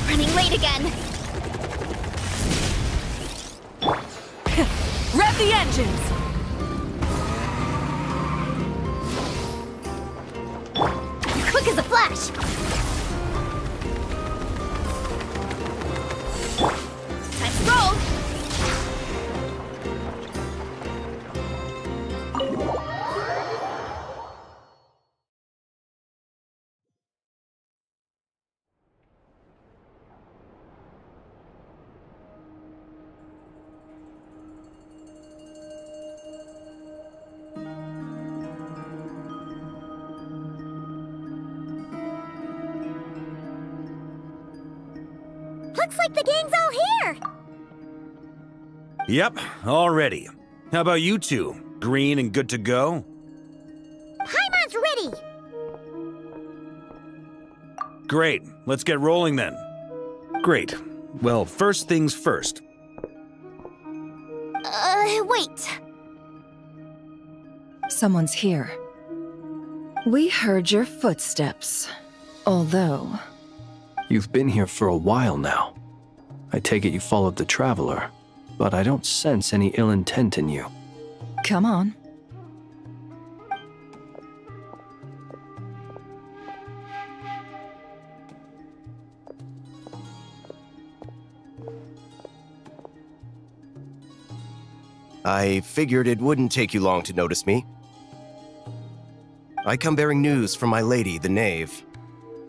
Running late again. Rev the engines! Quick as a flash. Time to roll. Looks like the gang's all here! Yep, all ready. How about you two? Green and good to go? Paimon's ready! Great, let's get rolling then. Great. Well, first things first. Wait. Someone's here. We heard your footsteps. Although... You've been here for a while now. I take it you followed the Traveler, but I don't sense any ill intent in you. Come on. I figured it wouldn't take you long to notice me. I come bearing news from my lady, the Knave.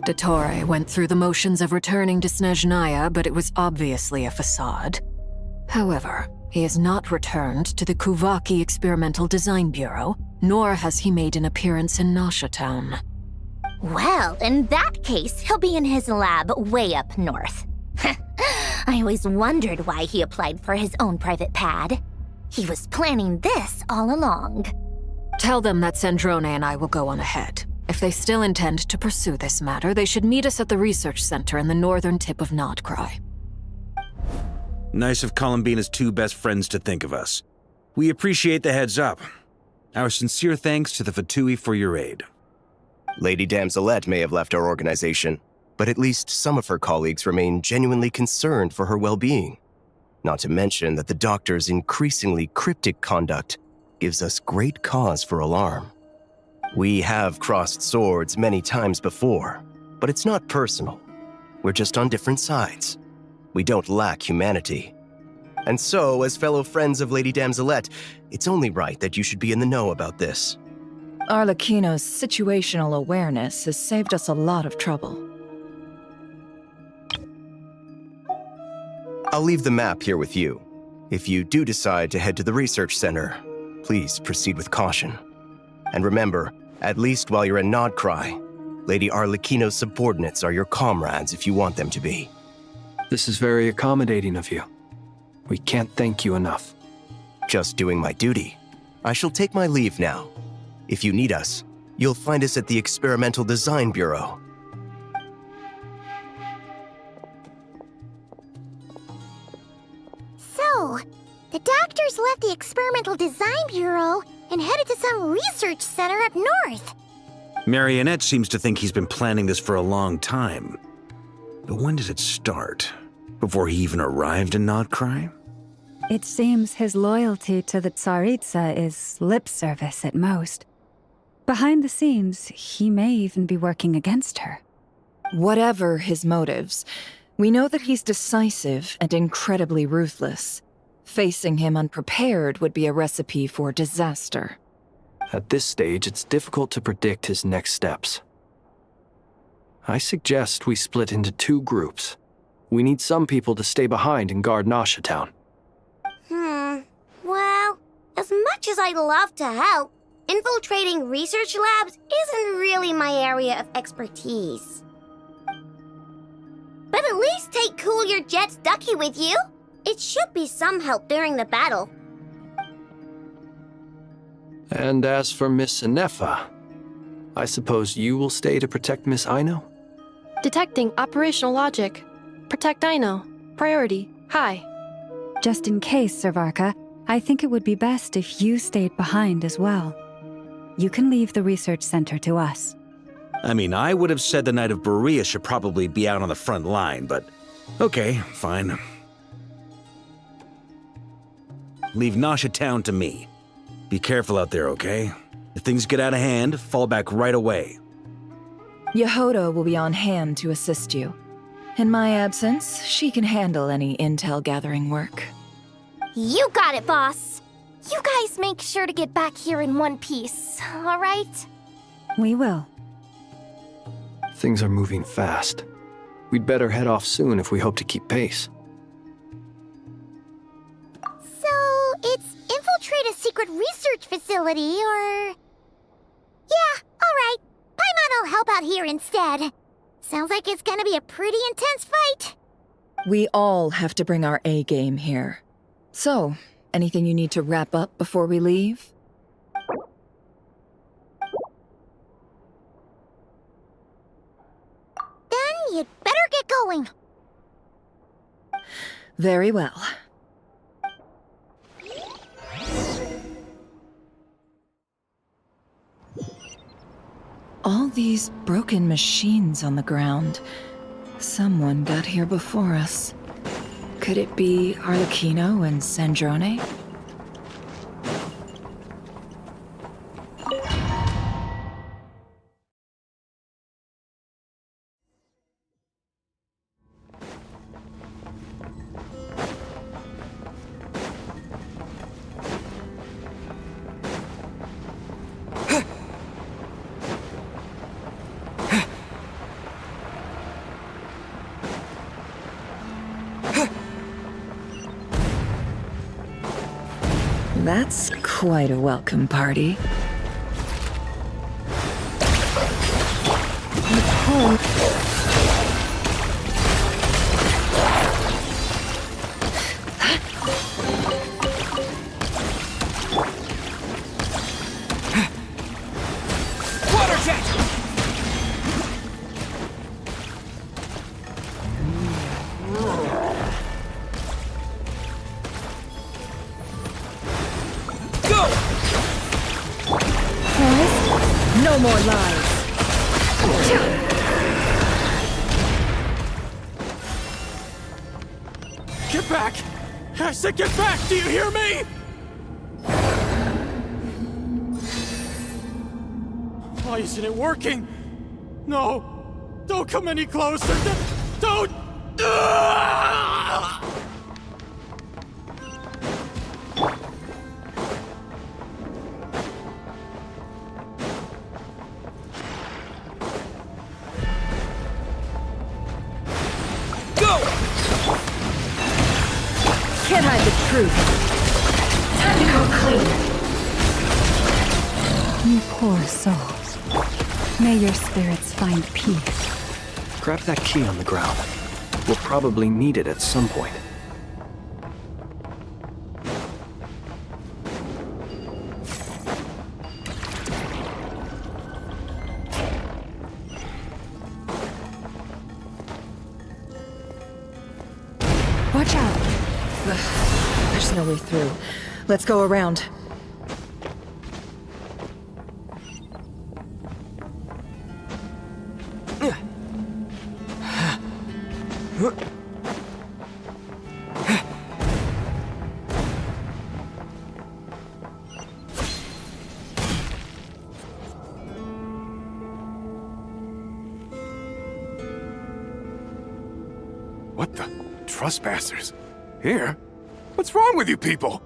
Dottore went through the motions of returning to Snezhnaya, but it was obviously a facade. However, he has not returned to the Kuvaki Experimental Design Bureau, nor has he made an appearance in Nasha Town. Well, in that case, he'll be in his lab way up north. I always wondered why he applied for his own private pad. He was planning this all along. Tell them that Sandrone and I will go on ahead. If they still intend to pursue this matter, they should meet us at the research center in the northern tip of Nodcry. Nice of Columbina's two best friends to think of us. We appreciate the heads up. Our sincere thanks to the Fatui for your aid. Lady Damselette may have left our organization, but at least some of her colleagues remain genuinely concerned for her well-being. Not to mention that the doctor's increasingly cryptic conduct gives us great cause for alarm. We have crossed swords many times before, but it's not personal. We're just on different sides. We don't lack humanity. And so, as fellow friends of Lady Damselette, it's only right that you should be in the know about this. Arlecchino's situational awareness has saved us a lot of trouble. I'll leave the map here with you. If you do decide to head to the research center, please proceed with caution. And remember, at least while you're in Nodcry, Lady Arlecchino's subordinates are your comrades if you want them to be. This is very accommodating of you. We can't thank you enough. Just doing my duty. I shall take my leave now. If you need us, you'll find us at the Experimental Design Bureau. So, the doctors left the Experimental Design Bureau and headed to some research center up north. Marionette seems to think he's been planning this for a long time. But when did it start? Before he even arrived in Nodcry? It seems his loyalty to the Tsaritsa is lip service at most. Behind the scenes, he may even be working against her. Whatever his motives, we know that he's decisive and incredibly ruthless. Facing him unprepared would be a recipe for disaster. At this stage, it's difficult to predict his next steps. I suggest we split into two groups. We need some people to stay behind and guard Nasha Town. Well, as much as I'd love to help, infiltrating research labs isn't really my area of expertise. But at least take Cool Your Jet's Ducky with you. It should be some help during the battle. And as for Miss Sinefa, I suppose you will stay to protect Miss Aino? Detecting operational logic. Protect Dino. Priority. High. Just in case, Servarka, I think it would be best if you stayed behind as well. You can leave the research center to us. I mean, I would have said the Knight of Berea should probably be out on the front line, but okay, fine. Leave Nasha Town to me. Be careful out there, okay? If things get out of hand, fall back right away. Yehoda will be on hand to assist you. In my absence, she can handle any intel gathering work. You got it, boss. You guys make sure to get back here in one piece, all right? We will. Things are moving fast. We'd better head off soon if we hope to keep pace. So, it's infiltrate a secret research facility, or... Yeah, alright. Paimon will help out here instead. Sounds like it's gonna be a pretty intense fight. We all have to bring our A game here. So, anything you need to wrap up before we leave? Then you'd better get going. Very well. All these broken machines on the ground. Someone got here before us. Could it be Arlecchino and Sandrone? That's quite a welcome party. Water jet! No more lies. Get back! I said get back! Do you hear me? Why isn't it working? No! Don't come any closer! Don't! Can't hide the truth. Time to come clean. You poor souls. May your spirits find peace. Grab that key on the ground. We'll probably need it at some point. Watch out. There's no way through. Let's go around. What the? Trespassers? Here? What's wrong with you people?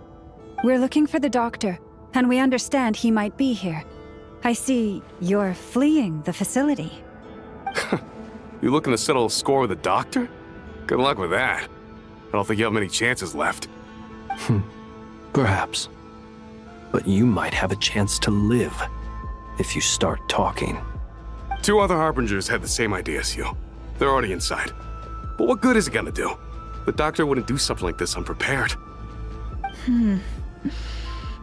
We're looking for the doctor, and we understand he might be here. I see you're fleeing the facility. You looking to settle a score with a doctor? Good luck with that. I don't think you have many chances left. Perhaps. But you might have a chance to live if you start talking. 2 other Harbingers had the same idea as you. They're already inside. But what good is it gonna do? The doctor wouldn't do something like this unprepared.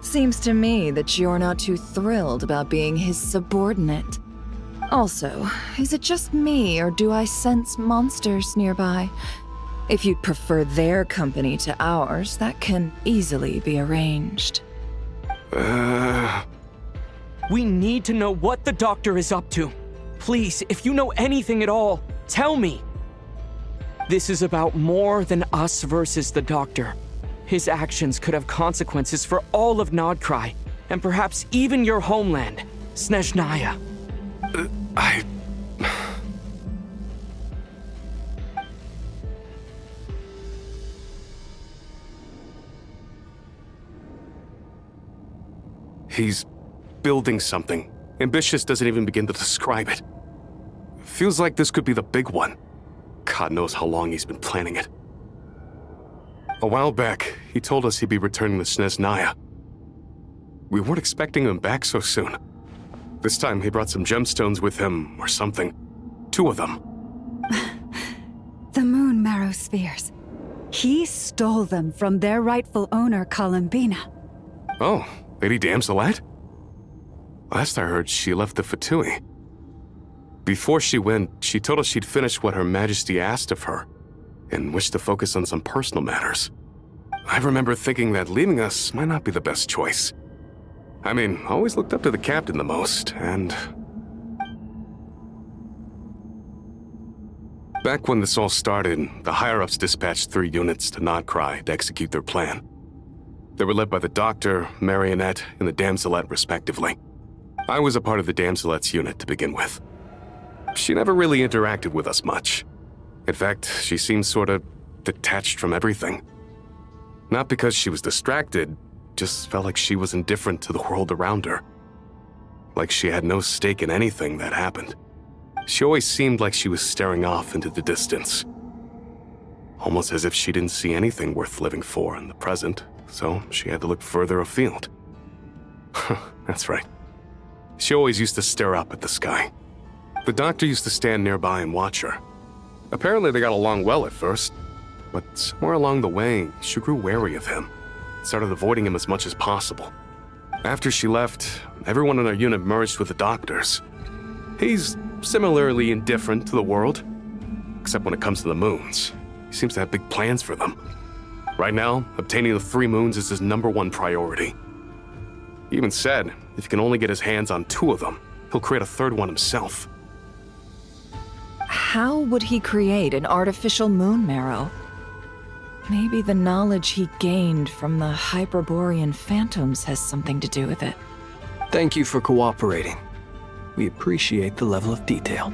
Seems to me that you're not too thrilled about being his subordinate. Also, is it just me, or do I sense monsters nearby? If you'd prefer their company to ours, that can easily be arranged. We need to know what the doctor is up to. Please, if you know anything at all, tell me. This is about more than us versus the doctor. His actions could have consequences for all of Nodcry, and perhaps even your homeland, Snezhnaya. He's building something. Ambitious doesn't even begin to describe it. Feels like this could be the big one. God knows how long he's been planning it. A while back, he told us he'd be returning to Snezhnaya. We weren't expecting him back so soon. This time he brought some gemstones with him, or something. 2 of them. The moon marrow spheres. He stole them from their rightful owner, Columbina. Oh, Lady Damselat? Last I heard, she left the Fatui. Before she went, she told us she'd finished what Her Majesty asked of her, and wished to focus on some personal matters. I remember thinking that leaving us might not be the best choice. I mean, I always looked up to the captain the most, and... Back when this all started, the higher-ups dispatched 3 units to Nodcry to execute their plan. They were led by the Doctor, Marionette, and the Damselet, respectively. I was a part of the Damselet's unit to begin with. She never really interacted with us much. In fact, she seemed sort of detached from everything. Not because she was distracted, just felt like she was indifferent to the world around her. Like she had no stake in anything that happened. She always seemed like she was staring off into the distance. Almost as if she didn't see anything worth living for in the present, so she had to look further afield. That's right. She always used to stare up at the sky. The Doctor used to stand nearby and watch her. Apparently they got along well at first, but somewhere along the way, she grew wary of him. Started avoiding him as much as possible. After she left, everyone in our unit merged with the Doctor's. He's similarly indifferent to the world, except when it comes to the moons. He seems to have big plans for them. Right now, obtaining the 3 moons is his #1 priority. He even said, if he can only get his hands on 2 of them, he'll create a 3rd one himself. How would he create an artificial moon marrow? Maybe the knowledge he gained from the Hyperborean phantoms has something to do with it. Thank you for cooperating. We appreciate the level of detail.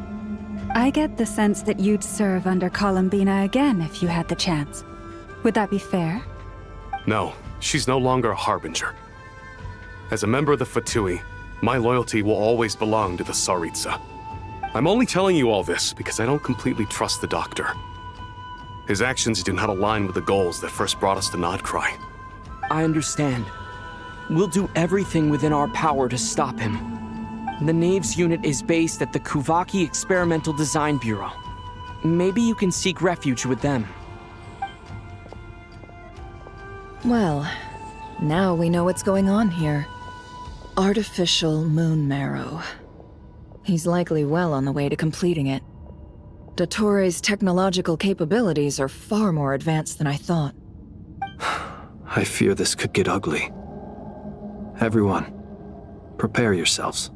I get the sense that you'd serve under Columbina again if you had the chance. Would that be fair? No, she's no longer a Harbinger. As a member of the Fatui, my loyalty will always belong to the Tsaritsa. I'm only telling you all this because I don't completely trust the Doctor. His actions do not align with the goals that first brought us to Nodcry. I understand. We'll do everything within our power to stop him. The Knave's unit is based at the Kuvaki Experimental Design Bureau. Maybe you can seek refuge with them. Well, now we know what's going on here. Artificial moon marrow. He's likely well on the way to completing it. Dottore's technological capabilities are far more advanced than I thought. I fear this could get ugly. Everyone, prepare yourselves.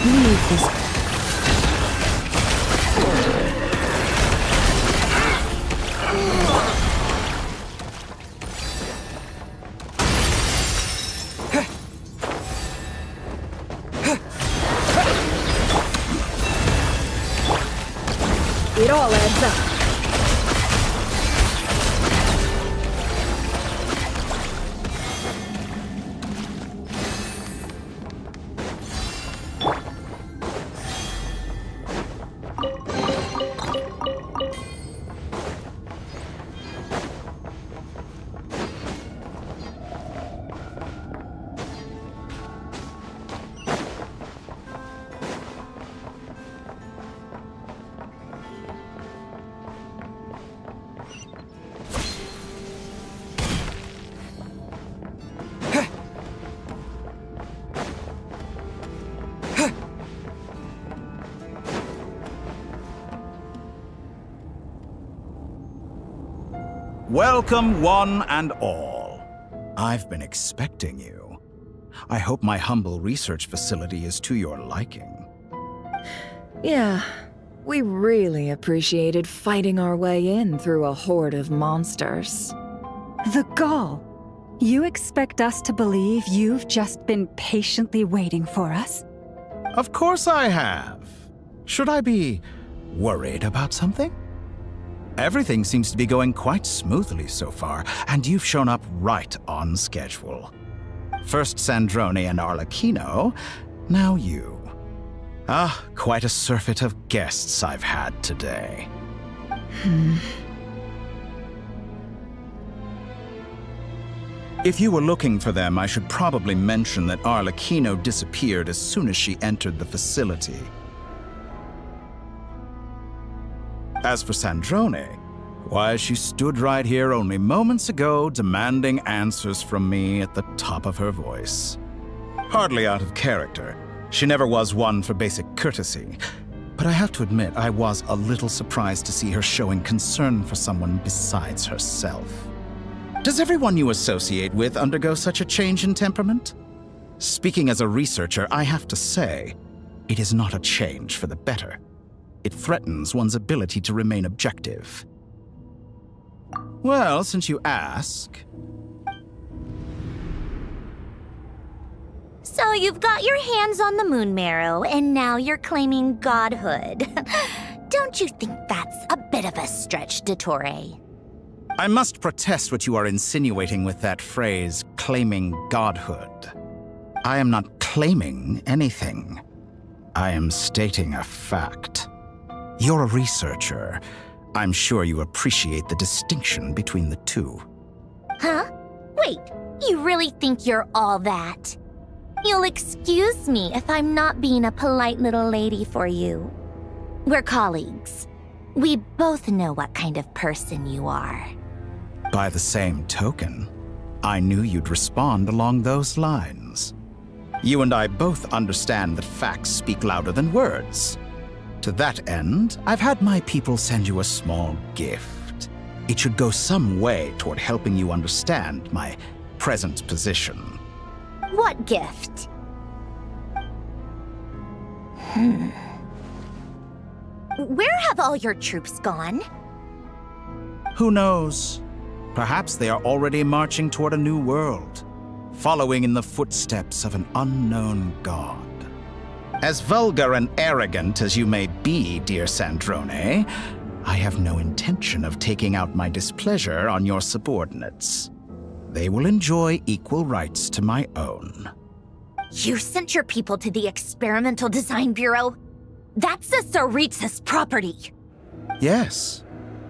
Leave this. It all adds up. Welcome, one and all. I've been expecting you. I hope my humble research facility is to your liking. Yeah, we really appreciated fighting our way in through a horde of monsters. The gall. You expect us to believe you've just been patiently waiting for us? Of course I have. Should I be worried about something? Everything seems to be going quite smoothly so far, and you've shown up right on schedule. First Sandrone and Arlecchino, now you. Ah, quite a surfeit of guests I've had today. If you were looking for them, I should probably mention that Arlecchino disappeared as soon as she entered the facility. As for Sandrone, why, she stood right here only moments ago demanding answers from me at the top of her voice. Hardly out of character. She never was one for basic courtesy. But I have to admit, I was a little surprised to see her showing concern for someone besides herself. Does everyone you associate with undergo such a change in temperament? Speaking as a researcher, I have to say, it is not a change for the better. It threatens one's ability to remain objective. Well, since you ask... So you've got your hands on the moon marrow, and now you're claiming godhood. Don't you think that's a bit of a stretch, Dottore? I must protest what you are insinuating with that phrase, claiming godhood. I am not claiming anything. I am stating a fact. You're a researcher. I'm sure you appreciate the distinction between the two. Huh? Wait, you really think you're all that? You'll excuse me if I'm not being a polite little lady for you. We're colleagues. We both know what kind of person you are. By the same token, I knew you'd respond along those lines. You and I both understand that facts speak louder than words. To that end, I've had my people send you a small gift. It should go some way toward helping you understand my present position. What gift? Where have all your troops gone? Who knows? Perhaps they are already marching toward a new world, following in the footsteps of an unknown god. As vulgar and arrogant as you may be, dear Sandrone, I have no intention of taking out my displeasure on your subordinates. They will enjoy equal rights to my own. You sent your people to the Experimental Design Bureau? That's the Tsaritsa's property. Yes,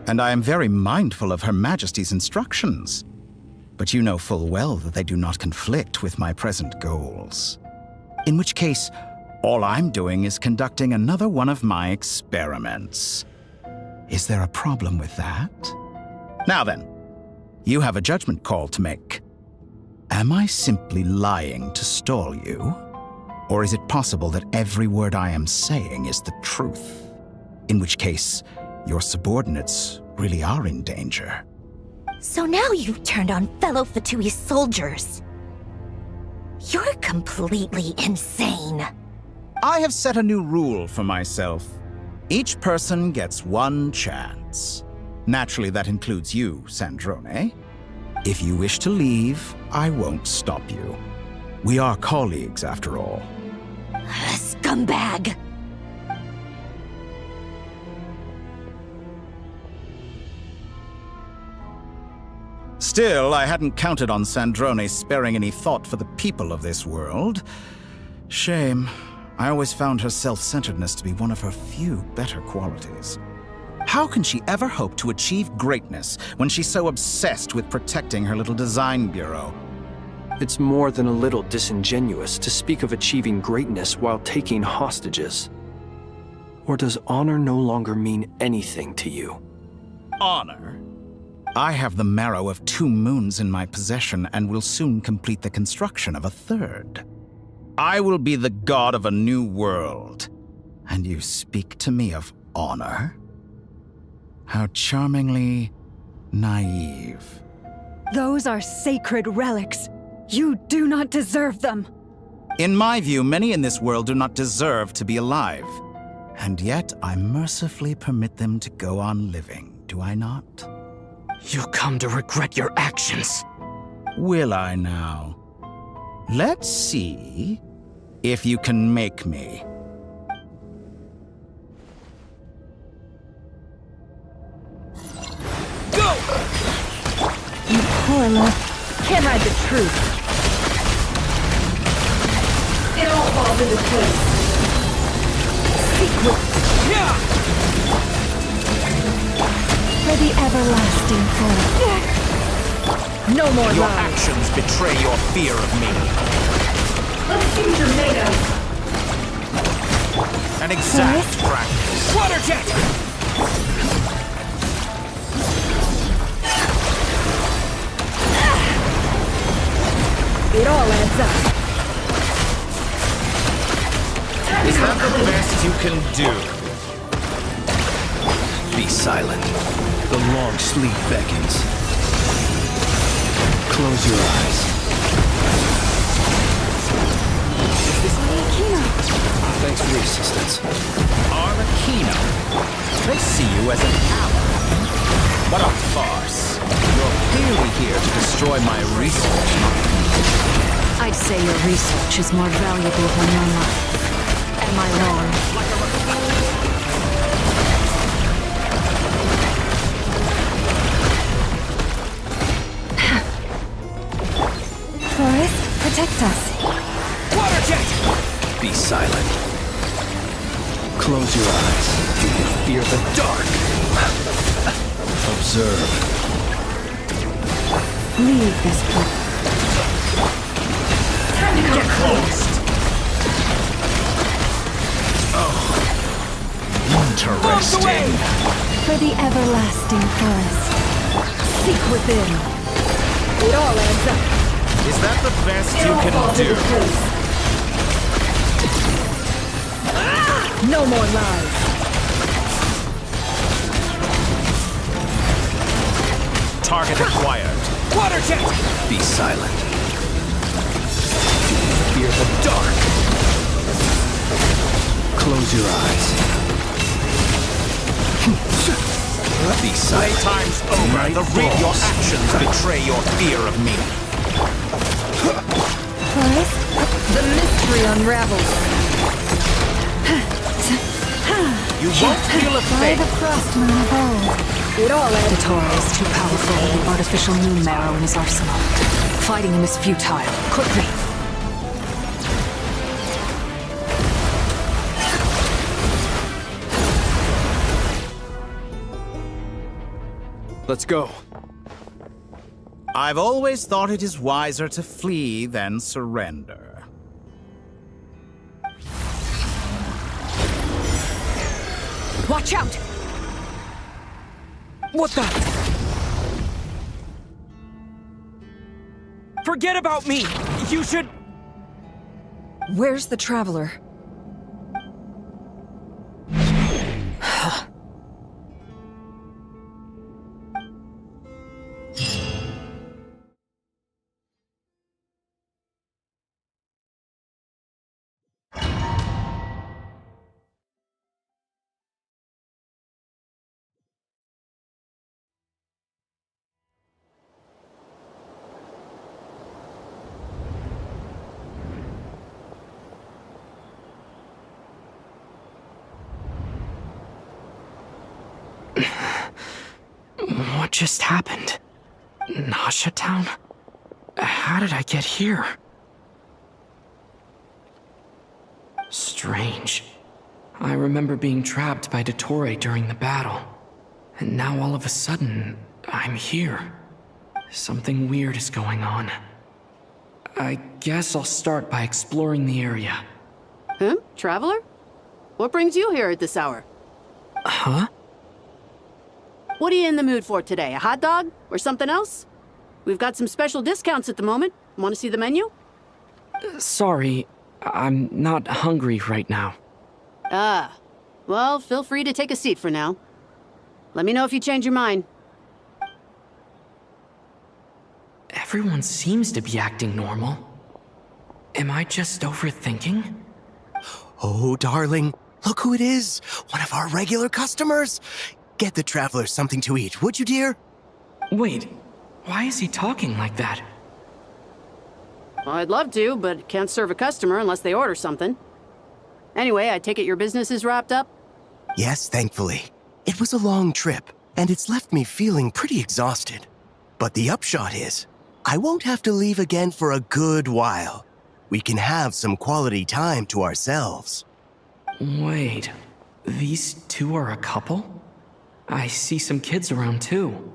and I am very mindful of Her Majesty's instructions. But you know full well that they do not conflict with my present goals. In which case, all I'm doing is conducting another one of my experiments. Is there a problem with that? Now then, you have a judgment call to make. Am I simply lying to stall you? Or is it possible that every word I am saying is the truth? In which case, your subordinates really are in danger. So now you've turned on fellow Fatui soldiers. You're completely insane. I have set a new rule for myself. Each person gets one chance. Naturally, that includes you, Sandrone. If you wish to leave, I won't stop you. We are colleagues, after all. Scumbag! Still, I hadn't counted on Sandrone sparing any thought for the people of this world. Shame. I always found her self-centeredness to be one of her few better qualities. How can she ever hope to achieve greatness when she's so obsessed with protecting her little design bureau? It's more than a little disingenuous to speak of achieving greatness while taking hostages. Or does honor no longer mean anything to you? Honor? I have the marrow of 2 moons in my possession and will soon complete the construction of a 3rd. I will be the god of a new world. And you speak to me of honor? How charmingly naive. Those are sacred relics. You do not deserve them. In my view, many in this world do not deserve to be alive. And yet, I mercifully permit them to go on living, do I not? You'll come to regret your actions. Will I now? Let's see if you can make me. Go! You poor can't hide the truth. It all falls into place. Secret. Yeah! For the everlasting forest. No more Your lies. actions betray your fear of me. Let's see what you're made of. An exact practice. Water jet! It all adds up. Is that the best you can do? Be silent. The long sleep beckons. Close your eyes. Thanks for the assistance. Arlecchino. They see you as an ally. What a farce. You're clearly here to destroy my research. I'd say your research is more valuable than your life. Am I wrong? Forest, protect us. Water jet! Be silent. Close your eyes. Fear the dark. Observe. Leave this place. Time to get close. Interesting. For the everlasting forest. Seek within. It all adds up. Is that the best you can do? No more lies. Target acquired. Water jet! Be silent. Fear the dark. Close your eyes. Be silent. Playtime's over. Your actions betray your fear of me. Forest, the mystery unravels. You won't feel a By thing. the frostmoon of old. It all adds The Torah is too powerful with the artificial moon marrow in his arsenal. Fighting him is futile. Quickly! Let's go. I've always thought it is wiser to flee than surrender. Watch out! What the? Forget about me! You should... Where's the Traveler? What just happened? Nasha Town? How did I get here? Strange. I remember being trapped by Dottore during the battle. And now all of a sudden, I'm here. Something weird is going on. I guess I'll start by exploring the area. Huh? Traveler? What brings you here at this hour? Huh? What are you in the mood for today? A hot dog? Or something else? We've got some special discounts at the moment. Want to see the menu? Sorry, I'm not hungry right now. Ah. Well, feel free to take a seat for now. Let me know if you change your mind. Everyone seems to be acting normal. Am I just overthinking? Oh, darling, look who it is. One of our regular customers. Get the traveler something to eat, would you, dear? Wait, why is he talking like that? Well, I'd love to, but can't serve a customer unless they order something. Anyway, I take it your business is wrapped up? Yes, thankfully. It was a long trip, and it's left me feeling pretty exhausted. But the upshot is, I won't have to leave again for a good while. We can have some quality time to ourselves. Wait, these two are a couple? I see some kids around too.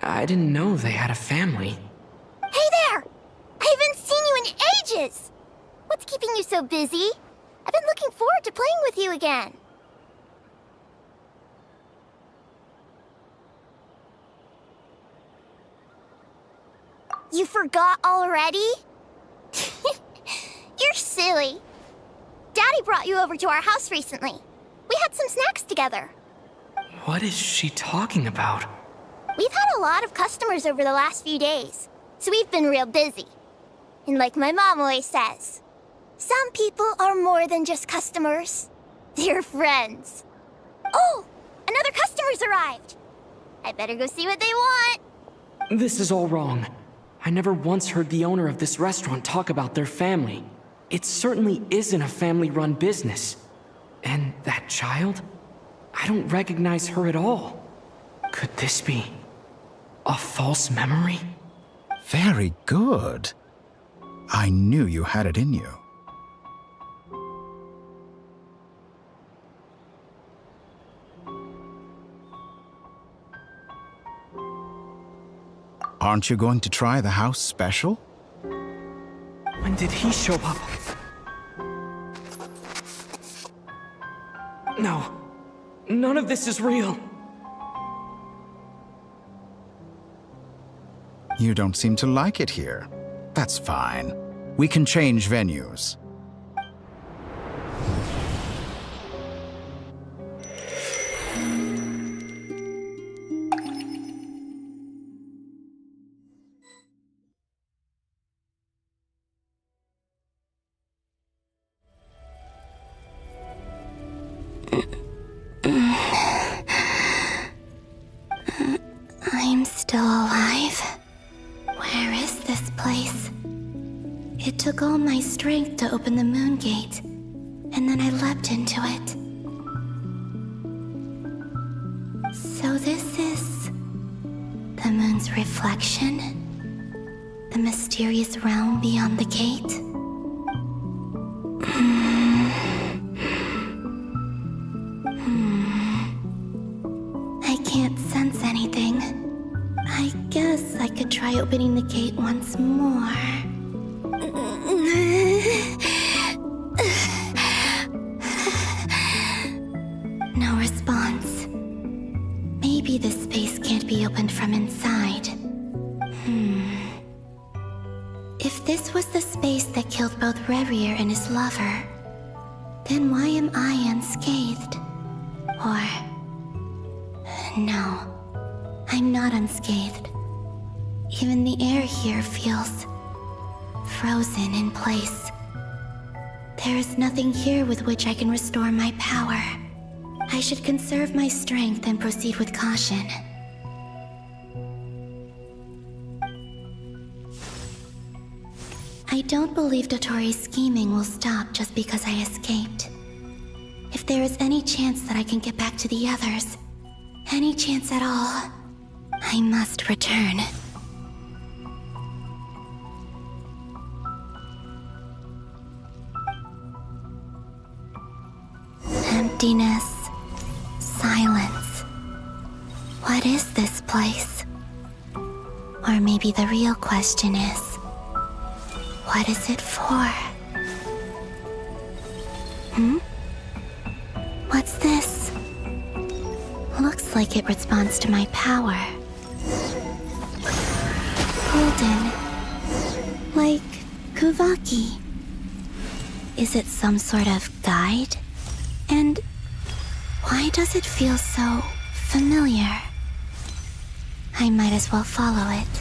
I didn't know they had a family. Hey there! I haven't seen you in ages! What's keeping you so busy? I've been looking forward to playing with you again. You forgot already? You're silly. Daddy brought you over to our house recently. We had some snacks together. What is she talking about? We've had a lot of customers over the last few days, so we've been real busy. And like my mom always says, some people are more than just customers. They're friends. Oh, another customer's arrived. I better go see what they want. This is all wrong. I never once heard the owner of this restaurant talk about their family. It certainly isn't a family-run business. And that child? I don't recognize her at all. Could this be a false memory? Very good. I knew you had it in you. Aren't you going to try the house special? When did he show up? No, none of this is real. You don't seem to like it here. That's fine. We can change venues. I'm still alive. Where is this place? It took all my strength to open the moon gate, and then I leapt into it. So this is the moon's reflection? The mysterious realm beyond the gate? I can't sense anything. I guess I could try opening the gate once more. No response. Maybe this space can't be opened from inside. If this was the space that killed both Rayen and his lover, then why am I unscathed? Or... no. I'm not unscathed. Even the air here feels frozen in place. There is nothing here with which I can restore my power. I should conserve my strength and proceed with caution. I don't believe Dottori's scheming will stop just because I escaped. If there is any chance that I can get back to the others, any chance at all, I I must return. Emptiness. Silence. What is this place? Or maybe the real question is, what is it for? What's this? Looks like it responds to my power. Golden. Like Kuvaki. Is it some sort of guide? And why does it feel so familiar? I might as well follow it.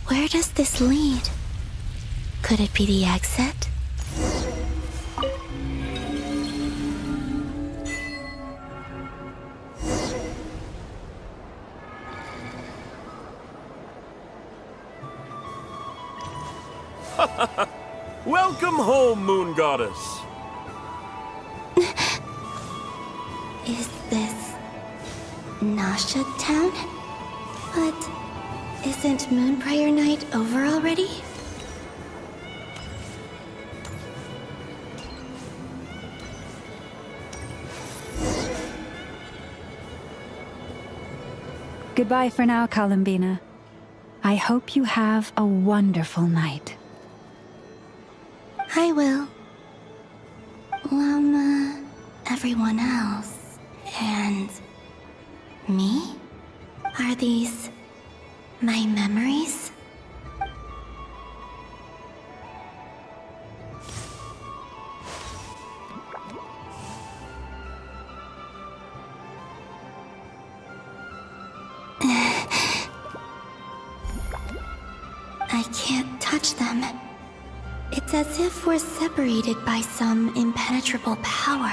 Where does this lead? Could it be the exit? Welcome home, Moon Goddess. Is this Nasha Town? But isn't Moon Prayer Night over already? Goodbye for now, Columbina. I hope you have a wonderful night. I will. Everyone else. And me? Are these my memories? I can't touch them. It's as if we're separated by some impenetrable power.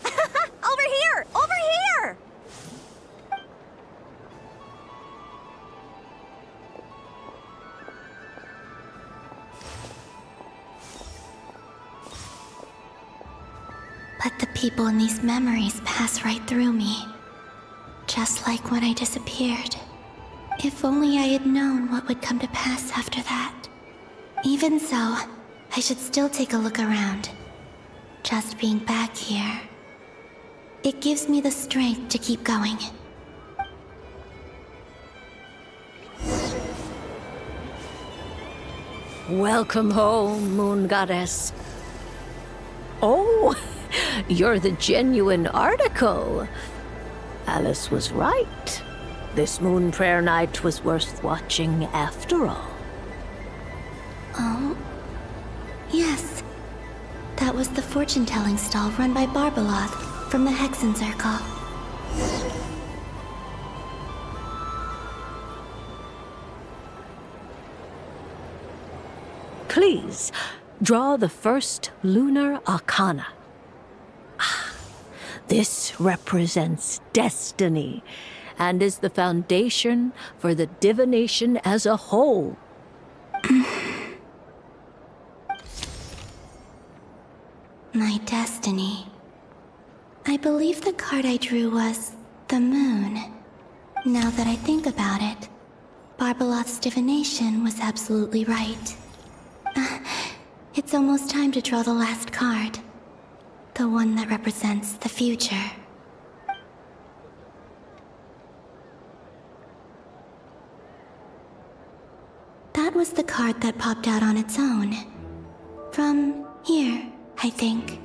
Over here! Over here! But the people in these memories pass right through me. Just like when I disappeared. If only I had known what would come to pass after that. Even so, I should still take a look around. Just being back here, it gives me the strength to keep going. Welcome home, Moon Goddess. Oh, you're the genuine article. Alice was right. This Moon Prayer Night was worth watching after all. Oh, yes. That was the fortune-telling stall run by Barbeloth from the Hexen Circle. Please, draw the first lunar arcana. This represents destiny and is the foundation for the divination as a whole. My destiny. I believe the card I drew was the moon. Now that I think about it, Barbeloth's divination was absolutely right. It's almost time to draw the last card. The one that represents the future. That was the card that popped out on its own. From here, I think.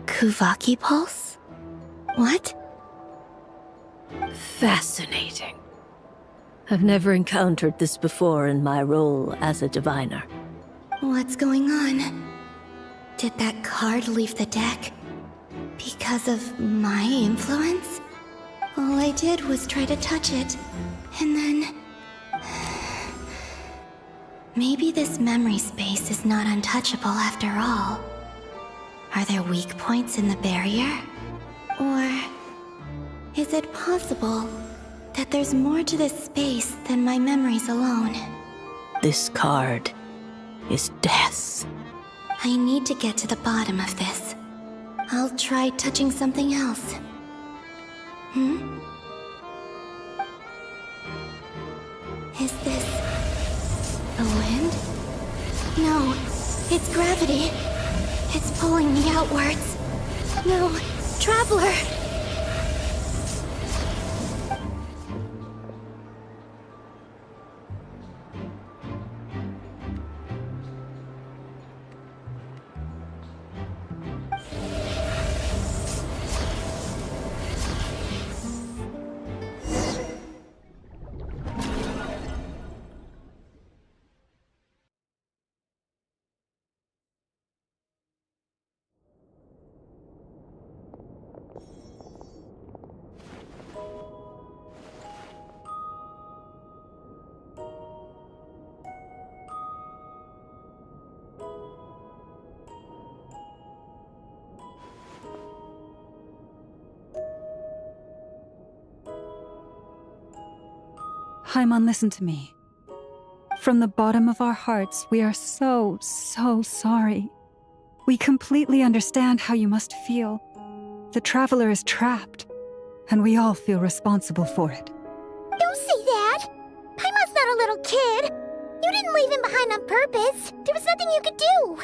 Kuvaki Pulse? What? Fascinating. I've never encountered this before in my role as a diviner. What's going on? Did that card leave the deck? Because of my influence? All I did was try to touch it, and then... Maybe this memory space is not untouchable after all. Are there weak points in the barrier? Or Is it possible that there's more to this space than my memories alone? This card is death. I need to get to the bottom of this. I'll try touching something else. Is this the wind? No, it's gravity. It's pulling me outwards. No, Traveler! Haimon, listen to me. From the bottom of our hearts, we are so sorry. We completely understand how you must feel. The Traveler is trapped, and we all feel responsible for it. Don't say that! Paimon's not a little kid! You didn't leave him behind on purpose! There was nothing you could do!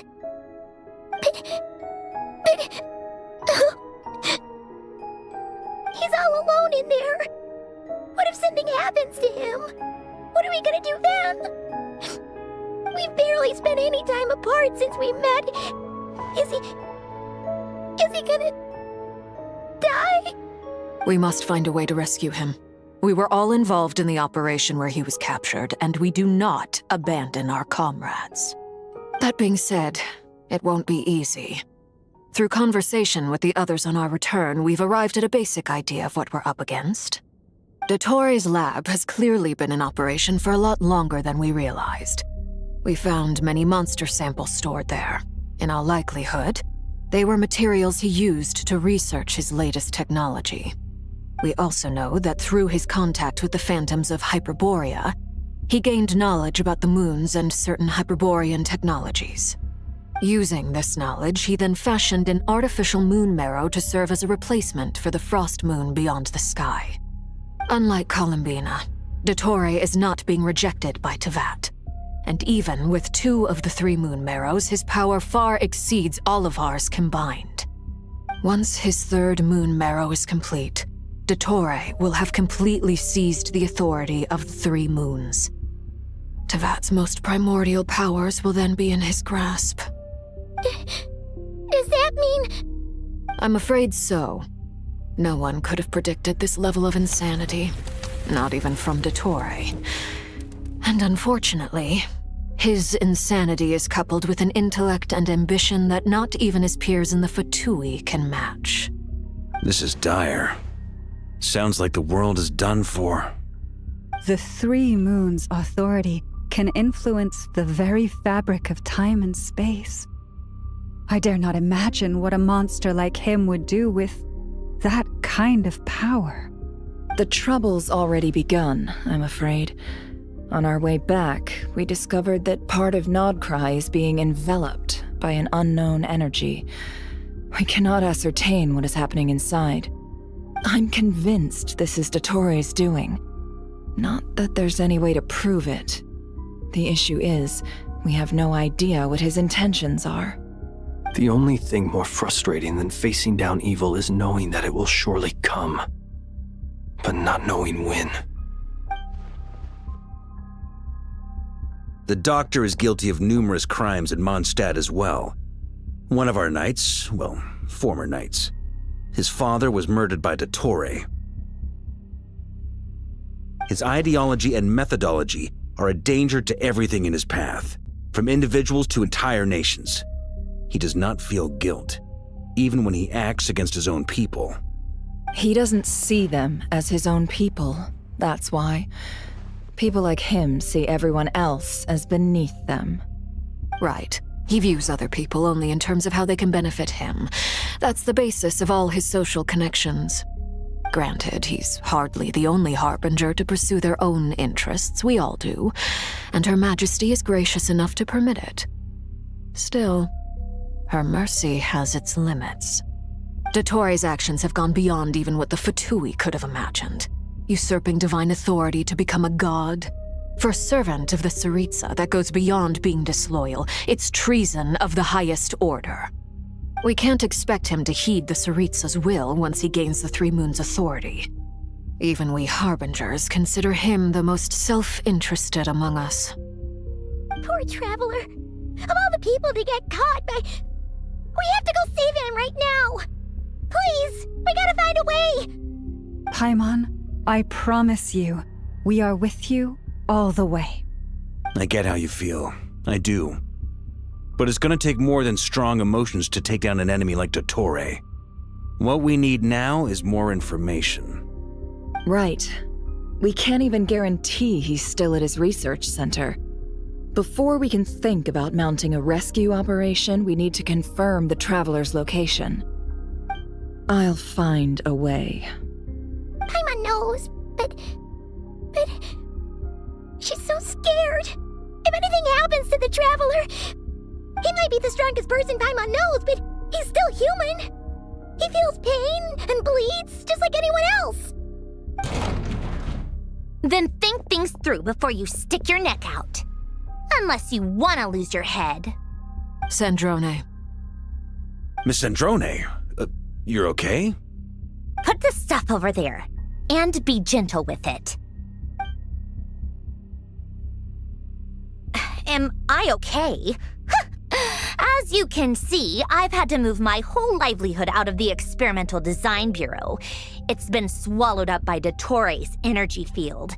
But... He's all alone in there! What if something happens to him? What are we gonna do then? We've barely spent any time apart since we met. Is he gonna die? We must find a way to rescue him. We were all involved in the operation where he was captured, and we do not abandon our comrades. That being said, it won't be easy. Through conversation with the others on our return, we've arrived at a basic idea of what we're up against. Dottore's lab has clearly been in operation for a lot longer than we realized. We found many monster samples stored there. In all likelihood, they were materials he used to research his latest technology. We also know that through his contact with the phantoms of Hyperborea, he gained knowledge about the moons and certain Hyperborean technologies. Using this knowledge, he then fashioned an artificial moon marrow to serve as a replacement for the frost moon beyond the sky. Unlike Columbina, Dottore is not being rejected by Teyvat. And even with 2 of the 3 moon marrows, his power far exceeds all of ours combined. Once his 3rd moon marrow is complete, Dottore will have completely seized the authority of the 3 moons. Teyvat's most primordial powers will then be in his grasp. Does that mean... I'm afraid so. No one could have predicted this level of insanity, not even from Dottore. And unfortunately, his insanity is coupled with an intellect and ambition that not even his peers in the Fatui can match. This is dire. Sounds like the world is done for. The 3 moons' authority can influence the very fabric of time and space. I dare not imagine what a monster like him would do with that kind of power. The trouble's already begun, I'm afraid. On our way back, we discovered that part of Nodcry is being enveloped by an unknown energy. We cannot ascertain what is happening inside. I'm convinced this is Dottore's doing. Not that there's any way to prove it. The issue is, we have no idea what his intentions are. The only thing more frustrating than facing down evil is knowing that it will surely come, but not knowing when. The doctor is guilty of numerous crimes in Mondstadt as well. One of our knights, well, former knights, his father was murdered by Dottore. His ideology and methodology are a danger to everything in his path, from individuals to entire nations. He does not feel guilt, even when he acts against his own people. He doesn't see them as his own people, that's why. People like him see everyone else as beneath them. Right. He views other people only in terms of how they can benefit him. That's the basis of all his social connections. Granted, he's hardly the only harbinger to pursue their own interests, we all do, and Her Majesty is gracious enough to permit it. Still, her mercy has its limits. Dottore actions have gone beyond even what the Fatui could have imagined, usurping divine authority to become a god. For a servant of the Tsaritsa, that goes beyond being disloyal. It's treason of the highest order. We can't expect him to heed the Tsaritsa's will once he gains the Three Moons' authority. Even we Harbingers consider him the most self-interested among us. Poor Traveler. Of all the people to get caught by... We have to go save him right now! Please! We gotta find a way! Paimon, I promise you, we are with you all the way. I get how you feel. I do. But it's gonna take more than strong emotions to take down an enemy like Dottore. What we need now is more information. Right. We can't even guarantee he's still at his research center. Before we can think about mounting a rescue operation, we need to confirm the Traveler's location. I'll find a way. Paimon knows, but... She's so scared. If anything happens to the Traveler... He might be the strongest person Paimon knows, but he's still human. He feels pain and bleeds just like anyone else. Then think things through before you stick your neck out. Unless you want to lose your head. Sandrone. Miss Sandrone, you're okay? Put the stuff over there, and be gentle with it. Am I okay? As you can see, I've had to move my whole livelihood out of the Experimental Design Bureau. It's been swallowed up by Dottore's energy field.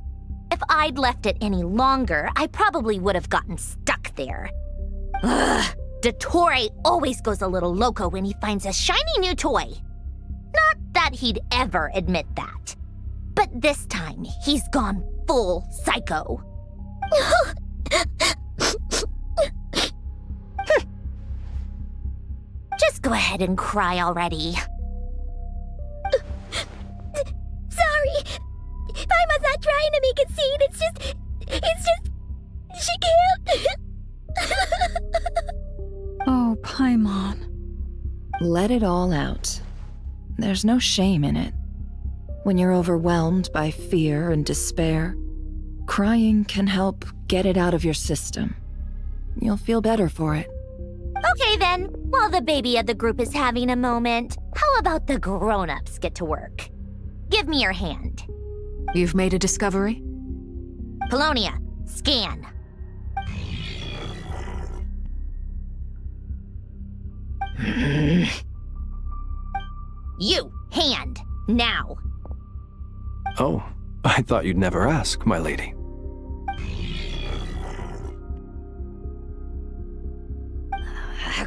If I'd left it any longer, I probably would have gotten stuck there. Ugh, Dottore always goes a little loco when he finds a shiny new toy. Not that he'd ever admit that. But this time, he's gone full psycho. Just go ahead and cry already. Sorry. Paimon's not trying to make it scene. It's just... She can't. Oh, Paimon. Let it all out. There's no shame in it. When you're overwhelmed by fear and despair, crying can help get it out of your system. You'll feel better for it. Okay then, while the baby of the group is having a moment, how about the grown-ups get to work? Give me your hand. You've made a discovery? Polonia, scan. You, hand, now. Oh, I thought you'd never ask, my lady.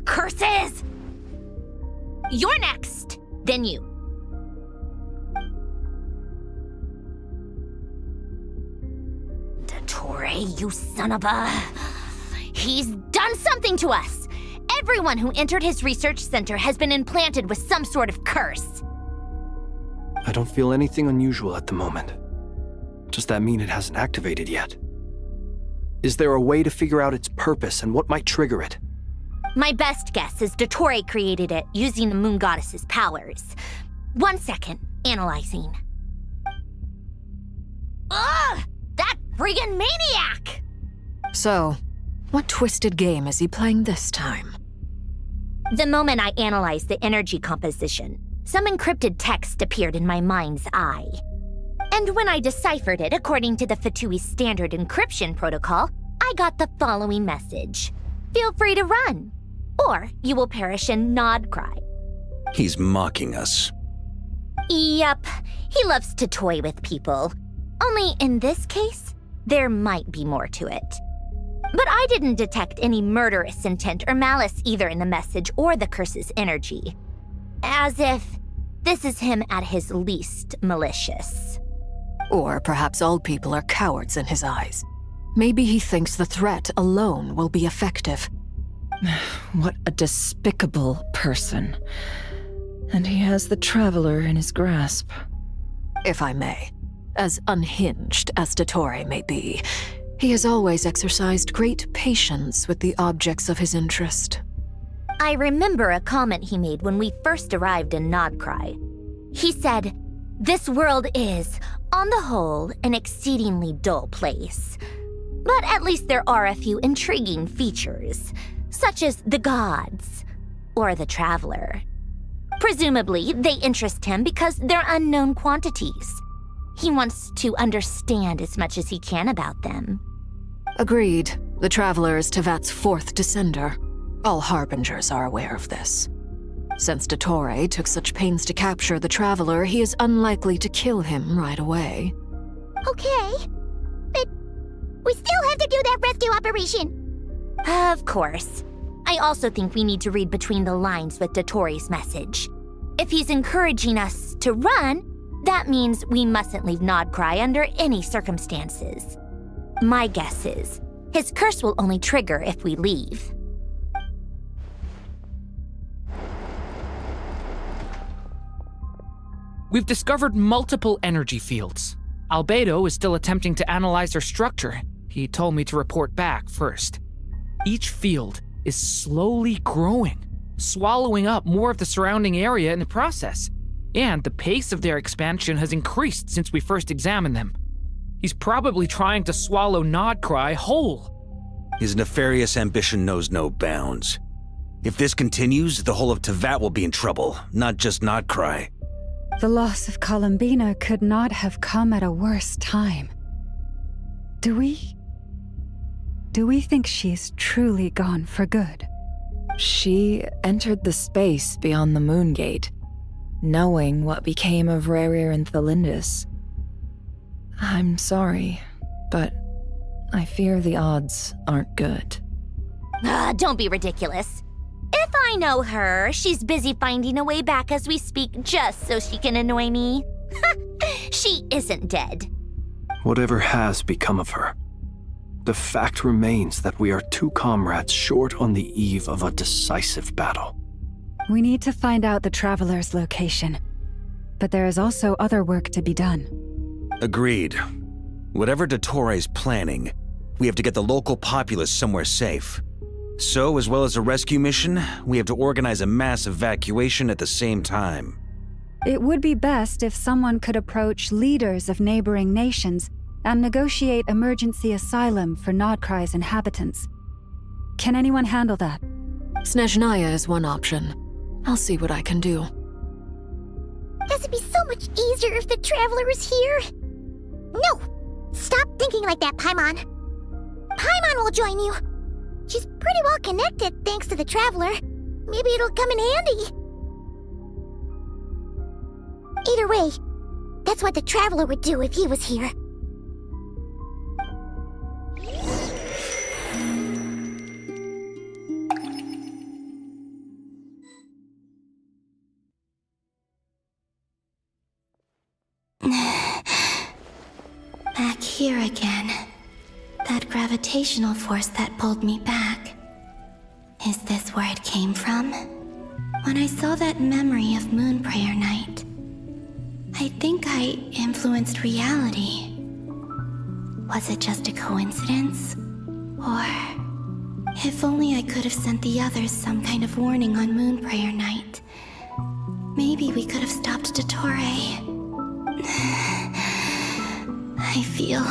Curses! You're next, then you. Dottore, you son of a... He's done something to us! Everyone who entered his research center has been implanted with some sort of curse. I don't feel anything unusual at the moment. Does that mean it hasn't activated yet? Is there a way to figure out its purpose and what might trigger it? My best guess is Dottore created it using the Moon Goddess's powers. 1 second, analyzing. Ugh! That friggin' maniac! So, what twisted game is he playing this time? The moment I analyzed the energy composition, some encrypted text appeared in my mind's eye. And when I deciphered it according to the Fatui standard encryption protocol, I got the following message. Feel free to run, or you will perish in nod cry. He's mocking us. Yep, he loves to toy with people. Only in this case, there might be more to it. But I didn't detect any murderous intent or malice either in the message or the curse's energy. As if this is him at his least malicious. Or perhaps all people are cowards in his eyes. Maybe he thinks the threat alone will be effective. What a despicable person. And he has the Traveler in his grasp. if I may. As unhinged as Dottore may be, he has always exercised great patience with the objects of his interest. I remember a comment he made when we first arrived in Nodcry. He said, "This world is, on the whole, an exceedingly dull place. But at least there are a few intriguing features, such as the gods or the traveler. Presumably, they interest him because they're unknown quantities. He wants to understand as much as he can about them." Agreed. The Traveler is Tevat's fourth descender. All Harbingers are aware of this. Since Dottore took such pains to capture the Traveler, he is unlikely to kill him right away. Okay, but we still have to do that rescue operation. Of course. I also think we need to read between the lines with Dottore's message. If he's encouraging us to run, that means we mustn't leave Nodcry under any circumstances. My guess is, his curse will only trigger if we leave. We've discovered multiple energy fields. Albedo is still attempting to analyze their structure. He told me to report back first. Each field is slowly growing, swallowing up more of the surrounding area in the process. And the pace of their expansion has increased since we first examined them. He's probably trying to swallow Nodcry whole. His nefarious ambition knows no bounds. If this continues, the whole of Tevat will be in trouble, not just Nodcry. The loss of Columbina could not have come at a worse time. Do we think she's truly gone for good? She entered the space beyond the Moon Gate, knowing what became of Rayen and Thalindis. I'm sorry, but I fear the odds aren't good. Don't be ridiculous. If I know her, she's busy finding a way back as we speak just so she can annoy me. She isn't dead. Whatever has become of her, the fact remains that we are two comrades short on the eve of a decisive battle. We need to find out the Traveler's location, but there is also other work to be done. Agreed. Whatever Dottore's planning, we have to get the local populace somewhere safe. So, as well as a rescue mission, we have to organize a mass evacuation at the same time. It would be best if someone could approach leaders of neighboring nations and negotiate emergency asylum for Nodcry's inhabitants. Can anyone handle that? Snezhnaya is one option. I'll see what I can do. This would be so much easier if the Traveler was here. No! Stop thinking like that, Paimon. Paimon will join you. She's pretty well connected thanks to the Traveler. Maybe it'll come in handy. Either way, that's what the Traveler would do if he was here. Back here again. That gravitational force that pulled me back. Is this where it came from? When I saw that memory of Moon Prayer Night, I think I influenced reality. Was it just a coincidence? Or if only I could have sent the others some kind of warning on Moon Prayer Night. Maybe we could have stopped Dottore. I feel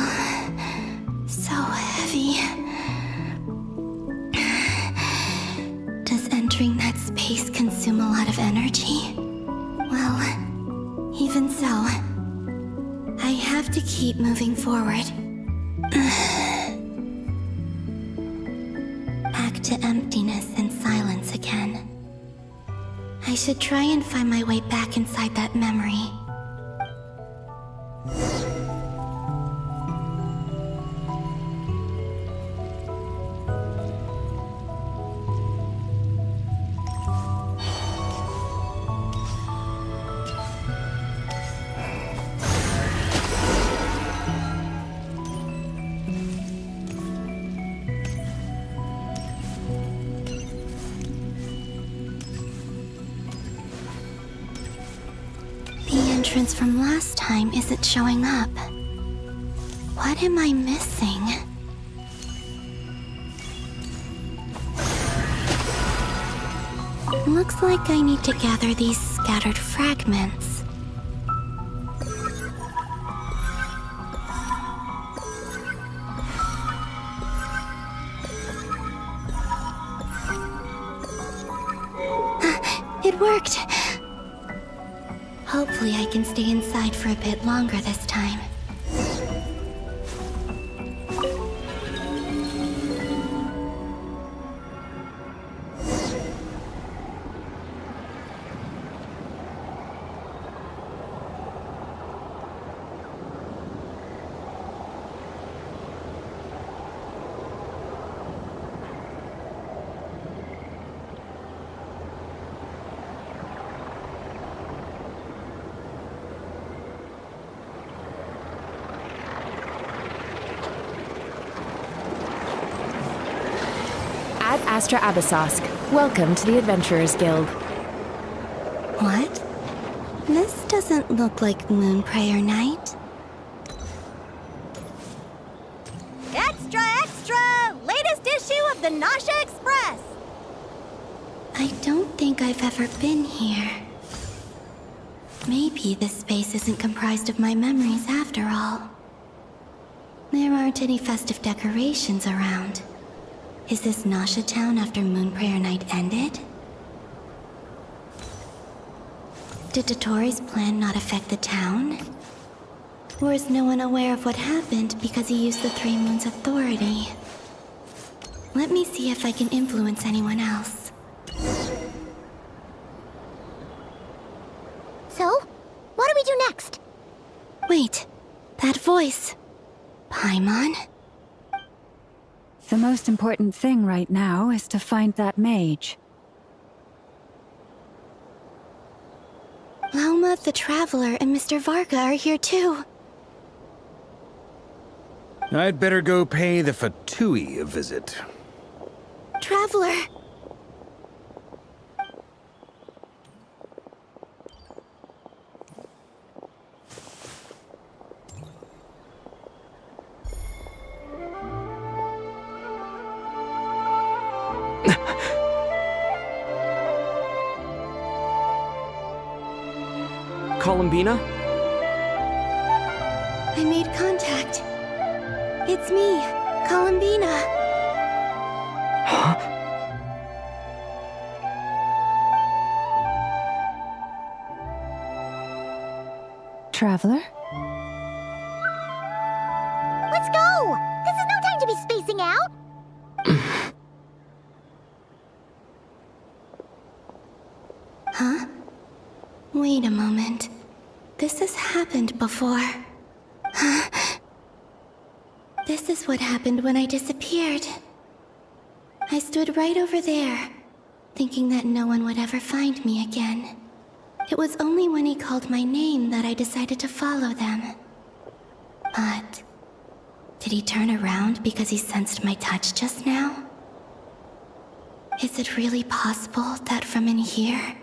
so heavy. Does entering that space consume a lot of energy? Well, even so, I have to keep moving forward. Back to emptiness and silence again. I should try and find my way back inside that memory. entrance from last time isn't showing up. What am I missing? Looks like I need to gather these scattered fragments. It worked! Hopefully I can stay inside for a bit longer this time. Ad Astra Abyssosque. Welcome to the Adventurers Guild. What? This doesn't look like Moonprayer Night. Extra, extra! Latest issue of the Nausea Express! I don't think I've ever been here. Maybe this space isn't comprised of my memories after all. There aren't any festive decorations around. Is this Nausea Town after Moonprayer Night ended? Did Dotori's plan not affect the town? Or is no one aware of what happened because he used the Three Moons' authority? Let me see if I can influence anyone else. So, what do we do next? Wait, that voice. Paimon? The most important thing right now is to find that mage. Lauma the Traveler and Mr. Varga are here too. I'd better go pay the Fatui a visit. Traveler! Columbina? I made contact. It's me, Columbina. Huh? Traveler? Let's go! This is no time to be spacing out! Huh? Wait a moment. This has happened before. Huh? This is what happened when I disappeared. I stood right over there, thinking that no one would ever find me again. It was only when he called my name that I decided to follow them. But did he turn around because he sensed my touch just now? Is it really possible that from in here,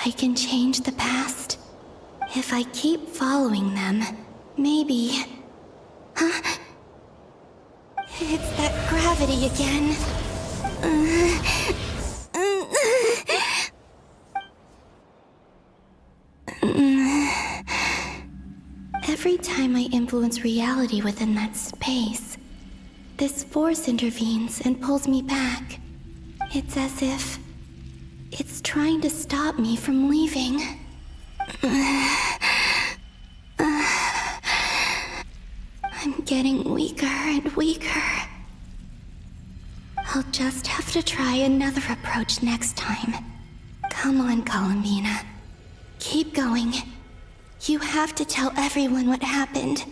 I can change the past? If I keep following them, maybe... Huh? It's that gravity again. Every time I influence reality within that space, this force intervenes and pulls me back. It's as if it's trying to stop me from leaving. I'm getting weaker and weaker. I'll just have to try another approach next time. Come on, Columbina. Keep going. You have to tell everyone what happened.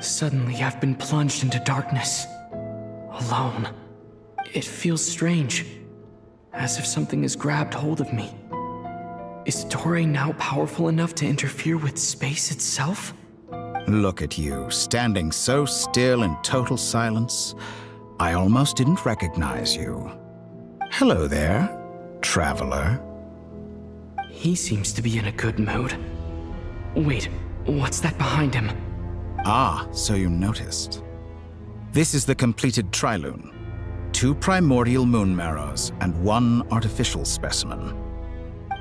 Suddenly, I've been plunged into darkness. Alone. It feels strange. As if something has grabbed hold of me. Is Torre now powerful enough to interfere with space itself? Look at you, standing so still in total silence. I almost didn't recognize you. Hello there, traveler. He seems to be in a good mood. Wait, what's that behind him? Ah, so you noticed. This is the completed Trilune. 2 primordial moon marrows and 1 artificial specimen.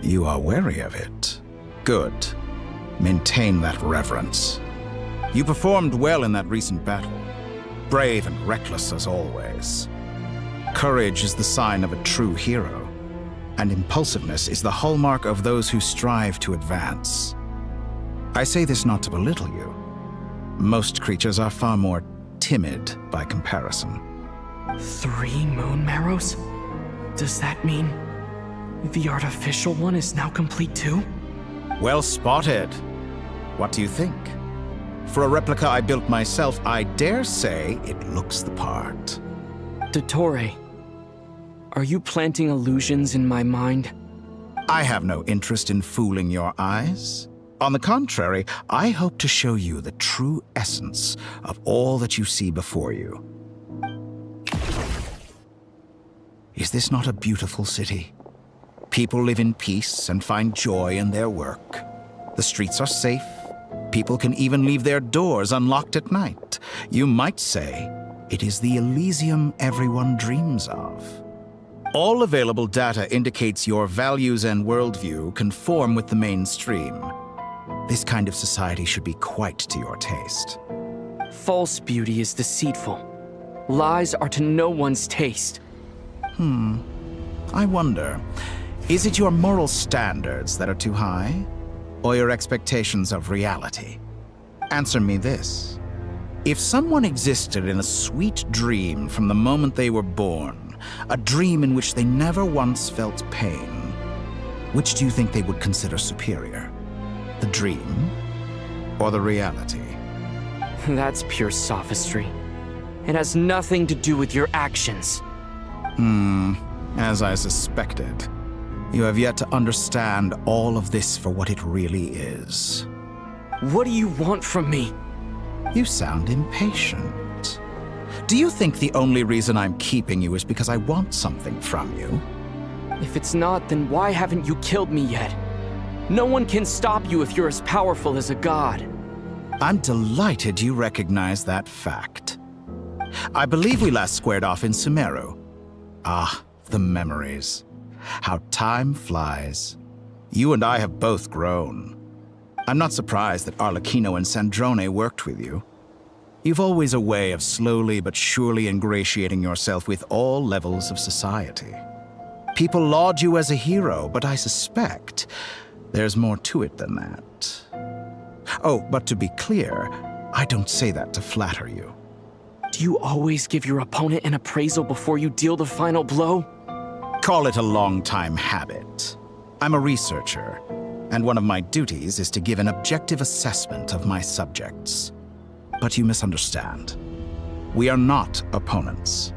You are wary of it. Good. Maintain that reverence. You performed well in that recent battle. Brave and reckless as always. Courage is the sign of a true hero, and impulsiveness is the hallmark of those who strive to advance. I say this not to belittle you. Most creatures are far more timid by comparison. 3 moon marrows? Does that mean the artificial one is now complete too? Well spotted. What do you think? For a replica I built myself, I dare say it looks the part. Dottore, are you planting illusions in my mind? I have no interest in fooling your eyes. On the contrary, I hope to show you the true essence of all that you see before you. Is this not a beautiful city? People live in peace and find joy in their work. The streets are safe. People can even leave their doors unlocked at night. You might say it is the Elysium everyone dreams of. All available data indicates your values and worldview conform with the mainstream. This kind of society should be quite to your taste. False beauty is deceitful. Lies are to no one's taste. I wonder, is it your moral standards that are too high? Or your expectations of reality? Answer me this. If someone existed in a sweet dream from the moment they were born, a dream in which they never once felt pain, which do you think they would consider superior? The dream or the reality? That's pure sophistry. It has nothing to do with your actions. As I suspected. You have yet to understand all of this for what it really is. What do you want from me? You sound impatient. Do you think the only reason I'm keeping you is because I want something from you? If it's not, then why haven't you killed me yet? No one can stop you if you're as powerful as a god. I'm delighted you recognize that fact. I believe we last squared off in Sumeru. Ah, the memories. How time flies. You and I have both grown. I'm not surprised that Arlecchino and Sandrone worked with you. You've always a way of slowly but surely ingratiating yourself with all levels of society. People laud you as a hero, but I suspect there's more to it than that. Oh, but to be clear, I don't say that to flatter you. Do you always give your opponent an appraisal before you deal the final blow? Call it a long-time habit. I'm a researcher, and one of my duties is to give an objective assessment of my subjects. But you misunderstand. We are not opponents.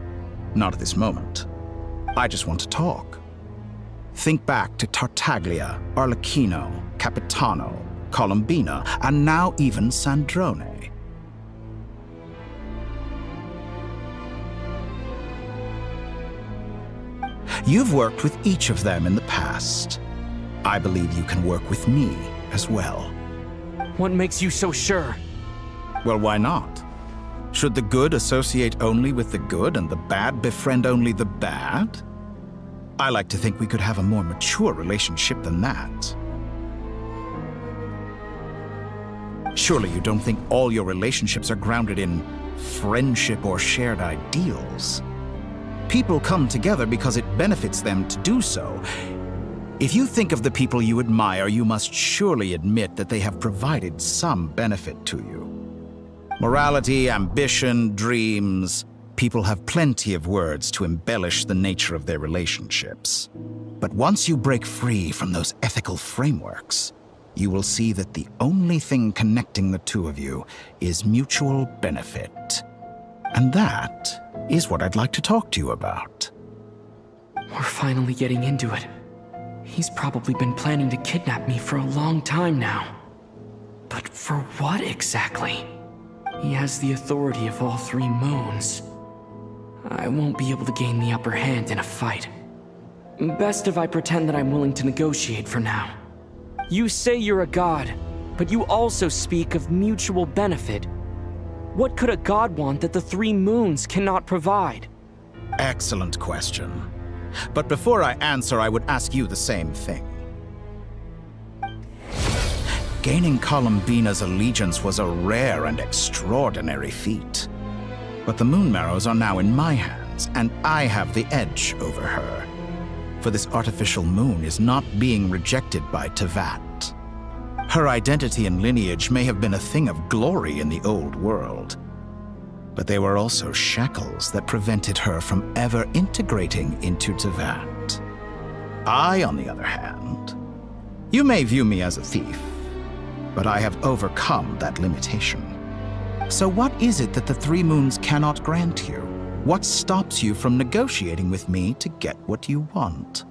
Not at this moment. I just want to talk. Think back to Tartaglia, Arlecchino, Capitano, Colombina, and now even Sandrone. You've worked with each of them in the past. I believe you can work with me as well. What makes you so sure? Well, why not? Should the good associate only with the good and the bad befriend only the bad? I like to think we could have a more mature relationship than that. Surely you don't think all your relationships are grounded in friendship or shared ideals? People come together because it benefits them to do so. If you think of the people you admire, you must surely admit that they have provided some benefit to you. Morality, ambition, dreams. People have plenty of words to embellish the nature of their relationships. But once you break free from those ethical frameworks, you will see that the only thing connecting the two of you is mutual benefit. And that is what I'd like to talk to you about. We're finally getting into it. He's probably been planning to kidnap me for a long time now. But for what exactly? He has the authority of all 3 moons. I won't be able to gain the upper hand in a fight. Best if I pretend that I'm willing to negotiate for now. You say you're a god, but you also speak of mutual benefit. What could a god want that the 3 moons cannot provide? Excellent question. But before I answer, I would ask you the same thing. Gaining Columbina's allegiance was a rare and extraordinary feat. But the Moon Marrows are now in my hands, and I have the edge over her. For this artificial moon is not being rejected by Tevat. Her identity and lineage may have been a thing of glory in the old world, but they were also shackles that prevented her from ever integrating into Tevat. I, on the other hand, you may view me as a thief, but I have overcome that limitation. So what is it that the 3 moons cannot grant you? What stops you from negotiating with me to get what you want?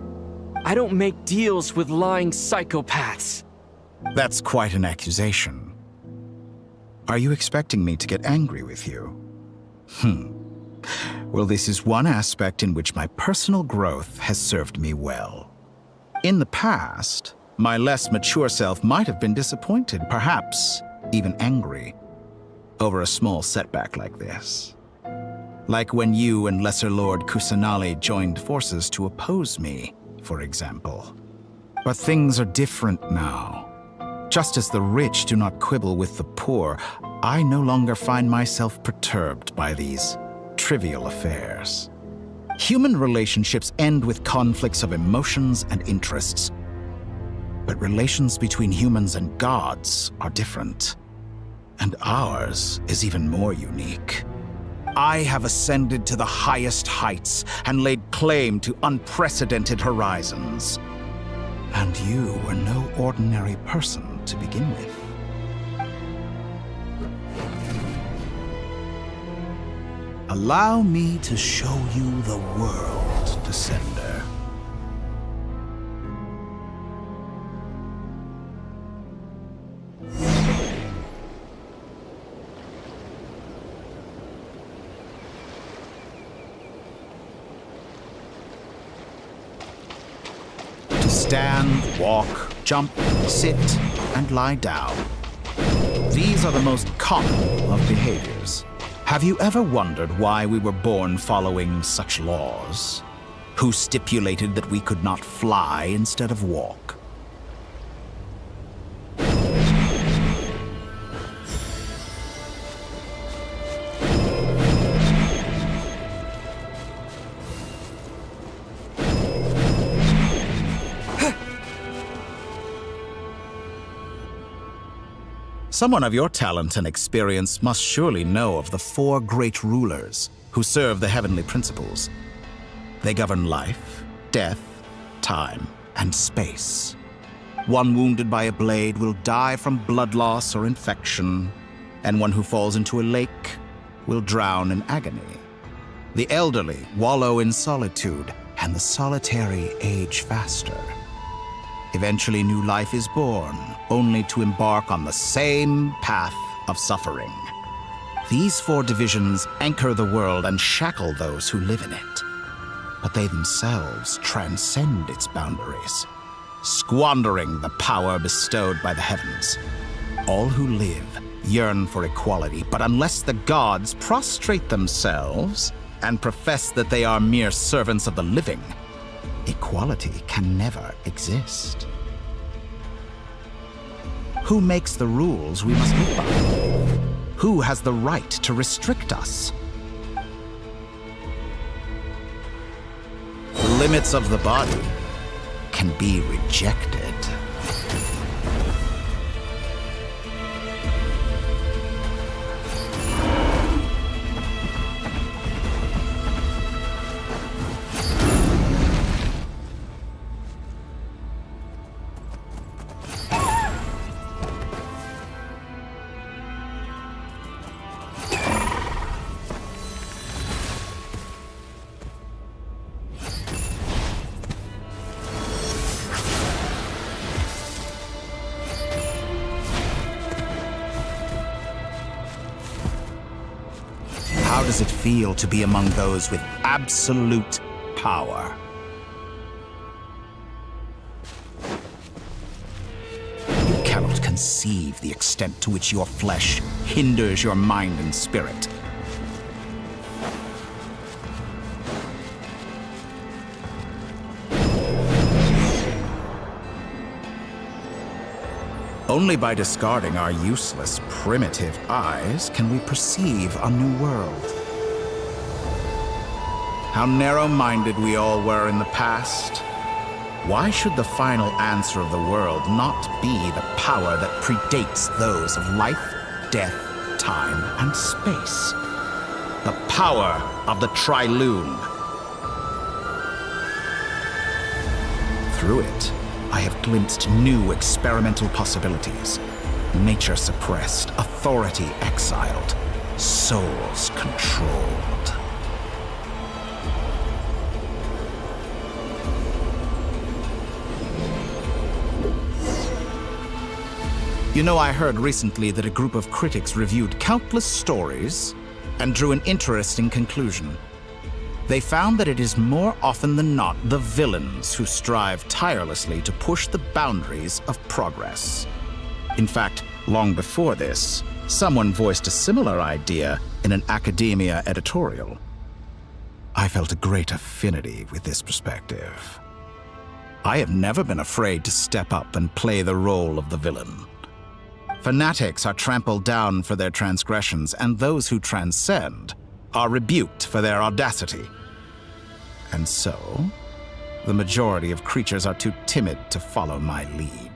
I don't make deals with lying psychopaths. That's quite an accusation. Are you expecting me to get angry with you? Well, this is one aspect in which my personal growth has served me well. In the past, my less mature self might have been disappointed, perhaps even angry, over a small setback like this. Like when you and Lesser Lord Kusanali joined forces to oppose me, for example. But things are different now. Just as the rich do not quibble with the poor, I no longer find myself perturbed by these trivial affairs. Human relationships end with conflicts of emotions and interests. But relations between humans and gods are different. And ours is even more unique. I have ascended to the highest heights and laid claim to unprecedented horizons. And you were no ordinary person to begin with. Allow me to show you the world, Descender. To stand, walk, jump, sit, and lie down. These are the most common of behaviors. Have you ever wondered why we were born following such laws? Who stipulated that we could not fly instead of walk? Someone of your talent and experience must surely know of the 4 great rulers who serve the heavenly principles. They govern life, death, time, and space. One wounded by a blade will die from blood loss or infection, and one who falls into a lake will drown in agony. The elderly wallow in solitude, and the solitary age faster. Eventually, new life is born, only to embark on the same path of suffering. These 4 divisions anchor the world and shackle those who live in it. But they themselves transcend its boundaries, squandering the power bestowed by the heavens. All who live yearn for equality, but unless the gods prostrate themselves and profess that they are mere servants of the living, equality can never exist. Who makes the rules we must live by? Who has the right to restrict us? The limits of the body can be rejected. does it feel to be among those with absolute power? You cannot conceive the extent to which your flesh hinders your mind and spirit. Only by discarding our useless, primitive eyes can we perceive a new world. How narrow-minded we all were in the past. Why should the final answer of the world not be the power that predates those of life, death, time, and space? The power of the Trilune. Through it, I have glimpsed new experimental possibilities. Nature suppressed, authority exiled, souls controlled. You know, I heard recently that a group of critics reviewed countless stories and drew an interesting conclusion. They found that it is more often than not the villains who strive tirelessly to push the boundaries of progress. In fact, long before this, someone voiced a similar idea in an academia editorial. I felt a great affinity with this perspective. I have never been afraid to step up and play the role of the villain. Fanatics are trampled down for their transgressions, and those who transcend are rebuked for their audacity. And so, the majority of creatures are too timid to follow my lead.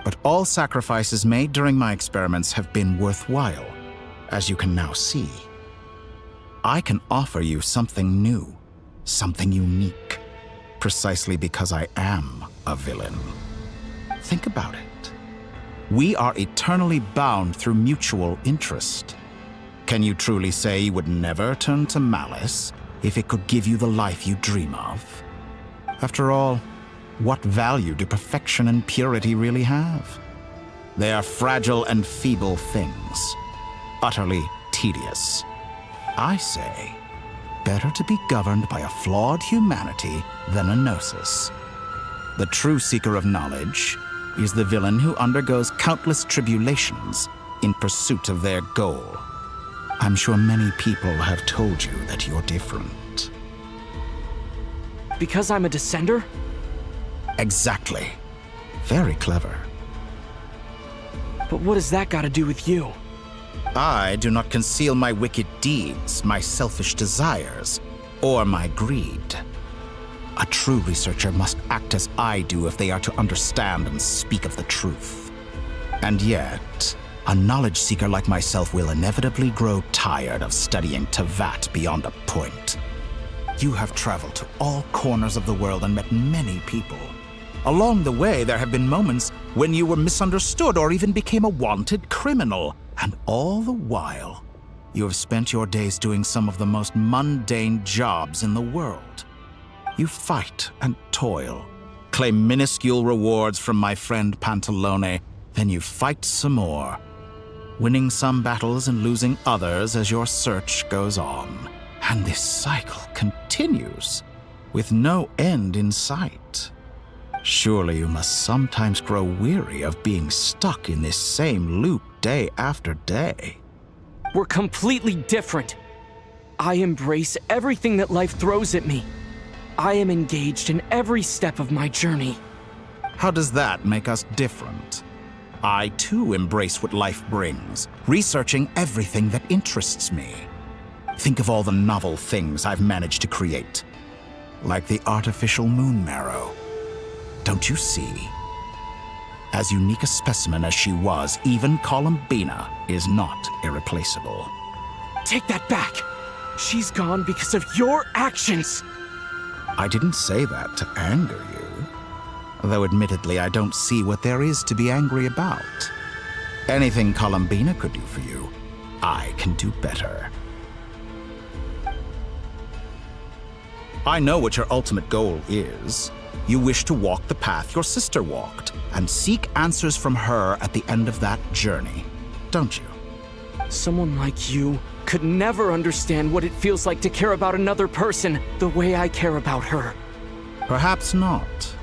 But all sacrifices made during my experiments have been worthwhile, as you can now see. I can offer you something new, something unique, precisely because I am a villain. Think about it. We are eternally bound through mutual interest. Can you truly say you would never turn to malice if it could give you the life you dream of? After all, what value do perfection and purity really have? They are fragile and feeble things, utterly tedious. I say, better to be governed by a flawed humanity than a gnosis. The true seeker of knowledge is the villain who undergoes countless tribulations in pursuit of their goal. I'm sure many people have told you that you're different. Because I'm a descender? Exactly. Very clever. But what has that got to do with you? I do not conceal my wicked deeds, my selfish desires, or my greed. A true researcher must act as I do if they are to understand and speak of the truth. And yet, a knowledge seeker like myself will inevitably grow tired of studying Tevat beyond a point. You have traveled to all corners of the world and met many people. Along the way, there have been moments when you were misunderstood or even became a wanted criminal. And all the while, you have spent your days doing some of the most mundane jobs in the world. You fight and toil, claim minuscule rewards from my friend Pantalone, then you fight some more, winning some battles and losing others as your search goes on. And this cycle continues, with no end in sight. Surely you must sometimes grow weary of being stuck in this same loop day after day. We're completely different. I embrace everything that life throws at me. I am engaged in every step of my journey. How does that make us different? I too embrace what life brings, researching everything that interests me. Think of all the novel things I've managed to create, like the artificial moon marrow. Don't you see? As unique a specimen as she was, even Columbina is not irreplaceable. Take that back! She's gone because of your actions! I didn't say that to anger you. Though admittedly, I don't see what there is to be angry about. Anything Columbina could do for you, I can do better. I know what your ultimate goal is. You wish to walk the path your sister walked, and seek answers from her at the end of that journey, don't you? Someone like you could never understand what it feels like to care about another person the way I care about her. Perhaps not.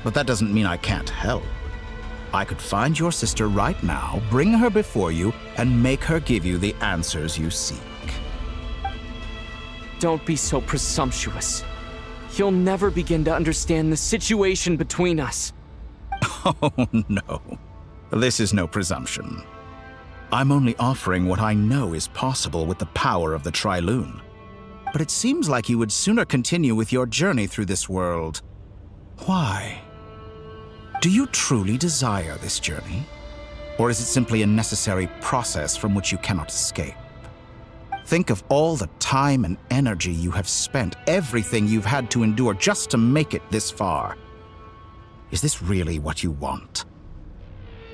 But that doesn't mean I can't help. I could find your sister right now, bring her before you, and make her give you the answers you seek. Don't be so presumptuous. You'll never begin to understand the situation between us. Oh, no. This is no presumption. I'm only offering what I know is possible with the power of the Trilune. But it seems like you would sooner continue with your journey through this world. Why? Do you truly desire this journey? Or is it simply a necessary process from which you cannot escape? Think of all the time and energy you have spent, everything you've had to endure just to make it this far. Is this really what you want?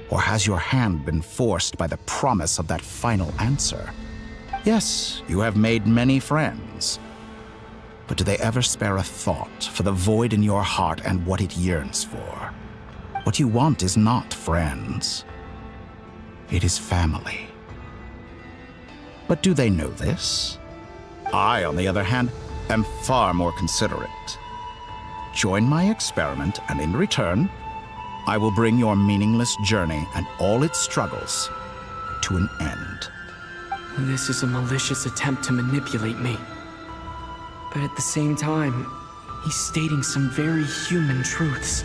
Or has your hand been forced by the promise of that final answer? Yes, you have made many friends. But do they ever spare a thought for the void in your heart and what it yearns for? What you want is not friends. It is family. But do they know this? I, on the other hand, am far more considerate. Join my experiment, and in return, I will bring your meaningless journey and all its struggles to an end. This is a malicious attempt to manipulate me. But at the same time, he's stating some very human truths.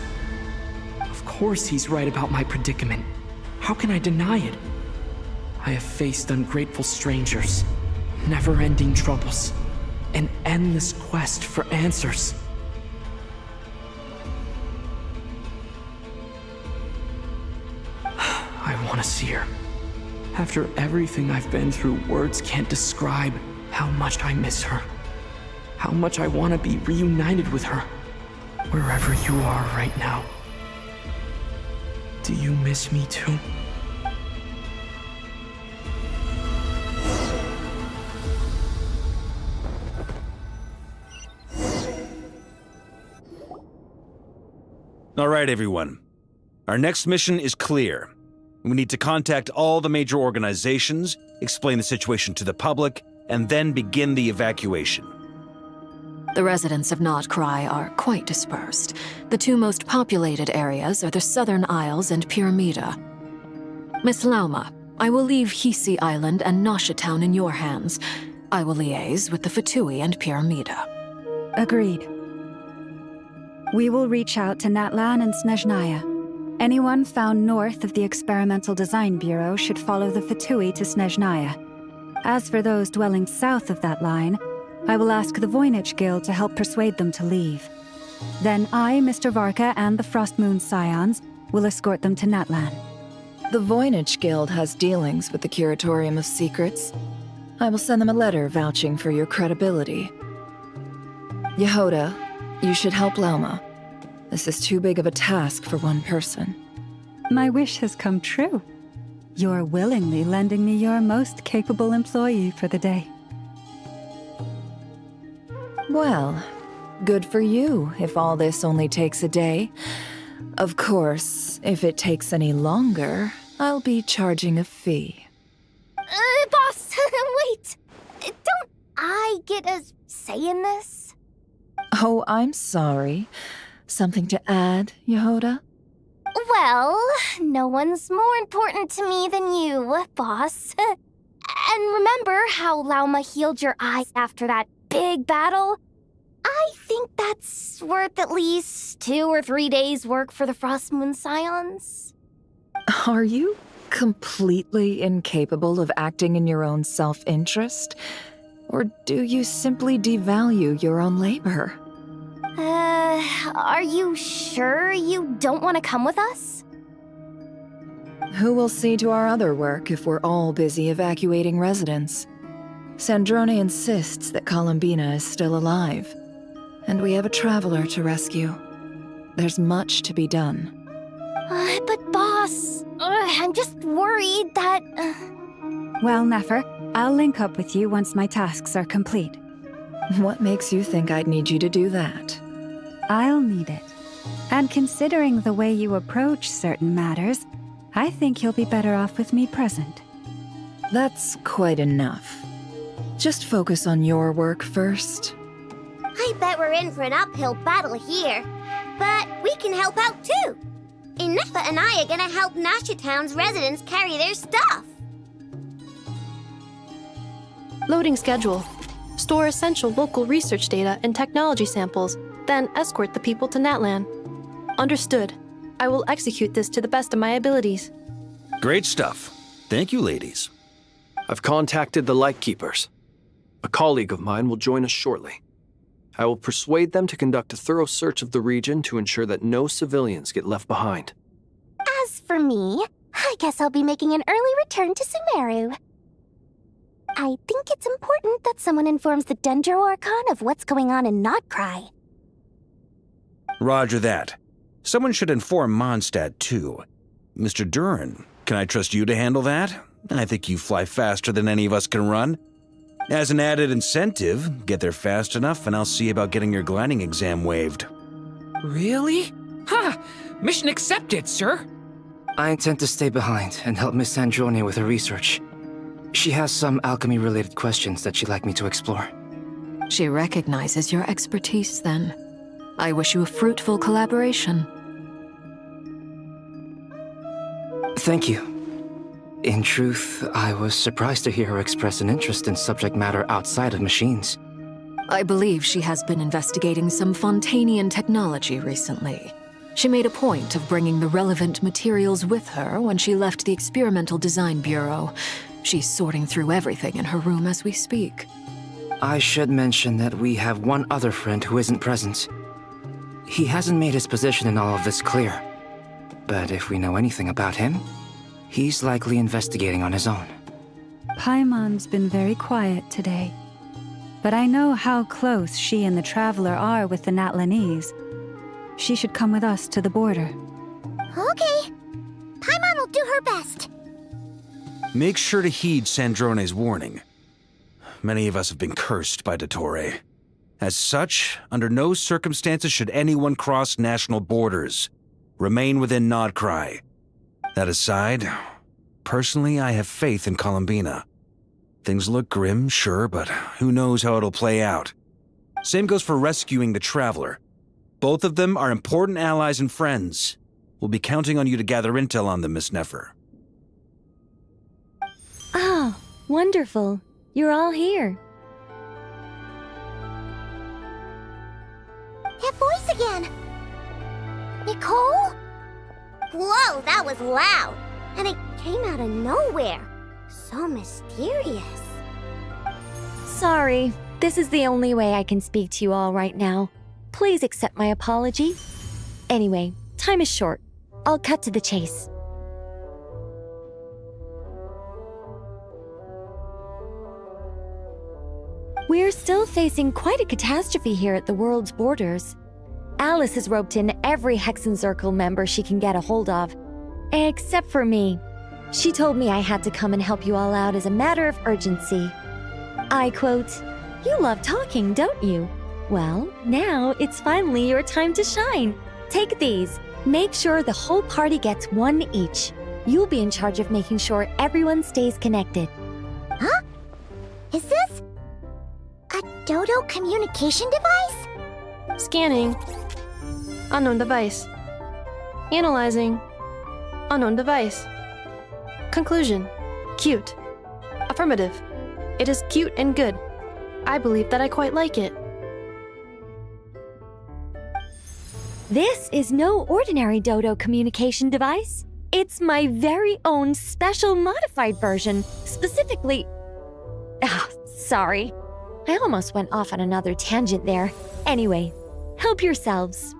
Of course he's right about my predicament. How can I deny it? I have faced ungrateful strangers, never-ending troubles, an endless quest for answers. I want to see her. After everything I've been through, words can't describe how much I miss her. How much I want to be reunited with her. Wherever you are right now. Do you miss me too? All right, everyone. Our next mission is clear. We need to contact all the major organizations, explain the situation to the public, and then begin the evacuation. The residents of Notcry are quite dispersed. The two most populated areas are the Southern Isles and Pyramida. Miss Lauma, I will leave Hisi Island and Nosha Town in your hands. I will liaise with the Fatui and Pyramida. Agreed. We will reach out to Natlan and Snezhnaya. Anyone found north of the Experimental Design Bureau should follow the Fatui to Snezhnaya. As for those dwelling south of that line, I will ask the Voynich Guild to help persuade them to leave. Then I, Mr. Varka, and the Frostmoon Scions will escort them to Natlan. The Voynich Guild has dealings with the Curatorium of Secrets. I will send them a letter vouching for your credibility. Yehoda, you should help Lauma. This is too big of a task for one person. My wish has come true. You're willingly lending me your most capable employee for the day. Well, good for you if all this only takes a day. Of course, if it takes any longer, I'll be charging a fee. Boss, wait! Don't I get a say in this? Oh, I'm sorry. Something to add, Yehoda? Well, no one's more important to me than you, boss. And remember how Lauma healed your eyes after that big battle? I think that's worth at least 2 or 3 days' work for the Frostmoon Scions. Are you completely incapable of acting in your own self-interest? Or do you simply devalue your own labor? Are you sure you don't want to come with us? Who will see to our other work if we're all busy evacuating residents? Sandrone insists that Columbina is still alive, and we have a traveler to rescue. There's much to be done. But boss, I'm just worried that... Well, Nefer, I'll link up with you once my tasks are complete. What makes you think I'd need you to do that? I'll need it. And considering the way you approach certain matters, I think you'll be better off with me present. That's quite enough. Just focus on your work first. I bet we're in for an uphill battle here. But we can help out too. Inefa and I are gonna help Nasha Town's residents carry their stuff. Loading schedule. Store essential local research data and technology samples, then escort the people to Natlan. Understood. I will execute this to the best of my abilities. Great stuff. Thank you, ladies. I've contacted the Lightkeepers. A colleague of mine will join us shortly. I will persuade them to conduct a thorough search of the region to ensure that no civilians get left behind. As for me, I guess I'll be making an early return to Sumeru. I think it's important that someone informs the Dendro Archon of what's going on in Notcry. Roger that. Someone should inform Mondstadt, too. Mr. Duran, can I trust you to handle that? I think you fly faster than any of us can run. As an added incentive, get there fast enough and I'll see about getting your gliding exam waived. Really? Ha! Mission accepted, sir. I intend to stay behind and help Miss Sandrone with her research. She has some alchemy-related questions that she'd like me to explore. She recognizes your expertise, then. I wish you a fruitful collaboration. Thank you. In truth, I was surprised to hear her express an interest in subject matter outside of machines. I believe she has been investigating some Fontanian technology recently. She made a point of bringing the relevant materials with her when she left the Experimental Design Bureau. She's sorting through everything in her room as we speak. I should mention that we have one other friend who isn't present. He hasn't made his position in all of this clear. But if we know anything about him, he's likely investigating on his own. Paimon's been very quiet today. But I know how close she and the Traveler are with the Natlanese. She should come with us to the border. Okay. Paimon will do her best. Make sure to heed Sandrone's warning. Many of us have been cursed by Dottore. As such, under no circumstances should anyone cross national borders. Remain within Notcry. That aside, personally I have faith in Columbina. Things look grim, sure, but who knows how it'll play out. Same goes for rescuing the Traveler. Both of them are important allies and friends. We'll be counting on you to gather intel on them, Miss Nefer. Oh, wonderful. You're all here. That voice again! Nicole? Whoa, that was loud! And it came out of nowhere. So mysterious. Sorry, this is the only way I can speak to you all right now. Please accept my apology. Anyway, time is short. I'll cut to the chase. We're still facing quite a catastrophe here at the world's borders. Alice has roped in every Hexenzirkel member she can get a hold of. Except for me. She told me I had to come and help you all out as a matter of urgency. I quote, "You love talking, don't you? Well, now it's finally your time to shine. Take these. Make sure the whole party gets one each. You'll be in charge of making sure everyone stays connected." Huh? Is this a Dodo communication device? Scanning. Unknown device. Analyzing. Unknown device. Conclusion. Cute. Affirmative. It is cute and good. I believe that I quite like it. This is no ordinary Dodo communication device. It's my very own special modified version, specifically... sorry. I almost went off on another tangent there. Anyway, help yourselves.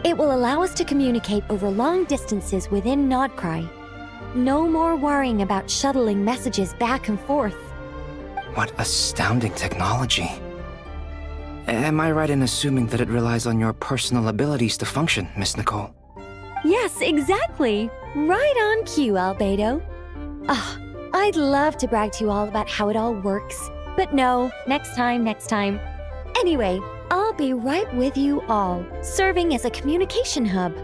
It will allow us to communicate over long distances within Notcry. No more worrying about shuttling messages back and forth. What astounding technology. Am I right in assuming that it relies on your personal abilities to function, Miss Nicole? Yes, exactly. Right on cue, Albedo. I'd love to brag to you all about how it all works. But no, next time. Anyway, I'll be right with you all, serving as a communication hub.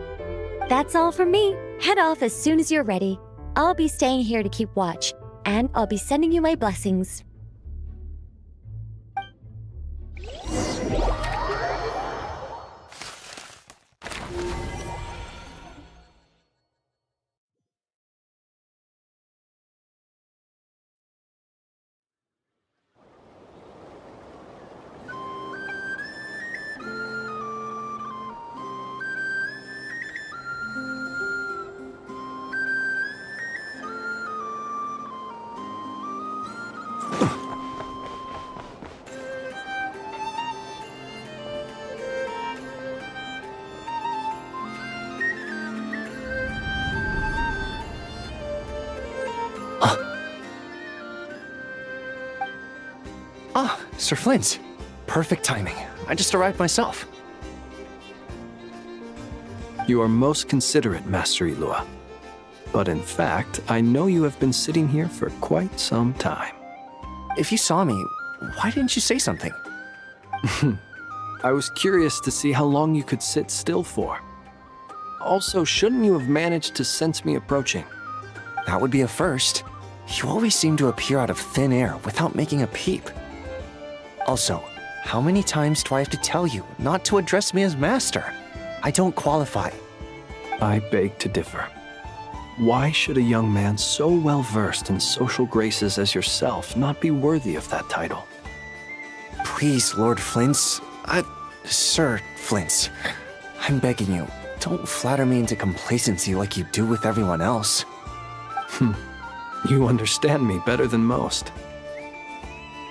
That's all from me. Head off as soon as you're ready. I'll be staying here to keep watch, and I'll be sending you my blessings. Sir Flint. Perfect timing. I just arrived myself. You are most considerate, Master Ilua. But in fact, I know you have been sitting here for quite some time. If you saw me, why didn't you say something? I was curious to see how long you could sit still for. Also, shouldn't you have managed to sense me approaching? That would be a first. You always seem to appear out of thin air without making a peep. Also, how many times do I have to tell you not to address me as master? I don't qualify. I beg to differ. Why should a young man so well versed in social graces as yourself not be worthy of that title? Please, Lord Flint's... Sir Flint's. I'm begging you, don't flatter me into complacency like you do with everyone else. You understand me better than most.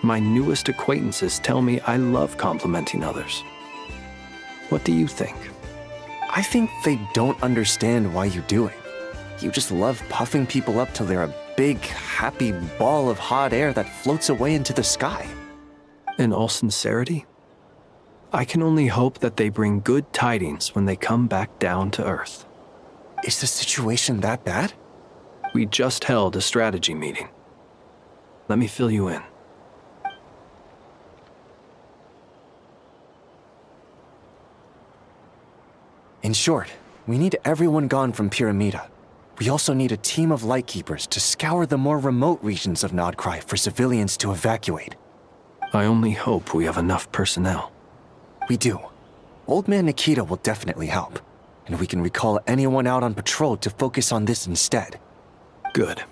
My newest acquaintances tell me I love complimenting others. What do you think? I think they don't understand why you do it. You just love puffing people up till they're a big, happy ball of hot air that floats away into the sky. In all sincerity, I can only hope that they bring good tidings when they come back down to Earth. Is the situation that bad? We just held a strategy meeting. Let me fill you in. In short, we need everyone gone from Pyramida. We also need a team of Lightkeepers to scour the more remote regions of Nodcry for civilians to evacuate. I only hope we have enough personnel. We do. Old Man Nikita will definitely help, and we can recall anyone out on patrol to focus on this instead. Good.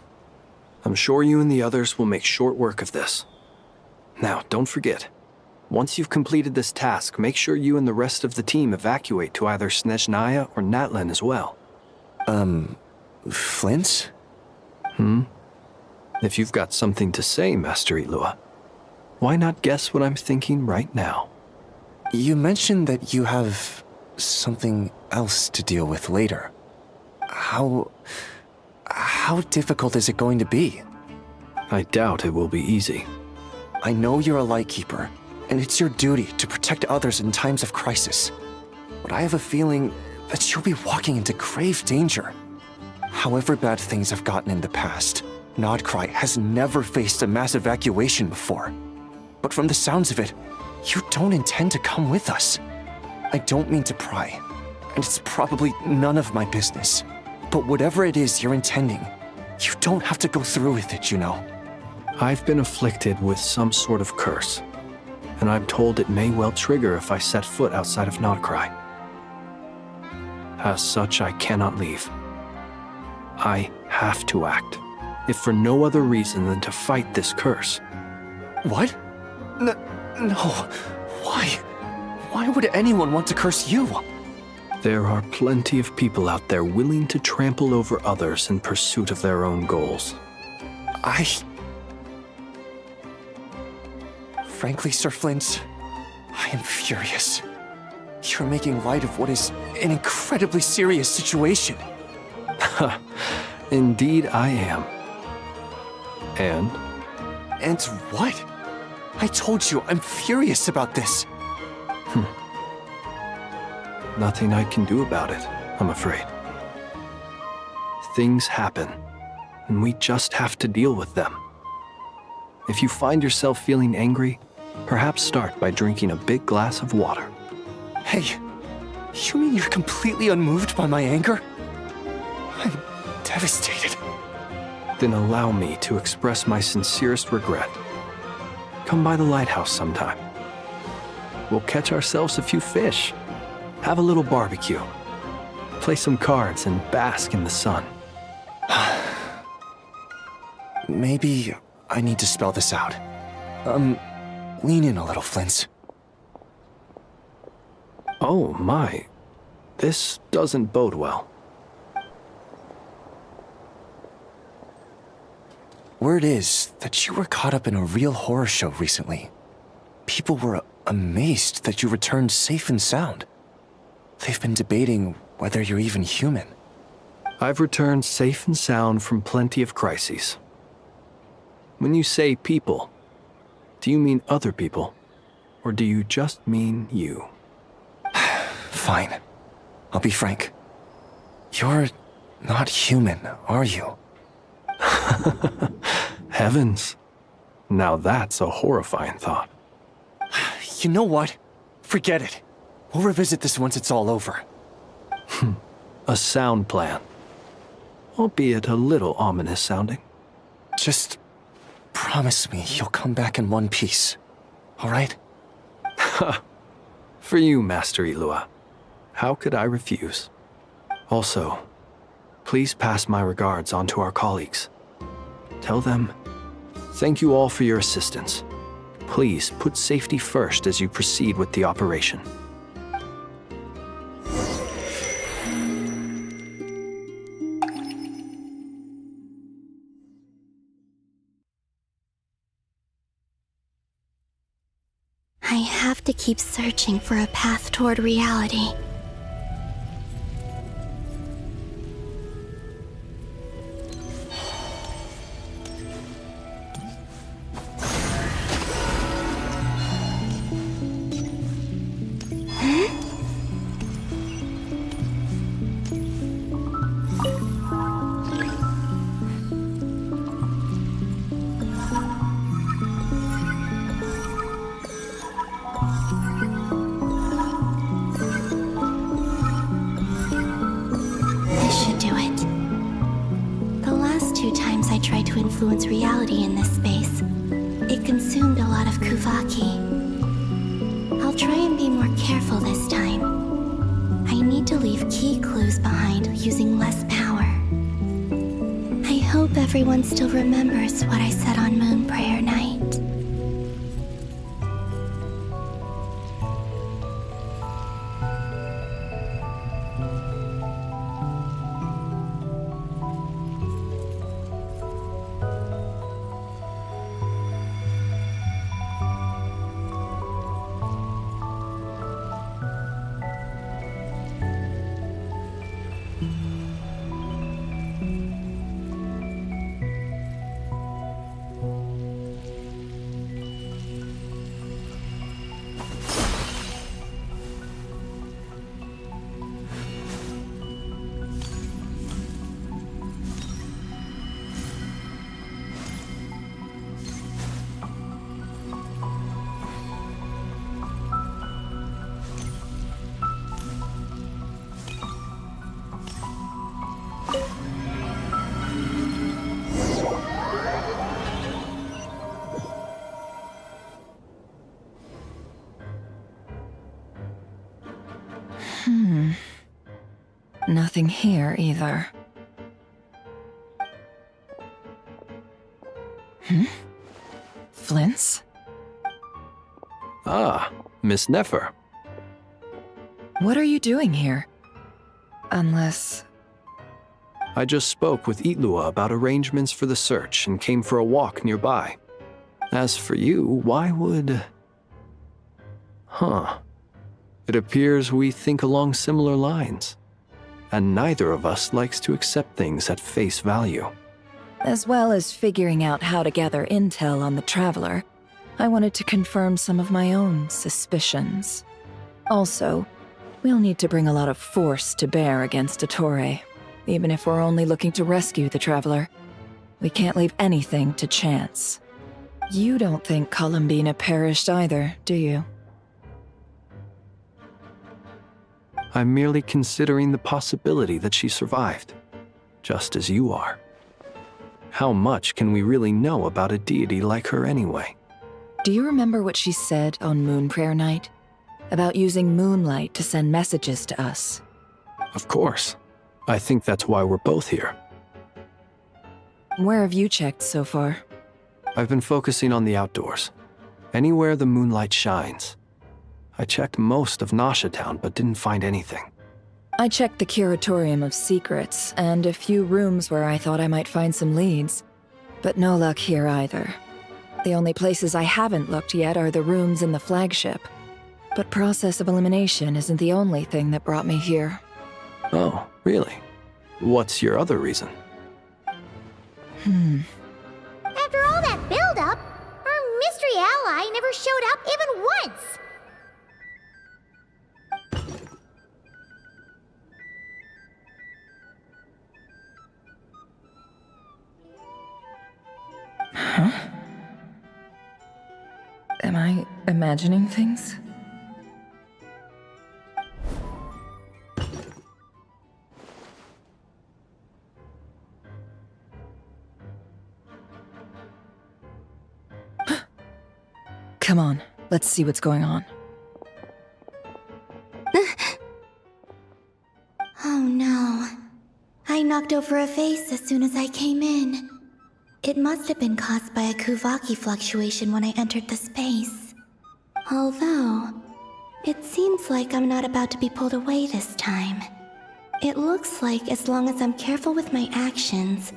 I'm sure you and the others will make short work of this. Now, don't forget, once you've completed this task, make sure you and the rest of the team evacuate to either Snezhnaya or Natlan as well. Flint? If you've got something to say, Master Ilua, why not guess what I'm thinking right now? You mentioned that you have something else to deal with later. How difficult is it going to be? I doubt it will be easy. I know you're a Lightkeeper, and it's your duty to protect others in times of crisis. But I have a feeling that you'll be walking into grave danger. However bad things have gotten in the past, Nodcry has never faced a mass evacuation before. But from the sounds of it, you don't intend to come with us. I don't mean to pry, and it's probably none of my business. But whatever it is you're intending, you don't have to go through with it, you know. I've been afflicted with some sort of curse, and I'm told it may well trigger if I set foot outside of Nodcry. As such, I cannot leave. I have to act, if for no other reason than to fight this curse. What? No. Why? Why would anyone want to curse you? There are plenty of people out there willing to trample over others in pursuit of their own goals. Frankly, Sir Flint, I am furious. You're making light of what is an incredibly serious situation. Indeed I am. And? And what? I told you, I'm furious about this. Nothing I can do about it, I'm afraid. Things happen, and we just have to deal with them. If you find yourself feeling angry, Perhaps start by drinking a big glass of water. Hey, you mean you're completely unmoved by my anger? I'm devastated. Then allow me to express my sincerest regret. Come by the lighthouse sometime. We'll catch ourselves a few fish, have a little barbecue, play some cards, and bask in the sun. Maybe I need to spell this out. Lean in a little, Flint. Oh my, this doesn't bode well. Word is that you were caught up in a real horror show recently. People were amazed that you returned safe and sound. They've been debating whether you're even human. I've returned safe and sound from plenty of crises. When you say people, do you mean other people? Or do you just mean you? Fine. I'll be frank. You're not human, are you? Heavens. Now that's a horrifying thought. You know what? Forget it. We'll revisit this once it's all over. A sound plan. Albeit a little ominous sounding. Just promise me you'll come back in one piece, all right? For you, Master Ilua. How could I refuse? Also, please pass my regards on to our colleagues. Tell them, thank you all for your assistance. Please put safety first as you proceed with the operation. I have to keep searching for a path toward reality. Influence reality in this space. It consumed a lot of Kuvaki. I'll try and be more careful this time. I need to leave key clues behind using less power. I hope everyone still remembers what I said on Moon Prayer Night. Nothing here either. Flint's? Ah, Miss Nefer. What are you doing here? Unless... I just spoke with Itlua about arrangements for the search and came for a walk nearby. As for you, why would... It appears we think along similar lines. And neither of us likes to accept things at face value. As well as figuring out how to gather intel on the Traveler, I wanted to confirm some of my own suspicions. Also, we'll need to bring a lot of force to bear against Ettore, even if we're only looking to rescue the Traveler. We can't leave anything to chance. You don't think Columbina perished either, do you? I'm merely considering the possibility that she survived, just as you are. How much can we really know about a deity like her anyway? Do you remember what she said on Moon Prayer Night? About using moonlight to send messages to us? Of course. I think that's why we're both here. Where have you checked so far? I've been focusing on the outdoors. Anywhere the moonlight shines. I checked most of Nasha Town, but didn't find anything. I checked the Curatorium of Secrets, and a few rooms where I thought I might find some leads. But no luck here either. The only places I haven't looked yet are the rooms in the flagship. But process of elimination isn't the only thing that brought me here. Oh, really? What's your other reason? After all that build-up, our mystery ally never showed up even once! Huh? Am I imagining things? Come on, let's see what's going on. Oh no. I knocked over a vase as soon as I came in. It must have been caused by a Kuvaki fluctuation when I entered the space. Although, it seems like I'm not about to be pulled away this time. It looks like as long as I'm careful with my actions,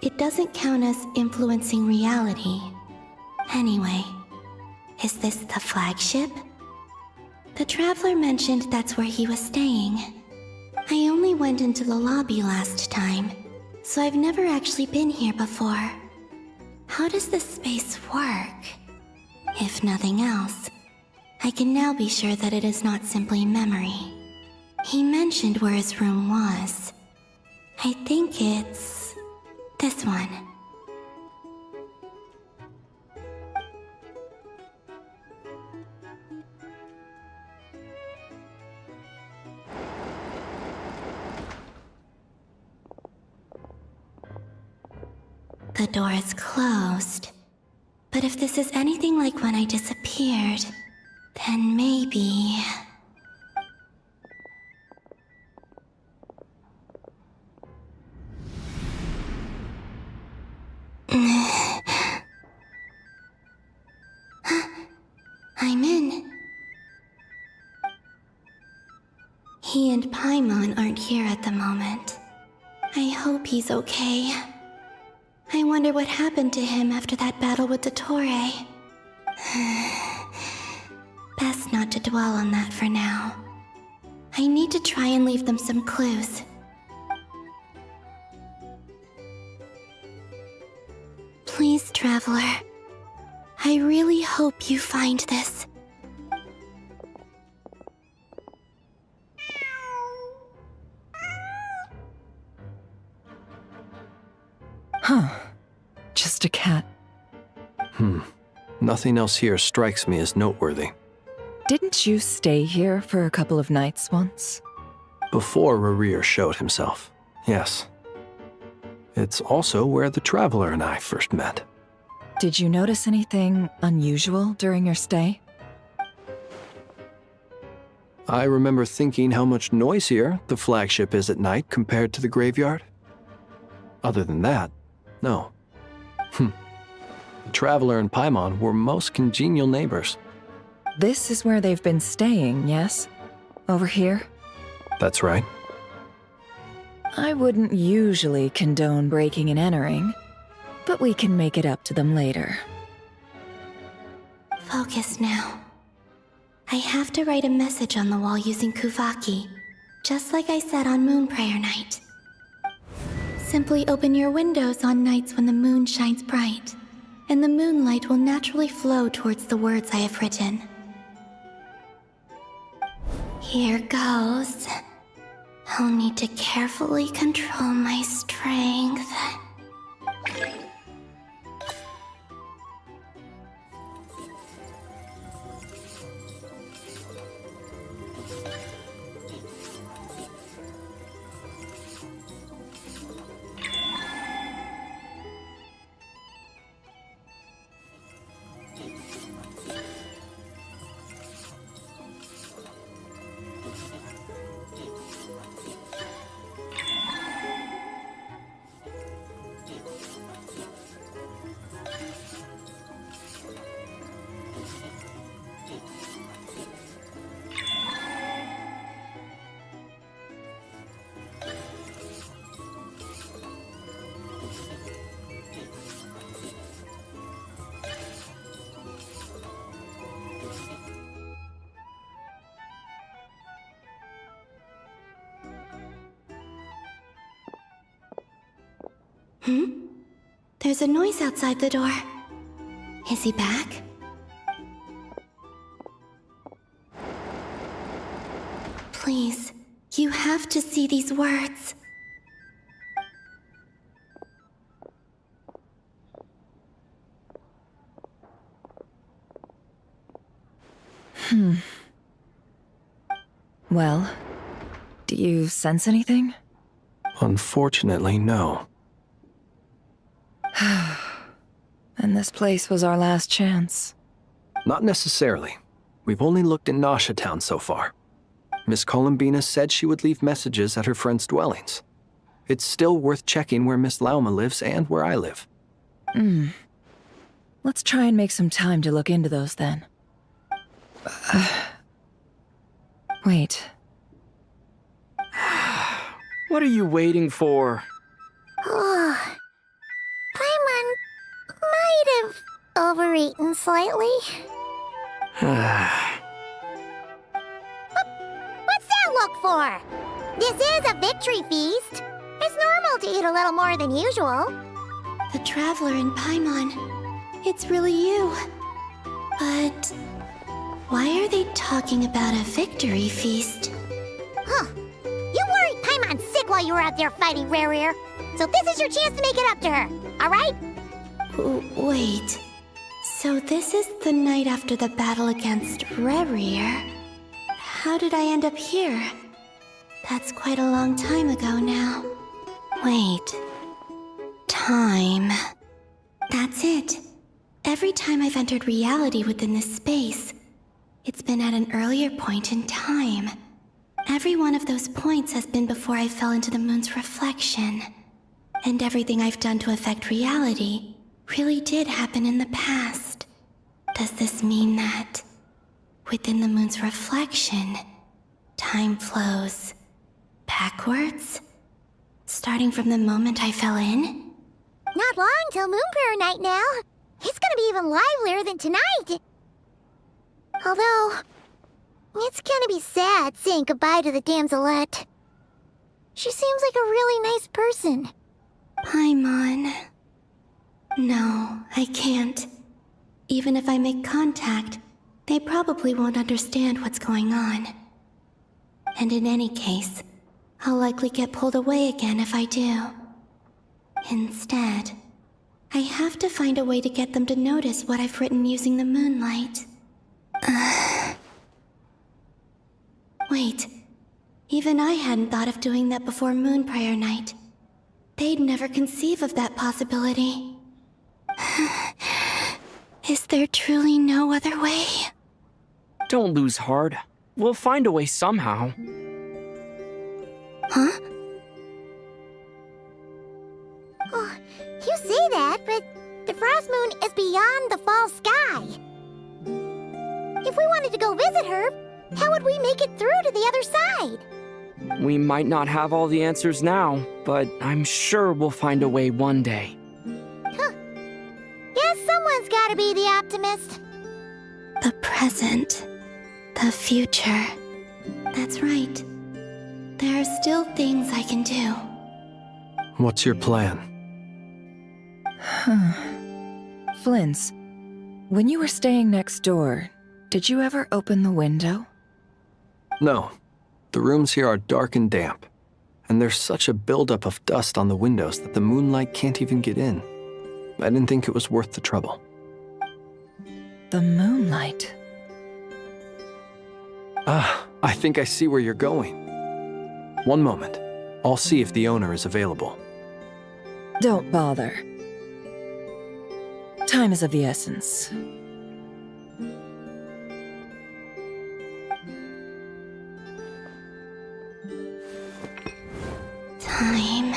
it doesn't count as influencing reality. Anyway, is this the flagship? The Traveler mentioned that's where he was staying. I only went into the lobby last time, so I've never actually been here before. How does this space work? If nothing else, I can now be sure that it is not simply memory. He mentioned where his room was. I think it's this one. The door is closed. But if this is anything like when I disappeared, then maybe... I'm in. He and Paimon aren't here at the moment. I hope he's okay. I wonder what happened to him after that battle with Dottore. Best not to dwell on that for now. I need to try and leave them some clues. Please, Traveler. I really hope you find this. Huh. Just a cat. Nothing else here strikes me as noteworthy. Didn't you stay here for a couple of nights once? Before Rayen showed himself, yes. It's also where the Traveler and I first met. Did you notice anything unusual during your stay? I remember thinking how much noisier the flagship is at night compared to the graveyard. Other than that, no. The Traveler and Paimon were most congenial neighbors. This is where they've been staying, yes? Over here? That's right. I wouldn't usually condone breaking and entering, but we can make it up to them later. Focus now. I have to write a message on the wall using Kuvaki, just like I said on Moon Prayer Night. Simply open your windows on nights when the moon shines bright, and the moonlight will naturally flow towards the words I have written. Here goes. I'll need to carefully control my strength. There's a noise outside the door. Is he back? Please, you have to see these words. Well, do you sense anything? Unfortunately, no. And this place was our last chance. Not necessarily. We've only looked in Nasha Town so far. Miss Columbina said she would leave messages at her friends' dwellings. It's still worth checking where Miss Lauma lives and where I live. Let's try and make some time to look into those then. Wait. What are you waiting for? Oh, Paimon might have overeaten slightly. What's that look for? This is a victory feast. It's normal to eat a little more than usual. The Traveler in Paimon. It's really you. But why are they talking about a victory feast? Huh. You worried Paimon sick while you were out there fighting Rayen, so this is your chance to make it up to her, alright? Wait. So this is the night after the battle against Rayen? How did I end up here? That's quite a long time ago now. Wait. Time. That's it. Every time I've entered reality within this space, it's been at an earlier point in time. Every one of those points has been before I fell into the moon's reflection. And everything I've done to affect reality really did happen in the past. Does this mean that within the moon's reflection, time flows backwards? Starting from the moment I fell in? Not long till Moon Prayer Night now. It's gonna be even livelier than tonight. Although, it's gonna be sad saying goodbye to the damselette. She seems like a really nice person. Paimon. No, I can't. Even if I make contact, they probably won't understand what's going on. And in any case, I'll likely get pulled away again if I do. Instead, I have to find a way to get them to notice what I've written using the moonlight. Wait, even I hadn't thought of doing that before Moon Prayer Night. They'd never conceive of that possibility. Is there truly no other way? Don't lose heart. We'll find a way somehow. Huh? Oh, you say that, but the Frost Moon is beyond the fall sky. If we wanted to go visit her, how would we make it through to the other side? We might not have all the answers now, but I'm sure we'll find a way one day. Huh. Guess someone's gotta be the optimist. The present. The future. That's right. There are still things I can do. What's your plan? Flint's, when you were staying next door, did you ever open the window? No. The rooms here are dark and damp, and there's such a buildup of dust on the windows that the moonlight can't even get in. I didn't think it was worth the trouble. The moonlight? I think I see where you're going. One moment. I'll see if the owner is available. Don't bother. Time is of the essence. Time.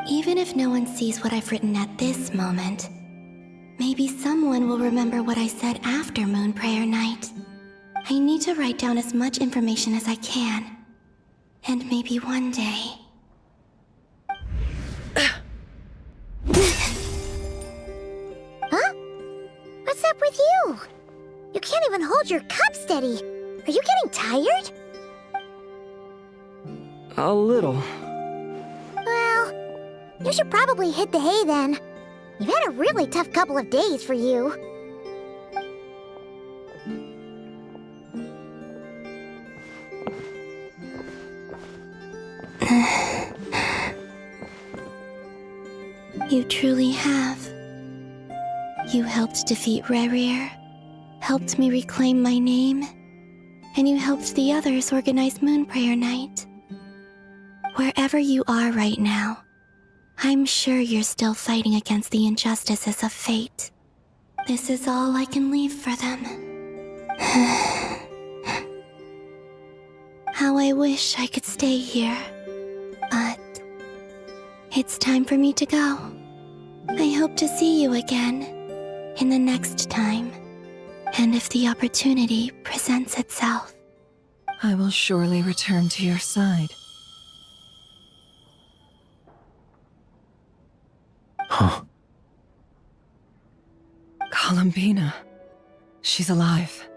Even if no one sees what I've written at this moment, maybe someone will remember what I said after Moon Prayer Night. I need to write down as much information as I can. And maybe one day... Huh? What's up with you? You can't even hold your cup steady. Are you getting tired? A little. You should probably hit the hay then. You've had a really tough couple of days for you. You truly have. You helped defeat Rayen, helped me reclaim my name, and you helped the others organize Moon Prayer Night. Wherever you are right now, I'm sure you're still fighting against the injustices of fate. This is all I can leave for them. How I wish I could stay here, but it's time for me to go. I hope to see you again in the next time, and if the opportunity presents itself. I will surely return to your side. Huh. Columbina. She's alive.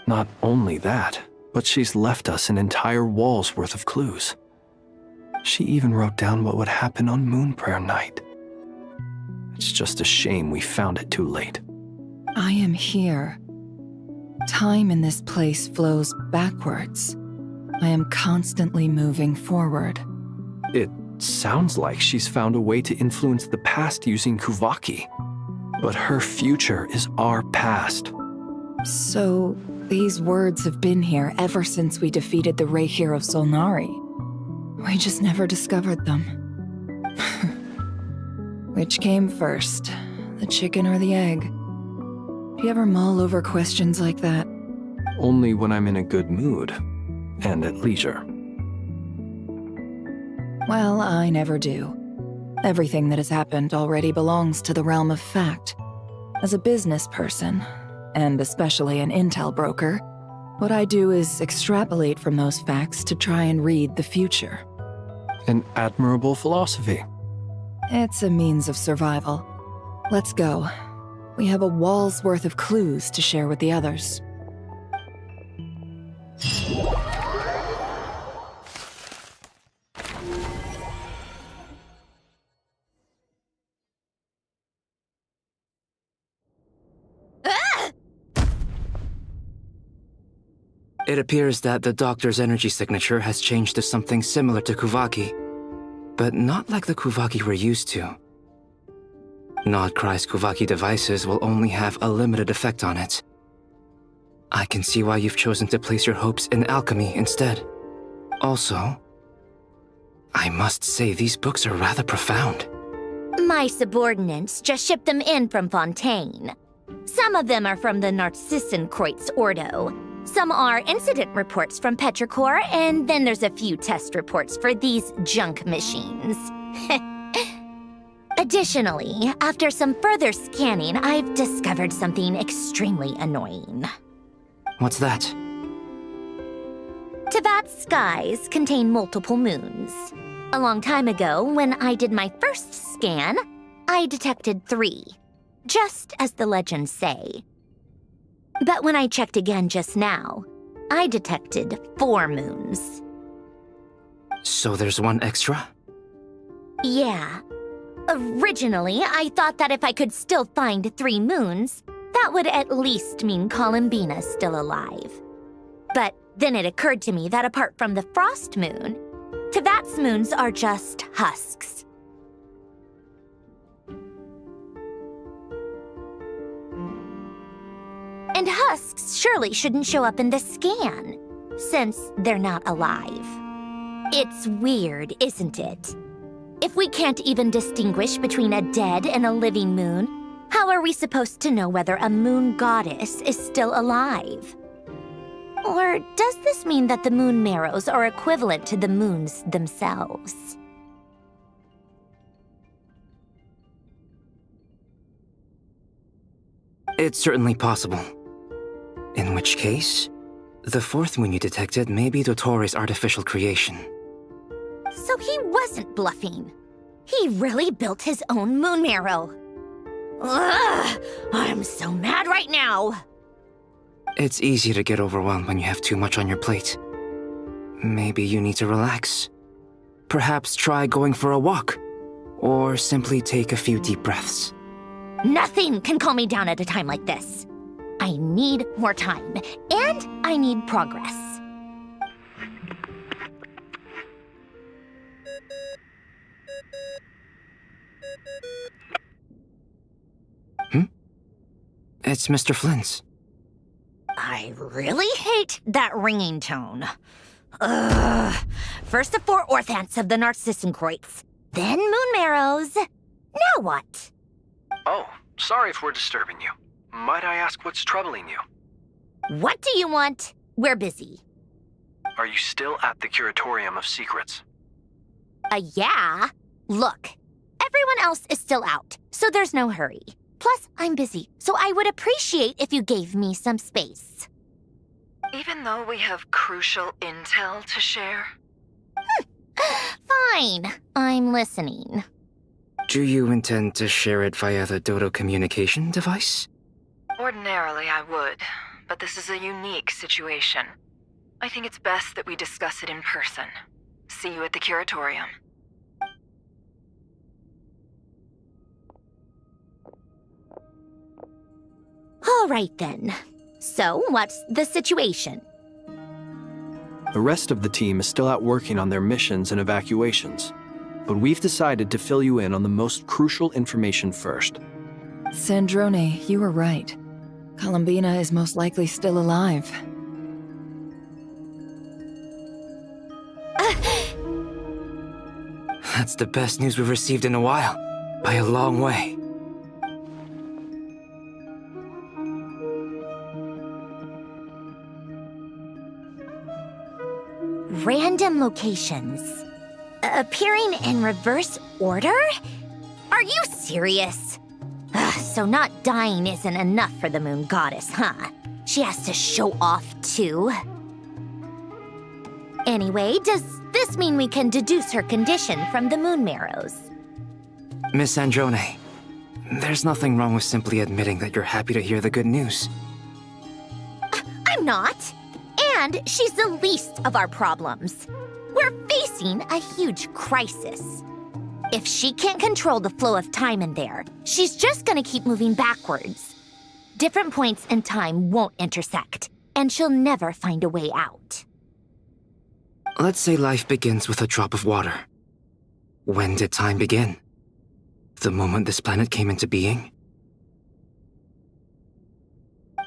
Not only that, but she's left us an entire wall's worth of clues. She even wrote down what would happen on Moon Prayer Night. It's just a shame we found it too late. I am here. Time in this place flows backwards. I am constantly moving forward. It sounds like she's found a way to influence the past using Kuvaki. But her future is our past. So, these words have been here ever since we defeated the Rayen of Solnari. We just never discovered them. Which came first, the chicken or the egg? Do you ever mull over questions like that? Only when I'm in a good mood and at leisure. Well, I never do. Everything that has happened already belongs to the realm of fact. As a business person, and especially an intel broker, what I do is extrapolate from those facts to try and read the future. An admirable philosophy. It's a means of survival. Let's go. We have a wall's worth of clues to share with the others. It appears that the doctor's energy signature has changed to something similar to Kuvaki, but not like the Kuvaki we're used to. Nodcry's Kuvaki devices will only have a limited effect on it. I can see why you've chosen to place your hopes in alchemy instead. Also, I must say these books are rather profound. My subordinates just shipped them in from Fontaine. Some of them are from the Narcissenkreuz Ordo. Some are incident reports from Petrichor, and then there's a few test reports for these junk machines. Additionally, after some further scanning, I've discovered something extremely annoying. What's that? Tevat's skies contain multiple moons. A long time ago, when I did my first scan, I detected 3, just as the legends say. But when I checked again just now, I detected 4 moons. So there's one extra? Yeah. Originally, I thought that if I could still find 3 moons, that would at least mean Columbina's still alive. But then it occurred to me that apart from the frost moon, Tevat's moons are just husks. And husks surely shouldn't show up in the scan, since they're not alive. It's weird, isn't it? If we can't even distinguish between a dead and a living moon, how are we supposed to know whether a moon goddess is still alive? Or does this mean that the moon marrows are equivalent to the moons themselves? It's certainly possible. In which case, the 4th moon you detected may be Dottore artificial creation. So he wasn't bluffing. He really built his own moon marrow. Ugh! I'm so mad right now! It's easy to get overwhelmed when you have too much on your plate. Maybe you need to relax. Perhaps try going for a walk, or simply take a few deep breaths. Nothing can calm me down at a time like this. I need more time, and I need progress. It's Mr. Flynn's. I really hate that ringing tone. Ugh. First the 4 orthants of the Narcissenkreuz, then Moon Marrows. Now what? Oh, sorry if we're disturbing you. Might I ask what's troubling you? What do you want? We're busy. Are you still at the Curatorium of Secrets? Yeah. Look, everyone else is still out, so there's no hurry. Plus, I'm busy, so I would appreciate if you gave me some space. Even though we have crucial intel to share? Fine, I'm listening. Do you intend to share it via the Dodo communication device? Ordinarily, I would, but this is a unique situation. I think it's best that we discuss it in person. See you at the Curatorium. All right then. So, what's the situation? The rest of the team is still out working on their missions and evacuations, but we've decided to fill you in on the most crucial information first. Sandrone, you were right. Columbina is most likely still alive. That's the best news we've received in a while, by a long way. Random locations. Appearing in reverse order? Are you serious? So not dying isn't enough for the Moon Goddess, huh? She has to show off too. Anyway, does this mean we can deduce her condition from the Moon Marrows? Miss Sandrone, there's nothing wrong with simply admitting that you're happy to hear the good news. I'm not. And she's the least of our problems. We're facing a huge crisis. If she can't control the flow of time in there, she's just gonna keep moving backwards. Different points in time won't intersect, and she'll never find a way out. Let's say life begins with a drop of water. When did time begin? The moment this planet came into being?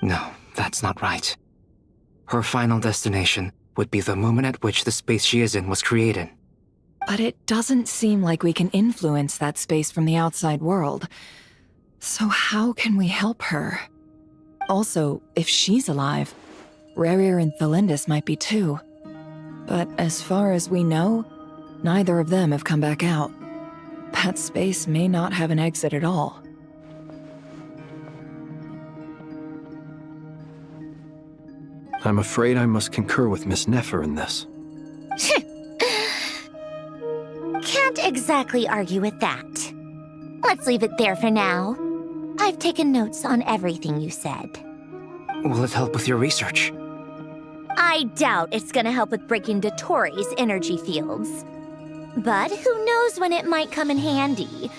No, that's not right. Her final destination would be the moment at which the space she is in was created. But it doesn't seem like we can influence that space from the outside world. So how can we help her? Also, if she's alive, Rayen and Thalindis might be too. But as far as we know, neither of them have come back out. That space may not have an exit at all. I'm afraid I must concur with Miss Nefer in this. Can't exactly argue with that. Let's leave it there for now. I've taken notes on everything you said. Will it help with your research? I doubt it's gonna help with breaking Dotori's energy fields. But who knows when it might come in handy.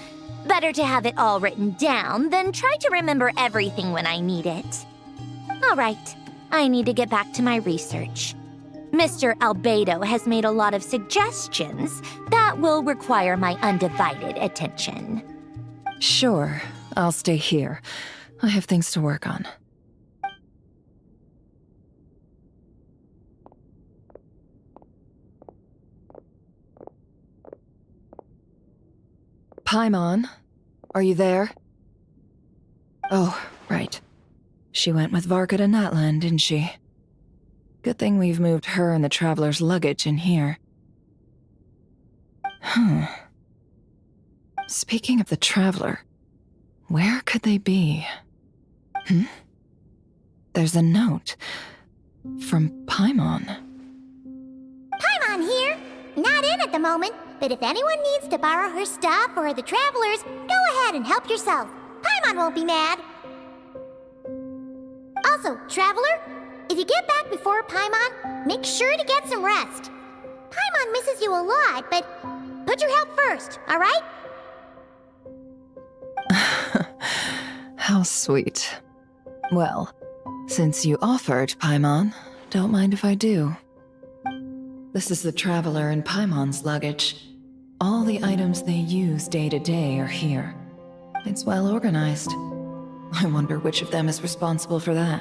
Better to have it all written down than try to remember everything when I need it. All right, I need to get back to my research. Mr. Albedo has made a lot of suggestions that will require my undivided attention. Sure, I'll stay here. I have things to work on. Paimon, are you there? Oh, right. She went with Varka to Natlan, didn't she? Good thing we've moved her and the Traveler's luggage in here. Speaking of the Traveler, where could they be? There's a note from Paimon. Paimon here. Not in at the moment, but if anyone needs to borrow her stuff or the Travelers, go ahead and help yourself. Paimon won't be mad. Also, Traveler, if you get back before Paimon, make sure to get some rest. Paimon misses you a lot, but Put your help first, all right? How sweet. Well, since you offered, Paimon, don't mind if I do. This is the Traveler and Paimon's luggage. All the items they use day to day are here. It's well organized. I wonder which of them is responsible for that.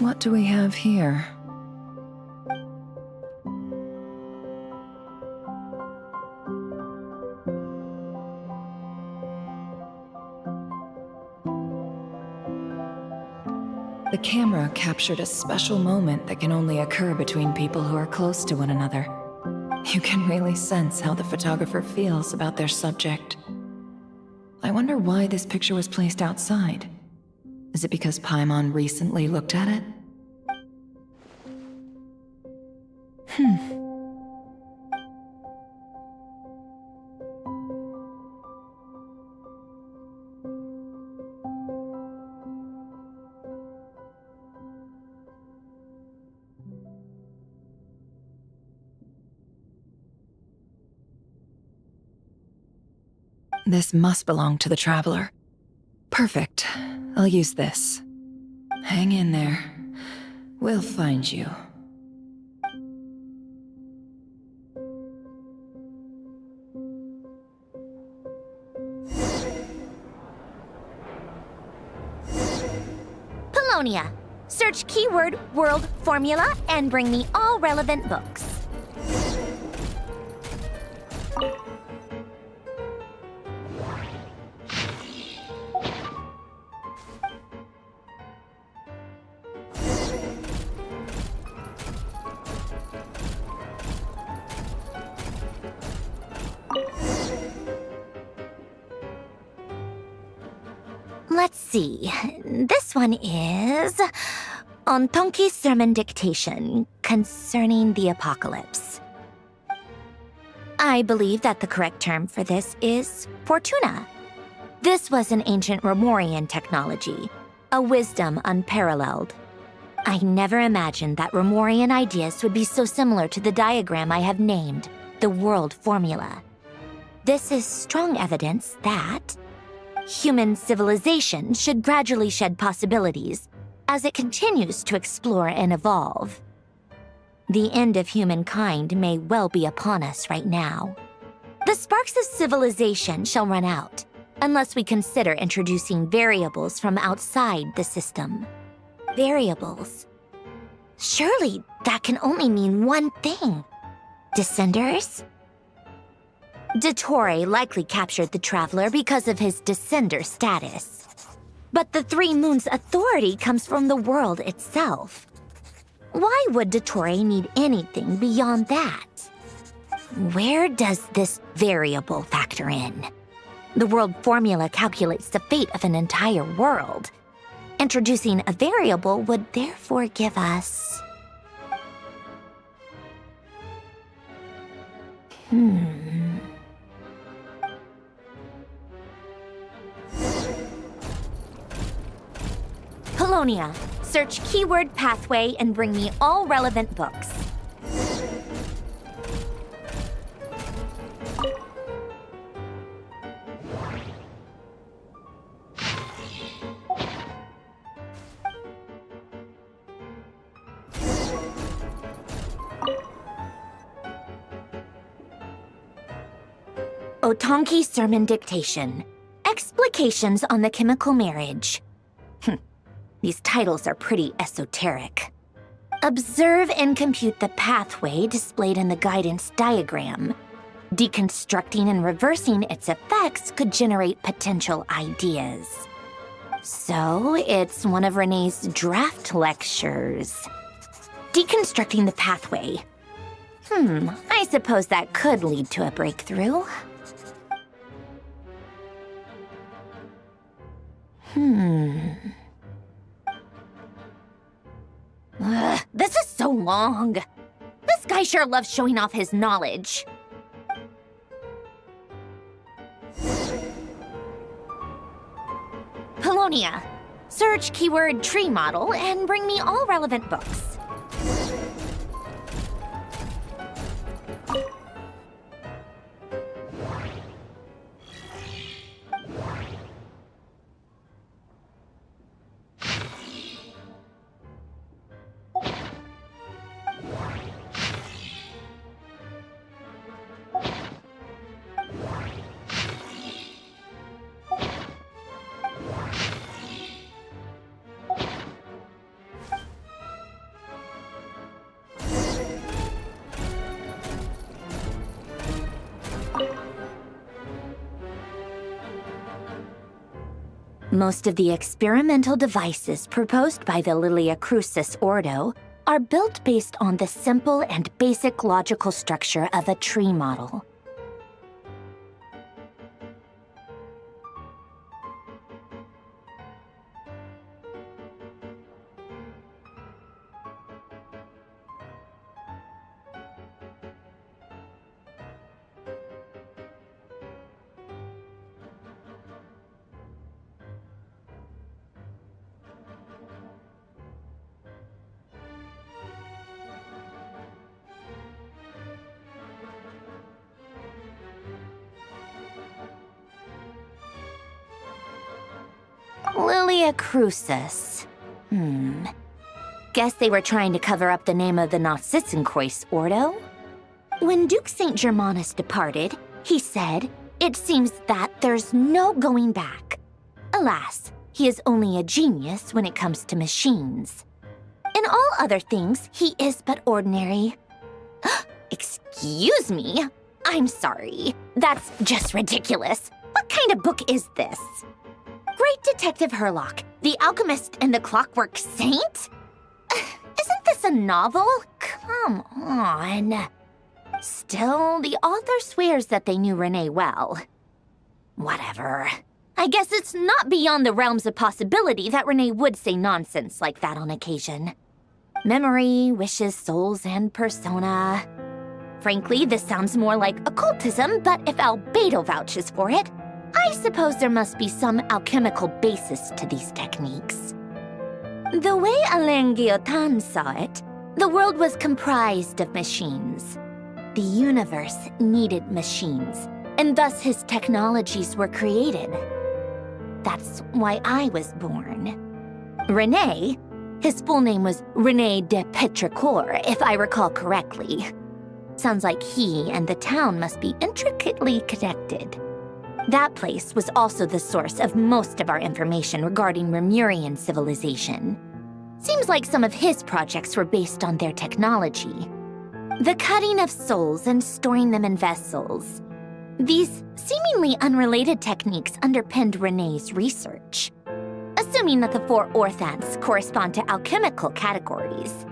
What do we have here? The camera captured a special moment that can only occur between people who are close to one another. You can really sense how the photographer feels about their subject. I wonder why this picture was placed outside. Is it because Paimon recently looked at it? This must belong to the Traveler. Perfect. I'll use this. Hang in there. We'll find you. Polonia. Search keyword world formula and bring me all relevant books. Let's see. This one is on Tonki's sermon dictation concerning the apocalypse. I believe that the correct term for this is Fortuna. This was an ancient Romorian technology, a wisdom unparalleled. I never imagined that Romorian ideas would be so similar to the diagram I have named, the world formula. This is strong evidence that human civilization should gradually shed possibilities as it continues to explore and evolve. The end of humankind may well be upon us right now. The sparks of civilization shall run out, unless we consider introducing variables from outside the system. Variables. Surely that can only mean one thing. Descenders? Dottore likely captured the Traveler because of his descender status. But the Three Moons' authority comes from the world itself. Why would Dottore need anything beyond that? Where does this variable factor in? The world formula calculates the fate of an entire world. Introducing a variable would therefore give us... Polonia. Search keyword pathway and bring me all relevant books. Otonki sermon dictation. Explications on the chemical marriage. These titles are pretty esoteric. Observe and compute the pathway displayed in the guidance diagram. Deconstructing and reversing its effects could generate potential ideas. So, it's one of Renee's draft lectures. Deconstructing the pathway. I suppose that could lead to a breakthrough. This is so long. This guy sure loves showing off his knowledge. Polonia. Search keyword tree model and bring me all relevant books. Most of the experimental devices proposed by the Lilia Crucis Ordo are built based on the simple and basic logical structure of a tree model. Lilia Crucis. Guess they were trying to cover up the name of the Nautitzenkreuz Ordo? When Duke St. Germanus departed, he said, "It seems that there's no going back." Alas, he is only a genius when it comes to machines. In all other things, he is but ordinary. Excuse me? I'm sorry. That's just ridiculous. What kind of book is this? Great Detective Herlock, the Alchemist and the Clockwork Saint? Isn't this a novel? Come on. Still, the author swears that they knew Renee well. Whatever. I guess it's not beyond the realms of possibility that Renee would say nonsense like that on occasion. Memory, wishes, souls, and persona. Frankly, this sounds more like occultism, but if Albedo vouches for it, I suppose there must be some alchemical basis to these techniques. The way Alain Guillotin saw it, the world was comprised of machines. The universe needed machines, and thus his technologies were created. That's why I was born. René, his full name was René de Petrichor, if I recall correctly. Sounds like he and the town must be intricately connected. That place was also the source of most of our information regarding Remurian civilization. Seems like some of his projects were based on their technology. The cutting of souls and storing them in vessels. These seemingly unrelated techniques underpinned René's research. Assuming that the 4 orthants correspond to alchemical categories.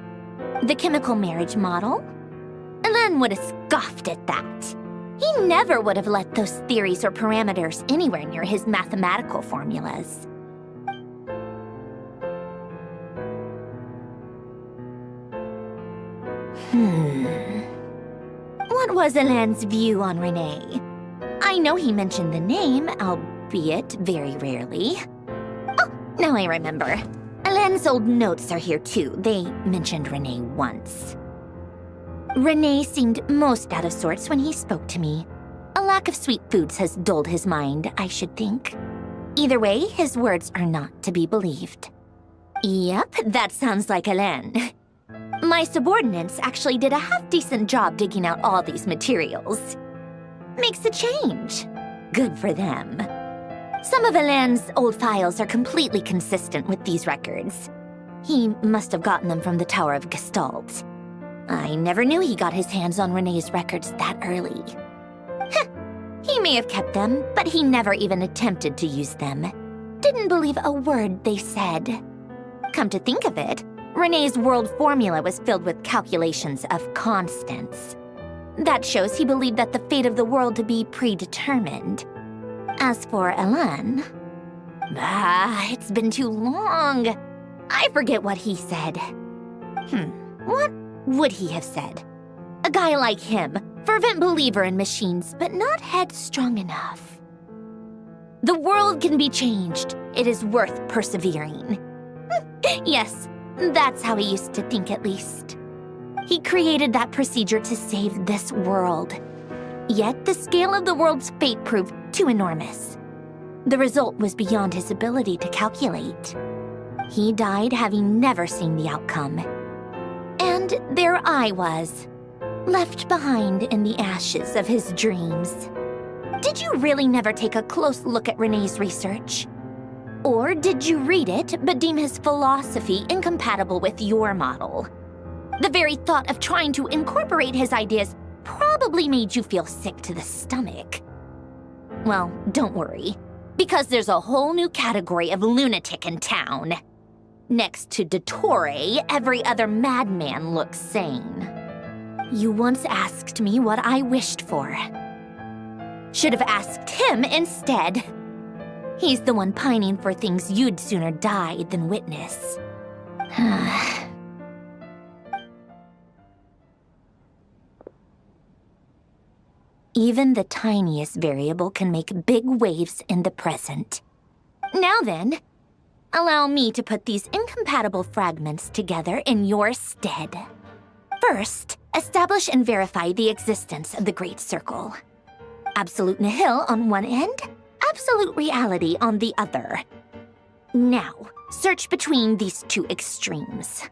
The chemical marriage model? Alain would have scoffed at that. He never would have let those theories or parameters anywhere near his mathematical formulas. What was Alain's view on Renee? I know he mentioned the name, albeit very rarely. Oh, now I remember. Alain's old notes are here too. They mentioned Renee once. Renee seemed most out of sorts when he spoke to me. A lack of sweet foods has dulled his mind, I should think. Either way, his words are not to be believed. Yep, that sounds like Alain. My subordinates actually did a half-decent job digging out all these materials. Makes a change. Good for them. Some of Alain's old files are completely consistent with these records. He must have gotten them from the Tower of Gestalt. I never knew he got his hands on René's records that early. He may have kept them, but he never even attempted to use them. Didn't believe a word they said. Come to think of it, René's world formula was filled with calculations of constants. That shows he believed that the fate of the world to be predetermined. As for Alain... it's been too long. I forget what he said. What would he have said? A guy like him, fervent believer in machines, but not headstrong enough. The world can be changed. It is worth persevering. Yes, that's how he used to think at least. He created that procedure to save this world. Yet the scale of the world's fate proved too enormous. The result was beyond his ability to calculate. He died having never seen the outcome. And there I was, left behind in the ashes of his dreams. Did you really never take a close look at René's research? Or did you read it but deem his philosophy incompatible with your model? The very thought of trying to incorporate his ideas probably made you feel sick to the stomach. Well, don't worry. Because there's a whole new category of lunatic in town. Next to Dottore, every other madman looks sane. You once asked me what I wished for. Should have asked him instead. He's the one pining for things you'd sooner die than witness. Even the tiniest variable can make big waves in the present. Now then, allow me to put these incompatible fragments together in your stead. First, establish and verify the existence of the Great Circle. Absolute nihil on one end, absolute reality on the other. Now, search between these two extremes.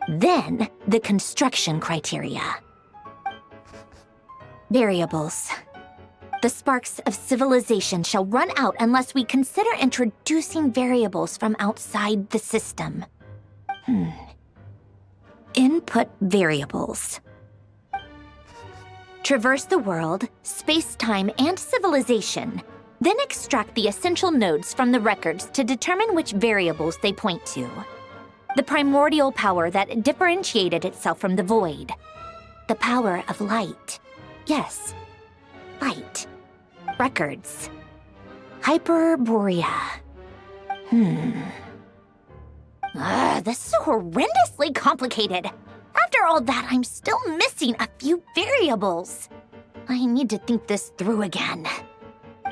Then, the construction criteria. Variables. The sparks of civilization shall run out unless we consider introducing variables from outside the system. Input variables. Traverse the world, space-time, and civilization. Then extract the essential nodes from the records to determine which variables they point to. The primordial power that differentiated itself from the void. The power of light. Yes, light. Records. Hyperborea. This is horrendously complicated. After all that, I'm still missing a few variables. I need to think this through again.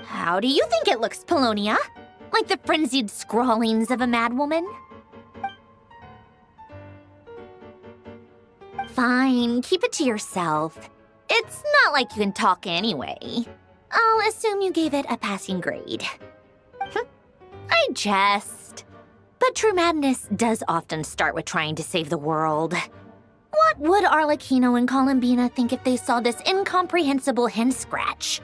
How do you think it looks, Polonia? Like the frenzied scrawlings of a madwoman? Fine, keep it to yourself. It's not like you can talk anyway. I'll assume you gave it a passing grade. I jest. But true madness does often start with trying to save the world. What would Arlecchino and Columbina think if they saw this incomprehensible hen scratch?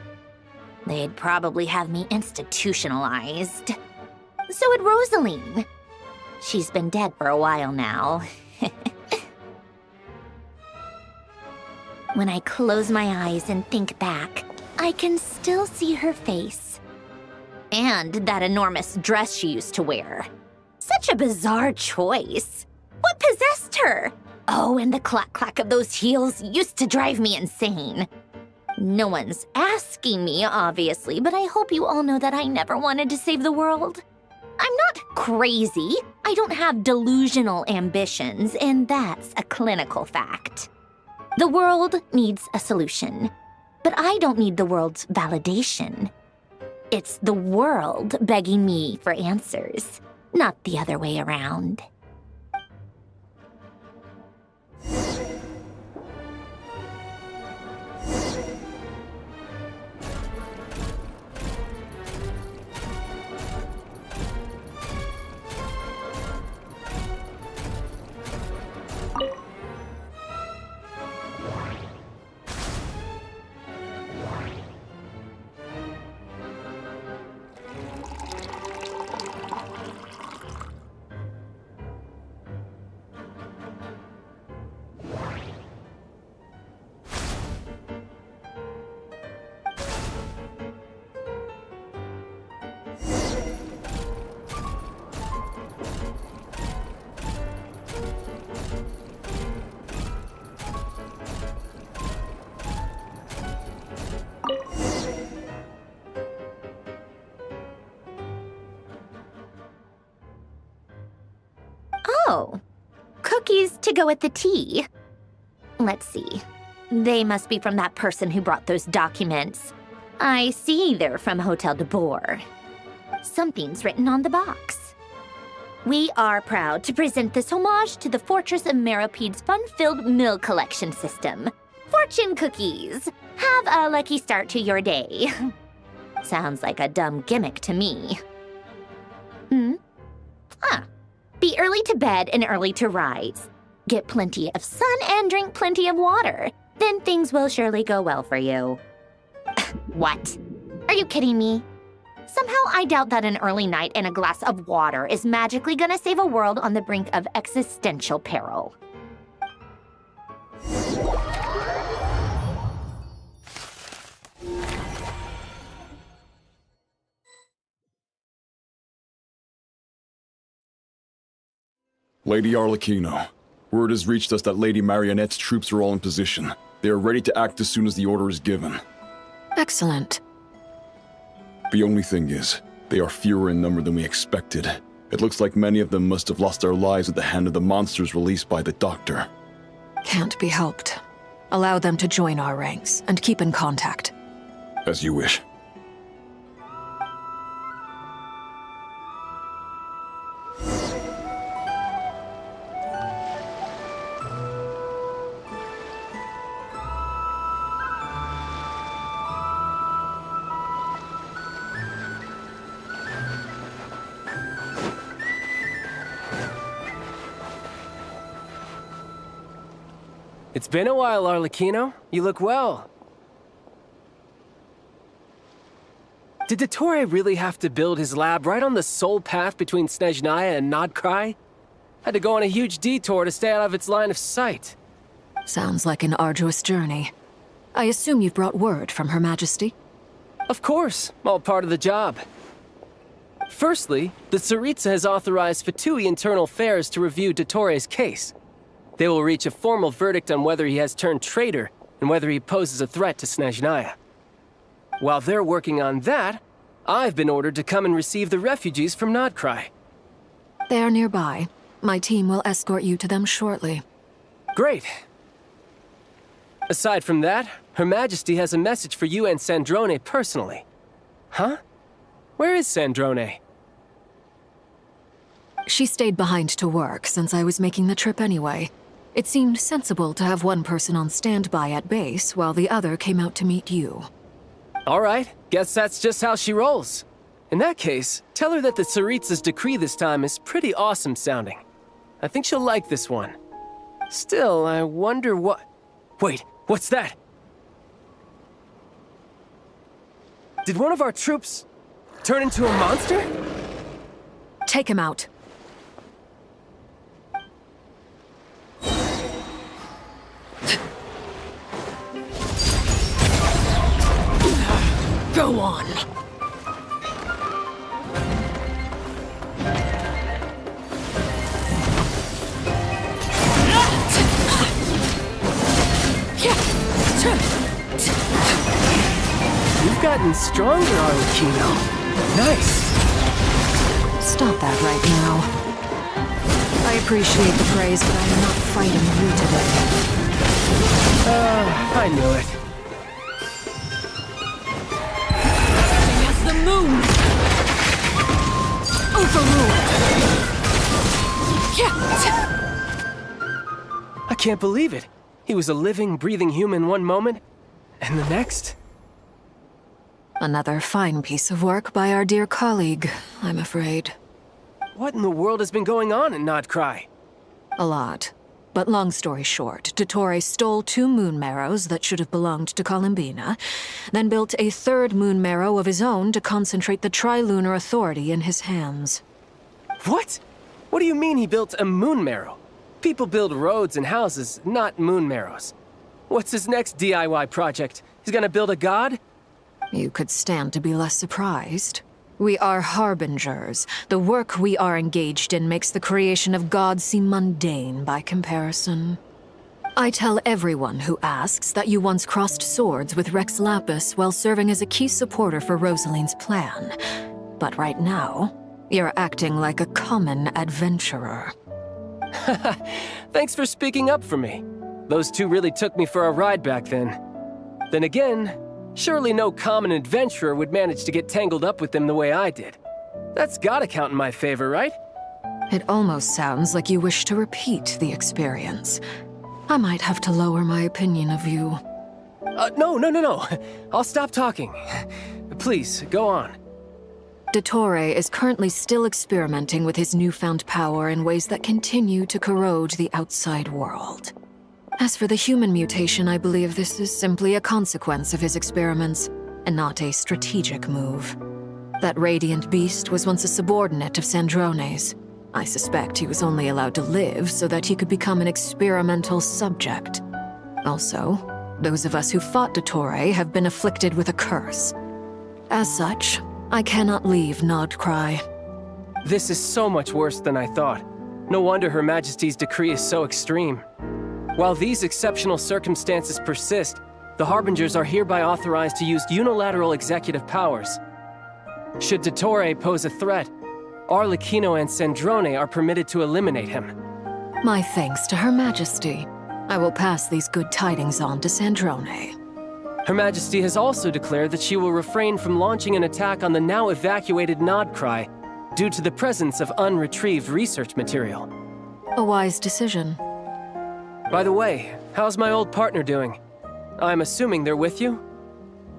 They'd probably have me institutionalized. So would Rosaline. She's been dead for a while now. When I close my eyes and think back, I can still see her face. And that enormous dress she used to wear. Such a bizarre choice. What possessed her? Oh, and the clack-clack of those heels used to drive me insane. No one's asking me, obviously, but I hope you all know that I never wanted to save the world. I'm not crazy. I don't have delusional ambitions, and that's a clinical fact. The world needs a solution, but I don't need the world's validation. It's the world begging me for answers, not the other way around. Oh, cookies to go with the tea. Let's see. They must be from that person who brought those documents. I see they're from Hotel de Boer. Something's written on the box. We are proud to present this homage to the Fortress of Meropede's fun-filled mill collection system. Fortune cookies. Have a lucky start to your day. Sounds like a dumb gimmick to me. Be early to bed and early to rise. Get plenty of sun and drink plenty of water. Then things will surely go well for you. What? Are you kidding me? Somehow I doubt that an early night and a glass of water is magically gonna save a world on the brink of existential peril. Lady Arlecchino, word has reached us that Lady Marionette's troops are all in position. They are ready to act as soon as the order is given. Excellent. The only thing is, they are fewer in number than we expected. It looks like many of them must have lost their lives at the hand of the monsters released by the Doctor. Can't be helped. Allow them to join our ranks, and keep in contact. As you wish. It's been a while, Arlecchino. You look well. Did Dottore really have to build his lab right on the sole path between Snezhnaya and Nodkrai? Had to go on a huge detour to stay out of its line of sight. Sounds like an arduous journey. I assume you've brought word from Her Majesty? Of course, all part of the job. Firstly, the Tsaritsa has authorized Fatui Internal Affairs to review Dottore's case. They will reach a formal verdict on whether he has turned traitor and whether he poses a threat to Snezhnaya. While they're working on that, I've been ordered to come and receive the refugees from Nodkrai. They are nearby. My team will escort you to them shortly. Great. Aside from that, Her Majesty has a message for you and Sandrone personally. Huh? Where is Sandrone? She stayed behind to work since I was making the trip anyway. It seemed sensible to have one person on standby at base while the other came out to meet you. All right, guess that's just how she rolls. In that case, tell her that the Tsaritsa's decree this time is pretty awesome sounding. I think she'll like this one. Still, I wonder what... Wait, what's that? Did one of our troops turn into a monster? Take him out. Go on. You've gotten stronger, Arlecchino. Nice. Stop that right now. I appreciate the praise, but I am not fighting you today. I knew it. As the moon! Overruled! I can't believe it. He was a living, breathing human one moment, and the next... Another fine piece of work by our dear colleague, I'm afraid. What in the world has been going on in Nodkrai? A lot. But long story short, Dottore stole 2 moon marrows that should have belonged to Columbina, then built a 3rd moon marrow of his own to concentrate the Trilunar Authority in his hands. What? What do you mean he built a moon marrow? People build roads and houses, not moon marrows. What's his next DIY project? He's gonna build a god? You could stand to be less surprised. We are harbingers. The work we are engaged in makes the creation of gods seem mundane by comparison. I tell everyone who asks that you once crossed swords with Rex Lapis while serving as a key supporter for Rosaline's plan. But right now, you're acting like a common adventurer. Thanks for speaking up for me. Those 2 really took me for a ride back then. Then again, surely no common adventurer would manage to get tangled up with them the way I did. That's gotta count in my favor, right? It almost sounds like you wish to repeat the experience. I might have to lower my opinion of you. No. I'll stop talking. Please, go on. Dottore is currently still experimenting with his newfound power in ways that continue to corrode the outside world. As for the human mutation, I believe this is simply a consequence of his experiments, and not a strategic move. That radiant beast was once a subordinate of Sandrone's. I suspect he was only allowed to live so that he could become an experimental subject. Also, those of us who fought Dottore have been afflicted with a curse. As such, I cannot leave Nodkrai. This is so much worse than I thought. No wonder Her Majesty's decree is so extreme. While these exceptional circumstances persist, the Harbingers are hereby authorized to use unilateral executive powers. Should Dottore pose a threat, Arlecchino and Sandrone are permitted to eliminate him. My thanks to Her Majesty. I will pass these good tidings on to Sandrone. Her Majesty has also declared that she will refrain from launching an attack on the now evacuated Nodcry due to the presence of unretrieved research material. A wise decision. By the way, how's my old partner doing? I'm assuming they're with you?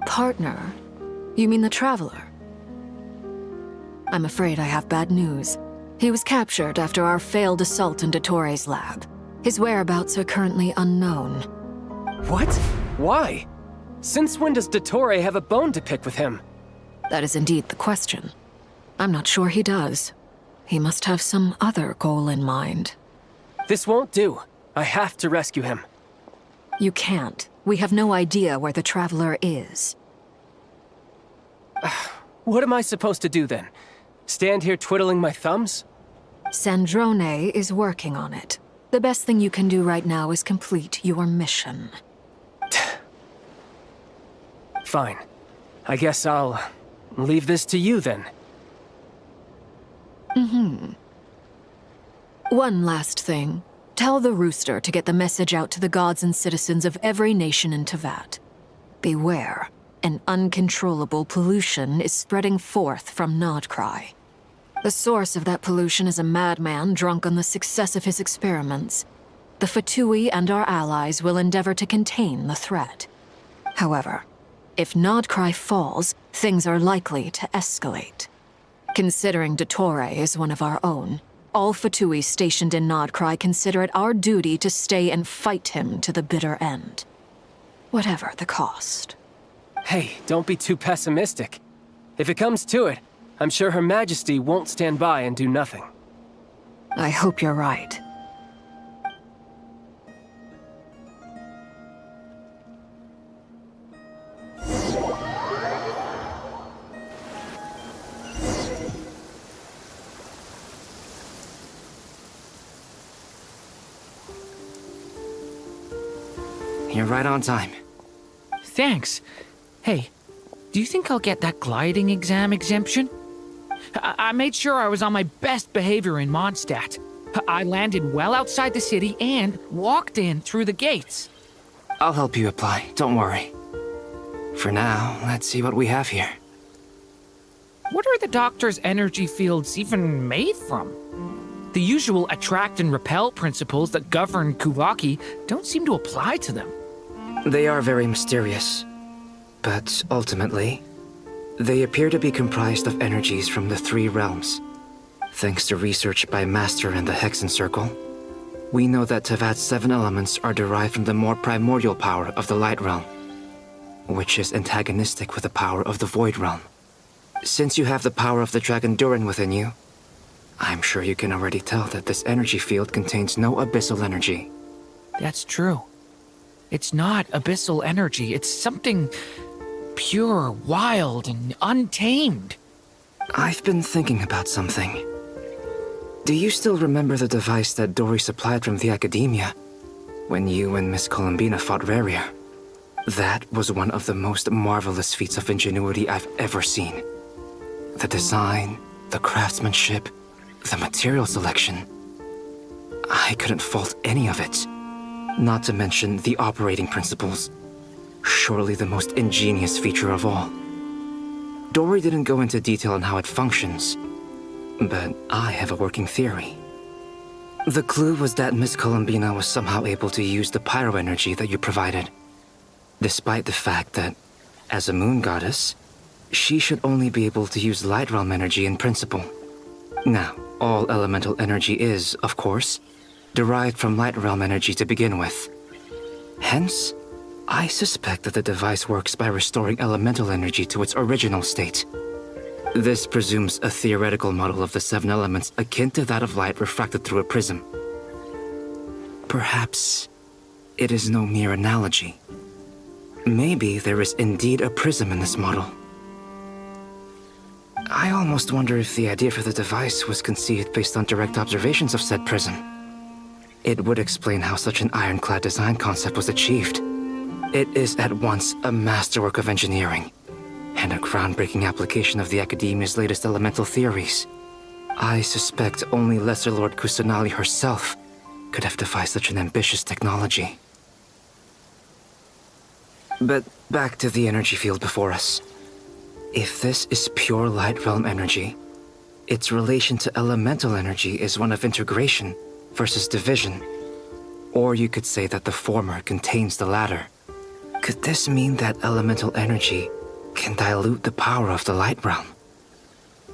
Partner? You mean the Traveler? I'm afraid I have bad news. He was captured after our failed assault in Dottore's lab. His whereabouts are currently unknown. What? Why? Since when does Dottore have a bone to pick with him? That is indeed the question. I'm not sure he does. He must have some other goal in mind. This won't do. I have to rescue him. You can't. We have no idea where the Traveler is. What am I supposed to do then? Stand here twiddling my thumbs? Sandrone is working on it. The best thing you can do right now is complete your mission. Fine. I guess I'll leave this to you then. One last thing. Tell the Rooster to get the message out to the gods and citizens of every nation in Teyvat. Beware. An uncontrollable pollution is spreading forth from Nodcry. The source of that pollution is a madman drunk on the success of his experiments. The Fatui and our allies will endeavor to contain the threat. However, if Nodcry falls, things are likely to escalate. Considering Dottore is one of our own, all Fatui stationed in Nodcry consider it our duty to stay and fight him to the bitter end. Whatever the cost. Hey, don't be too pessimistic. If it comes to it, I'm sure Her Majesty won't stand by and do nothing. I hope you're right. You're right on time. Thanks. Hey, do you think I'll get that gliding exam exemption? I made sure I was on my best behavior in Mondstadt. I landed well outside the city and walked in through the gates. I'll help you apply, don't worry. For now, let's see what we have here. What are the Doctor's energy fields even made from? The usual attract and repel principles that govern Kuvaki don't seem to apply to them. They are very mysterious, but ultimately, they appear to be comprised of energies from the three realms. Thanks to research by Master and the Hexen Circle, we know that Teyvat's 7 elements are derived from the more primordial power of the Light Realm, which is antagonistic with the power of the Void Realm. Since you have the power of the Dragon Durin within you, I'm sure you can already tell that this energy field contains no abyssal energy. That's true. It's not abyssal energy, it's something pure, wild, and untamed. I've been thinking about something. Do you still remember the device that Dory supplied from the Academia when you and Miss Columbina fought Rayen? That was one of the most marvelous feats of ingenuity I've ever seen. The design, the craftsmanship, the material selection. I couldn't fault any of it. Not to mention the operating principles. Surely the most ingenious feature of all. Dory didn't go into detail on how it functions, but I have a working theory. The clue was that Miss Columbina was somehow able to use the pyro energy that you provided, despite the fact that, as a moon goddess, she should only be able to use light realm energy in principle. Now, all elemental energy is, of course, derived from light realm energy to begin with. Hence, I suspect that the device works by restoring elemental energy to its original state. This presumes a theoretical model of the 7 elements akin to that of light refracted through a prism. Perhaps it is no mere analogy. Maybe there is indeed a prism in this model. I almost wonder if the idea for the device was conceived based on direct observations of said prison. It would explain how such an ironclad design concept was achieved. It is at once a masterwork of engineering and a groundbreaking application of the Academia's latest elemental theories. I suspect only Lesser Lord Kusanali herself could have devised such an ambitious technology. But back to the energy field before us. If this is pure light realm energy, its relation to elemental energy is one of integration versus division. Or you could say that the former contains the latter. Could this mean that elemental energy can dilute the power of the light realm?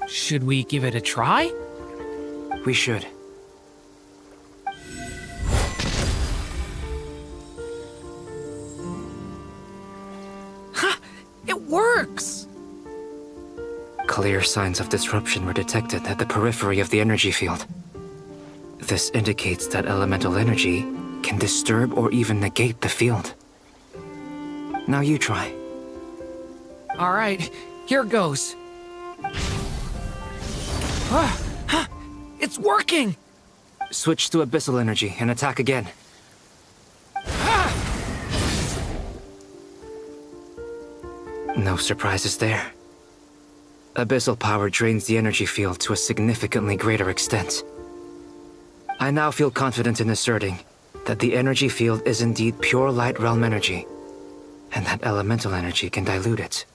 Should we give it a try? We should. Ha! It works! Clear signs of disruption were detected at the periphery of the energy field. This indicates that elemental energy can disturb or even negate the field. Now you try. All right, here goes. It's working! Switch to abyssal energy and attack again. No surprises there. Abyssal power drains the energy field to a significantly greater extent. I now feel confident in asserting that the energy field is indeed pure light realm energy, and that elemental energy can dilute it.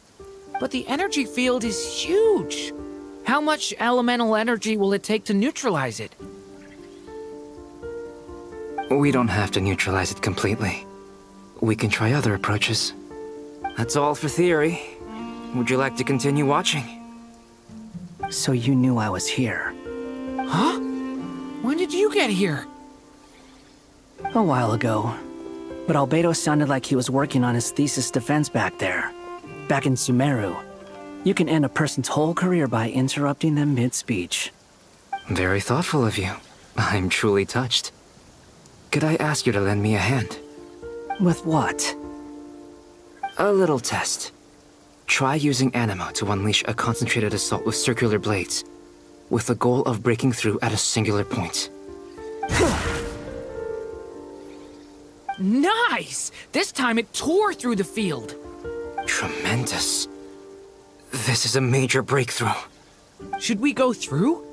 But the energy field is huge. How much elemental energy will it take to neutralize it? We don't have to neutralize it completely. We can try other approaches. That's all for theory. Would you like to continue watching? So you knew I was here. Huh? When did you get here? A while ago. But Albedo sounded like he was working on his thesis defense back there. Back in Sumeru. You can end a person's whole career by interrupting them mid-speech. Very thoughtful of you. I'm truly touched. Could I ask you to lend me a hand? With what? A little test. Try using Anima to unleash a concentrated assault with circular blades, with the goal of breaking through at a singular point. Nice! This time it tore through the field. Tremendous. This is a major breakthrough. Should we go through?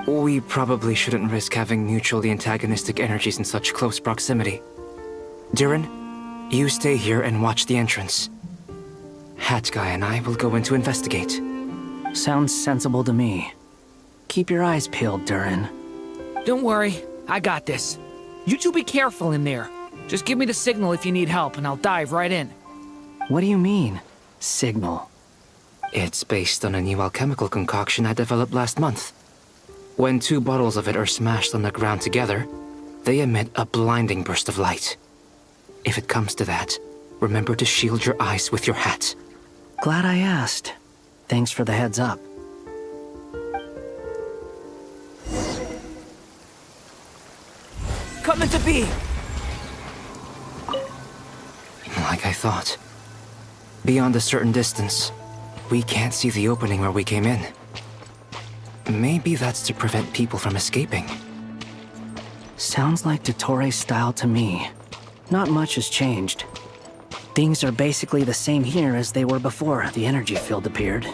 We probably shouldn't risk having mutually antagonistic energies in such close proximity. Durin, you stay here and watch the entrance. Hat Guy and I will go in to investigate. Sounds sensible to me. Keep your eyes peeled, Durin. Don't worry, I got this. You two be careful in there. Just give me the signal if you need help and I'll dive right in. What do you mean, signal? It's based on a new alchemical concoction I developed last month. When 2 bottles of it are smashed on the ground together, they emit a blinding burst of light. If it comes to that, remember to shield your eyes with your hat. Glad I asked. Thanks for the heads up. Coming to be! Like I thought. Beyond a certain distance, we can't see the opening where we came in. Maybe that's to prevent people from escaping. Sounds like Dottore style to me. Not much has changed. Things are basically the same here as they were before the energy field appeared.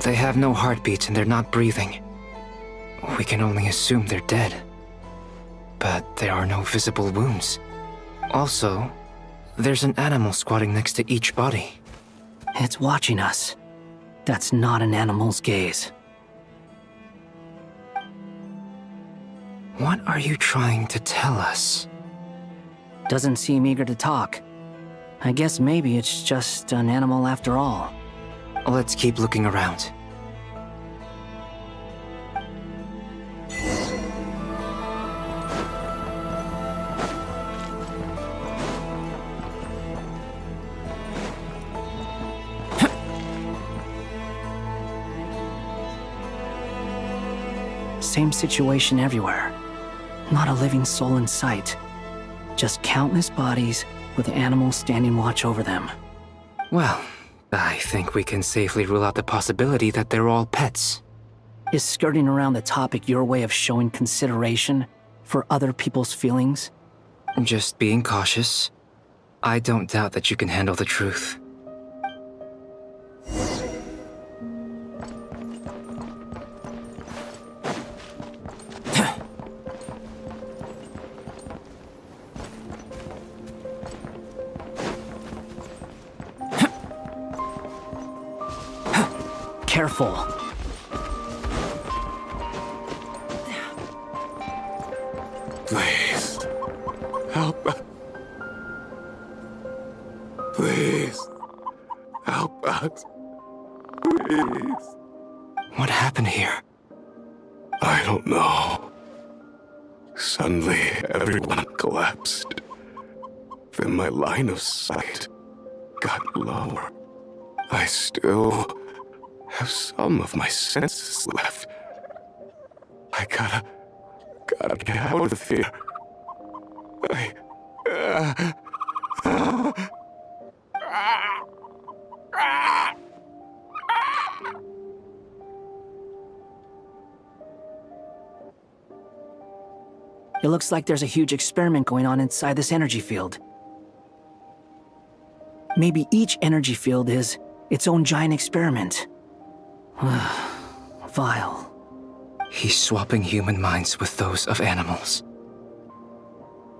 They have no heartbeats and they're not breathing. We can only assume they're dead. But there are no visible wounds. Also, there's an animal squatting next to each body. It's watching us. That's not an animal's gaze. What are you trying to tell us? Doesn't seem eager to talk. I guess maybe it's just an animal after all. Let's keep looking around. Same situation everywhere. Not a living soul in sight. Just countless bodies with animals standing watch over them. Well, I think we can safely rule out the possibility that they're all pets. Is skirting around the topic your way of showing consideration for other people's feelings? Just being cautious. I don't doubt that you can handle the truth. Careful. Please. Help us. Please. Help us. Please. What happened here? I don't know. Suddenly, everyone collapsed. Then my line of sight got lower. I still have some of my senses left. I gotta get out of here. It looks like there's a huge experiment going on inside this energy field. Maybe each energy field is its own giant experiment. Vile. He's swapping human minds with those of animals.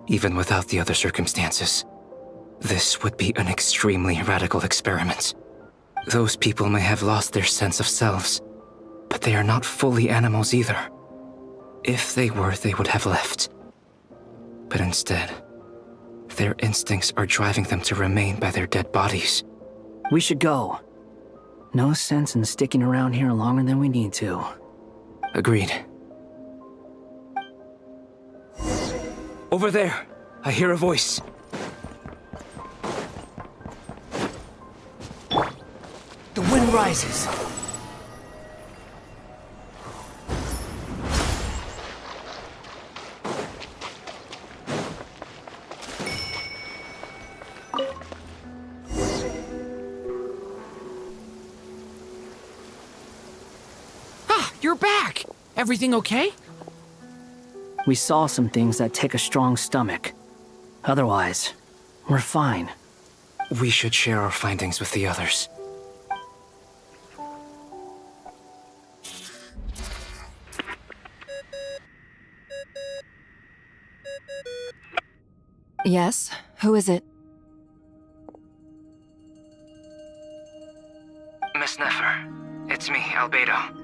Even without the other circumstances, this would be an extremely radical experiment. Those people may have lost their sense of selves, but they are not fully animals either. If they were, they would have left. But instead, their instincts are driving them to remain by their dead bodies. We should go. No sense in sticking around here longer than we need to. Agreed. Over there, I hear a voice. The wind rises. You're back! Everything okay? We saw some things that take a strong stomach. Otherwise, we're fine. We should share our findings with the others. Yes? Who is it? Miss Nefer, it's me, Albedo.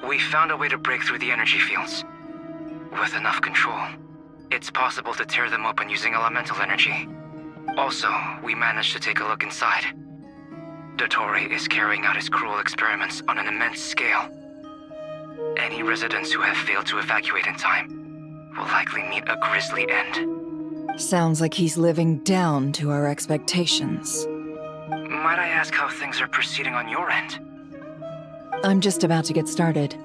We found a way to break through the energy fields. With enough control, it's possible to tear them open using elemental energy. Also, we managed to take a look inside. Dottore is carrying out his cruel experiments on an immense scale. Any residents who have failed to evacuate in time will likely meet a grisly end. Sounds like he's living down to our expectations. Might I ask how things are proceeding on your end? I'm just about to get started.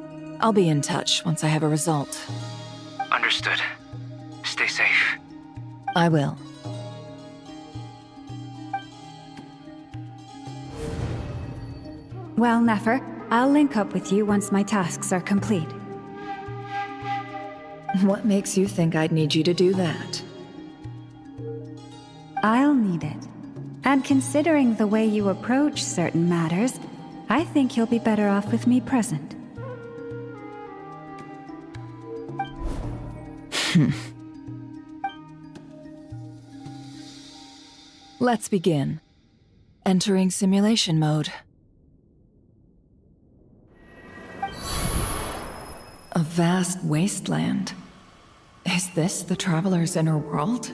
I'll be in touch once I have a result. Understood. Stay safe. I will. Well, Nefer, I'll link up with you once my tasks are complete. What makes you think I'd need you to do that? I'll need it. And considering the way you approach certain matters, I think you'll be better off with me present. Let's begin. Entering simulation mode. A vast wasteland. Is this the Traveler's inner world?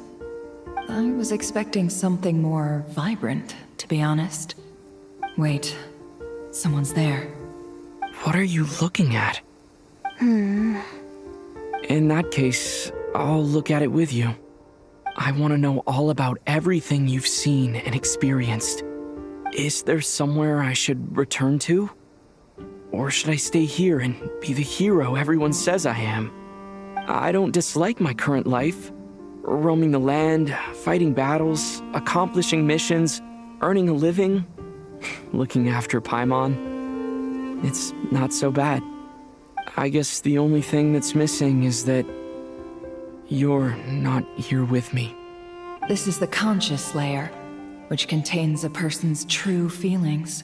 I was expecting something more vibrant, to be honest. Wait, someone's there. What are you looking at? In that case, I'll look at it with you. I want to know all about everything you've seen and experienced. Is there somewhere I should return to? Or should I stay here and be the hero everyone says I am? I don't dislike my current life. Roaming the land, fighting battles, accomplishing missions, earning a living, looking after Paimon. It's not so bad. I guess the only thing that's missing is that you're not here with me. This is the conscious layer, which contains a person's true feelings.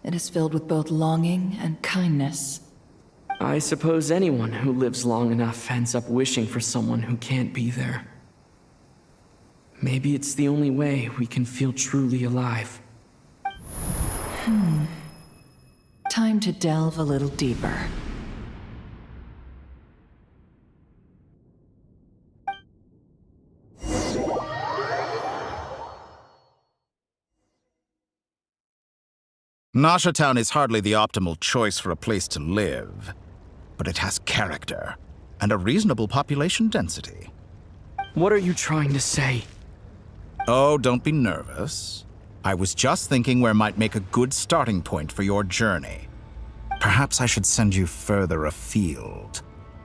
It is filled with both longing and kindness. I suppose anyone who lives long enough ends up wishing for someone who can't be there. Maybe it's the only way we can feel truly alive. Time to delve a little deeper. Nasha Town is hardly the optimal choice for a place to live, but it has character and a reasonable population density. What are you trying to say? Oh, don't be nervous. I was just thinking where might make a good starting point for your journey. Perhaps I should send you further afield.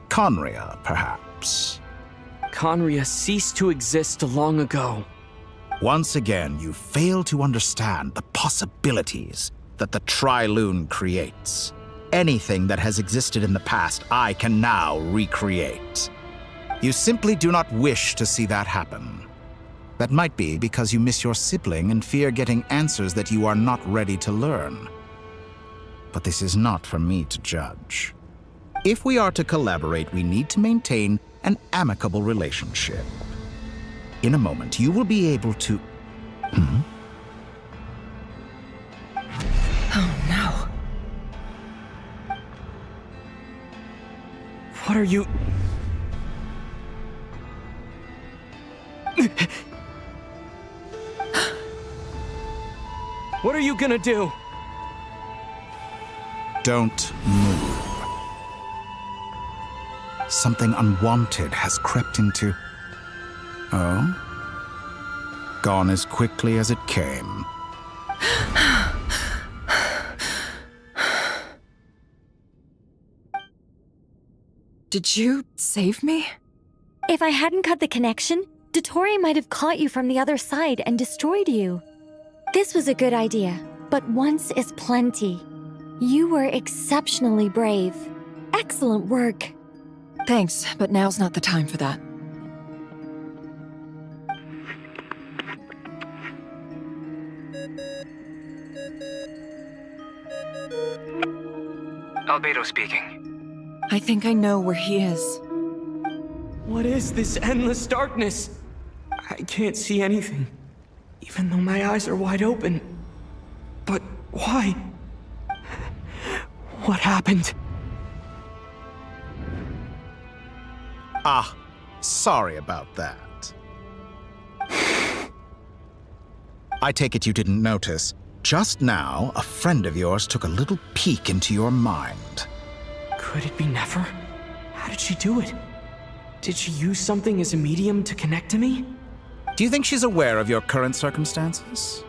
Conria, perhaps. Conria ceased to exist long ago. Once again, you fail to understand the possibilities that the Tri-Lune creates. Anything that has existed in the past, I can now recreate. You simply do not wish to see that happen. That might be because you miss your sibling and fear getting answers that you are not ready to learn. But this is not for me to judge. If we are to collaborate, we need to maintain an amicable relationship. In a moment, you will be able to... Oh no. What are you... What are you gonna do? Don't move. Something unwanted has crept into... Oh? Gone as quickly as it came. Did you save me? If I hadn't cut the connection, Dottore might have caught you from the other side and destroyed you. This was a good idea, but once is plenty. You were exceptionally brave. Excellent work. Thanks, but now's not the time for that. Albedo speaking. I think I know where he is. What is this endless darkness? I can't see anything, even though my eyes are wide open. But why? What happened? Ah, sorry about that. I take it you didn't notice. Just now, a friend of yours took a little peek into your mind. Could it be Nefer? How did she do it? Did she use something as a medium to connect to me? Do you think she's aware of your current circumstances?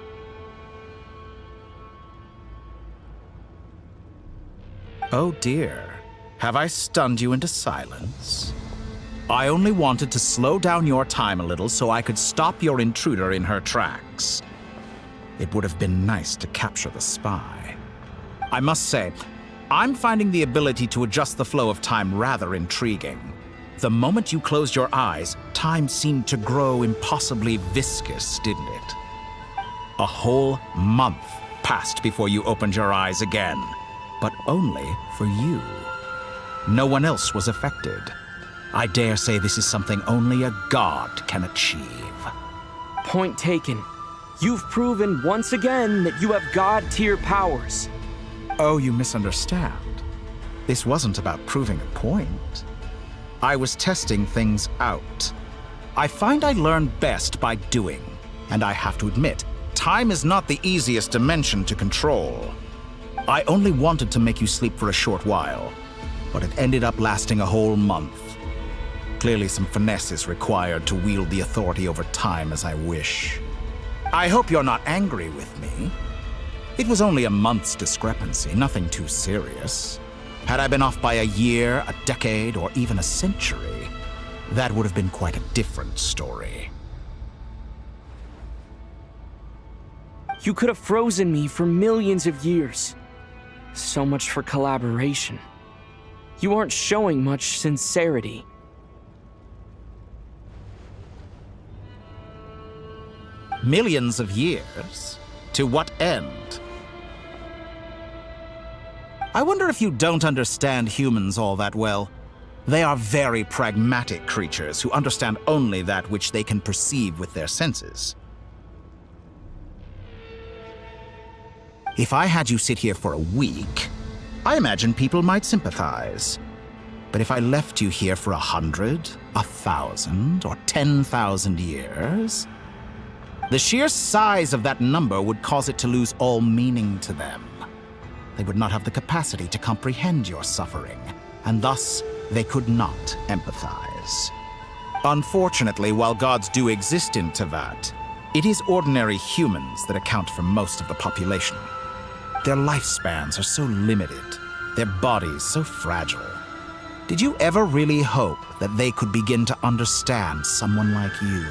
Oh dear. Have I stunned you into silence? I only wanted to slow down your time a little so I could stop your intruder in her tracks. It would have been nice to capture the spy. I must say, I'm finding the ability to adjust the flow of time rather intriguing. The moment you closed your eyes, time seemed to grow impossibly viscous, didn't it? A whole month passed before you opened your eyes again, but only for you. No one else was affected. I dare say this is something only a god can achieve. Point taken. You've proven once again that you have god-tier powers. Oh, you misunderstand. This wasn't about proving a point. I was testing things out. I find I learn best by doing, and I have to admit, time is not the easiest dimension to control. I only wanted to make you sleep for a short while, but it ended up lasting a whole month. Clearly some finesse is required to wield the authority over time as I wish. I hope you're not angry with me. It was only a month's discrepancy, nothing too serious. Had I been off by a year, a decade, or even a century, that would have been quite a different story. You could have frozen me for millions of years. So much for collaboration. You aren't showing much sincerity. Millions of years? To what end? I wonder if you don't understand humans all that well. They are very pragmatic creatures who understand only that which they can perceive with their senses. If I had you sit here for a week, I imagine people might sympathize. But if I left you here for 100, 1,000, or 10,000 years, the sheer size of that number would cause it to lose all meaning to them. They would not have the capacity to comprehend your suffering, and thus they could not empathize. Unfortunately, while gods do exist in Teyvat, it is ordinary humans that account for most of the population. Their lifespans are so limited, their bodies so fragile. Did you ever really hope that they could begin to understand someone like you?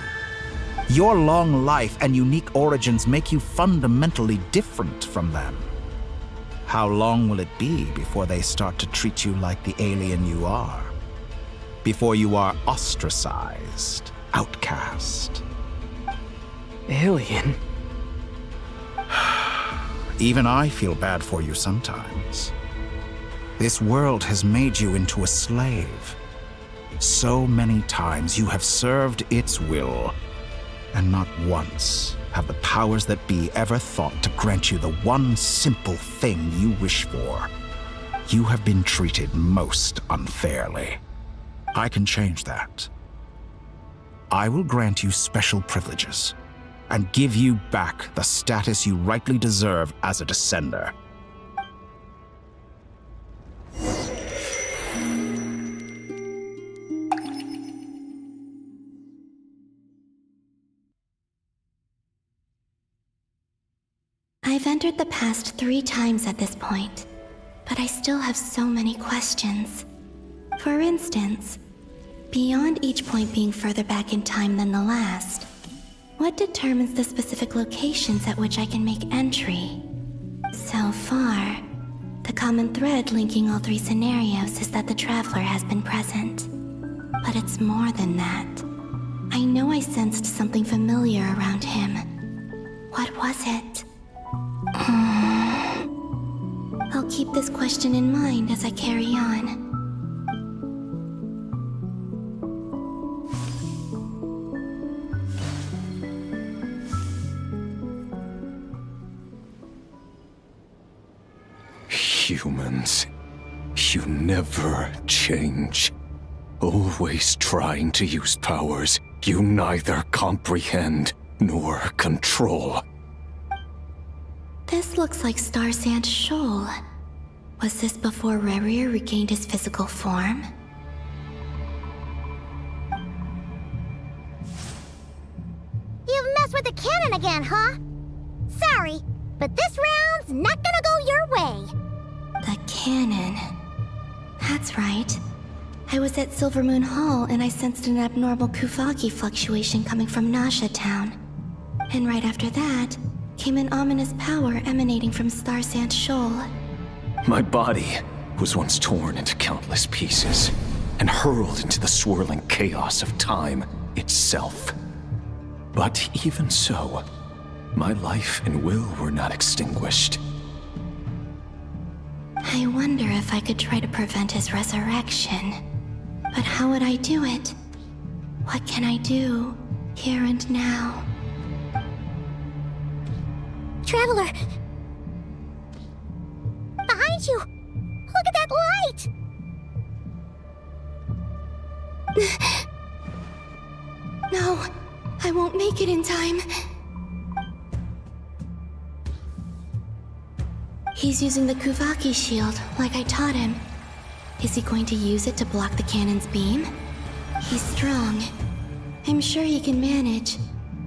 Your long life and unique origins make you fundamentally different from them. How long will it be before they start to treat you like the alien you are? Before you are ostracized, outcast? Alien? Even I feel bad for you sometimes. This world has made you into a slave. So many times you have served its will, and not once have the powers that be ever thought to grant you the one simple thing you wish for. You have been treated most unfairly. I can change that. I will grant you special privileges and give you back the status you rightly deserve as a descender. I've entered the past 3 times at this point, but I still have so many questions. For instance, beyond each point being further back in time than the last, what determines the specific locations at which I can make entry? So far, the common thread linking all 3 scenarios is that the Traveler has been present. But it's more than that. I know I sensed something familiar around him. What was it? I'll keep this question in mind as I carry on. Humans, you never change. Always trying to use powers you neither comprehend nor control. This looks like Star Sand Shoal. Was this before Rayen regained his physical form? You've messed with the cannon again, huh? Sorry, but this round's not gonna go your way. The cannon. That's right. I was at Silvermoon Hall and I sensed an abnormal Kuvaki fluctuation coming from Nasha Town. And right after that, came an ominous power emanating from Star Sand Shoal. My body was once torn into countless pieces and hurled into the swirling chaos of time itself. But even so, my life and will were not extinguished. I wonder if I could try to prevent his resurrection. But how would I do it? What can I do, here and now? Traveler! Behind you! Look at that light! No, I won't make it in time. He's using the Kuvaki shield, like I taught him. Is he going to use it to block the cannon's beam? He's strong. I'm sure he can manage.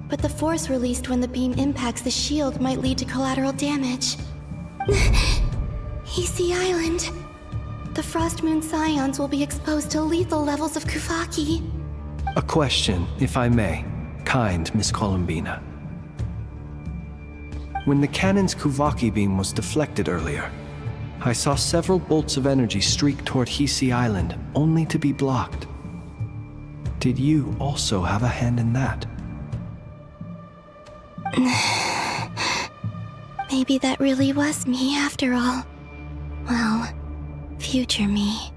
but the force released when the beam impacts the shield might lead to collateral damage. Easy Island. The Frost Moon Scions will be exposed to lethal levels of Kuvaki. A question, if I may, kind Miss Columbina. When the cannon's Kuvaki beam was deflected earlier, I saw several bolts of energy streak toward Hisi Island, only to be blocked. Did you also have a hand in that? Maybe that really was me after all. Well, future me.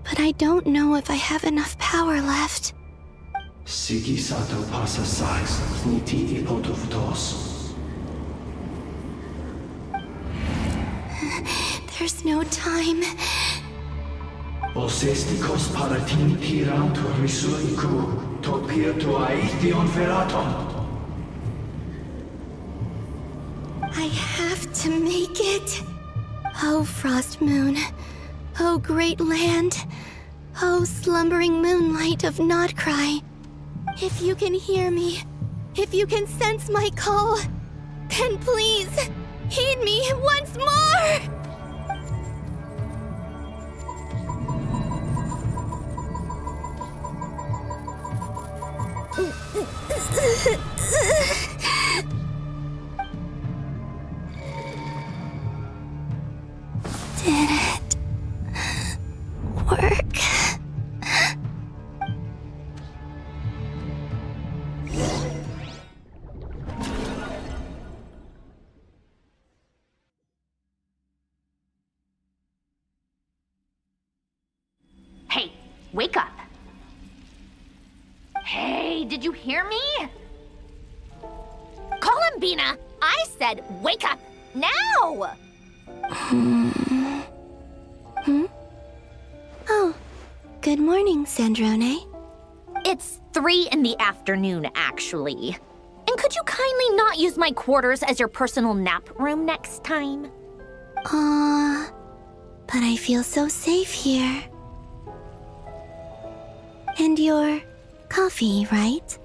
But I don't know if I have enough power left. Siki sato pasa sais, niti ipotuftos. There's no time. Osestikos paratini tirantu risuiku, topirtu aithion veraton. I have to make it. Oh, Frost Moon. Oh, great land. Oh, slumbering moonlight of Nodcry. If you can hear me, if you can sense my call, then please, heed me once more! Did it work? Hey, wake up. Hey, did you hear me? Columbina, I said wake up now! Oh, good morning, Sandrone. It's 3 in the afternoon, actually. And could you kindly not use my quarters as your personal nap room next time? But I feel so safe here. And your coffee, right?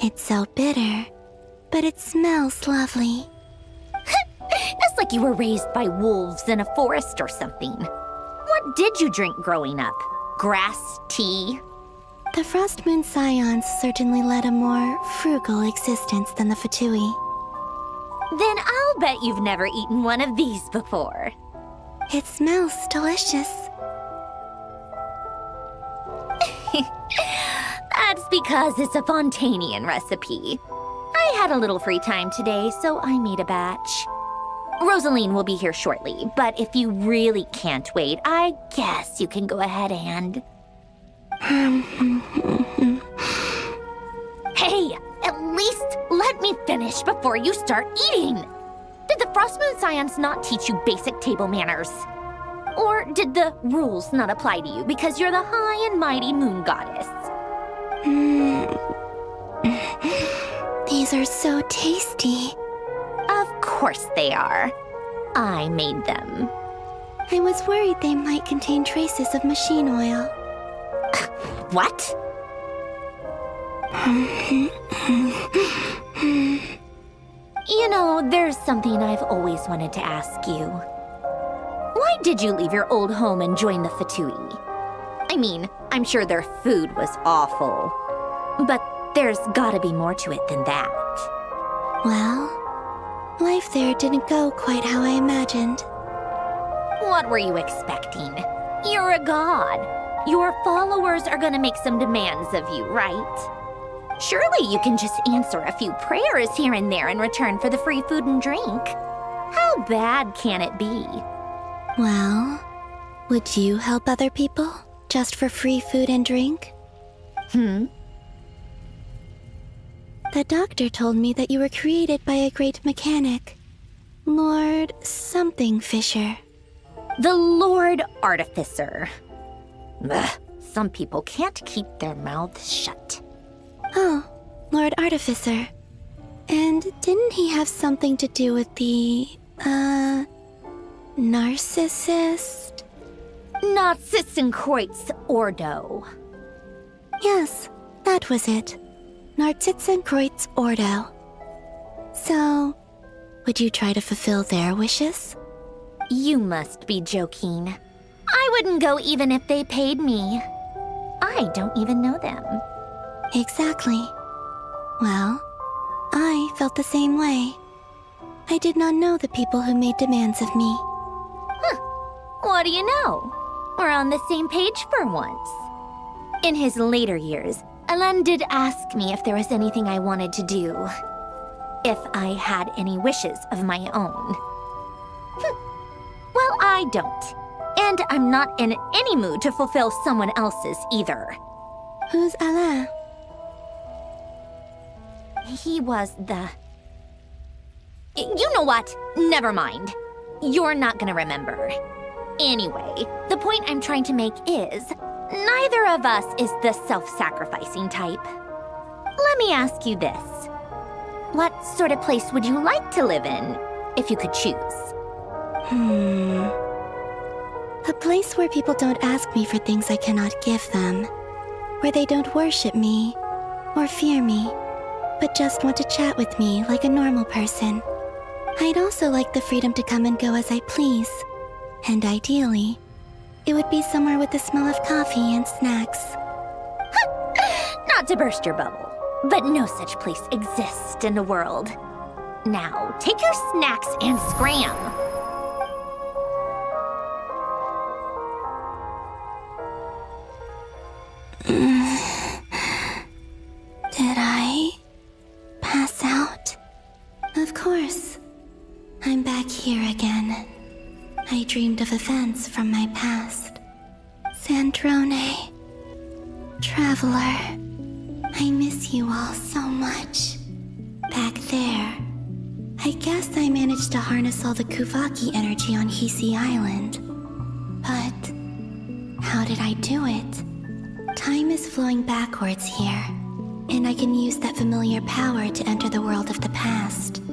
It's so bitter, but it smells lovely. That's like you were raised by wolves in a forest or something. What did you drink growing up? Grass tea? The Frost Moon Scions certainly led a more frugal existence than the Fatui. Then I'll bet you've never eaten one of these before. It smells delicious. That's because it's a Fontanian recipe. I had a little free time today, so I made a batch. Rosaline will be here shortly, but if you really can't wait, I guess you can go ahead and... Hey, at least let me finish before you start eating! Did the Frost Moon Scions not teach you basic table manners? Or did the rules not apply to you because you're the high and mighty moon goddess? These are so tasty. Of course they are. I made them. I was worried they might contain traces of machine oil. What? You know, there's something I've always wanted to ask you. Why did you leave your old home and join the Fatui? I mean, I'm sure their food was awful. But there's gotta be more to it than that. Well, life there didn't go quite how I imagined. What were you expecting? You're a god. Your followers are gonna make some demands of you, right? Surely you can just answer a few prayers here and there in return for the free food and drink. How bad can it be? Well, would you help other people just for free food and drink? The doctor told me that you were created by a great mechanic, Lord something Fisher. The Lord Artificer. Ugh, some people can't keep their mouths shut. Oh, Lord Artificer. And didn't he have something to do with the, narcissist? Nazissenkreuz Ordo. Yes, that was it. Nartitzenkreuz Ordo. So, would you try to fulfill their wishes? You must be joking. I wouldn't go even if they paid me. I don't even know them. Exactly. Well, I felt the same way. I did not know the people who made demands of me. What do you know? We're on the same page for once. In his later years, Alan did ask me if there was anything I wanted to do. If I had any wishes of my own. Well, I don't. And I'm not in any mood to fulfill someone else's either. Who's Alain? He was the... You know what? Never mind. You're not gonna remember. Anyway, the point I'm trying to make is, neither of us is the self-sacrificing type. Let me ask you this. What sort of place would you like to live in, if you could choose? A place where people don't ask me for things I cannot give them. Where they don't worship me, or fear me, but just want to chat with me like a normal person. I'd also like the freedom to come and go as I please. And ideally, it would be somewhere with the smell of coffee and snacks. Not to burst your bubble, but no such place exists in the world. Now, take your snacks and scram. Did I pass out? Of course. I'm back here again. I dreamed of events from my past. Sandrone. Traveler. I miss you all so much. Back there. I guess I managed to harness all the Kuvaki energy on Hisi Island. But how did I do it? Time is flowing backwards here, and I can use that familiar power to enter the world of the past.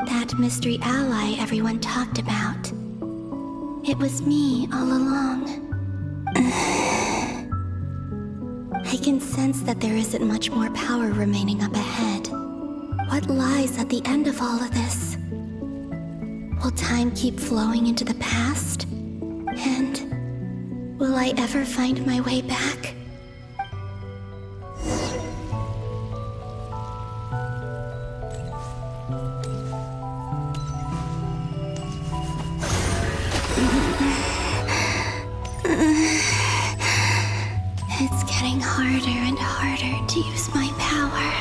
That mystery ally everyone talked about. It was me all along. I can sense that there isn't much more power remaining up ahead. What lies at the end of all of this? Will time keep flowing into the past? And will I ever find my way back? It's getting harder and harder to use my power.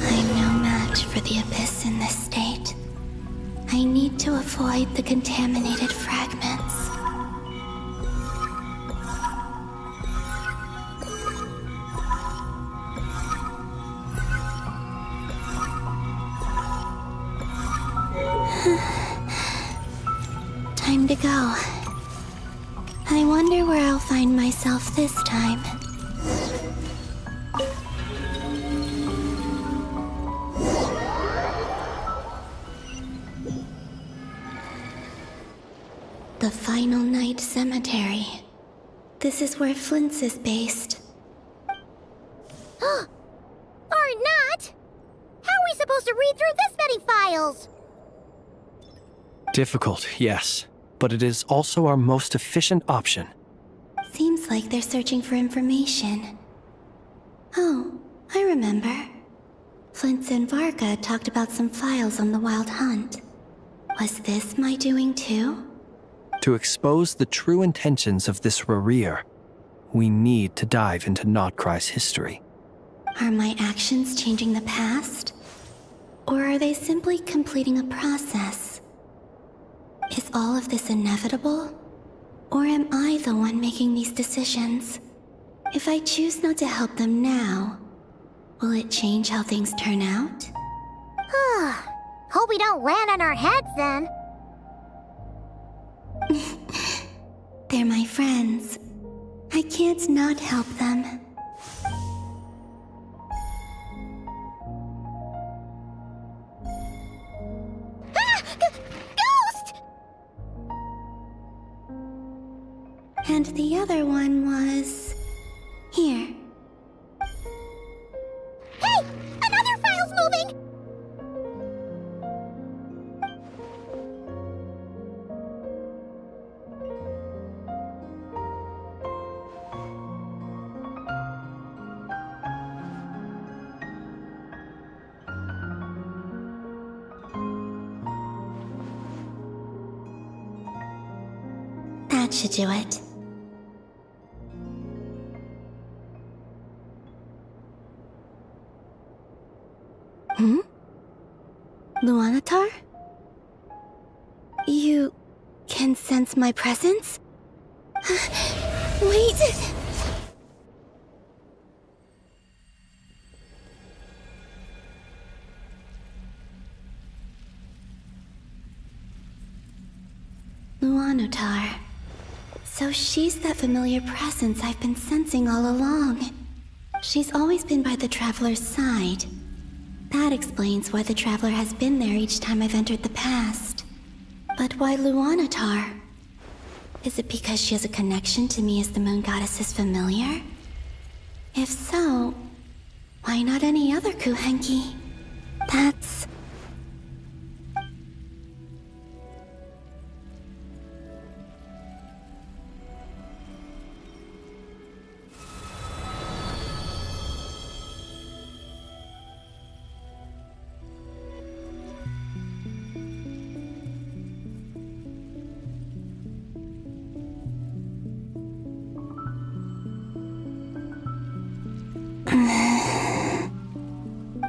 I'm no match for the Abyss in this state. I need to avoid the contaminated fragments. Time to go. I wonder where I'll find myself this time. The Final Night Cemetery. This is where Flint's is based. Or not! How are we supposed to read through this many files? Difficult, yes, but it is also our most efficient option. Seems like they're searching for information. Oh, I remember. Flint's and Varga talked about some files on the Wild Hunt. Was this my doing too? To expose the true intentions of this Rayen, we need to dive into Notcry's history. Are my actions changing the past? Or are they simply completing a process? Is all of this inevitable? Or am I the one making these decisions? If I choose not to help them now, will it change how things turn out? Hope we don't land on our heads then. They're my friends. I can't not help them. And the other one was... here. Hey! Another file's moving! That should do it. Luanatar? You can sense my presence? Wait! Luanatar. So she's that familiar presence I've been sensing all along. She's always been by the Traveler's side. That explains why the Traveler has been there each time I've entered the past. But why Luanatar? Is it because she has a connection to me as the Moon Goddess's familiar? If so, why not any other Kuhenki? That's...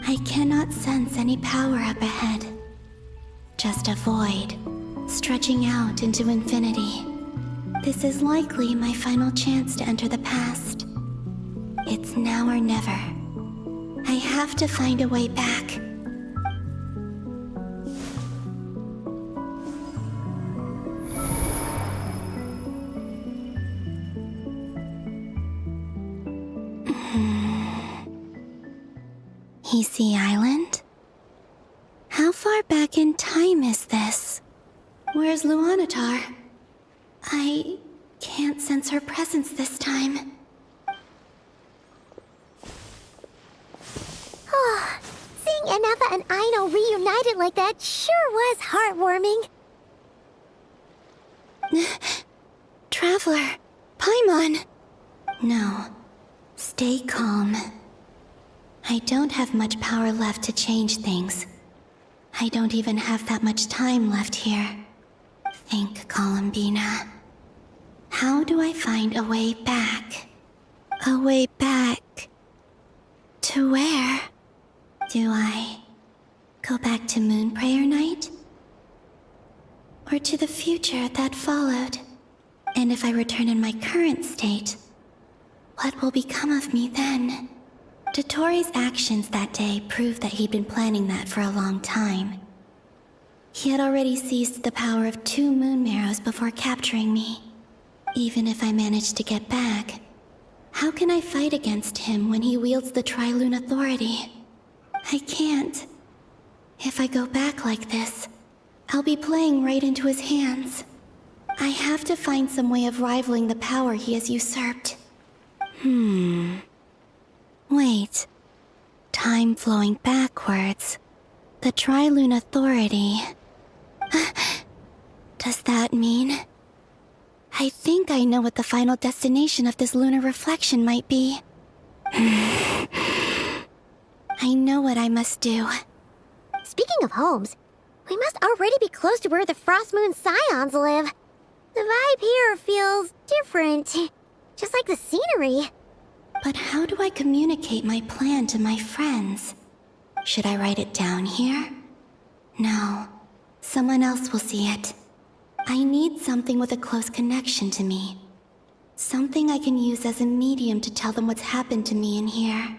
I cannot sense any power up ahead. Just a void, stretching out into infinity. This is likely my final chance to enter the past. It's now or never. I have to find a way back. Easy Island? How far back in time is this? Where's Luanatar? I can't sense her presence this time. Oh, seeing Enefa and Aino reunited like that sure was heartwarming. Traveler, Paimon. No, stay calm. I don't have much power left to change things. I don't even have that much time left here. Think, Columbina. How do I find a way back? A way back... to where? Do I go back to Moon Prayer Night? Or to the future that followed? And if I return in my current state, what will become of me then? Dottoro's actions that day proved that he'd been planning that for a long time. He had already seized the power of 2 moon marrows before capturing me. Even if I managed to get back, how can I fight against him when he wields the Tri-Lune Authority? I can't. If I go back like this, I'll be playing right into his hands. I have to find some way of rivaling the power he has usurped. Wait. Time flowing backwards. The Tri-Lune Authority. Does that mean... I think I know what the final destination of this lunar reflection might be. I know what I must do. Speaking of homes, we must already be close to where the Frost Moon Scions live. The vibe here feels different, just like the scenery. But how do I communicate my plan to my friends? Should I write it down here? No. Someone else will see it. I need something with a close connection to me. Something I can use as a medium to tell them what's happened to me in here.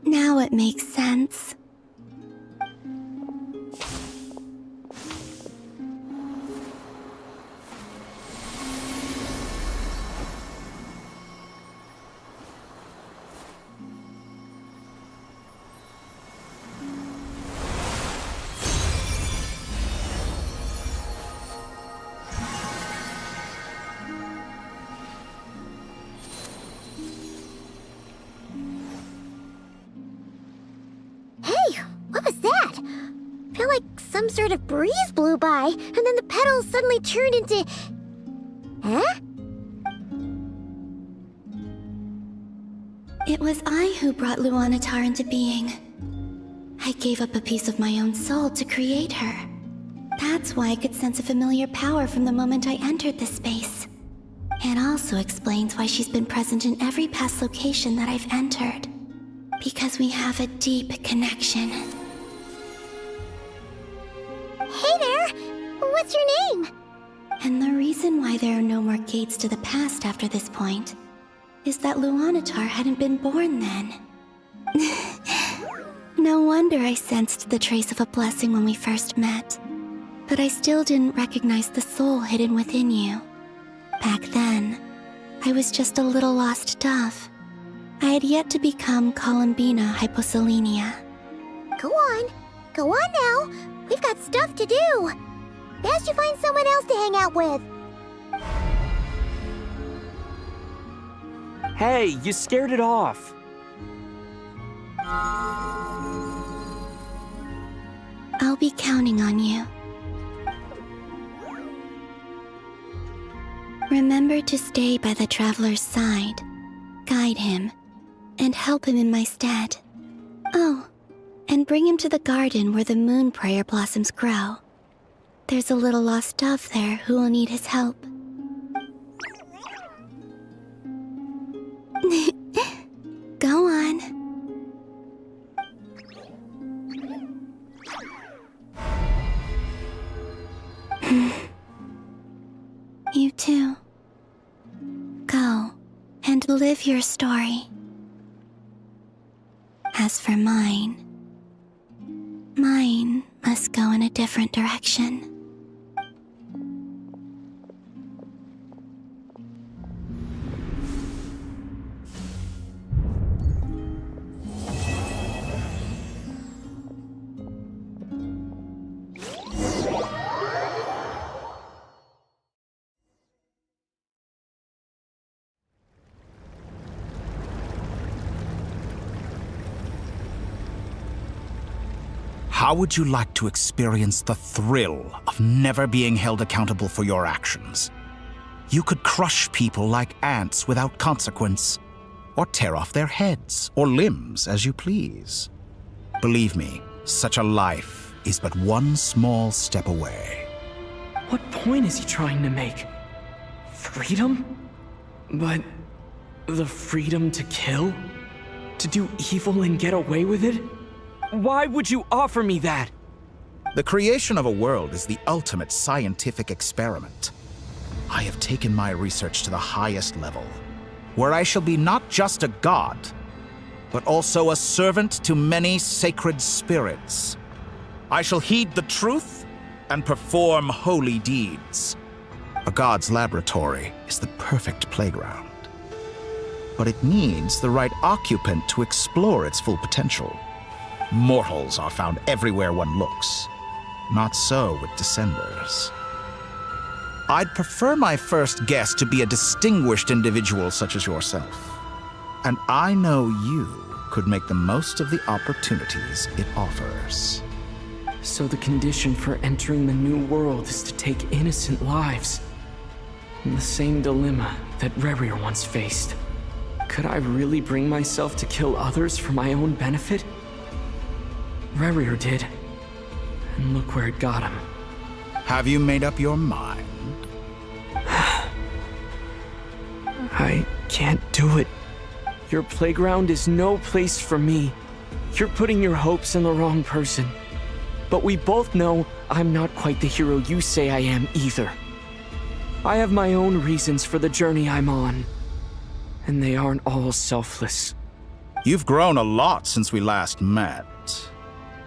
Now it makes sense. some sort of breeze blew by, and then the petals suddenly turned into... Huh? It was I who brought Luanatar into being. I gave up a piece of my own soul to create her. That's why I could sense a familiar power from the moment I entered this space. It also explains why she's been present in every past location that I've entered. Because we have a deep connection. Hey there! What's your name? And the reason why there are no more gates to the past after this point is that Luanatar hadn't been born then. No wonder I sensed the trace of a blessing when we first met. But I still didn't recognize the soul hidden within you. Back then, I was just a little lost dove. I had yet to become Columbina Hyposelenia. Go on now. We've got stuff to do. Best you find someone else to hang out with. Hey, you scared it off. I'll be counting on you. Remember to stay by the traveler's side, guide him, and help him in my stead. Oh, and bring him to the garden where the moon prayer blossoms grow. There's a little lost dove there who will need his help. Go on. You too. Go and live your story. As for mine must go in a different direction. How would you like to experience the thrill of never being held accountable for your actions? You could crush people like ants without consequence, or tear off their heads or limbs as you please. Believe me, such a life is but one small step away. What point is he trying to make? Freedom? But the freedom to kill? To do evil and get away with it? Why would you offer me that? The creation of a world is the ultimate scientific experiment. I have taken my research to the highest level, where I shall be not just a god, but also a servant to many sacred spirits. I shall heed the truth and perform holy deeds. A god's laboratory is the perfect playground, but it needs the right occupant to explore its full potential. Mortals are found everywhere one looks. Not so with Descenders. I'd prefer my first guest to be a distinguished individual such as yourself. And I know you could make the most of the opportunities it offers. So the condition for entering the new world is to take innocent lives. The same dilemma that Rayen once faced. Could I really bring myself to kill others for my own benefit? Rayen did, and look where it got him. Have you made up your mind? I can't do it. Your playground is no place for me. You're putting your hopes in the wrong person. But we both know I'm not quite the hero you say I am either. I have my own reasons for the journey I'm on, and they aren't all selfless. You've grown a lot since we last met.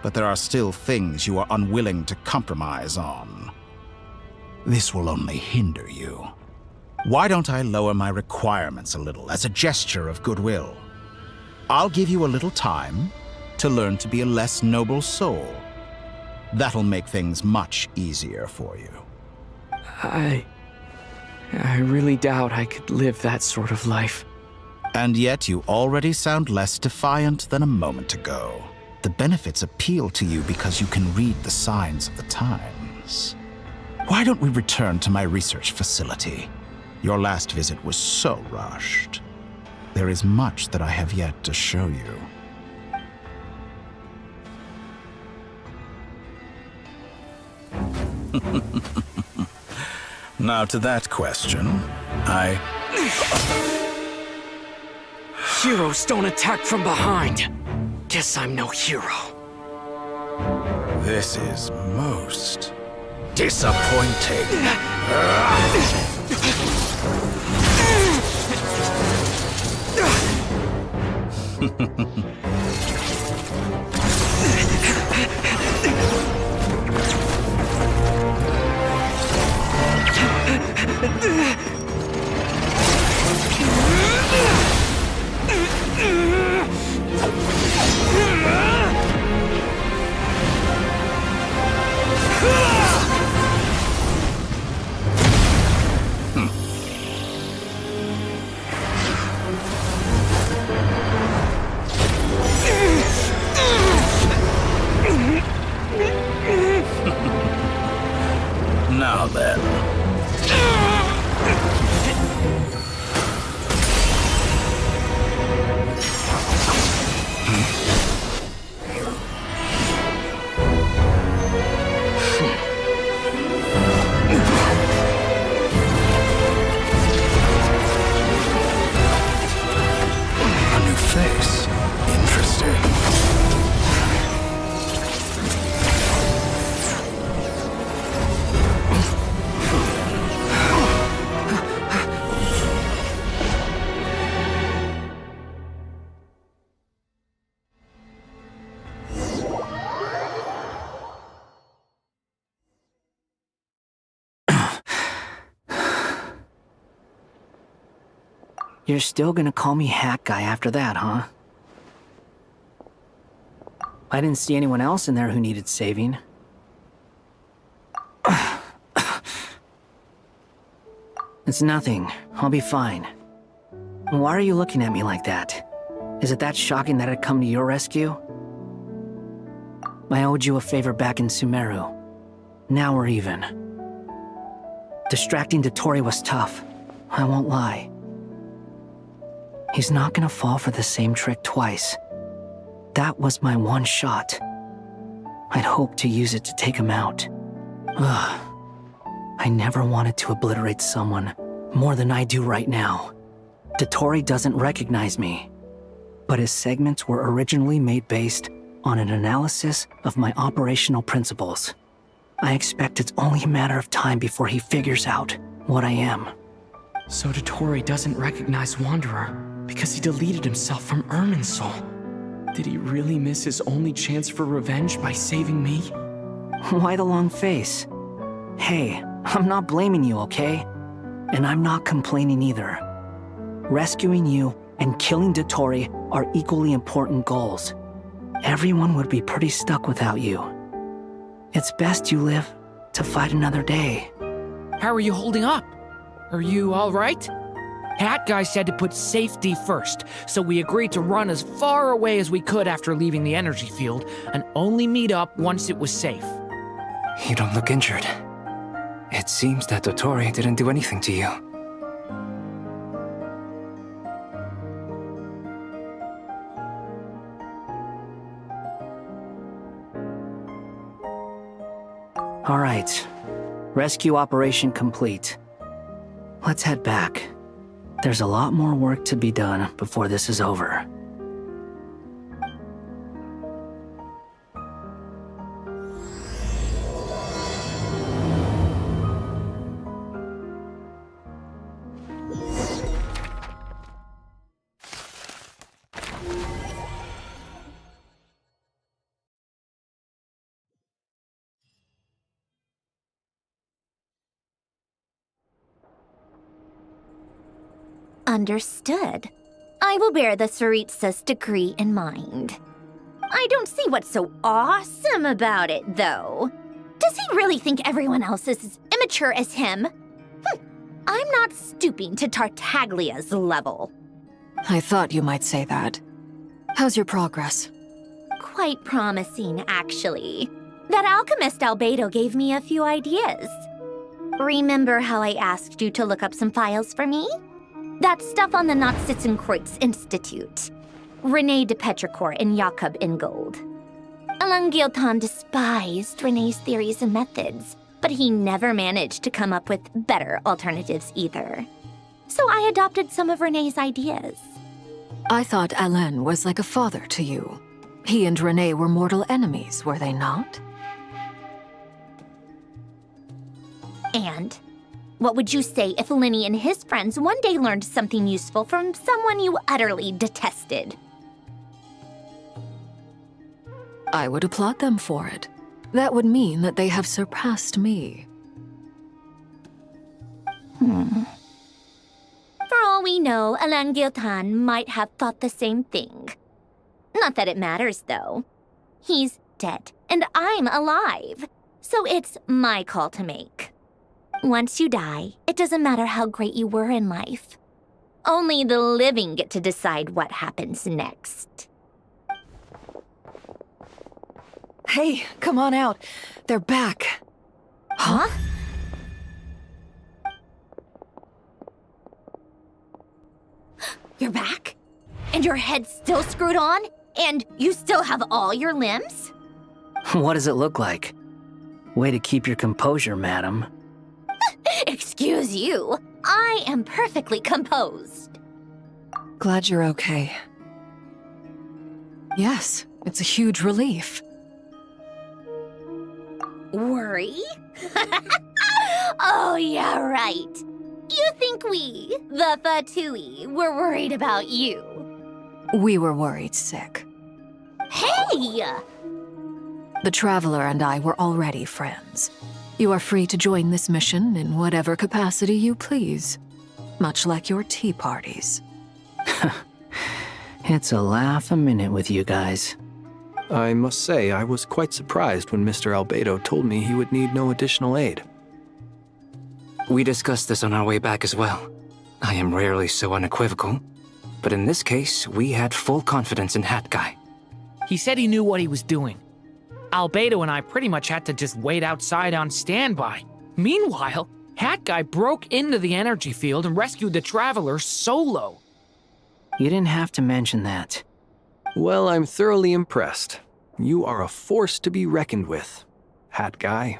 But there are still things you are unwilling to compromise on. This will only hinder you. Why don't I lower my requirements a little as a gesture of goodwill? I'll give you a little time to learn to be a less noble soul. That'll make things much easier for you. I really doubt I could live that sort of life. And yet you already sound less defiant than a moment ago. the benefits appeal to you because you can read the signs of the times. Why don't we return to my research facility? Your last visit was so rushed. There is much that I have yet to show you. Now to that question, Heroes don't attack from behind. Guess I'm no hero. This is most disappointing. Now then. A new face. Interesting. You're still gonna call me Hat Guy after that, huh? I didn't see anyone else in there who needed saving. It's nothing. I'll be fine. Why are you looking at me like that? Is it that shocking that I'd come to your rescue? I owed you a favor back in Sumeru. Now we're even. Distracting Dotori was tough. I won't lie. He's not gonna fall for the same trick twice. That was my one shot. I'd hoped to use it to take him out. Ugh. I never wanted to obliterate someone more than I do right now. Dotori doesn't recognize me, but his segments were originally made based on an analysis of my operational principles. I expect it's only a matter of time before he figures out what I am. So Dotori doesn't recognize Wanderer because he deleted himself from Irminsul. Did he really miss his only chance for revenge by saving me? Why the long face? Hey, I'm not blaming you, okay? And I'm not complaining either. Rescuing you and killing Dotori are equally important goals. Everyone would be pretty stuck without you. It's best you live to fight another day. How are you holding up? Are you all right? Hat Guy said to put safety first, so we agreed to run as far away as we could after leaving the energy field and only meet up once it was safe. You don't look injured. It seems that Dotori didn't do anything to you. All right. Rescue operation complete. Let's head back. There's a lot more work to be done before this is over. Understood. I will bear the Tsaritsa's decree in mind. I don't see what's so awesome about it, though. Does he really think everyone else is as immature as him? I'm not stooping to Tartaglia's level. I thought you might say that. How's your progress? quite promising, actually. That alchemist Albedo gave me a few ideas. Remember how I asked you to look up some files for me? That stuff on the Nachtschitzenkreuz Institute. René de Petrichor and Jakob Ingold. Alain Guillotin despised René's theories and methods, but he never managed to come up with better alternatives either. So I adopted some of René's ideas. I thought Alain was like a father to you. He and René were mortal enemies, were they not? And what would you say if Lenny and his friends one day learned something useful from someone you utterly detested? I would applaud them for it. That would mean that they have surpassed me. For all we know, Alain Guillotin might have thought the same thing. Not that it matters, though. He's dead, and I'm alive. So it's my call to make. Once you die, it doesn't matter how great you were in life. Only the living get to decide what happens next. Hey, come on out. They're back. Huh? You're back? And your head's still screwed on? And you still have all your limbs? What does it look like? Way to keep your composure, madam. Excuse you. I am perfectly composed. Glad you're okay. Yes, it's a huge relief. Worry? Oh, yeah, right. You think we, the Fatui, were worried about you? We were worried sick. Hey! The Traveler and I were already friends. You are free to join this mission in whatever capacity you please. Much like your tea parties. It's a laugh a minute with you guys. I must say, I was quite surprised when Mr. Albedo told me he would need no additional aid. We discussed this on our way back as well. I am rarely so unequivocal, but in this case, we had full confidence in Hat Guy. He said he knew what he was doing. Albedo and I pretty much had to just wait outside on standby. Meanwhile, Hat Guy broke into the energy field and rescued the Traveler solo. You didn't have to mention that. Well, I'm thoroughly impressed. You are a force to be reckoned with, Hat Guy.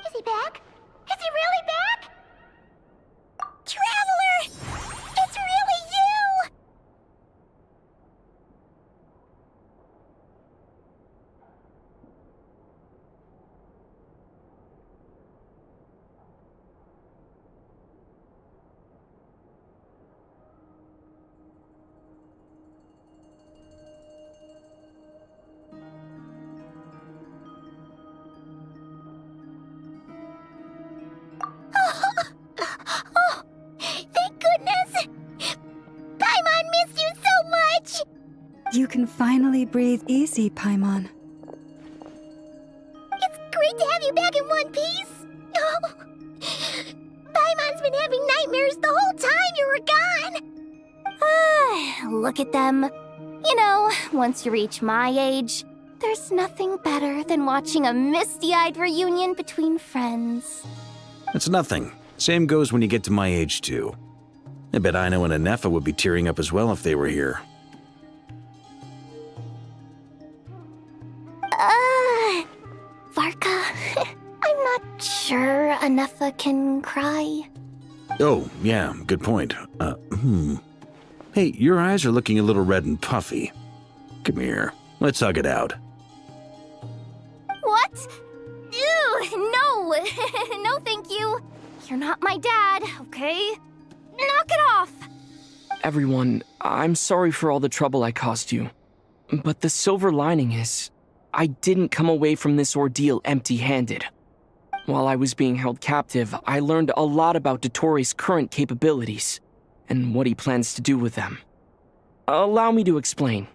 Is he back? Is he really back? Traveler! It's really you! Oh, thank goodness! Paimon missed you so much! You can finally breathe easy, Paimon. It's great to have you back in one piece! Oh, Paimon's been having nightmares the whole time you were gone! Look at them. You know, once you reach my age, there's nothing better than watching a misty-eyed reunion between friends. It's nothing. Same goes when you get to my age, too. I bet Ino and Anefa would be tearing up as well if they were here. Varka, I'm not sure Anefa can cry. Oh, yeah, good point. Hey, your eyes are looking a little red and puffy. Come here, let's hug it out. What? Ew, no! No, thank you. You're not my dad, okay? Knock it off! Everyone, I'm sorry for all the trouble I caused you. But the silver lining is, I didn't come away from this ordeal empty-handed. While I was being held captive, I learned a lot about Dottoro's current capabilities, and what he plans to do with them. Allow me to explain.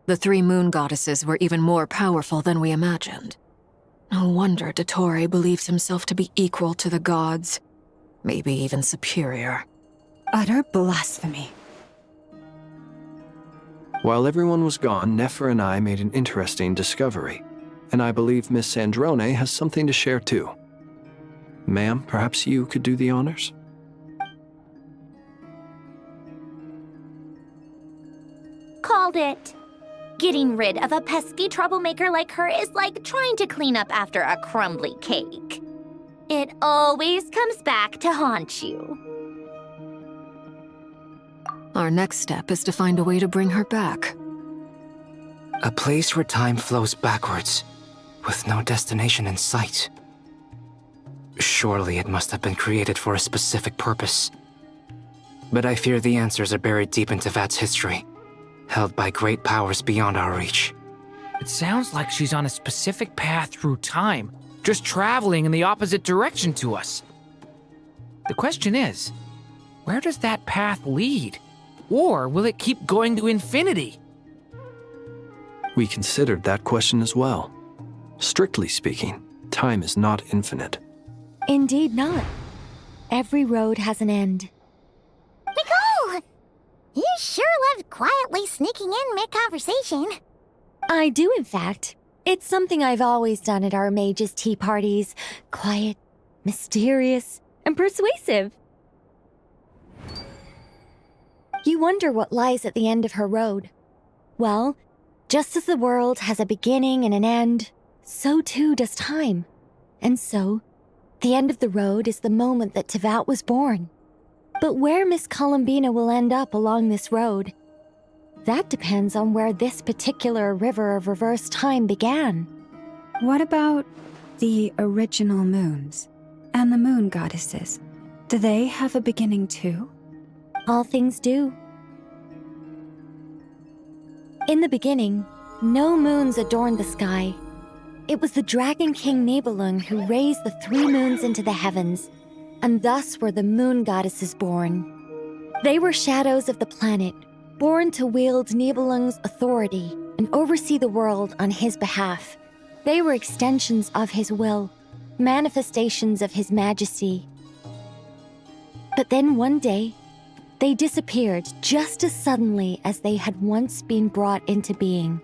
The three moon goddesses were even more powerful than we imagined. No wonder Dottore believes himself to be equal to the gods, maybe even superior. Utter blasphemy. While everyone was gone, Nefer and I made an interesting discovery, and I believe Miss Sandrone has something to share too. Ma'am, perhaps you could do the honors? Called it. Getting rid of a pesky troublemaker like her is like trying to clean up after a crumbly cake. It always comes back to haunt you. Our next step is to find a way to bring her back. A place where time flows backwards, with no destination in sight. Surely it must have been created for a specific purpose. But I fear the answers are buried deep into Vat's history, held by great powers beyond our reach. It sounds like she's on a specific path through time, just traveling in the opposite direction to us. The question is, where does that path lead? Or will it keep going to infinity? We considered that question as well. Strictly speaking, time is not infinite. Indeed not. Every road has an end. Nicole! You sure love quietly sneaking in mid-conversation. I do, in fact. It's something I've always done at our mages' tea parties. Quiet, mysterious, and persuasive. You wonder what lies at the end of her road. Well, just as the world has a beginning and an end, so too does time. And so, the end of the road is the moment that Tevat was born. But where Miss Columbina will end up along this road, that depends on where this particular river of reverse time began. What about the original moons and the moon goddesses? Do they have a beginning too? All things do. In the beginning, no moons adorned the sky. It was the Dragon King Nibelung who raised the 3 moons into the heavens, and thus were the moon goddesses born. They were shadows of the planet, born to wield Nibelung's authority and oversee the world on his behalf. They were extensions of his will, manifestations of his majesty. But then one day, they disappeared just as suddenly as they had once been brought into being.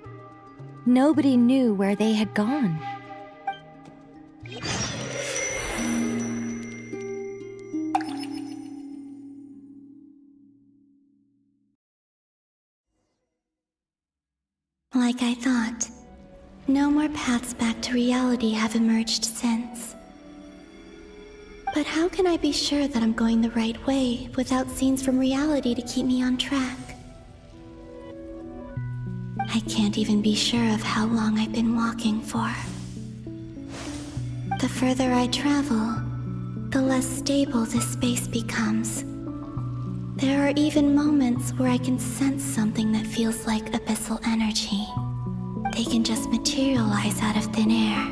Nobody knew where they had gone. Like I thought, no more paths back to reality have emerged since. But how can I be sure that I'm going the right way without scenes from reality to keep me on track? I can't even be sure of how long I've been walking for. The further I travel, the less stable this space becomes. There are even moments where I can sense something that feels like abyssal energy. They can just materialize out of thin air.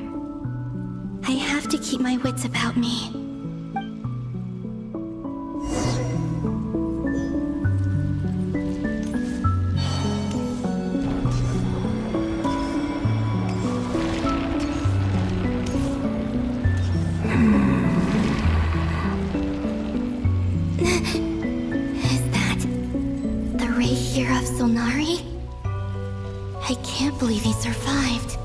I have to keep my wits about me. I can't believe he survived.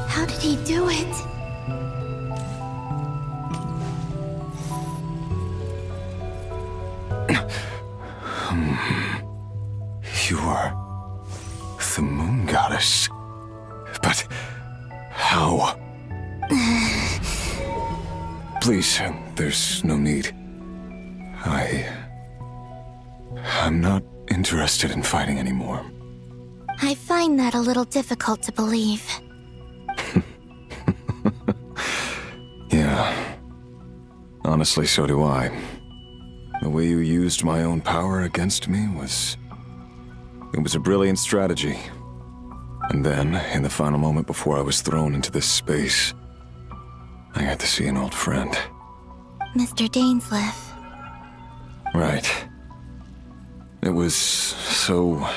How did he do it? You are the moon goddess. But how? Please, there's no need. I'm not interested in fighting anymore. I find that a little difficult to believe. Yeah. Honestly, so do I. The way you used my own power against me was... It was a brilliant strategy. And then, in the final moment before I was thrown into this space, I got to see an old friend. Mr. Dainsleif. Right. It was so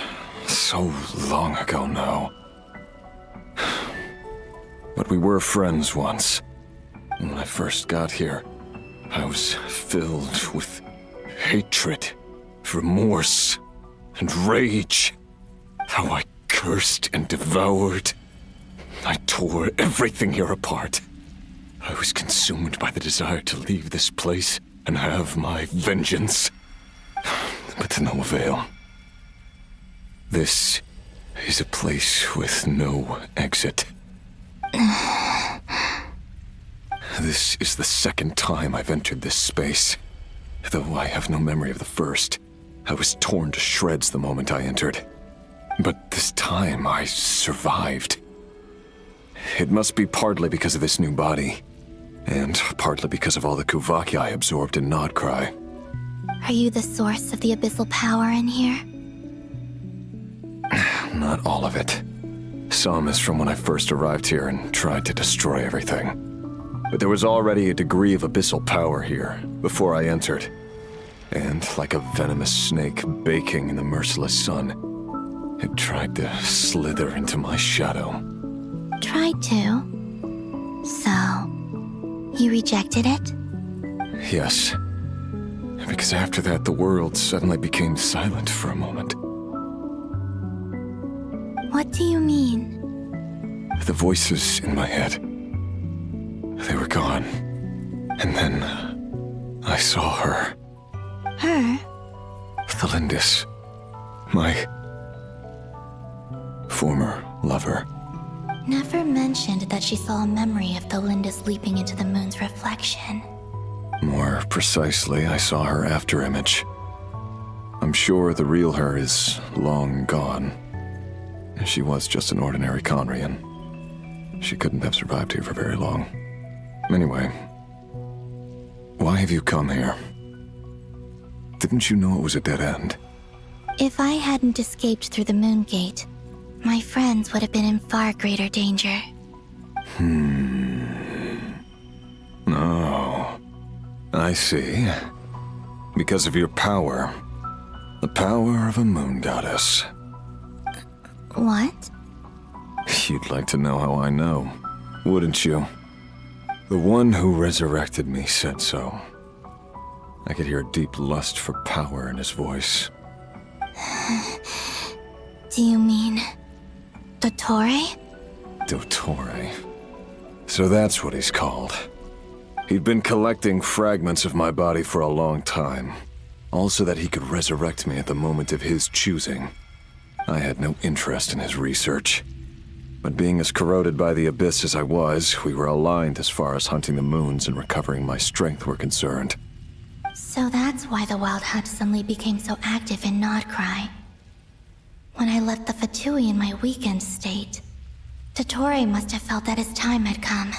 long ago now. But we were friends once. When I first got here, I was filled with hatred, remorse, and rage. How I cursed and devoured. I tore everything here apart. I was consumed by the desire to leave this place and have my vengeance. But to no avail. This is a place with no exit. This is the second time I've entered this space. Though I have no memory of the first. I was torn to shreds the moment I entered. But this time I survived. It must be partly because of this new body, and partly because of all the Kuvaki I absorbed in Nodcry. Are you the source of the abyssal power in here? Not all of it. Some is from when I first arrived here and tried to destroy everything. But there was already a degree of abyssal power here before I entered. And like a venomous snake baking in the merciless sun, it tried to slither into my shadow. Tried to? So, you rejected it? Yes. Because after that, the world suddenly became silent for a moment. What do you mean? The voices in my head, they were gone. And then I saw her. Her? Thelindis. My former lover. Never mentioned that she saw a memory of Thelindis leaping into the moon's reflection. More precisely, I saw her afterimage. I'm sure the real her is long gone. She was just an ordinary Conrian. She couldn't have survived here for very long. Anyway, why have you come here? Didn't you know it was a dead end? If I hadn't escaped through the moon gate, my friends would have been in far greater danger. Oh, I see. Because of your power. The power of a moon goddess. What? You'd like to know how I know, wouldn't you? The one who resurrected me said so. I could hear a deep lust for power in his voice. Do you mean... Dottore? Dottore. So that's what he's called. He'd been collecting fragments of my body for a long time. All so that he could resurrect me at the moment of his choosing. I had no interest in his research. But being as corroded by the abyss as I was, we were aligned as far as hunting the moons and recovering my strength were concerned. So that's why the Wild Hunt suddenly became so active in Nodcry. When I left the Fatui in my weakened state, Dottore must have felt that his time had come.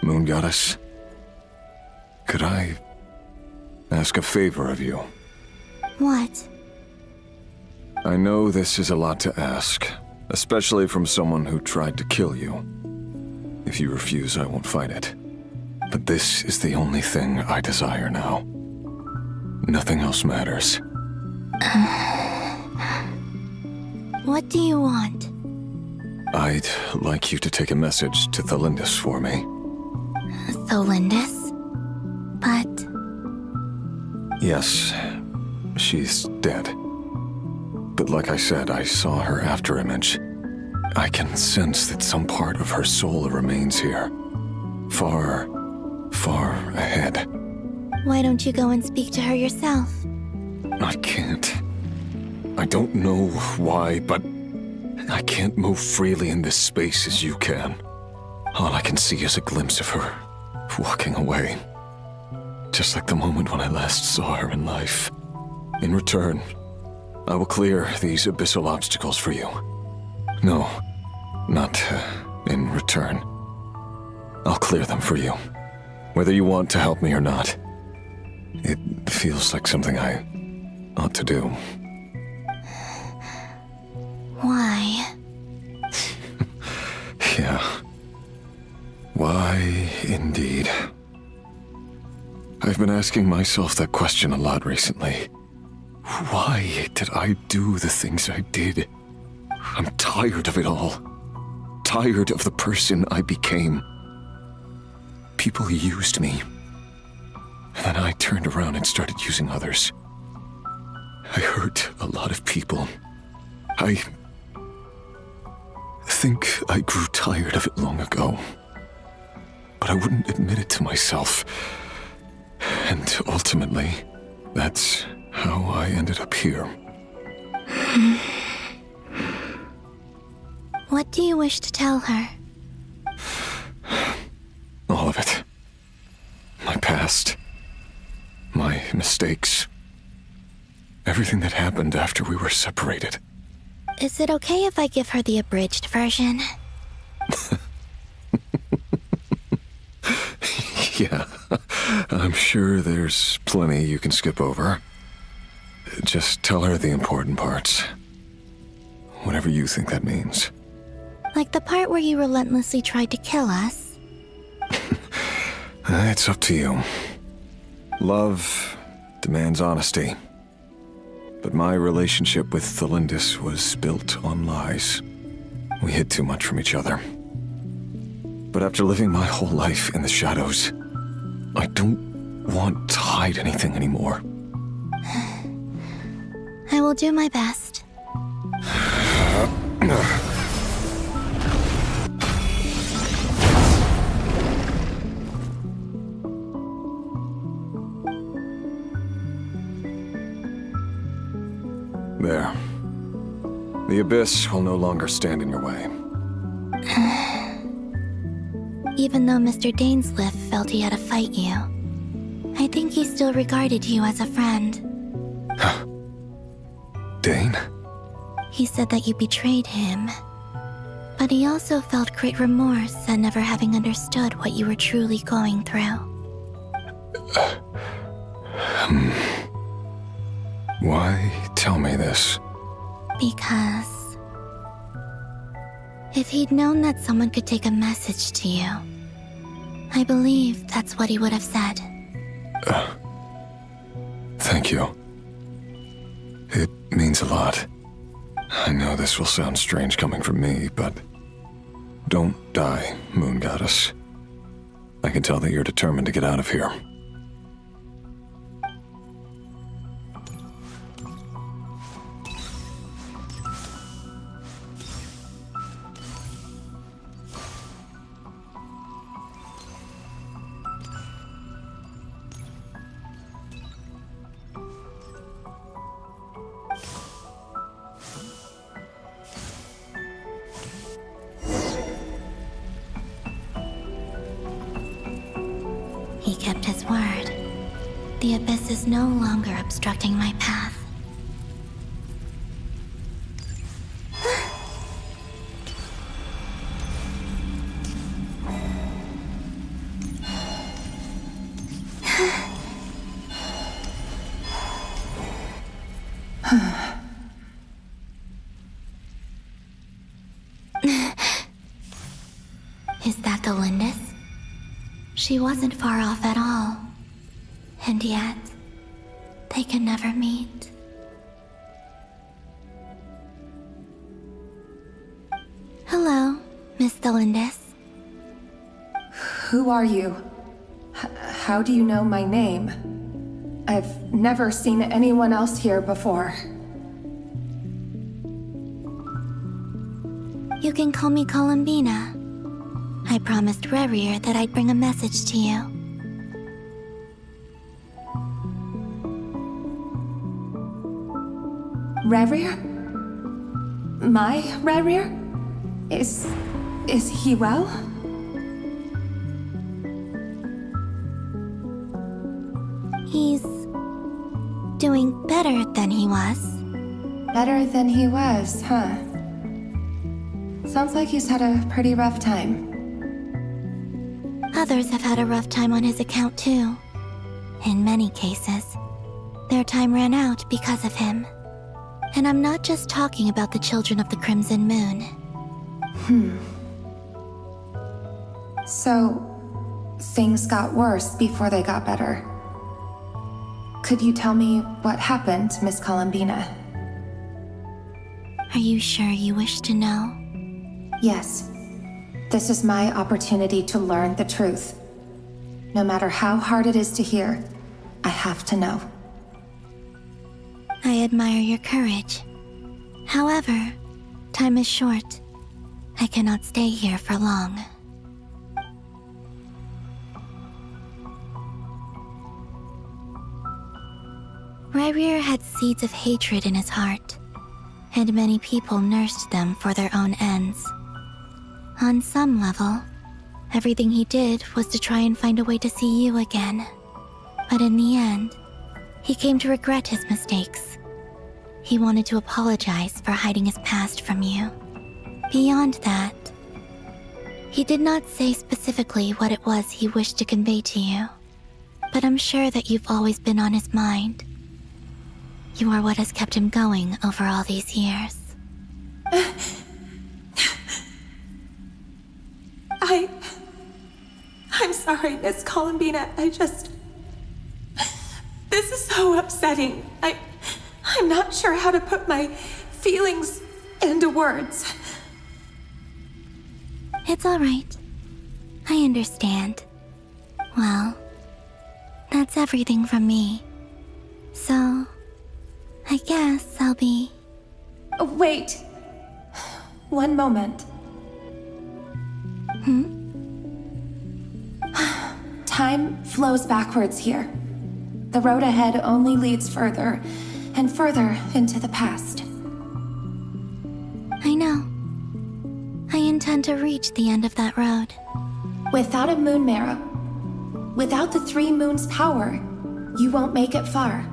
Moon Goddess, could I ask a favor of you? What? I know this is a lot to ask, especially from someone who tried to kill you. If you refuse, I won't fight it. But this is the only thing I desire now. Nothing else matters. What do you want? I'd like you to take a message to Thelindis for me. Thelindis? But... Yes, she's dead. But like I said, I saw her afterimage. I can sense that some part of her soul remains here. Far, far ahead. Why don't you go and speak to her yourself? I can't. I don't know why, but I can't move freely in this space as you can. All I can see is a glimpse of her, walking away. Just like the moment when I last saw her in life. In return, I will clear these abyssal obstacles for you. No, not in return. I'll clear them for you. Whether you want to help me or not. It feels like something I ought to do. Why? Yeah. Why, indeed. I've been asking myself that question a lot recently. Why did I do the things I did? I'm tired of it all. Tired of the person I became. People used me. then I turned around and started using others. I hurt a lot of people. I think I grew tired of it long ago. But I wouldn't admit it to myself. And ultimately, that's how I ended up here. What do you wish to tell her? All of it. My past. My mistakes. Everything that happened after we were separated. Is it okay if I give her the abridged version? Yeah, I'm sure there's plenty you can skip over. Just tell her the important parts. Whatever you think that means. Like the part where you relentlessly tried to kill us? It's up to you. Love demands honesty. But my relationship with Thelindis was built on lies. We hid too much from each other. But after living my whole life in the shadows, I don't want to hide anything anymore. I will do my best. There. The Abyss will no longer stand in your way. Even though Mr. Dainsliff felt he had to fight you, I think he still regarded you as a friend. Dane? He said that you betrayed him, but he also felt great remorse at never having understood what you were truly going through. Why tell me this? Because if he'd known that someone could take a message to you, I believe that's what he would have said. Thank you. It means a lot. I know this will sound strange coming from me, but don't die, Moon Goddess. I can tell that you're determined to get out of here. He kept his word. The Abyss is no longer obstructing my path. Is that the Lindis? She wasn't far off at all. And yet, they can never meet. Hello, Miss Thelindis. Who are you? How do you know my name? I've never seen anyone else here before. You can call me Columbina. I promised Rayen that I'd bring a message to you. Rayen? My Rayen? Is he well? He's doing better than he was. Better than he was, huh? Sounds like he's had a pretty rough time. Others have had a rough time on his account too. In many cases, their time ran out because of him. And I'm not just talking about the children of the Crimson Moon. So, things got worse before they got better. Could you tell me what happened, Miss Columbina? Are you sure you wish to know? Yes. This is my opportunity to learn the truth. No matter how hard it is to hear, I have to know. I admire your courage. However, time is short. I cannot stay here for long. Rayen had seeds of hatred in his heart, and many people nursed them for their own ends. On some level, everything he did was to try and find a way to see you again. But in the end, he came to regret his mistakes. He wanted to apologize for hiding his past from you. Beyond that, he did not say specifically what it was he wished to convey to you, but I'm sure that you've always been on his mind. You are what has kept him going over all these years. I'm sorry, Miss Columbina. This is so upsetting. I'm not sure how to put my feelings into words. It's all right. I understand. Well, that's everything from me. So, I guess I'll be... Wait. One moment. Time flows backwards here. The road ahead only leads further and further into the past. I know. I intend to reach the end of that road. Without a moon marrow, without the 3 moons' power, you won't make it far.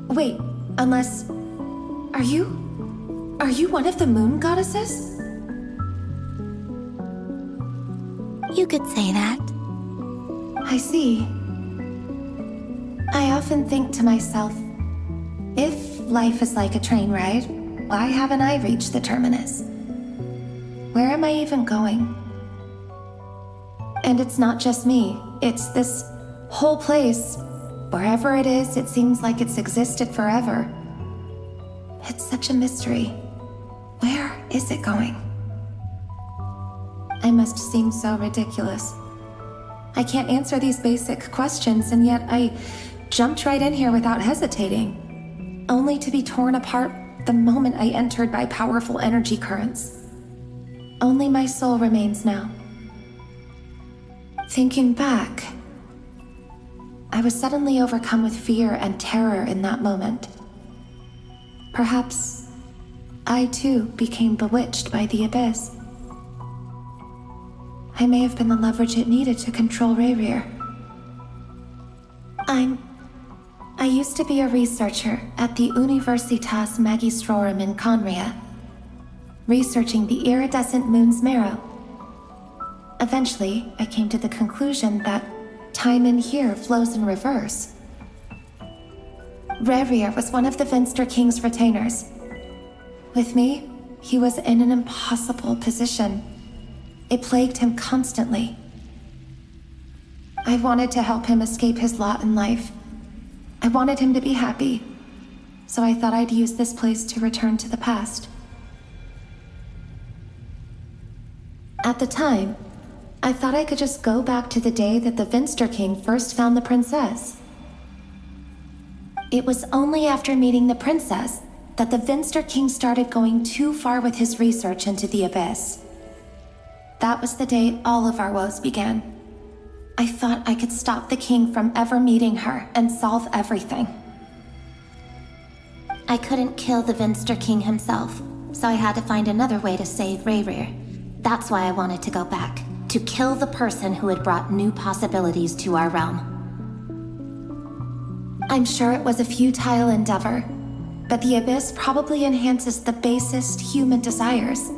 Wait, unless... Are you one of the moon goddesses? You could say that. I see. I often think to myself, if life is like a train ride, why haven't I reached the terminus? Where am I even going? And it's not just me, it's this whole place. Wherever it is, it seems like it's existed forever. It's such a mystery. Where is it going? I must seem so ridiculous. I can't answer these basic questions, and yet I jumped right in here without hesitating, only to be torn apart the moment I entered by powerful energy currents. Only my soul remains now. Thinking back, I was suddenly overcome with fear and terror in that moment. Perhaps I too became bewitched by the abyss. I may have been the leverage it needed to control Rayen. I used to be a researcher at the Universitas Magistrorum in Conria, researching the iridescent moon's marrow. Eventually, I came to the conclusion that time in here flows in reverse. Rayen was one of the Finster King's retainers. With me, he was in an impossible position. It plagued him constantly. I wanted to help him escape his lot in life. I wanted him to be happy, so I thought I'd use this place to return to the past. At the time, I thought I could just go back to the day that the Finster King first found the princess. It was only after meeting the princess that the Finster King started going too far with his research into the abyss. That was the day all of our woes began. I thought I could stop the king from ever meeting her and solve everything. I couldn't kill the Finster King himself, so I had to find another way to save Rayen. That's why I wanted to go back, to kill the person who had brought new possibilities to our realm. I'm sure it was a futile endeavor, but the abyss probably enhances the basest human desires.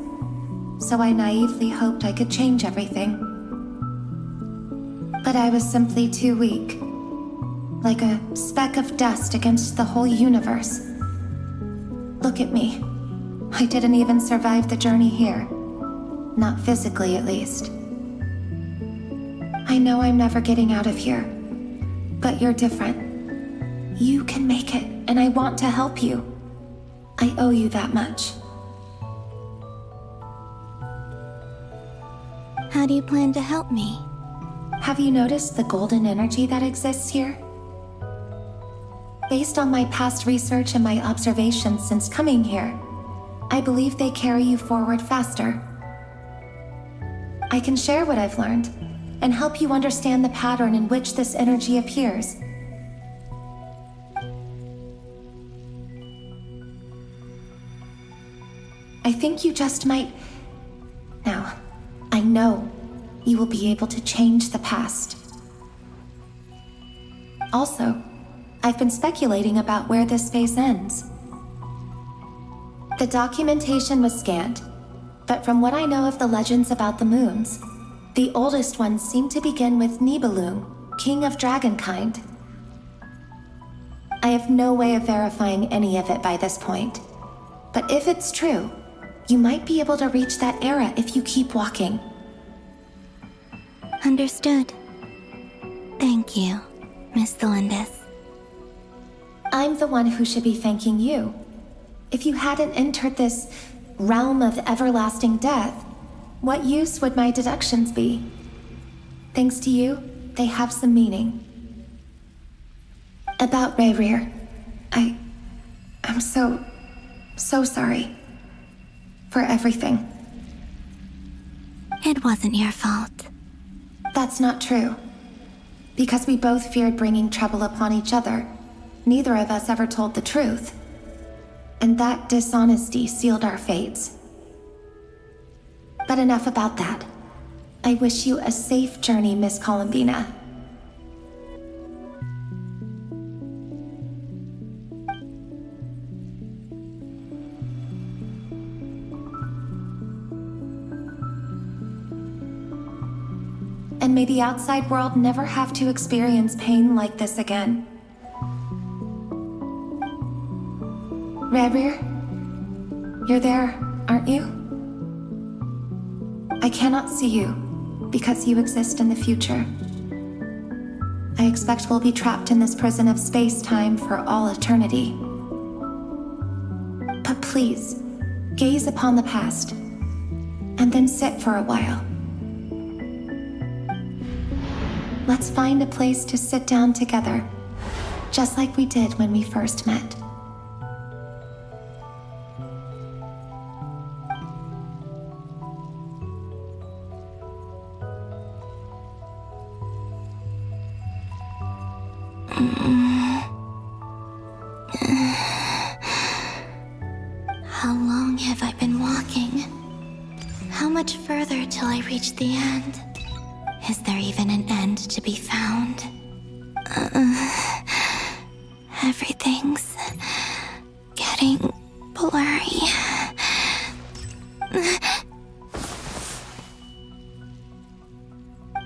So I naively hoped I could change everything. But I was simply too weak. Like a speck of dust against the whole universe. Look at me. I didn't even survive the journey here. Not physically, at least. I know I'm never getting out of here. But you're different. You can make it, and I want to help you. I owe you that much. How do you plan to help me? Have you noticed the golden energy that exists here? Based on my past research and my observations since coming here, I believe they carry you forward faster. I can share what I've learned and help you understand the pattern in which this energy appears. I think you just might... Now, I know you will be able to change the past. Also, I've been speculating about where this phase ends. The documentation was scanned, but from what I know of the legends about the moons, the oldest ones seem to begin with Nibelung, king of dragonkind. I have no way of verifying any of it by this point, but if it's true, you might be able to reach that era if you keep walking. Understood. Thank you, Miss Delindis. I'm the one who should be thanking you. If you hadn't entered this realm of everlasting death, what use would my deductions be? Thanks to you, they have some meaning. About Rayen, I'm so sorry. For everything. It wasn't your fault. That's not true. Because we both feared bringing trouble upon each other, neither of us ever told the truth. And that dishonesty sealed our fates. But enough about that. I wish you a safe journey, Miss Columbina. And may the outside world never have to experience pain like this again. Rayen, you're there, aren't you? I cannot see you, because you exist in the future. I expect we'll be trapped in this prison of space-time for all eternity. But please, gaze upon the past, and then sit for a while. Let's find a place to sit down together, just like we did when we first met. How long have I been walking? How much further till I reach the end? Is there even an end to be found? Everything's getting blurry.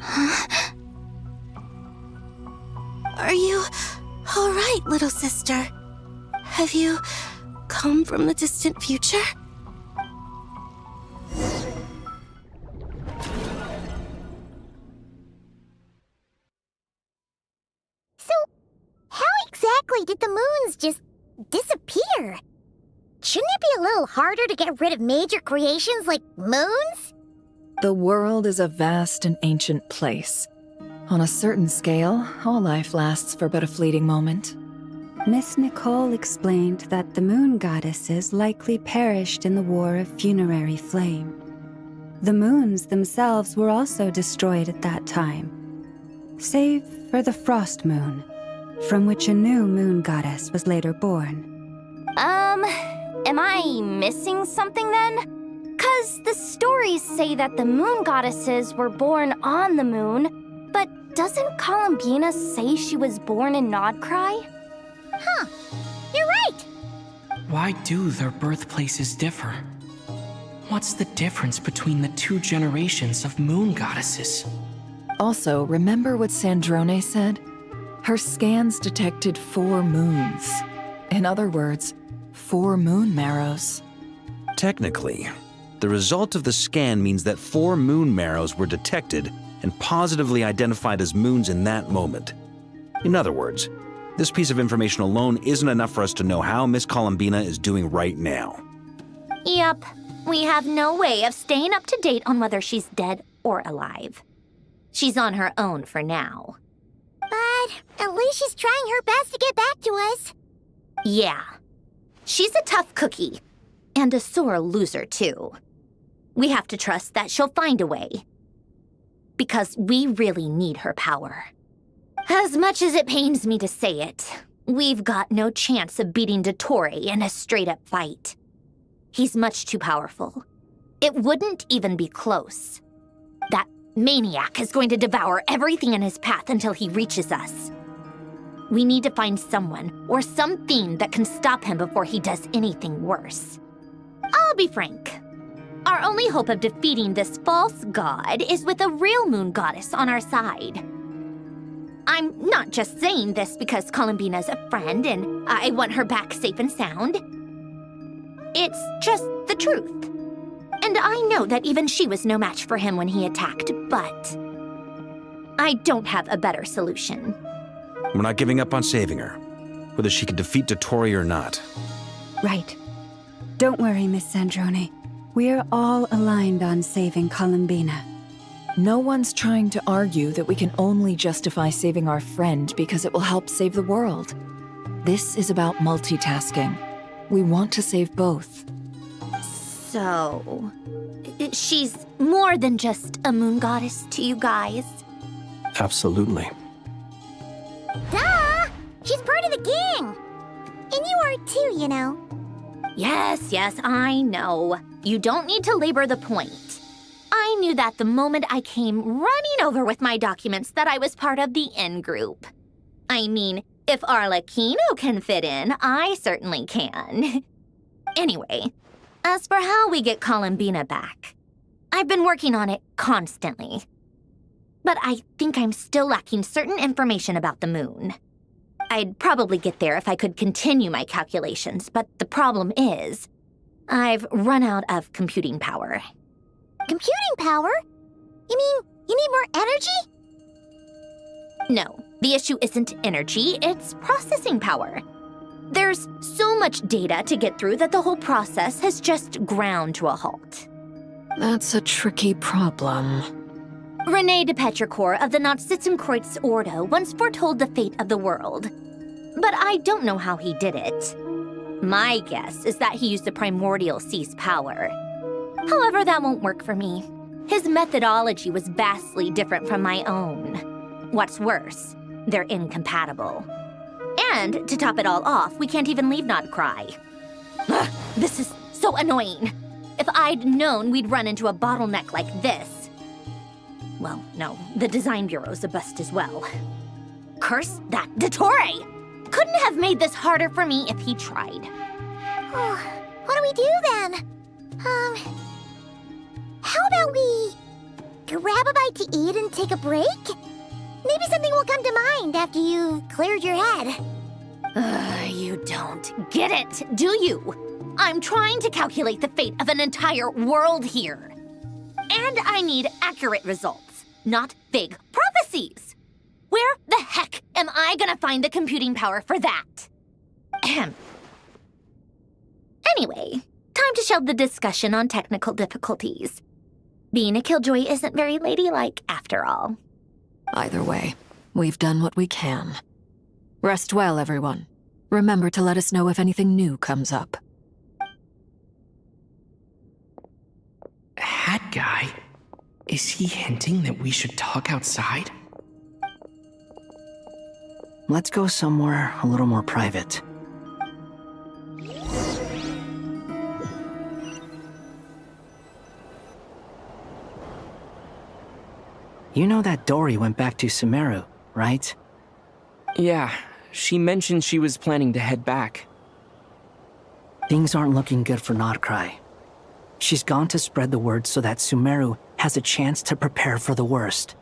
Huh? Are you all right, little sister? Have you come from the distant future? Exactly did the moons just disappear? Shouldn't it be a little harder to get rid of major creations like moons? The world is a vast and ancient place. On a certain scale, all life lasts for but a fleeting moment. Miss Nicole explained that the moon goddesses likely perished in the War of Funerary Flame. The moons themselves were also destroyed at that time, save for the Frost Moon, from which a new moon goddess was later born. Am I missing something then? 'Cause the stories say that the moon goddesses were born on the moon, but doesn't Columbina say she was born in Nodcry? Huh, you're right! Why do their birthplaces differ? What's the difference between the two generations of moon goddesses? Also, remember what Sandrone said? Her scans detected 4 moons. In other words, 4 moon marrows. Technically, the result of the scan means that 4 moon marrows were detected and positively identified as moons in that moment. In other words, this piece of information alone isn't enough for us to know how Miss Columbina is doing right now. Yep, we have no way of staying up to date on whether she's dead or alive. She's on her own for now. But at least she's trying her best to get back to us. Yeah. She's a tough cookie. And a sore loser, too. We have to trust that she'll find a way. Because we really need her power. As much as it pains me to say it, we've got no chance of beating Dottore in a straight-up fight. He's much too powerful. It wouldn't even be close. That maniac is going to devour everything in his path until he reaches us. We need to find someone or something that can stop him before he does anything worse. I'll be frank. Our only hope of defeating this false god is with a real moon goddess on our side. I'm not just saying this because Columbina's a friend and I want her back safe and sound. It's just the truth. And I know that even she was no match for him when he attacked, but I don't have a better solution. We're not giving up on saving her, whether she can defeat Dottore or not. Right. Don't worry, Miss Sandrone. We're all aligned on saving Columbina. No one's trying to argue that we can only justify saving our friend because it will help save the world. This is about multitasking. We want to save both. So, she's more than just a moon goddess to you guys? Absolutely. Duh! She's part of the gang! And you are too, you know. Yes, I know. You don't need to labor the point. I knew that the moment I came running over with my documents that I was part of the in-group. I mean, if Arlecchino can fit in, I certainly can. Anyway, as for how we get Columbina back, I've been working on it constantly. But I think I'm still lacking certain information about the moon. I'd probably get there if I could continue my calculations, but the problem is, I've run out of computing power. Computing power? You mean you need more energy? No, the issue isn't energy, it's processing power. There's so much data to get through that the whole process has just ground to a halt. That's a tricky problem. René de Petrichor of the Nazissenkreuz Ordo once foretold the fate of the world. But I don't know how he did it. My guess is that he used the primordial sea's power. However, that won't work for me. His methodology was vastly different from my own. What's worse, they're incompatible. And to top it all off, we can't even leave Nodcry. Ugh, this is so annoying. If I'd known we'd run into a bottleneck like this. Well, no, the design bureau's a bust as well. Curse that Dottore! Couldn't have made this harder for me if he tried. Oh, what do we do then? How about we grab a bite to eat and take a break? Maybe something will come to mind after you've cleared your head. You don't get it, do you? I'm trying to calculate the fate of an entire world here. And I need accurate results, not vague prophecies. Where the heck am I gonna find the computing power for that? Ahem. Anyway, time to shelve the discussion on technical difficulties. Being a killjoy isn't very ladylike after all. Either way, we've done what we can. Rest well, everyone. Remember to let us know if anything new comes up. Hat guy? Is he hinting that we should talk outside? Let's go somewhere a little more private. You know that Dory went back to Sumeru, right? Yeah, she mentioned she was planning to head back. Things aren't looking good for Nodcry. She's gone to spread the word so that Sumeru has a chance to prepare for the worst.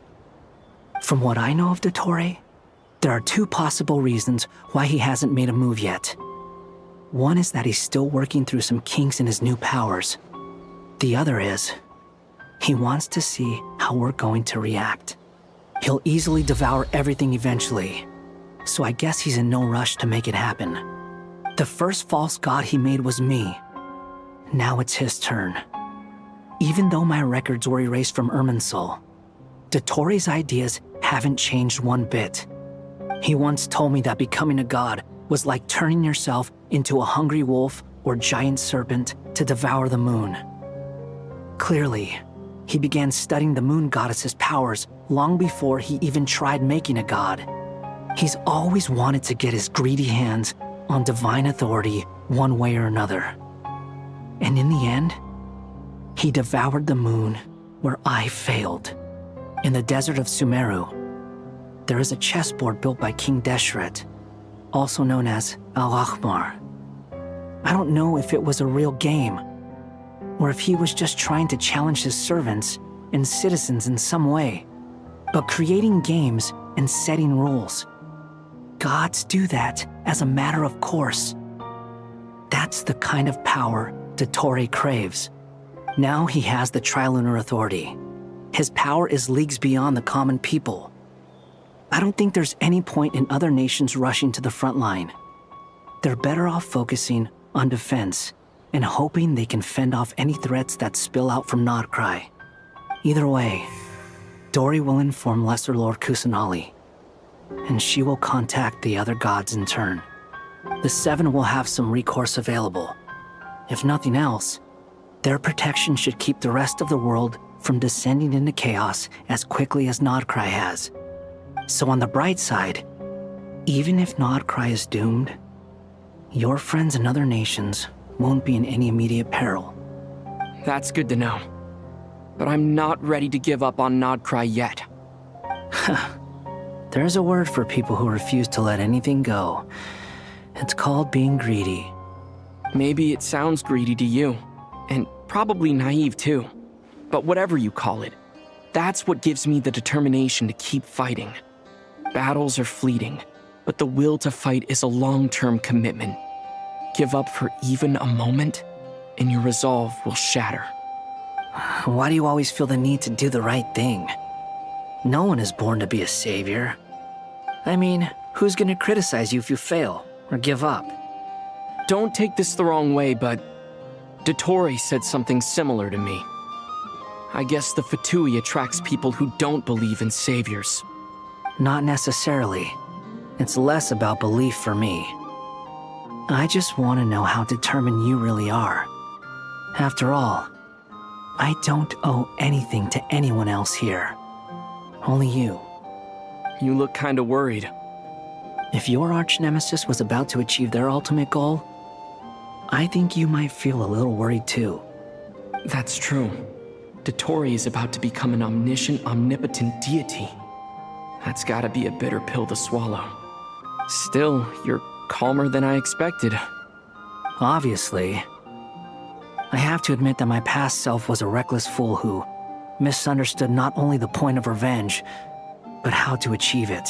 From what I know of Dottore, there are two possible reasons why he hasn't made a move yet. One is that he's still working through some kinks in his new powers. The other is, he wants to see how we're going to react. He'll easily devour everything eventually, so I guess he's in no rush to make it happen. The first false god he made was me. Now it's his turn. Even though my records were erased from Irminsul, Dottore's ideas haven't changed one bit. He once told me that becoming a god was like turning yourself into a hungry wolf or giant serpent to devour the moon. Clearly, he began studying the moon goddess's powers long before he even tried making a god. He's always wanted to get his greedy hands on divine authority one way or another. And in the end, he devoured the moon where I failed. In the desert of Sumeru, there is a chessboard built by King Deshret, also known as Al-Ahmar. I don't know if it was a real game, or if he was just trying to challenge his servants and citizens in some way. But creating games and setting rules, gods do that as a matter of course. That's the kind of power Dottore craves. Now he has the Trilunar Authority. His power is leagues beyond the common people. I don't think there's any point in other nations rushing to the front line. They're better off focusing on defense and hoping they can fend off any threats that spill out from Nodcry. Either way, Dori will inform Lesser Lord Kusanali, and she will contact the other gods in turn. The Seven will have some recourse available. If nothing else, their protection should keep the rest of the world from descending into chaos as quickly as Nodcry has. So on the bright side, even if Nodcry is doomed, your friends in other nations won't be in any immediate peril. That's good to know. But I'm not ready to give up on Nodcry yet. There's a word for people who refuse to let anything go. It's called being greedy. Maybe it sounds greedy to you, and probably naive too. But whatever you call it, that's what gives me the determination to keep fighting. Battles are fleeting, but the will to fight is a long-term commitment. Give up for even a moment, and your resolve will shatter. Why do you always feel the need to do the right thing? No one is born to be a savior. I mean, who's gonna criticize you if you fail or give up? Don't take this the wrong way, but Dottore said something similar to me. I guess the Fatui attracts people who don't believe in saviors. Not necessarily. It's less about belief for me. I just want to know how determined you really are. After all, I don't owe anything to anyone else here. Only you. You look kinda worried. If your arch-nemesis was about to achieve their ultimate goal, I think you might feel a little worried too. That's true. Dottore is about to become an omniscient, omnipotent deity. That's gotta be a bitter pill to swallow. Still, you're calmer than I expected. Obviously. I have to admit that my past self was a reckless fool who misunderstood not only the point of revenge, but how to achieve it.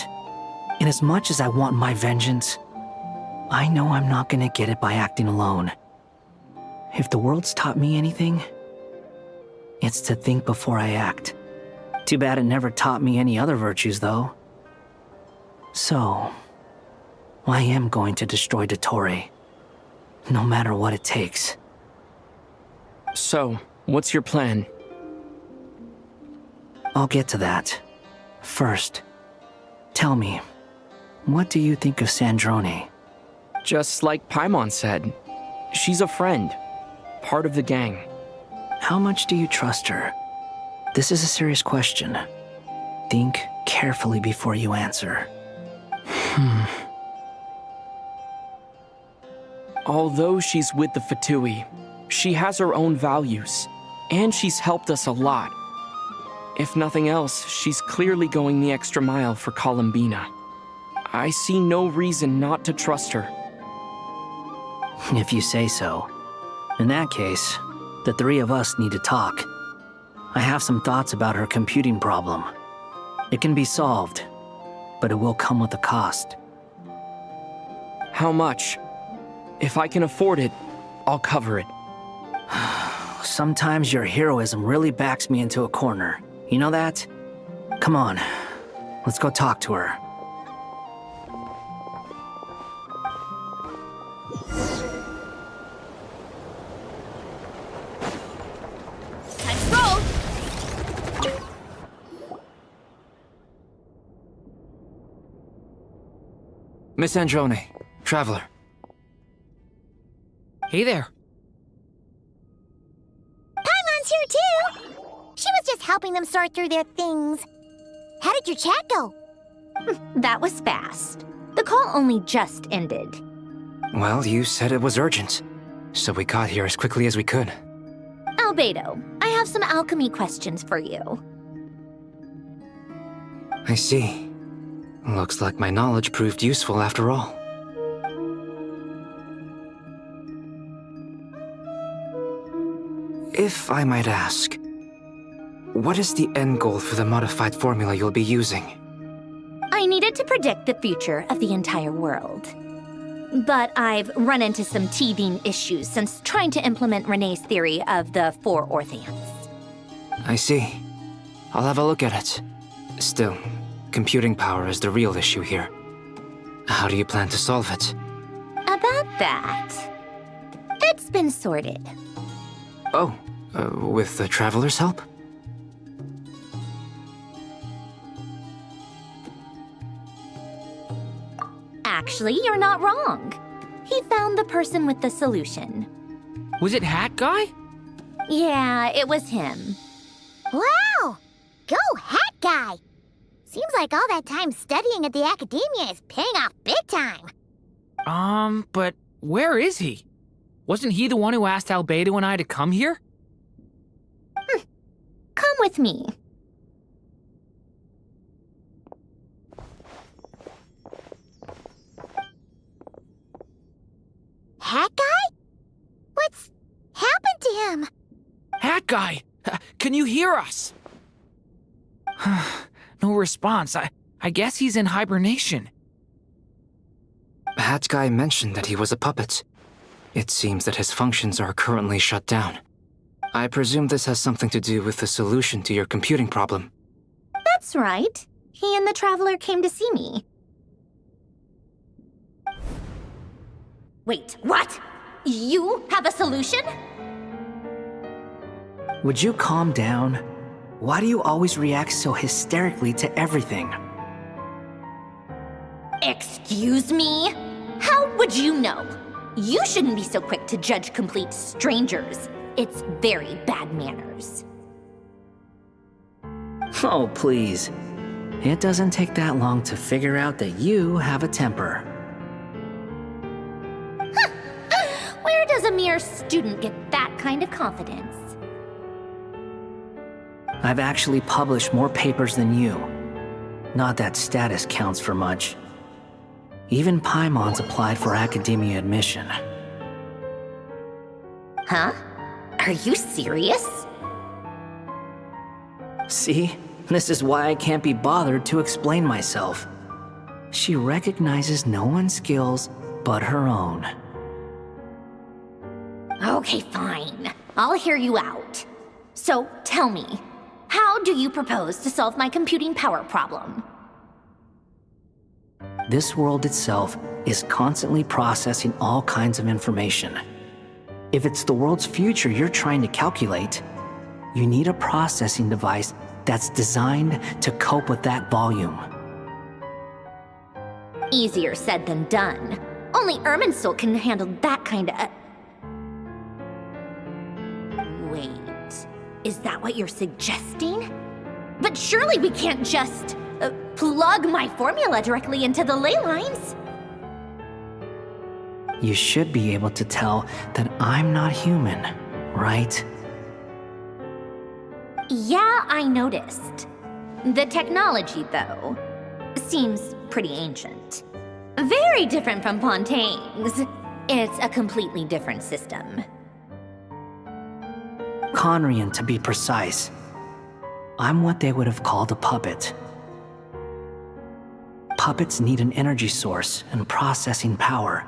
And as much as I want my vengeance, I know I'm not gonna get it by acting alone. If the world's taught me anything, it's to think before I act. Too bad it never taught me any other virtues, though. So, I am going to destroy Dottore, no matter what it takes. So, what's your plan? I'll get to that. First, tell me, what do you think of Sandrone? Just like Paimon said, she's a friend, part of the gang. How much do you trust her? This is a serious question. Think carefully before you answer. Although she's with the Fatui, she has her own values, and she's helped us a lot. If nothing else, she's clearly going the extra mile for Columbina. I see no reason not to trust her. If you say so. In that case, the three of us need to talk. I have some thoughts about her computing problem. It can be solved, but it will come with a cost. How much? If I can afford it, I'll cover it. Sometimes your heroism really backs me into a corner. You know that? Come on, let's go talk to her. Miss Androne, Traveler. Hey there. Paimon's here too! She was just helping them sort through their things. How did your chat go? That was fast. The call only just ended. Well, you said it was urgent, so we got here as quickly as we could. Albedo, I have some alchemy questions for you. I see. Looks like my knowledge proved useful after all. If I might ask, what is the end goal for the modified formula you'll be using? I needed to predict the future of the entire world. But I've run into some teething issues since trying to implement Renee's theory of the 4 Orthants. I see. I'll have a look at it. Still, computing power is the real issue here. How do you plan to solve it? About that, it's been sorted. Oh, with the Traveler's help? Actually, you're not wrong. He found the person with the solution. Was it Hat Guy? Yeah, it was him. Wow! Go Hat Guy! Seems like all that time studying at the academia is paying off big time. But where is he? Wasn't he the one who asked Albedo and I to come here? Come with me. Hat Guy? What's happened to him? Hat Guy! Can you hear us? No response. I guess he's in hibernation. Hat Guy mentioned that he was a puppet. It seems that his functions are currently shut down. I presume this has something to do with the solution to your computing problem. That's right. He and the Traveler came to see me. Wait, what? You have a solution? Would you calm down? Why do you always react so hysterically to everything? Excuse me? How would you know? You shouldn't be so quick to judge complete strangers. It's very bad manners. Oh, please. It doesn't take that long to figure out that you have a temper. Where does a mere student get that kind of confidence? I've actually published more papers than you. Not that status counts for much. Even Paimon's applied for academia admission. Huh? Are you serious? See? This is why I can't be bothered to explain myself. She recognizes no one's skills but her own. Okay, fine. I'll hear you out. So, tell me, how do you propose to solve my computing power problem? This world itself is constantly processing all kinds of information. If it's the world's future you're trying to calculate, you need a processing device that's designed to cope with that volume. Easier said than done. Only Irminsul can handle that kind of... Wait, is that what you're suggesting? But surely we can't just plug my formula directly into the ley lines. You should be able to tell that I'm not human, right? Yeah, I noticed. The technology, though, seems pretty ancient. Very different from Pontaine's. It's a completely different system. Conrian, to be precise. I'm what they would have called a puppet. Puppets need an energy source and processing power.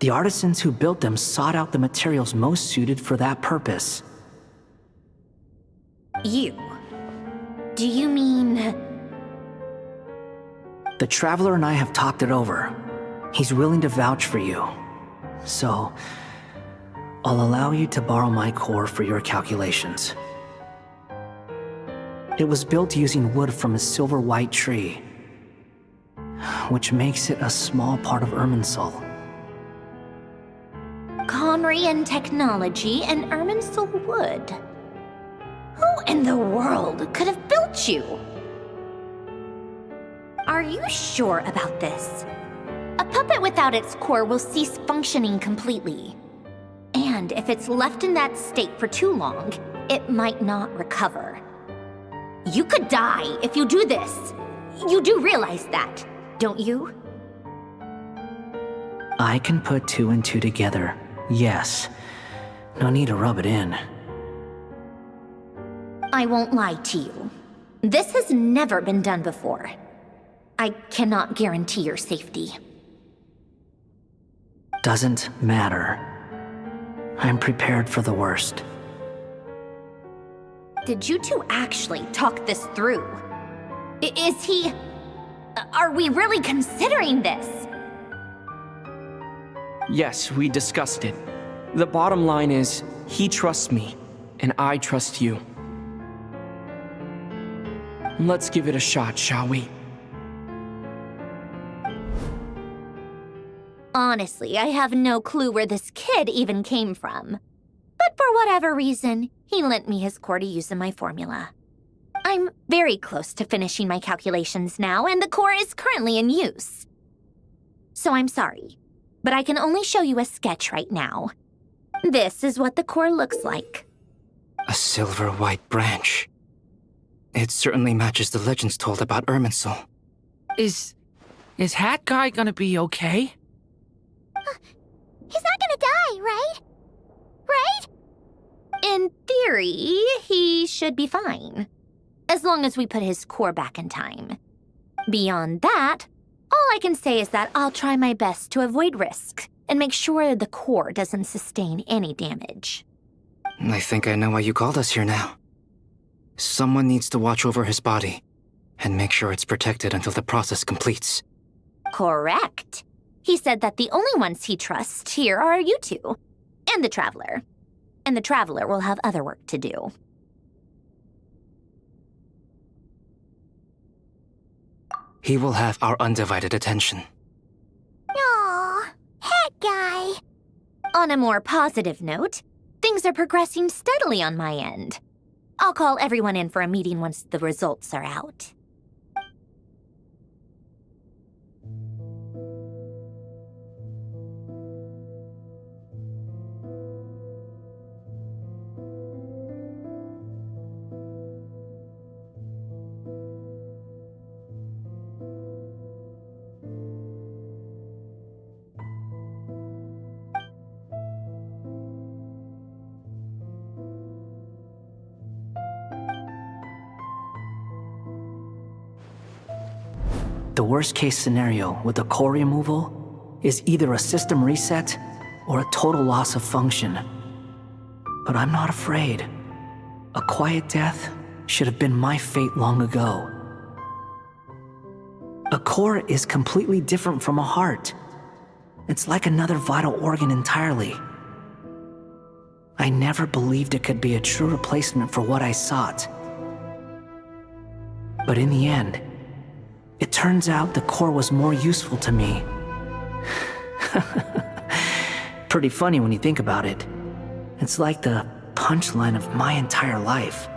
The artisans who built them sought out the materials most suited for that purpose. You? Do you mean... The Traveler and I have talked it over. He's willing to vouch for you. So, I'll allow you to borrow my core for your calculations. It was built using wood from a silver-white tree. which makes it a small part of Irminsul. Conrian technology and Irminsul wood. Who in the world could have built you? Are you sure about this? A puppet without its core will cease functioning completely. And if it's left in that state for too long, it might not recover. You could die if you do this. You do realize that, don't you? I can put 2 and 2 together, yes. No need to rub it in. I won't lie to you. This has never been done before. I cannot guarantee your safety. Doesn't matter. I'm prepared for the worst. Did you two actually talk this through? Is he... Are we really considering this? Yes, we discussed it. The bottom line is, he trusts me, and I trust you. Let's give it a shot, shall we? Honestly, I have no clue where this kid even came from. But for whatever reason, he lent me his core to use in my formula. I'm very close to finishing my calculations now, and the core is currently in use. So I'm sorry, but I can only show you a sketch right now. This is what the core looks like. A silver white branch. It certainly matches the legends told about Irminsul. Is Hat Guy gonna be okay? He's not gonna die, right? Right? In theory, he should be fine. As long as we put his core back in time. Beyond that, all I can say is that I'll try my best to avoid risk and make sure the core doesn't sustain any damage. I think I know why you called us here now. Someone needs to watch over his body and make sure it's protected until the process completes. Correct. He said that the only ones he trusts here are you two, and the Traveler. And the Traveler will have other work to do. He will have our undivided attention. Aw, Hat Guy. On a more positive note, things are progressing steadily on my end. I'll call everyone in for a meeting once the results are out. The worst case scenario with the core removal is either a system reset or a total loss of function. But I'm not afraid. A quiet death should have been my fate long ago. A core is completely different from a heart. It's like another vital organ entirely. I never believed it could be a true replacement for what I sought. But in the end, it turns out the core was more useful to me. Pretty funny when you think about it. It's like the punchline of my entire life.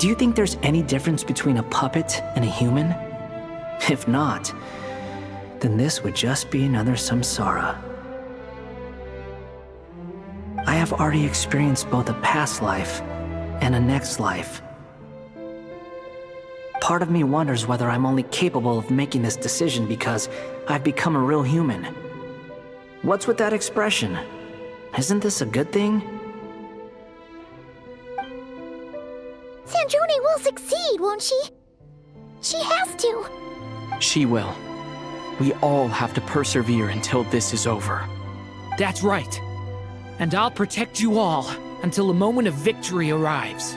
Do you think there's any difference between a puppet and a human? If not, then this would just be another samsara. I have already experienced both a past life and a next life. Part of me wonders whether I'm only capable of making this decision because I've become a real human. What's with that expression? Isn't this a good thing? Sanjuni will succeed, won't she? She has to. She will. We all have to persevere until this is over. That's right. And I'll protect you all until the moment of victory arrives.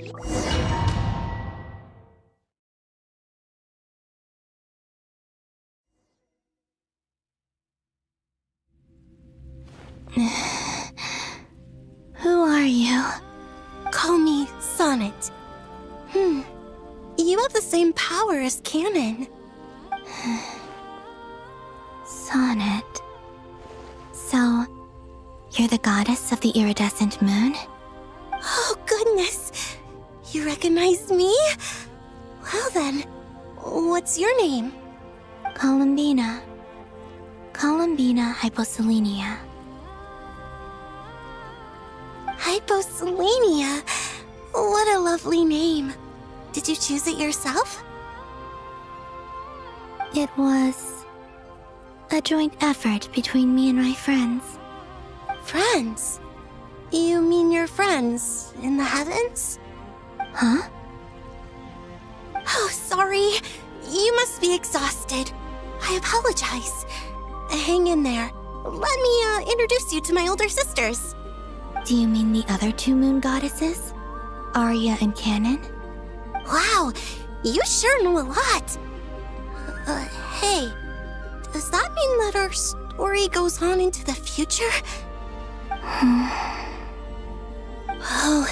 Who are you? Call me Sonnet. You have the same power as Canon. Sonnet. So, you're the goddess of the iridescent moon? Oh, goodness. You recognize me? Well then, what's your name? Columbina. Columbina Hyposelenia. Hyposelenia? What a lovely name. Did you choose it yourself? It was a joint effort between me and my friends. Friends? You mean your friends in the heavens? Huh? Oh, sorry. You must be exhausted. I apologize. Hang in there. Let me introduce you to my older sisters. Do you mean the other two moon goddesses? Arya and Canon? Wow, you sure know a lot. Hey, does that mean that our story goes on into the future? Oh,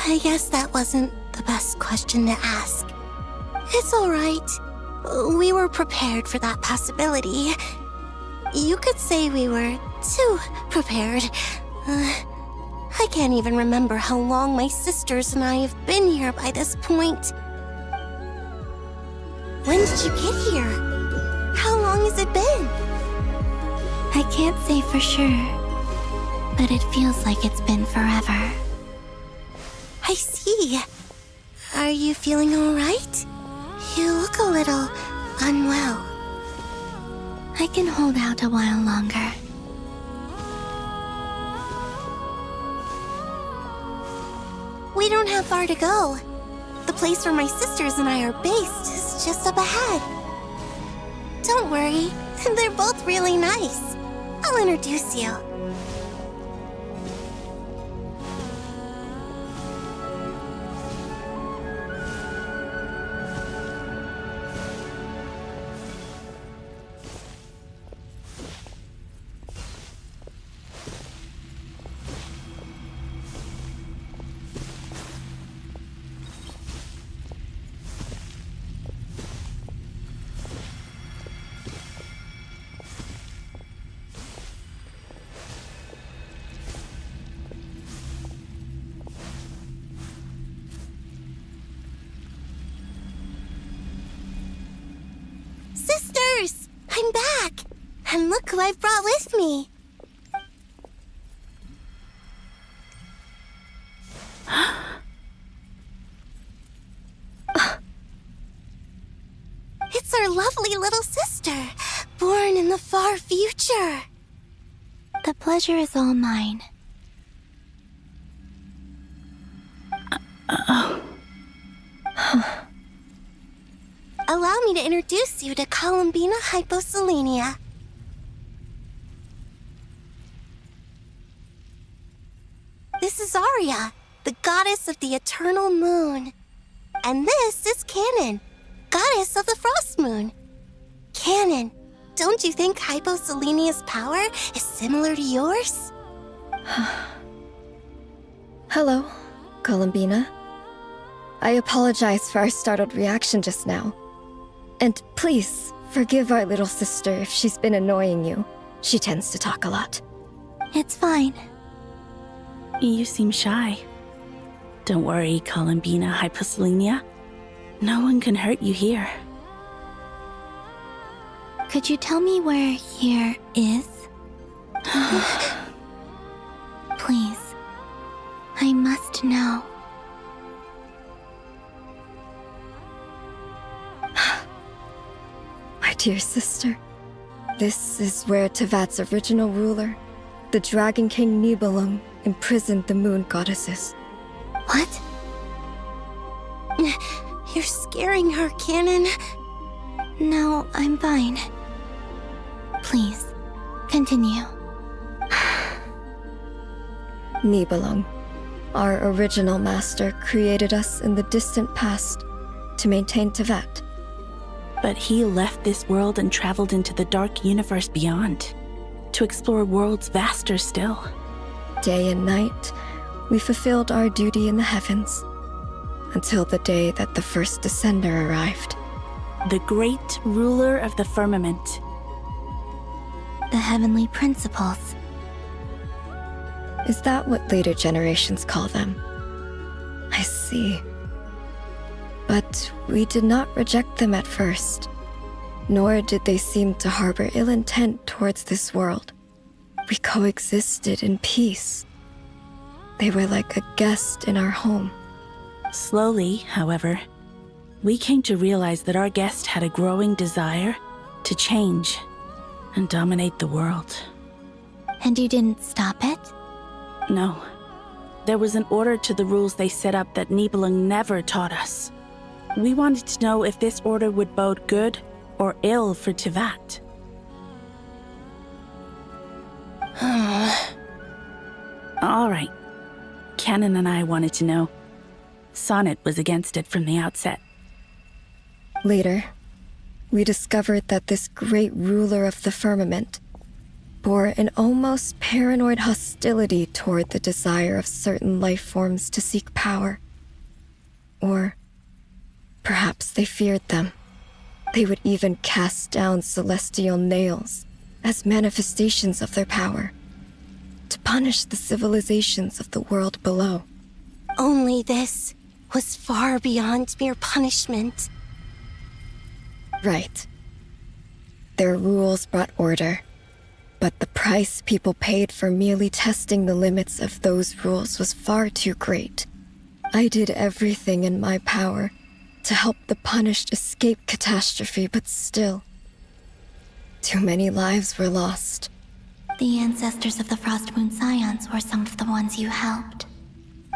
I guess that wasn't the best question to ask. It's alright. We were prepared for that possibility. You could say we were too prepared. I can't even remember how long my sisters and I have been here by this point. When did you get here? How long has it been? I can't say for sure, but it feels like it's been forever. I see. Are you feeling alright? You look a little unwell. I can hold out a while longer. We don't have far to go. The place where my sisters and I are based is just up ahead. Don't worry, they're both really nice. I'll introduce you. Sisters! I'm back! And look who I've brought with me! It's our lovely little sister, born in the far future. The pleasure is all mine. Allow me to introduce you to Columbina Hyposelenia. This is Arya, the goddess of the eternal moon. And this is Canon, goddess of the frost moon. Canon, don't you think Hyposelenia's power is similar to yours? Hello, Columbina. I apologize for our startled reaction just now. And please, forgive our little sister if she's been annoying you. She tends to talk a lot. It's fine. You seem shy. Don't worry, Columbina Hyposelenia. No one can hurt you here. Could you tell me where here is? Please. I must know. My dear sister, this is where Tevat's original ruler, the Dragon King Nibelung, imprisoned the moon goddesses. What? You're scaring her, Canon. No, I'm fine. Please, continue. Nibelung, Our original master created us in the distant past to maintain Tevat. But he left this world and traveled into the dark universe beyond, to explore worlds vaster still. Day and night, we fulfilled our duty in the heavens, until the day that the first descender arrived. The great ruler of the firmament. The heavenly principles. Is that what later generations call them? I see. But we did not reject them at first, nor did they seem to harbor ill intent towards this world. We coexisted in peace. They were like a guest in our home. Slowly, however, we came to realize that our guest had a growing desire to change and dominate the world. And you didn't stop it? No. There was an order to the rules they set up that Nibelung never taught us. We wanted to know if this order would bode good or ill for Tevat. All right. Canon and I wanted to know. Sonnet was against it from the outset. Later, we discovered that this great ruler of the firmament bore an almost paranoid hostility toward the desire of certain life forms to seek power. Or perhaps they feared them. They would even cast down celestial nails as manifestations of their power, to punish the civilizations of the world below. Only this was far beyond mere punishment. Right. Their rules brought order, but the price people paid for merely testing the limits of those rules was far too great. I did everything in my power to help the punished escape catastrophe, but still, too many lives were lost. The ancestors of the Frost Moon Scions were some of the ones you helped.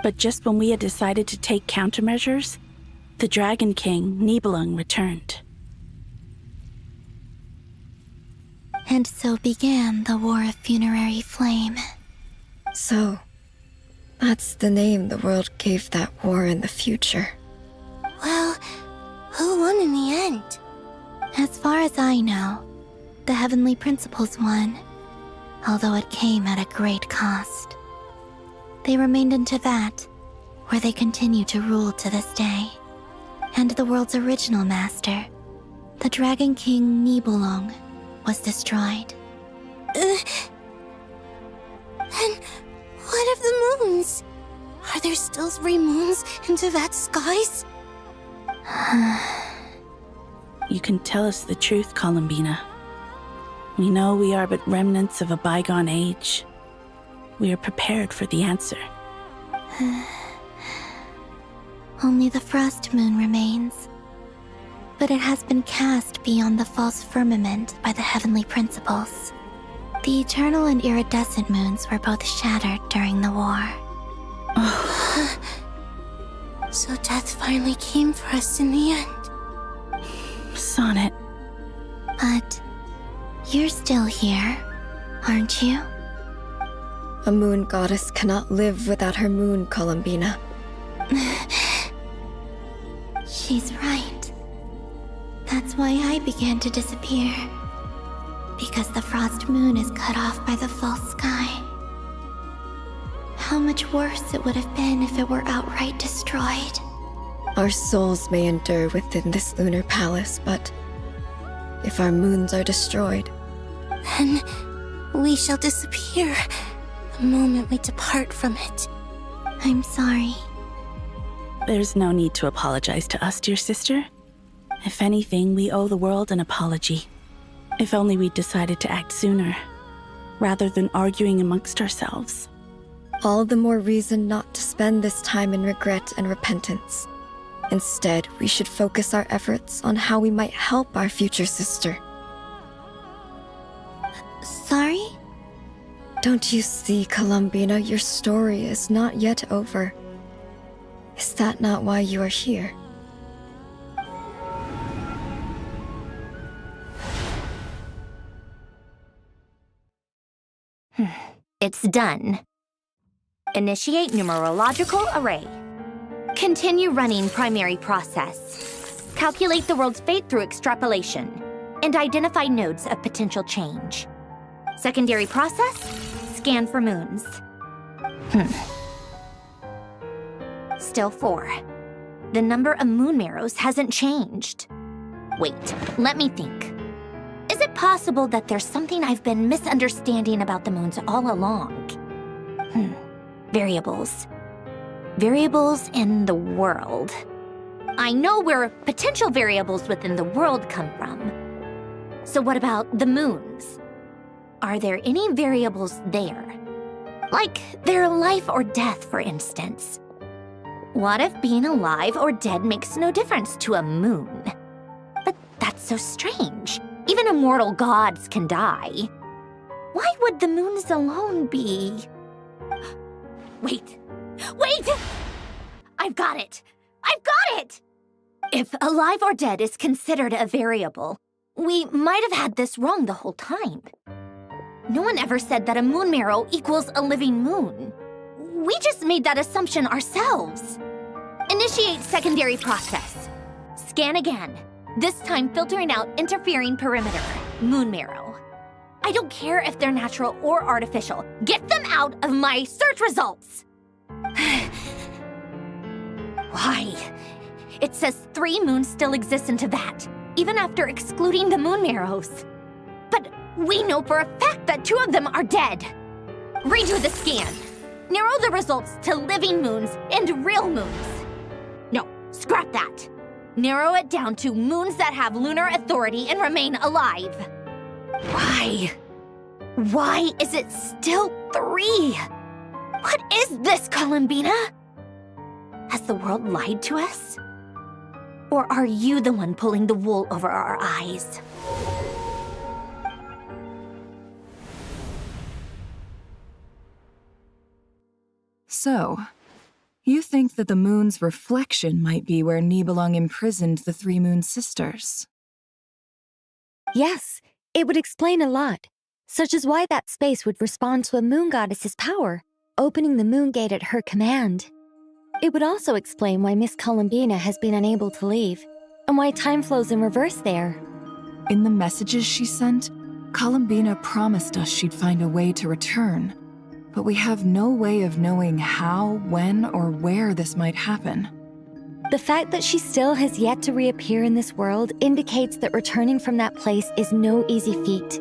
But just when we had decided to take countermeasures, the Dragon King, Nibelung, returned. And so began the War of Funerary Flame. So, that's the name the world gave that war in the future. Well, who won in the end? As far as I know, the Heavenly Principles won, although it came at a great cost. They remained in Tevat, where they continue to rule to this day. And the world's original master, the Dragon King Nibelung, was destroyed. And what of the moons? Are there still 3 moons in Tevat's skies? You can tell us the truth, Columbina. We know we are but remnants of a bygone age. We are prepared for the answer. Only the Frost Moon remains. But it has been cast beyond the false firmament by the Heavenly Principles. The eternal and iridescent moons were both shattered during the war. So death finally came for us in the end. Sonnet. But you're still here, aren't you? A moon goddess cannot live without her moon, Columbina. She's right. That's why I began to disappear. Because the Frost Moon is cut off by the false sky. How much worse it would have been if it were outright destroyed. Our souls may endure within this lunar palace, but if our moons are destroyed, then we shall disappear the moment we depart from it. I'm sorry. There's no need to apologize to us, dear sister. If anything, we owe the world an apology. If only we'd decided to act sooner, rather than arguing amongst ourselves. all the more reason not to spend this time in regret and repentance. Instead, we should focus our efforts on how we might help our future sister. Sorry? Don't you see, Columbina, your story is not yet over. Is that not why you are here? It's done. Initiate numerological array. Continue running primary process. Calculate the world's fate through extrapolation. And identify nodes of potential change. Secondary process, scan for moons. Still 4. The number of moon marrows hasn't changed. Wait, let me think. Is it possible that there's something I've been misunderstanding about the moons all along? Variables. Variables in the world. I know where potential variables within the world come from. So what about the moons? Are there any variables there? Like their life or death, for instance. What if being alive or dead makes no difference to a moon? But that's so strange. Even immortal gods can die. Why would the moons alone be? Wait! I've got it! If alive or dead is considered a variable, we might have had this wrong the whole time. No one ever said that a moon marrow equals a living moon. We just made that assumption ourselves. Initiate secondary process. Scan again, this time filtering out interfering perimeter, moon marrow. I don't care if they're natural or artificial. Get them out of my search results! Why? It says 3 moons still exist in Teyvat, even after excluding the moon marrows. But we know for a fact that 2 of them are dead. Redo the scan. Narrow the results to living moons and real moons. No, scrap that. Narrow it down to moons that have lunar authority and remain alive. Why? Why is it still 3? What is this, Columbina? Has the world lied to us? Or are you the one pulling the wool over our eyes? So, you think that the moon's reflection might be where Nibelung imprisoned the 3 moon sisters? Yes, it would explain a lot, such as why that space would respond to a moon goddess's power, opening the moon gate at her command. It would also explain why Miss Columbina has been unable to leave, and why time flows in reverse there. In the messages she sent, Columbina promised us she'd find a way to return, but we have no way of knowing how, when, or where this might happen. The fact that she still has yet to reappear in this world indicates that returning from that place is no easy feat.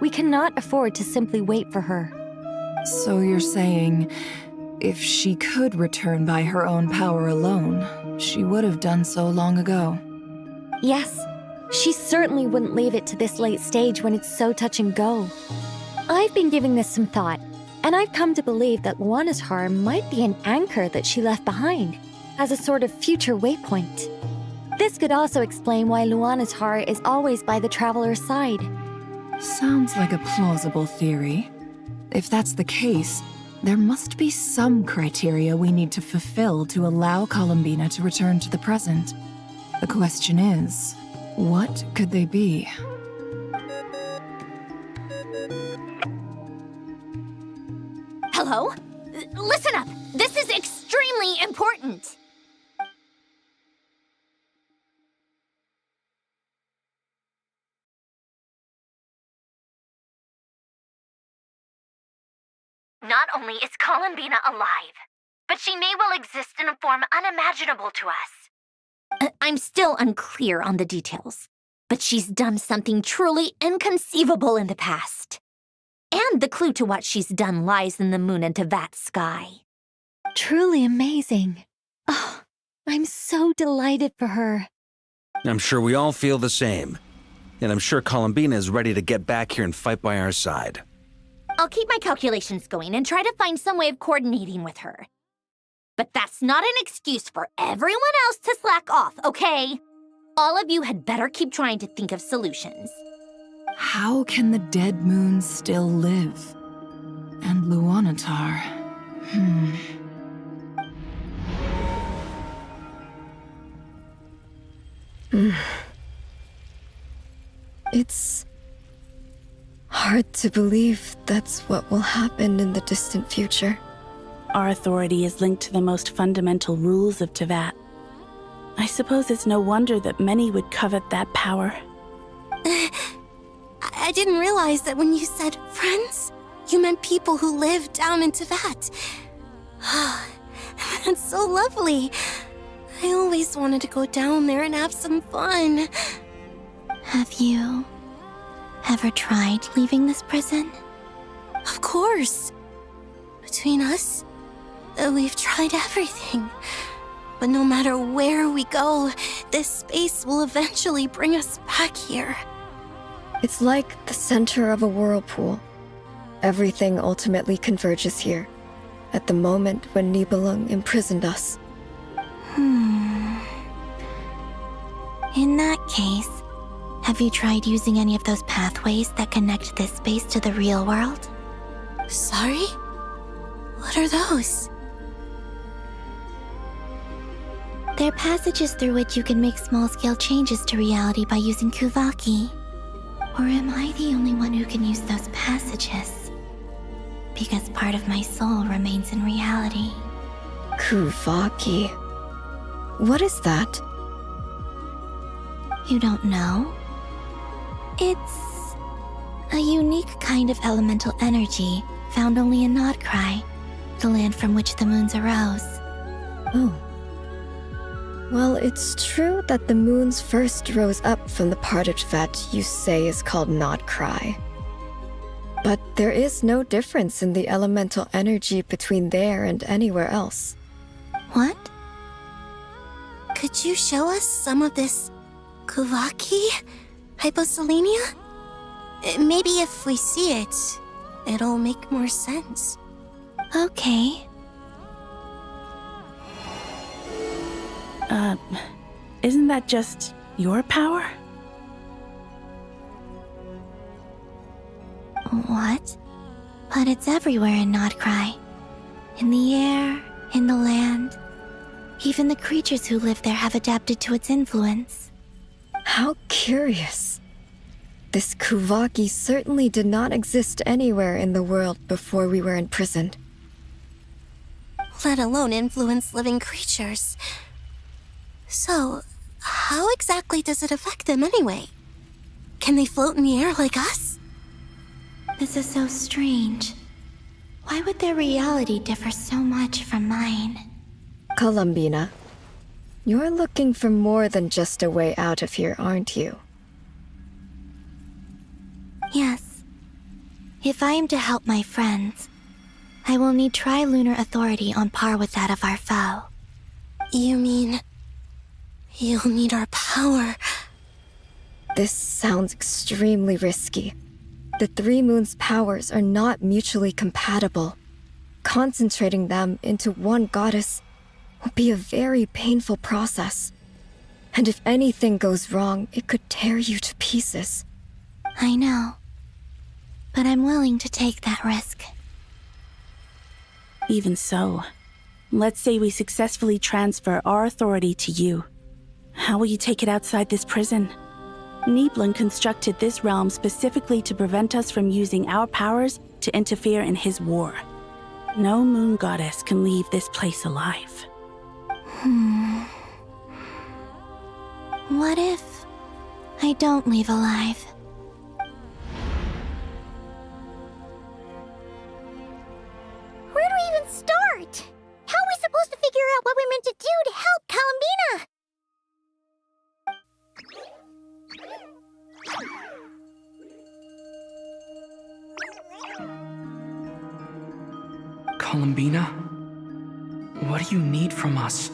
We cannot afford to simply wait for her. So you're saying, if she could return by her own power alone, she would have done so long ago? Yes, she certainly wouldn't leave it to this late stage when it's so touch and go. I've been giving this some thought, and I've come to believe that Luanatar might be an anchor that she left behind, as a sort of future waypoint. This could also explain why Luanatar is always by the Traveler's side. Sounds like a plausible theory. If that's the case, there must be some criteria we need to fulfill to allow Columbina to return to the present. The question is, what could they be? Hello? Listen up! This is extremely important! Not only is Columbina alive, but she may well exist in a form unimaginable to us. I'm still unclear on the details, but she's done something truly inconceivable in the past. And the clue to what she's done lies in the moon and Teyvat sky. Truly amazing. Oh, I'm so delighted for her. I'm sure we all feel the same. And I'm sure Columbina is ready to get back here and fight by our side. I'll keep my calculations going and try to find some way of coordinating with her. But that's not an excuse for everyone else to slack off, okay? All of you had better keep trying to think of solutions. How can the dead moon still live? And Luanatar... It's hard to believe that's what will happen in the distant future. Our authority is linked to the most fundamental rules of Teyvat. I suppose it's no wonder that many would covet that power. I didn't realize that when you said friends, you meant people who live down in Teyvat. That's so lovely. I always wanted to go down there and have some fun. Have you ever tried leaving this prison? Of course. Between us, we've tried everything. But no matter where we go, this space will eventually bring us back here. It's like the center of a whirlpool. Everything ultimately converges here, at the moment when Nibelung imprisoned us. In that case, have you tried using any of those pathways that connect this space to the real world? Sorry? What are those? They're passages through which you can make small-scale changes to reality by using Kuvaki. Or am I the only one who can use those passages? Because part of my soul remains in reality. Kuvaki. What is that? You don't know? It's a unique kind of elemental energy found only in Nodcry, the land from which the moons arose. Oh. Well, it's true that the moons first rose up from the part of Teyvat you say is called Nodcry. But there is no difference in the elemental energy between there and anywhere else. What? Could you show us some of this Kuvaki hyposelenia? Maybe if we see it, it'll make more sense. Okay. Isn't that just your power? What? But it's everywhere in Nodcry. In the air, in the land. Even the creatures who live there have adapted to its influence. How curious. This Kuvaki certainly did not exist anywhere in the world before we were imprisoned. Let alone influence living creatures. So, how exactly does it affect them anyway? Can they float in the air like us? This is so strange. Why would their reality differ so much from mine? Columbina, you're looking for more than just a way out of here, aren't you? Yes. If I am to help my friends, I will need tri-lunar authority on par with that of our foe. You mean... you'll need our power? This sounds extremely risky. The Three Moons' powers are not mutually compatible. Concentrating them into one goddess will be a very painful process. And if anything goes wrong, it could tear you to pieces. I know. But I'm willing to take that risk. Even so, let's say we successfully transfer our authority to you. How will you take it outside this prison? Nibelung constructed this realm specifically to prevent us from using our powers to interfere in his war. No moon goddess can leave this place alive. What if I don't leave alive? Where do we even start? How are we supposed to figure out what we're meant to do to help Columbina? Columbina? What do you need from us?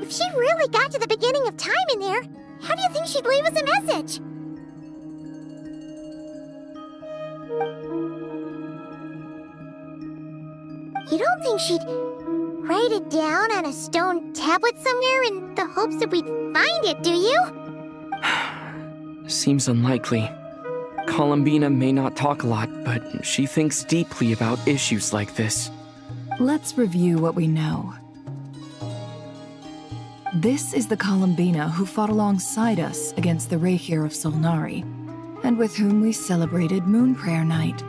If she really got to the beginning of time in there, how do you think she'd leave us a message? You don't think she'd write it down on a stone tablet somewhere in the hopes that we'd find it, do you? Seems unlikely. Columbina may not talk a lot, but she thinks deeply about issues like this. Let's review what we know. This is the Columbina who fought alongside us against the Rahyr of Solnari, and with whom we celebrated Moon Prayer Night.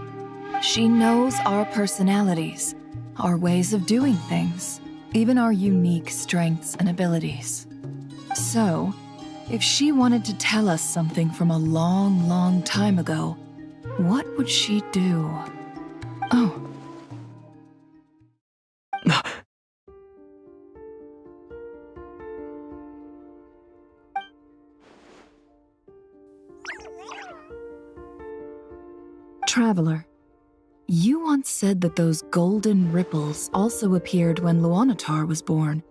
She knows our personalities, our ways of doing things, even our unique strengths and abilities. So, if she wanted to tell us something from a long, long time ago, what would she do? Oh. Traveler, you once said that those golden ripples also appeared when Luanatar was born.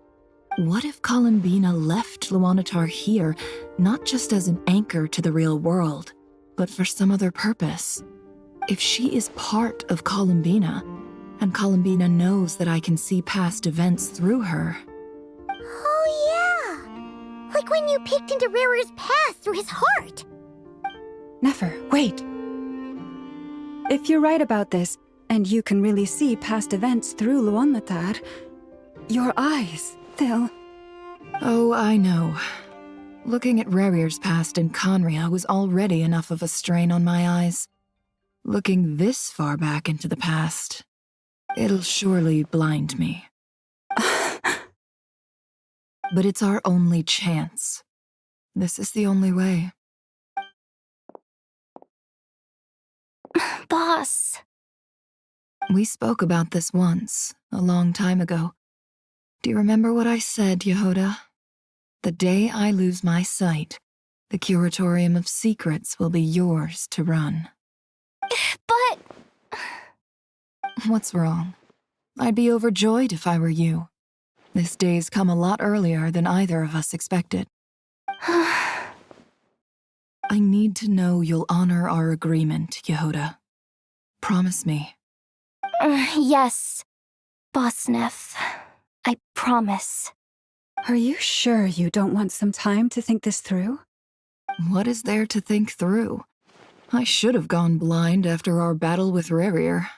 What if Columbina left Luanatar here, not just as an anchor to the real world, but for some other purpose? If she is part of Columbina, and Columbina knows that I can see past events through her. Oh yeah! Like when you peeked into Rarer's past through his heart! Nefer, wait! If you're right about this, and you can really see past events through Luanatar, your eyes, they'll... Oh, I know. Looking at Rarir's past in Conria was already enough of a strain on my eyes. Looking this far back into the past, it'll surely blind me. But it's our only chance. This is the only way. Boss. We spoke about this once, a long time ago. Do you remember what I said, Yehoda? The day I lose my sight, the Curatorium of Secrets will be yours to run. But... What's wrong? I'd be overjoyed if I were you. This day's come a lot earlier than either of us expected. I need to know you'll honor our agreement, Yehoda. Promise me. Yes, Boss Neff. I promise. Are you sure you don't want some time to think this through? What is there to think through? I should have gone blind after our battle with Rarir.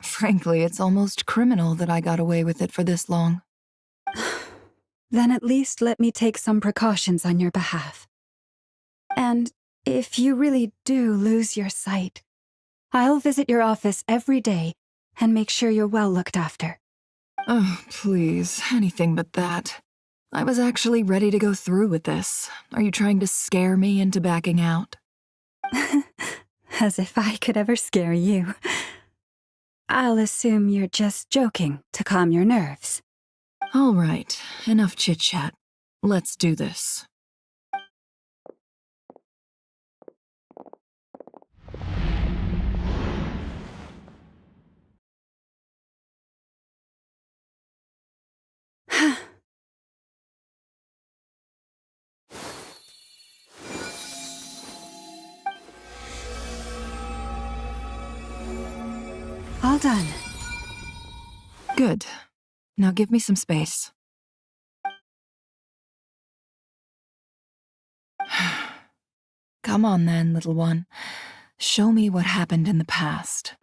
Frankly, it's almost criminal that I got away with it for this long. Then at least let me take some precautions on your behalf. And if you really do lose your sight, I'll visit your office every day and make sure you're well looked after. Oh, please, anything but that. I was actually ready to go through with this. Are you trying to scare me into backing out? As if I could ever scare you. I'll assume you're just joking to calm your nerves. All right, enough chit-chat. Let's do this. All done. Good. Now give me some space. Come on then, little one. Show me what happened in the past.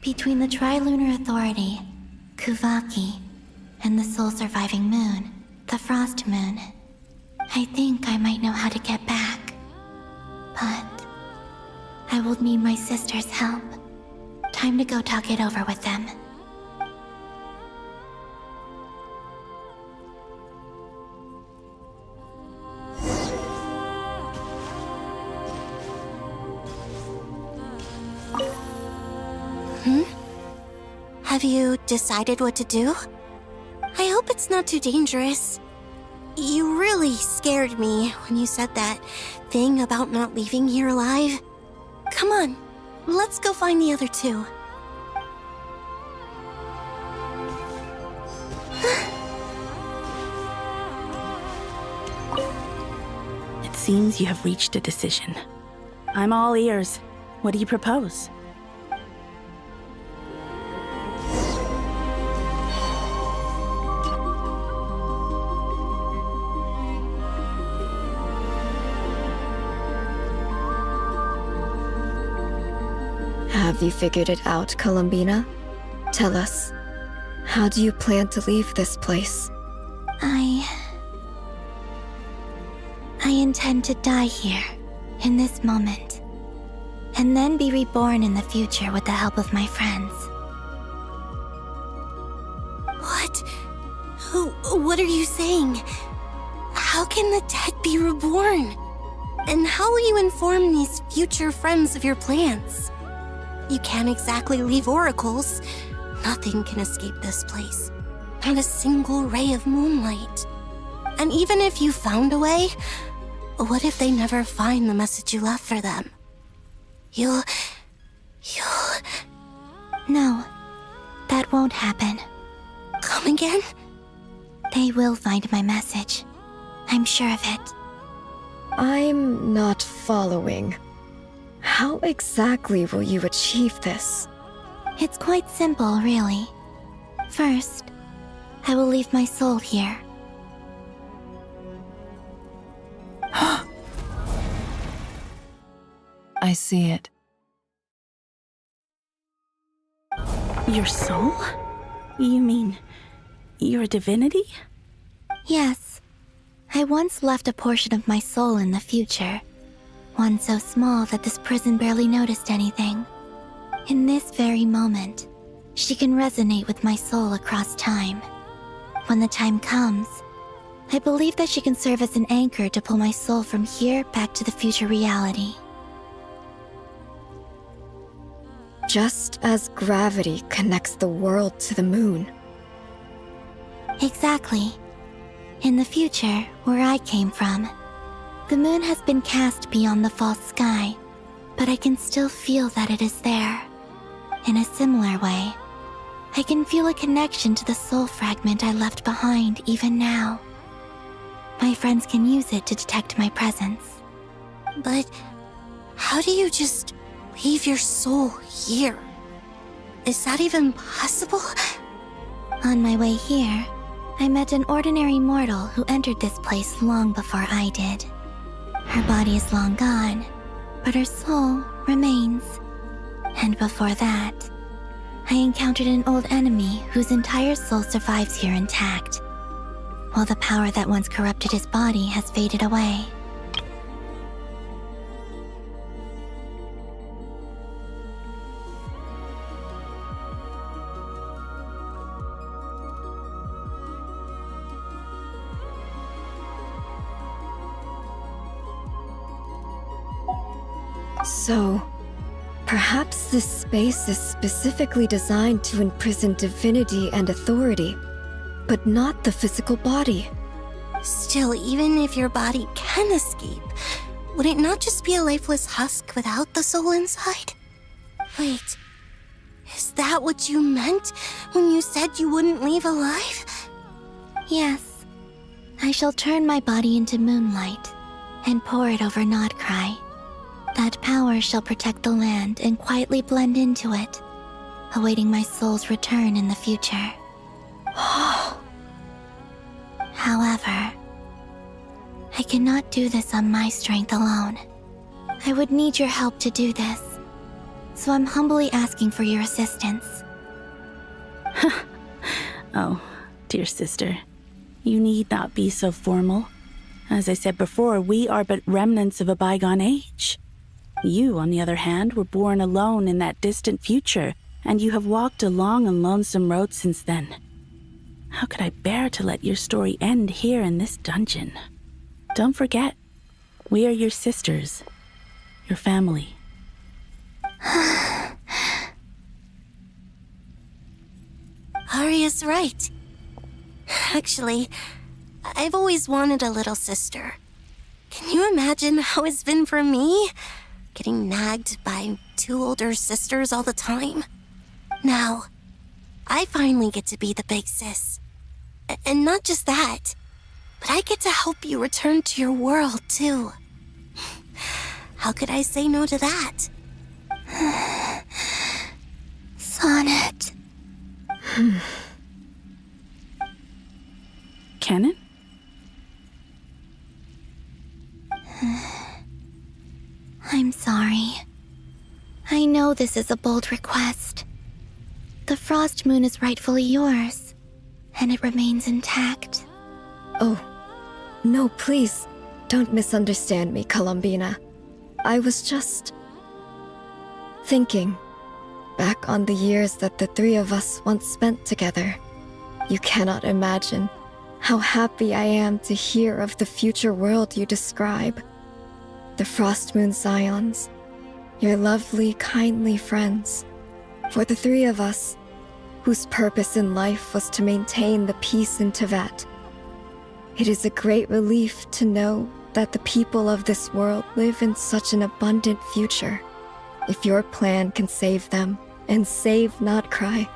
Between the Trilunar Authority, Kuvaki, and the sole-surviving moon, the Frost Moon, I think I might know how to get back. But I will need my sister's help. Time to go talk it over with them. Have you decided what to do? I hope it's not too dangerous. You really scared me when you said that thing about not leaving here alive. Come on, let's go find the other two. It seems you have reached a decision. I'm all ears. What do you propose? Have Have you figured it out, Columbina? Tell us, how do you plan to leave this place? I intend to die here, in this moment, and then be reborn in the future with the help of my friends. What? What are you saying? How can the dead be reborn? And how will you inform these future friends of your plans? You can't exactly leave oracles. Nothing can escape this place. Not a single ray of moonlight. And even if you found a way, what if they never find the message you left for them? You'll... No, that won't happen. Come again? They will find my message. I'm sure of it. I'm not following. How exactly will you achieve this? It's quite simple, really. First, I will leave my soul here. I see it. Your soul? You mean your divinity? Yes. I once left a portion of my soul in the future. One so small that this prison barely noticed anything. In this very moment, she can resonate with my soul across time. When the time comes, I believe that she can serve as an anchor to pull my soul from here back to the future reality. Just as gravity connects the world to the moon. Exactly. In the future, where I came from, the moon has been cast beyond the false sky, but I can still feel that it is there. In a similar way, I can feel a connection to the soul fragment I left behind even now. My friends can use it to detect my presence. But how do you just leave your soul here? Is that even possible? On my way here, I met an ordinary mortal who entered this place long before I did. Her body is long gone, but her soul remains. And before that, I encountered an old enemy whose entire soul survives here intact, while the power that once corrupted his body has faded away. So, perhaps this space is specifically designed to imprison divinity and authority, but not the physical body. Still, even if your body can escape, would it not just be a lifeless husk without the soul inside? Wait, is that what you meant when you said you wouldn't leave alive? Yes. I shall turn my body into moonlight and pour it over Nodcry. That power shall protect the land and quietly blend into it, awaiting my soul's return in the future. However, I cannot do this on my strength alone. I would need your help to do this, so I'm humbly asking for your assistance. Oh, dear sister, you need not be so formal. As I said before, we are but remnants of a bygone age. You, on the other hand, were born alone in that distant future, and you have walked a long and lonesome road since then. How could I bear to let your story end here in this dungeon? Don't forget, we are your sisters, your family. Arya's right. Actually, I've always wanted a little sister. Can you imagine how it's been for me? Getting nagged by two older sisters all the time. Now, I finally get to be the big sis. And not just that, but I get to help you return to your world, too. How could I say no to that? Sonnet. Canon? I'm sorry. I know this is a bold request. The Frost Moon is rightfully yours, and it remains intact. Oh, no, please, don't misunderstand me, Columbina. I was just thinking back on the years that the three of us once spent together. You cannot imagine how happy I am to hear of the future world you describe. The Frost Moon Scions, your lovely, kindly friends. For the three of us, whose purpose in life was to maintain the peace in Teyvat, it is a great relief to know that the people of this world live in such an abundant future. If your plan can save them, and save Notcry,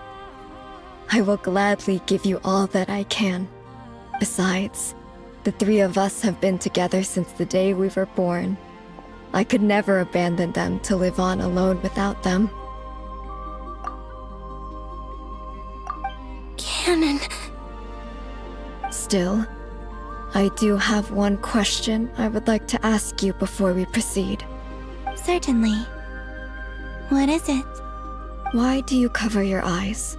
I will gladly give you all that I can. Besides, the three of us have been together since the day we were born. I could never abandon them to live on alone without them. Canon. Still, I do have one question I would like to ask you before we proceed. Certainly. What is it? Why do you cover your eyes?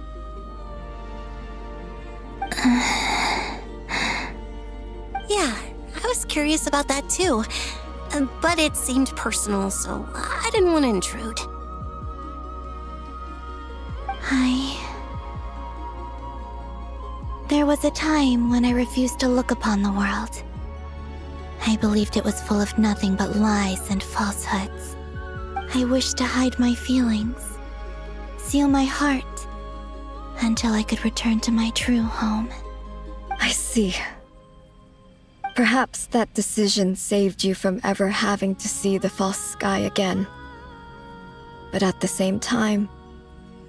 Yeah, I was curious about that too. But it seemed personal, so I didn't want to intrude. There was a time when I refused to look upon the world. I believed it was full of nothing but lies and falsehoods. I wished to hide my feelings, seal my heart, until I could return to my true home. I see. Perhaps that decision saved you from ever having to see the false sky again. But at the same time,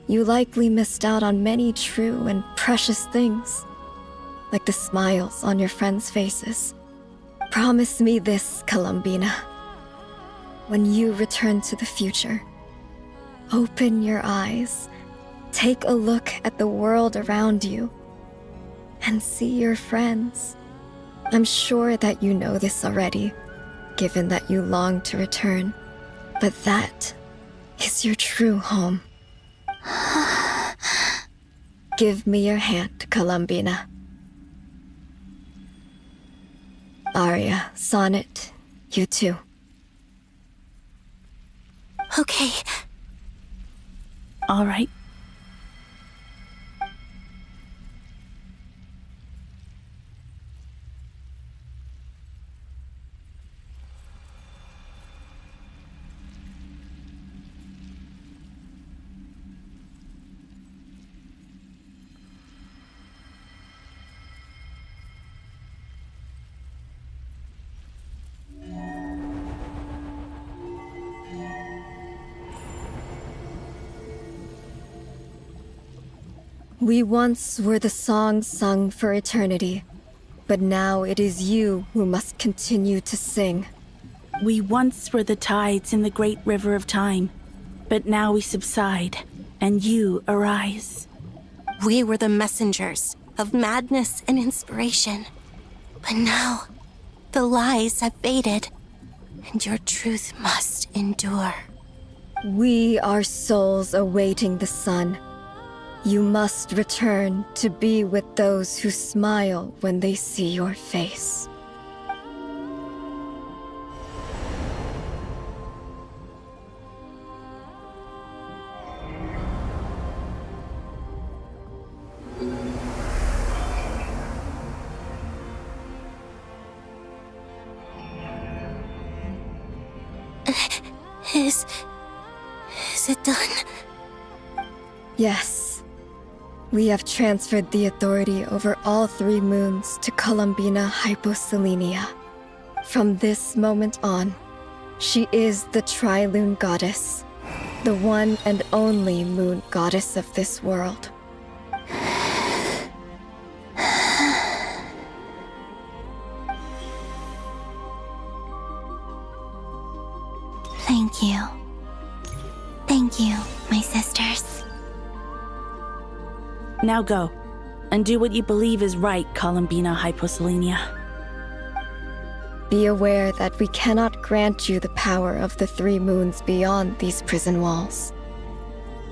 you likely missed out on many true and precious things, like the smiles on your friends' faces. Promise me this, Columbina. When you return to the future, open your eyes, take a look at the world around you, and see your friends. I'm sure that you know this already, given that you long to return, but that is your true home. Give me your hand, Columbina. Arya, Sonnet, you too. Okay. All right. We once were the songs sung for eternity, but now it is you who must continue to sing. We once were the tides in the great river of time, but now we subside, and you arise. We were the messengers of madness and inspiration. But now, the lies have faded, and your truth must endure. We are souls awaiting the sun. You must return to be with those who smile when they see your face. Is it done? Yes. We have transferred the authority over all 3 moons to Columbina Hyposelenia. From this moment on, she is the Tri-Lune Goddess, the one and only moon goddess of this world. Thank you. Thank you, my sisters. Now go, and do what you believe is right, Columbina Hyposelenia. Be aware that we cannot grant you the power of the 3 moons beyond these prison walls.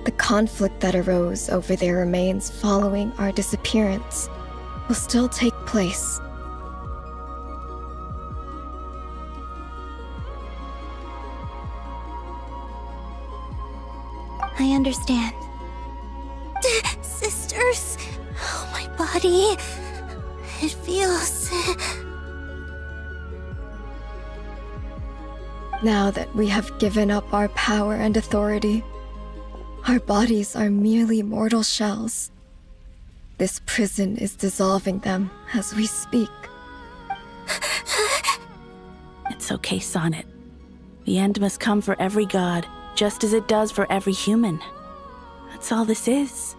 The conflict that arose over their remains following our disappearance will still take place. I understand. Sisters, oh, my body. It feels. Now that we have given up our power and authority, our bodies are merely mortal shells. This prison is dissolving them as we speak. It's okay, Sonnet. The end must come for every god, just as it does for every human. That's all this is.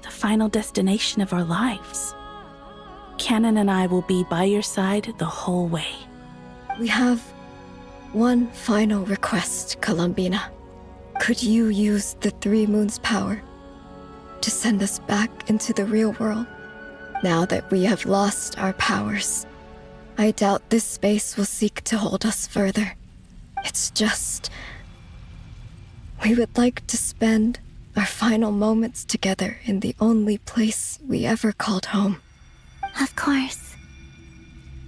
The final destination of our lives. Canon and I will be by your side the whole way. We have one final request, Columbina. Could you use the Three Moons' power to send us back into the real world? Now that we have lost our powers, I doubt this space will seek to hold us further. It's just... we would like to spend our final moments together in the only place we ever called home. Of course.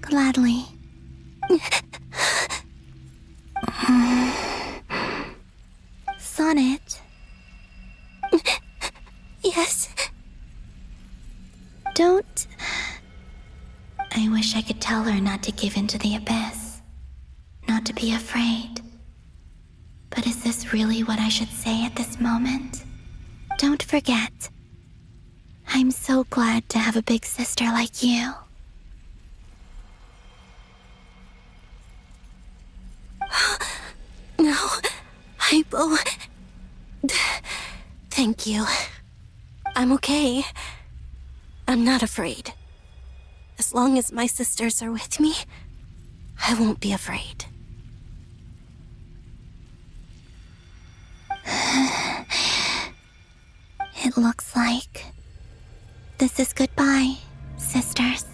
Gladly. Sonnet? Yes? Don't... I wish I could tell her not to give in to the abyss. Not to be afraid. But is this really what I should say at this moment? Don't forget. I'm so glad to have a big sister like you. No, Hypo. Thank you. I'm okay. I'm not afraid. As long as my sisters are with me, I won't be afraid. It looks like this is goodbye, sisters.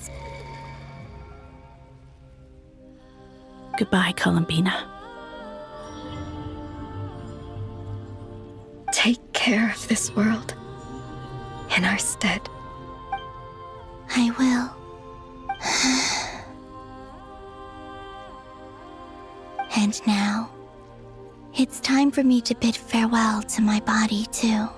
Goodbye, Columbina. Take care of this world in our stead. I will. And now, it's time for me to bid farewell to my body, too.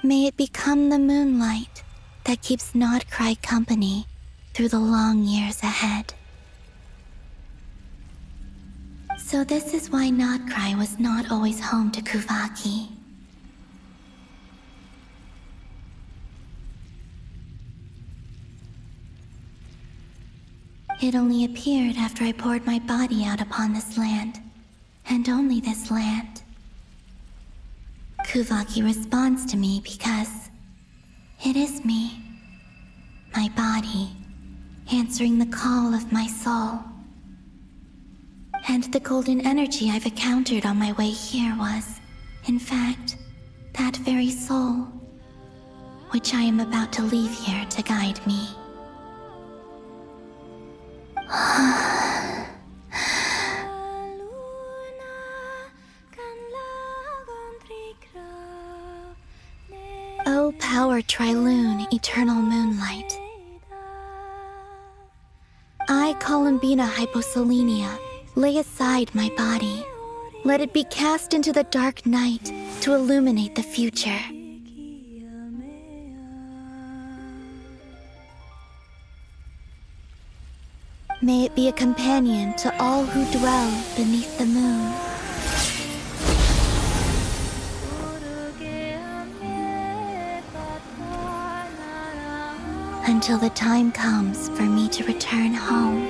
May it become the moonlight that keeps Nodcry company through the long years ahead. So this is why Nodcry was not always home to Kuvaki. It only appeared after I poured my body out upon this land, and only this land. Kuvaki responds to me because it is me, my body, answering the call of my soul. And the golden energy I've encountered on my way here was, in fact, that very soul, which I am about to leave here to guide me. O power Trilune, eternal moonlight. I, Columbina Hyposelenia, lay aside my body. Let it be cast into the dark night to illuminate the future. May it be a companion to all who dwell beneath the moon. Until the time comes for me to return home.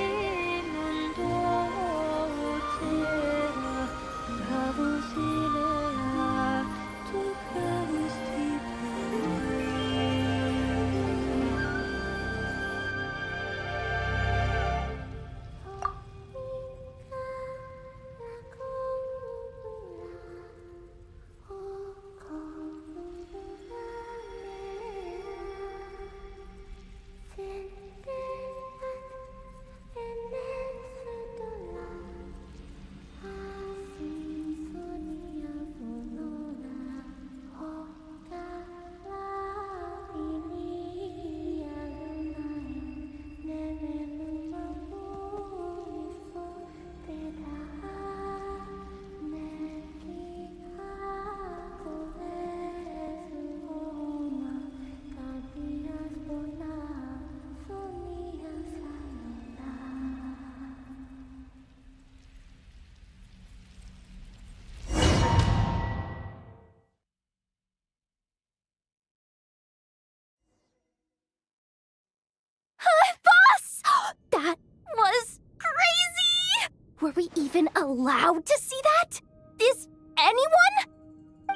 That was crazy! Were we even allowed to see that? Is anyone?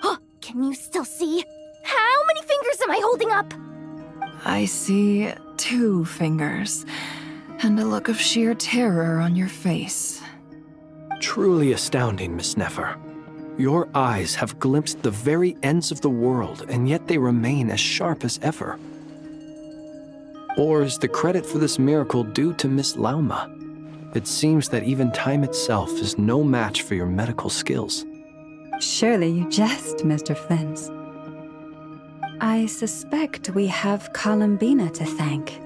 Oh, can you still see? How many fingers am I holding up? I see 2 fingers, and a look of sheer terror on your face. Truly astounding, Miss Nefer. Your eyes have glimpsed the very ends of the world, and yet they remain as sharp as ever. Or is the credit for this miracle due to Miss Lauma? It seems that even time itself is no match for your medical skills. Surely you jest, Mr. Flins. I suspect we have Columbina to thank.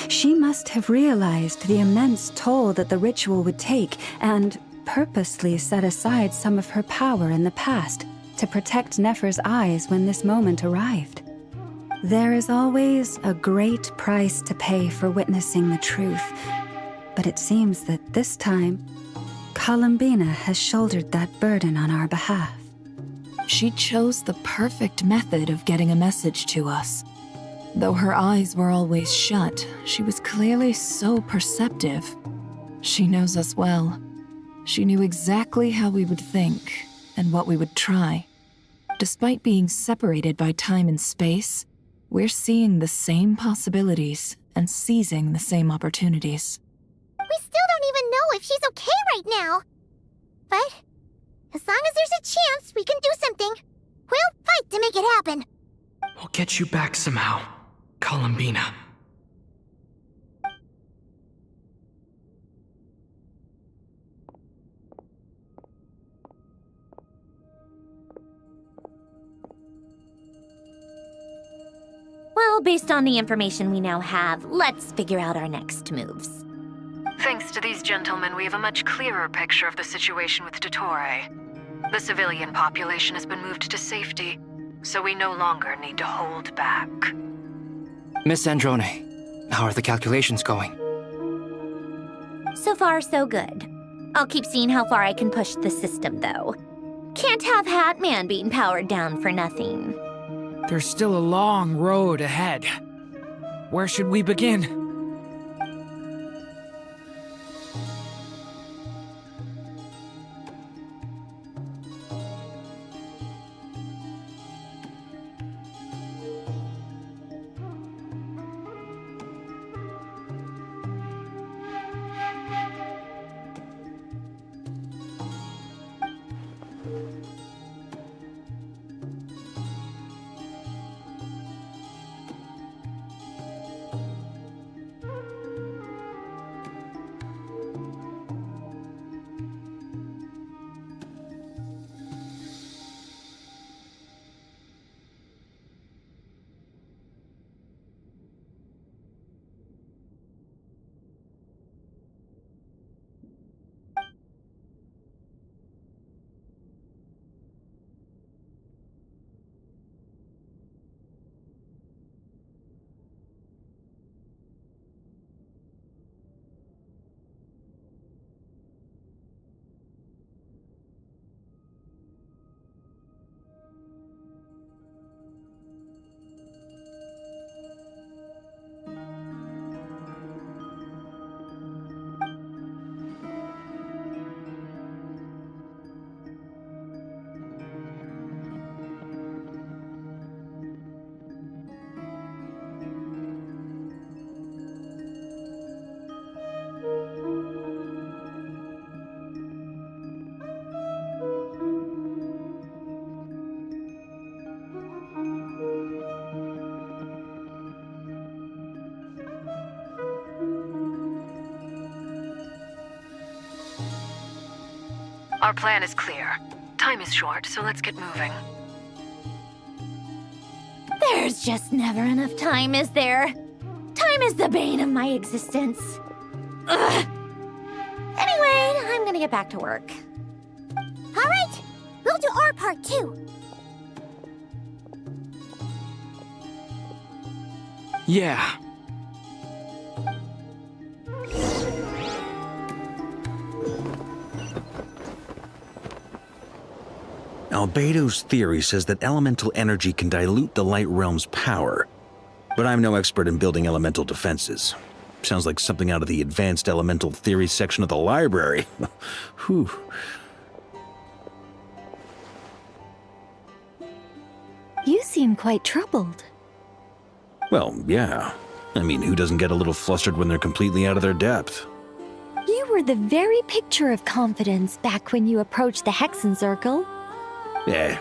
She must have realized the immense toll that the ritual would take and purposely set aside some of her power in the past to protect Nefer's eyes when this moment arrived. There is always a great price to pay for witnessing the truth, but it seems that this time, Columbina has shouldered that burden on our behalf. She chose the perfect method of getting a message to us. Though her eyes were always shut, she was clearly so perceptive. She knows us well. She knew exactly how we would think and what we would try. Despite being separated by time and space, we're seeing the same possibilities and seizing the same opportunities. We still don't even know if she's okay right now. But as long as there's a chance we can do something, we'll fight to make it happen. We'll get you back somehow, Columbina. Well, based on the information we now have, let's figure out our next moves. Thanks to these gentlemen, we have a much clearer picture of the situation with Dottore. The civilian population has been moved to safety. so we no longer need to hold back. Miss Androne, how are the calculations going? So far, so good. I'll keep seeing how far I can push the system, though. Can't have Hatman being powered down for nothing. There's still a long road ahead. Where should we begin? Our plan is clear. Time is short, so let's get moving. There's just never enough time, is there? Time is the bane of my existence. Ugh. Anyway, I'm gonna get back to work. All right, we'll do our part too. Yeah. Albedo's theory says that elemental energy can dilute the light realm's power, but I'm no expert in building elemental defenses. Sounds like something out of the advanced elemental theory section of the library. Whew. You seem quite troubled. Well, yeah. I mean, who doesn't get a little flustered when they're completely out of their depth? You were the very picture of confidence back when you approached the Hexen Circle. Eh,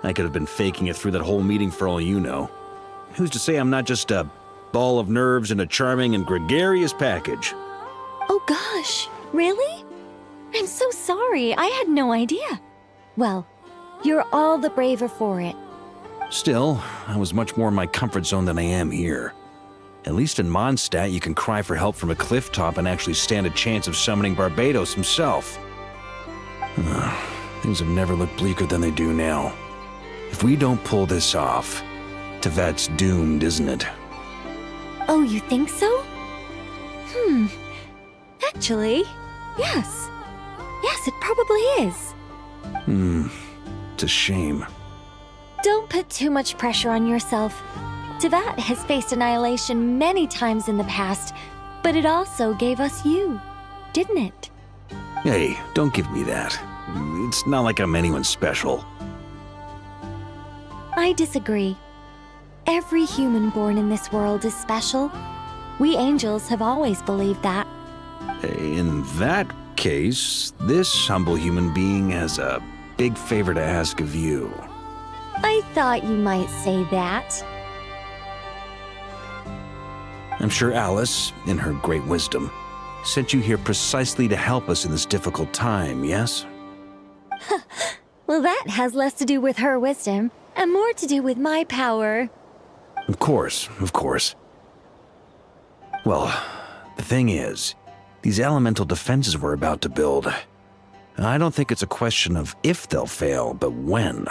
I could have been faking it through that whole meeting for all you know. Who's to say I'm not just a ball of nerves in a charming and gregarious package? Oh gosh, really? I'm so sorry, I had no idea. Well, you're all the braver for it. Still, I was much more in my comfort zone than I am here. At least in Mondstadt, you can cry for help from a cliff top and actually stand a chance of summoning Barbados himself. Things have never looked bleaker than they do now. If we don't pull this off, Tevat's doomed, isn't it? Oh, you think so? Actually, yes. Yes, it probably is. It's a shame. Don't put too much pressure on yourself. Tevat has faced annihilation many times in the past, but it also gave us you, didn't it? Hey, don't give me that. It's not like I'm anyone special. I disagree. Every human born in this world is special. We angels have always believed that. In that case, this humble human being has a big favor to ask of you. I thought you might say that. I'm sure Alice, in her great wisdom, sent you here precisely to help us in this difficult time, yes? Well, that has less to do with her wisdom and more to do with my power. Of course, of course. Well, the thing is, these elemental defenses we're about to build, I don't think it's a question of if they'll fail, but when.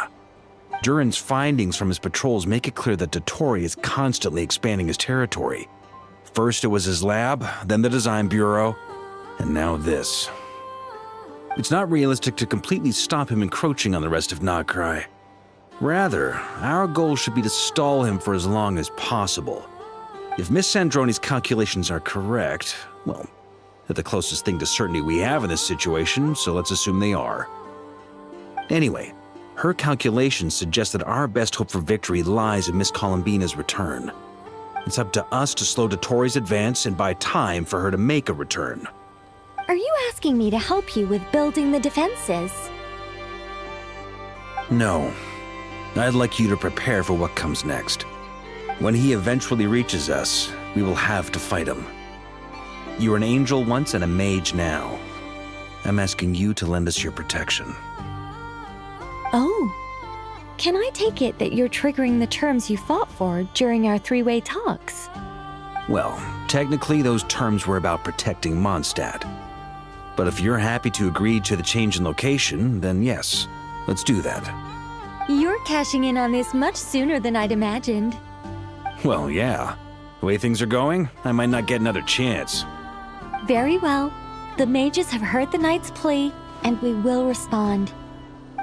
Durin's findings from his patrols make it clear that Dottore is constantly expanding his territory. First it was his lab, then the design bureau, and now this. It's not realistic to completely stop him encroaching on the rest of Nagrai. Rather, our goal should be to stall him for as long as possible. If Miss Sandroni's calculations are correct, well, they're the closest thing to certainty we have in this situation, so let's assume they are. Anyway, her calculations suggest that our best hope for victory lies in Miss Columbina's return. It's up to us to slow Dottore's advance and buy time for her to make a return. Are you asking me to help you with building the defenses? No. I'd like you to prepare for what comes next. When he eventually reaches us, we will have to fight him. You were an angel once and a mage now. I'm asking you to lend us your protection. Oh. Can I take it that you're triggering the terms you fought for during our three-way talks? Well, technically those terms were about protecting Mondstadt. But if you're happy to agree to the change in location, then yes, let's do that. You're cashing in on this much sooner than I'd imagined. Well, yeah. The way things are going, I might not get another chance. Very well. The mages have heard the knight's plea, and we will respond.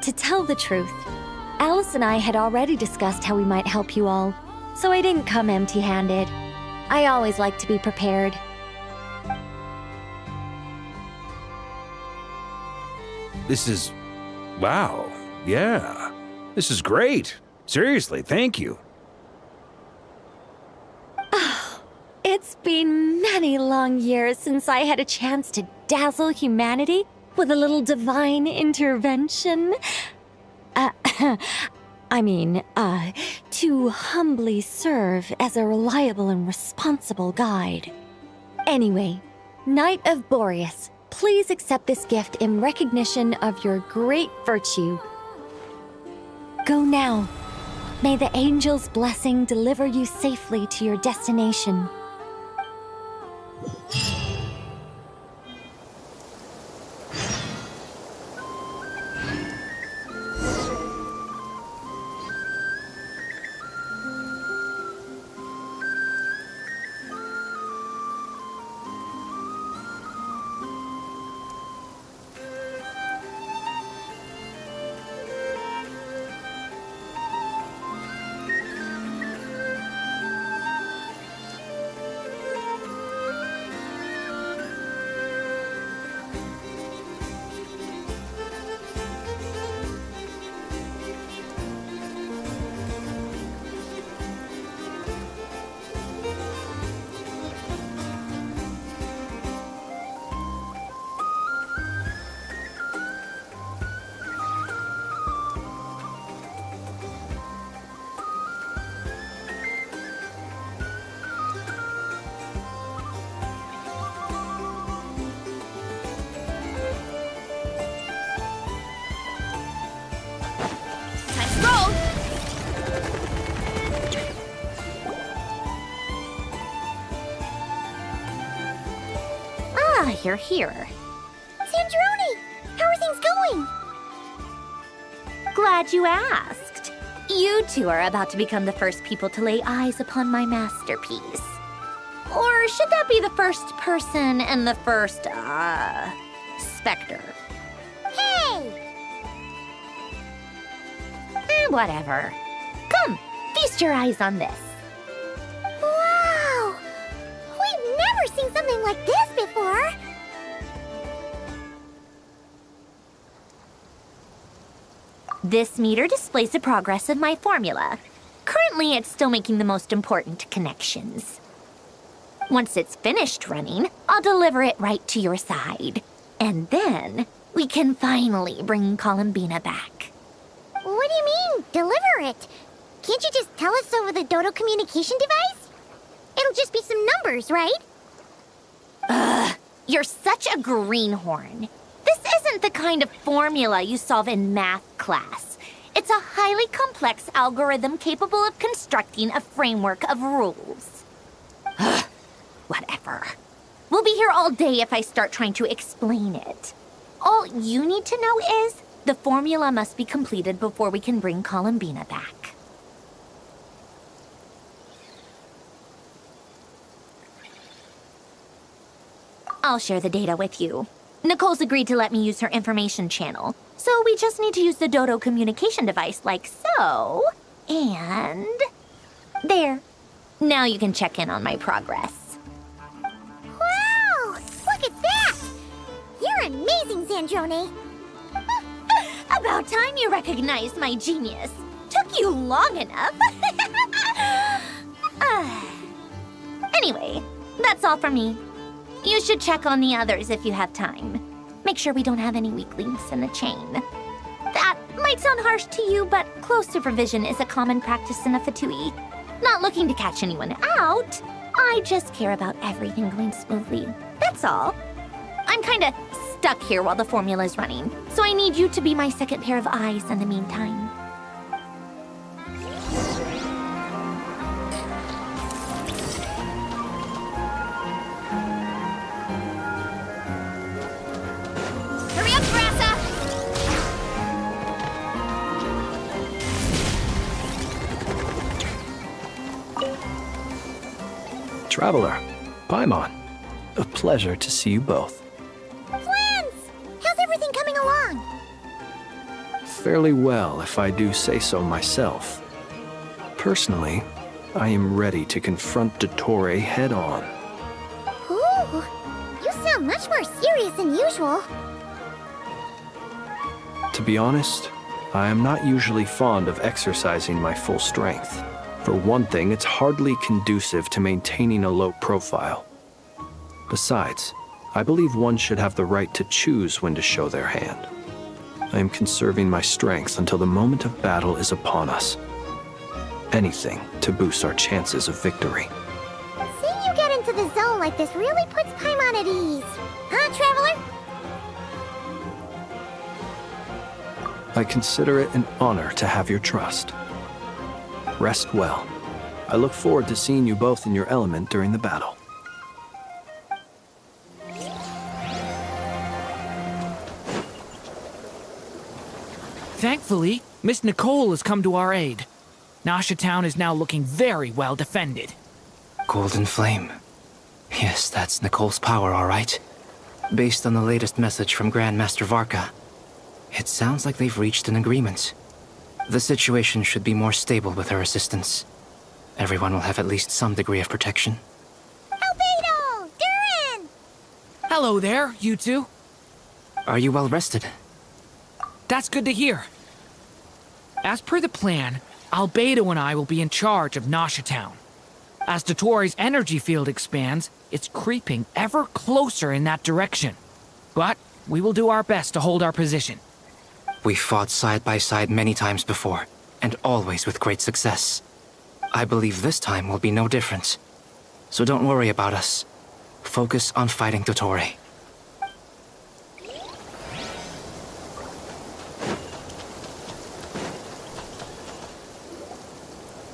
To tell the truth, Alice and I had already discussed how we might help you all, so I didn't come empty-handed. I always like to be prepared. This is... wow. Yeah. This is great. Seriously, thank you. It's been many long years since I had a chance to dazzle humanity with a little divine intervention. To humbly serve as a reliable and responsible guide. Anyway, Knight of Boreas, please accept this gift in recognition of your great virtue. Go now. May the angel's blessing deliver you safely to your destination. You're here. Sandroni! How are things going? Glad you asked. You two are about to become the first people to lay eyes upon my masterpiece. Or should that be the first person and the first, specter? Hey! Whatever. Come, feast your eyes on this. Wow! We've never seen something like this before! This meter displays the progress of my formula. Currently, it's still making the most important connections. Once it's finished running, I'll deliver it right to your side. And then, we can finally bring Columbina back. What do you mean, deliver it? Can't you just tell us over the Dodo communication device? It'll just be some numbers, right? Ugh, you're such a greenhorn. This isn't the kind of formula you solve in math class. It's a highly complex algorithm capable of constructing a framework of rules. Ugh, whatever. We'll be here all day if I start trying to explain it. All you need to know is The formula must be completed before we can bring Columbina back. I'll share the data with you. Nicole's agreed to let me use her information channel, so we just need to use the Dodo communication device like so. And... there. Now you can check in on my progress. Wow! Look at that! You're amazing, Zandrone! About time you recognized my genius. Took you long enough. Anyway, that's all for me. You should check on the others if you have time. Make sure we don't have any weak links in the chain. That might sound harsh to you, but close supervision is a common practice in a Fatui. Not looking to catch anyone out. I just care about everything going smoothly. That's all. I'm kinda stuck here while the formula's running, so I need you to be my second pair of eyes in the meantime. Hurry up, Grassa! Traveler, Paimon, a pleasure to see you both. Plans! How's everything coming along? Fairly well, if I do say so myself. Personally, I am ready to confront Dottore head-on. Ooh, you sound much more serious than usual. To be honest, I am not usually fond of exercising my full strength. For one thing, it's hardly conducive to maintaining a low profile. Besides, I believe one should have the right to choose when to show their hand. I am conserving my strength until the moment of battle is upon us. Anything to boost our chances of victory. Seeing you get into the zone like this really puts Paimon at ease. Huh, Traveler? I consider it an honor to have your trust. Rest well. I look forward to seeing you both in your element during the battle. Thankfully, Miss Nicole has come to our aid. Nasha Town is now looking very well defended. Golden Flame. Yes, that's Nicole's power, all right. Based on the latest message from Grandmaster Varka, it sounds like they've reached an agreement. The situation should be more stable with her assistance. Everyone will have at least some degree of protection. Albedo! Durin! Hello there, you two. Are you well rested? That's good to hear. As per the plan, Albedo and I will be in charge of Nasha Town. As Dottore's energy field expands, it's creeping ever closer in that direction. But we will do our best to hold our position. We fought side by side many times before, and always with great success. I believe this time will be no different. So don't worry about us. Focus on fighting Dottore.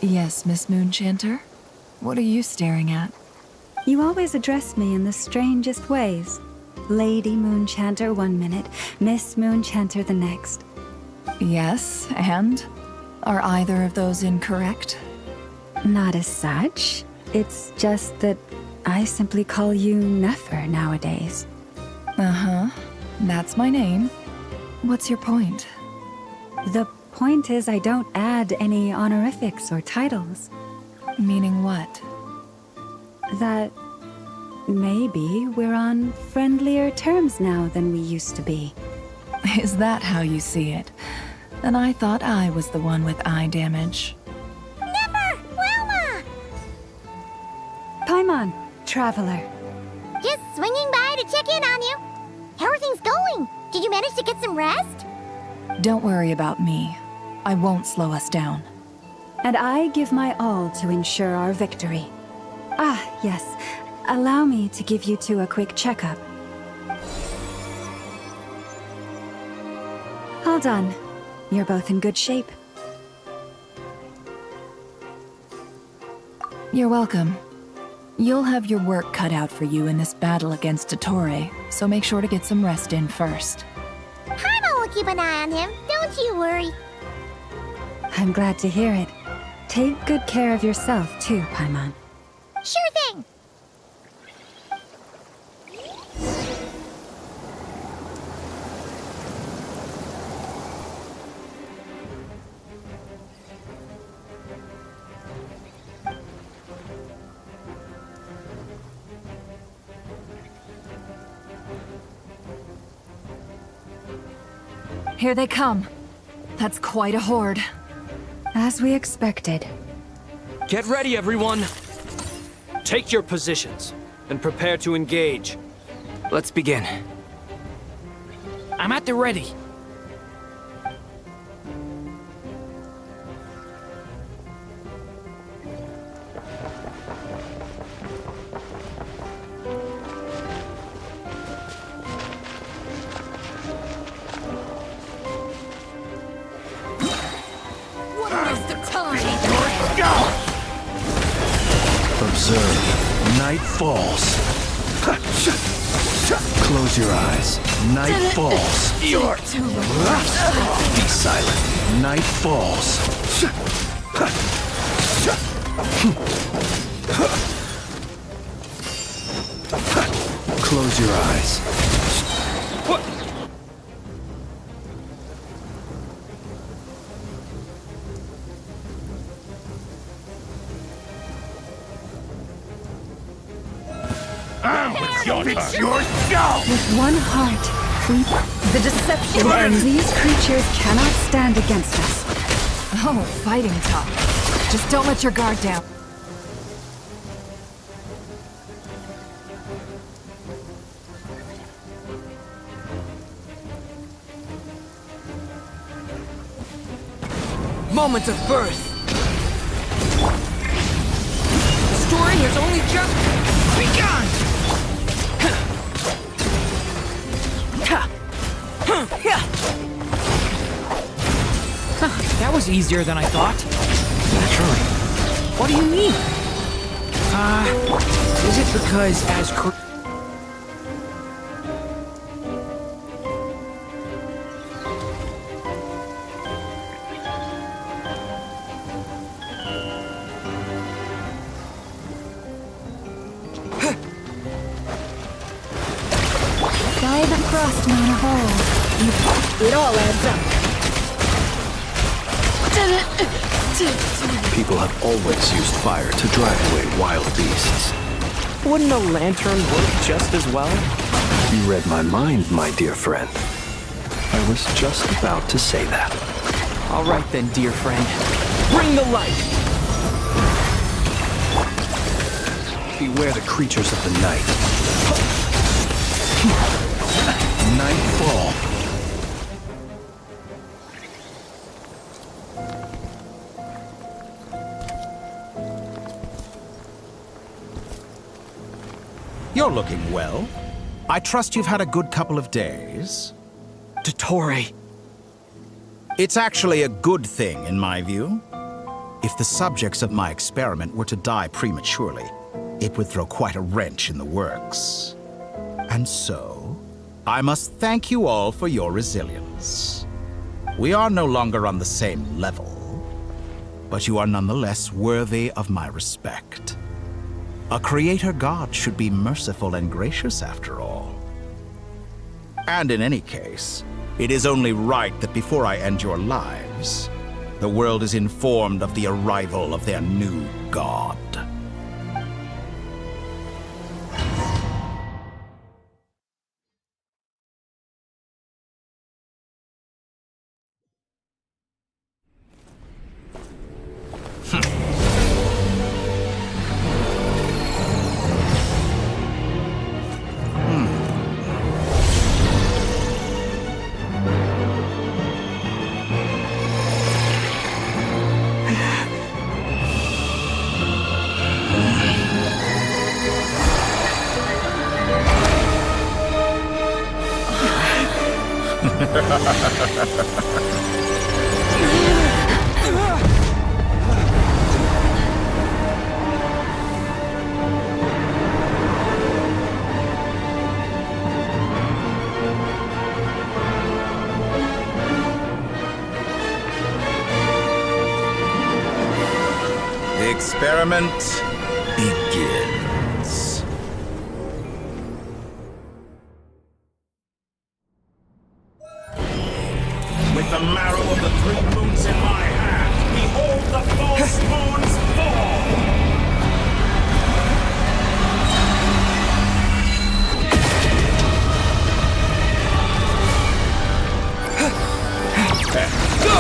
Yes, Miss Moonchanter? What are you staring at? You always address me in the strangest ways. Lady Moonchanter 1 minute, Miss Moonchanter the next. Yes, and? Are either of those incorrect? Not as such. It's just that I simply call you Nefer nowadays. Uh-huh. That's my name. What's your point? The point is I don't add any honorifics or titles. Meaning what? That maybe we're on friendlier terms now than we used to be. Is that how you see it? And I thought I was the one with eye damage. Never! Wilma! Paimon, Traveler. Just swinging by to check in on you. How are things going? Did you manage to get some rest? Don't worry about me. I won't slow us down. And I give my all to ensure our victory. Ah, yes. Allow me to give you two a quick checkup. All done. You're both in good shape. You're welcome. You'll have your work cut out for you in this battle against Dottore, so make sure to get some rest in first. Paimon will keep an eye on him, don't you worry. I'm glad to hear it. Take good care of yourself, too, Paimon. Sure thing! Here they come. That's quite a horde. As we expected. Get ready, everyone! Take your positions and prepare to engage. Let's begin. I'm at the ready. What a waste of time! Observe. Night falls. Close your eyes. Night falls. You're too Be silent. Night falls. Close your eyes. What? With one heart, the deception ends. These creatures cannot stand against us. Oh, fighting talk. Just don't let your guard down. Moment of birth! The story has only just begun! That was easier than I thought. Naturally. What do you mean? Is it because as By the Frostman of old, it all adds up. People have always used fire to drive away wild beasts. Wouldn't a lantern work just as well? You read my mind, my dear friend. I was just about to say that. All right then, dear friend. Bring the light! Beware the creatures of the night. Nightfall. You're looking well. I trust you've had a good couple of days. Dottore. It's actually a good thing, in my view. If the subjects of my experiment were to die prematurely, it would throw quite a wrench in the works. And so, I must thank you all for your resilience. We are no longer on the same level, but you are nonetheless worthy of my respect. A creator god should be merciful and gracious after all. And in any case, it is only right that before I end your lives, the world is informed of the arrival of their new god. The experiment begins. With the marrow of the 3 moons in my hand, behold the false moons fall! Go!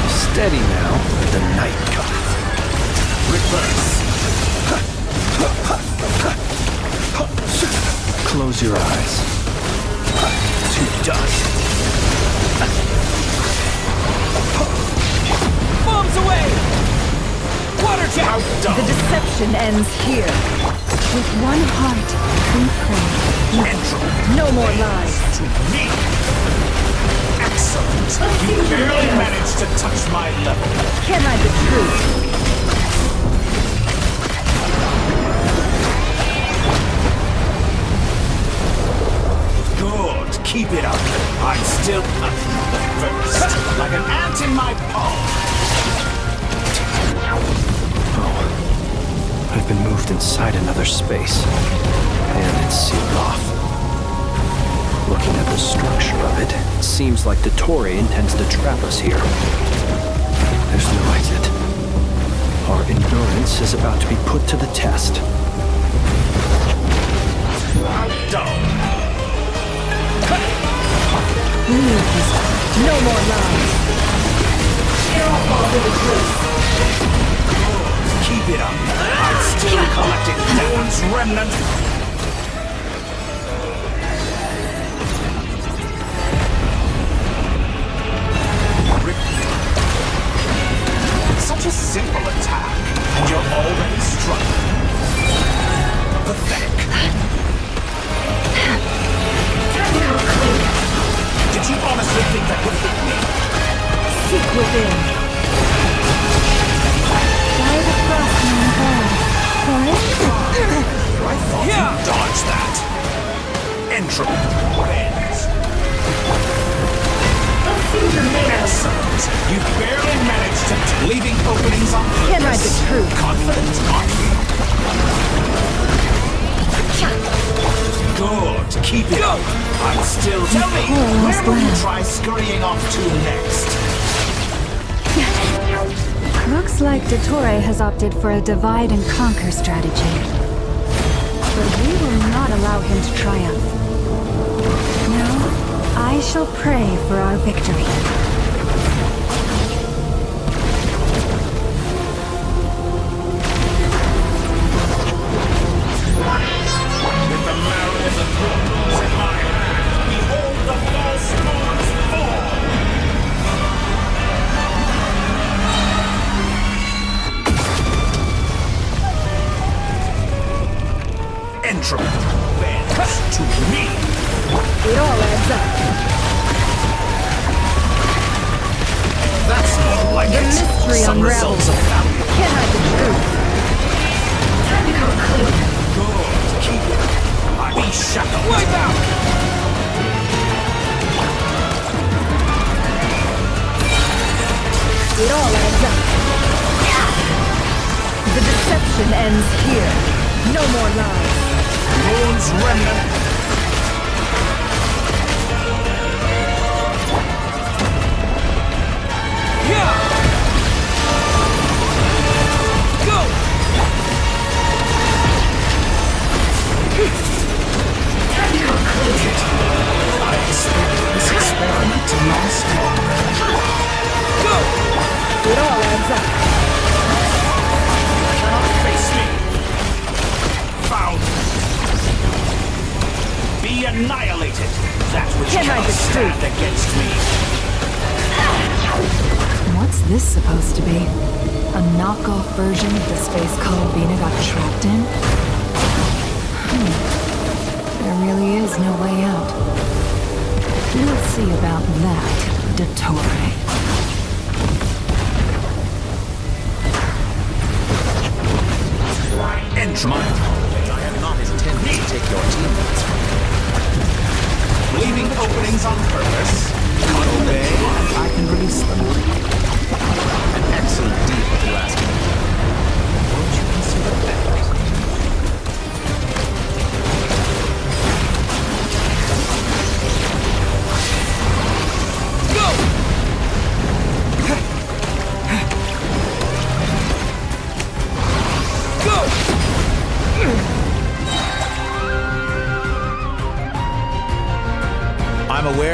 Steady now, the night cometh. Reverse. Close your eyes. To dust. Bombs away! Water jet! The deception ends here. With one heart, we pray. No more lies. To me! Excellent! You barely managed to touch my level. Can I the truth? Good. Keep it up. I'm still first. Like an ant in my palm. I've been moved inside another space, and it's sealed off. Looking at the structure of it, it seems like Dottore intends to trap us here. There's no exit. Our endurance is about to be put to the test. Done. No more lies. Keep it up. I'm still collecting Dawn's remnant. Such a simple attack, and you're already struggling. Pathetic. Did you honestly think that would hit me? Seek within. Why the frost in the ground? I thought you dodged that. Entropy wins. Excellent. You barely managed to leaving openings on purpose. Can I the truth? Confident, aren't you? Good. Keep it up. I'm still. Tell me, where will you try scurrying off to next? Looks like Dottore has opted for a divide and conquer strategy. But we will not allow him to triumph. Now, I shall pray for our victory. With the marrow of the thrones in my hand, behold the false moons fall! Entropy bends to me! It all adds up. That's more like The it. mystery Some unravels. results of value. Can I the truth? Good. Keep it. I be shackled. Wipe out! It all adds up. The deception ends here. No more lies. Moon's remnant. Yeah! Go! I expected this experiment to last longer. Go! It all adds up. Cannot face me. Found. Be annihilated. That which Can I cannot just stand against me. What's this supposed to be? A knockoff version of the space Columbina got trapped in? There really is no way out. We'll see about that, Dottore. Entry. I have not intended to take your teammates from you. Leaving openings on purpose. Obey, I can release them. An excellent deal.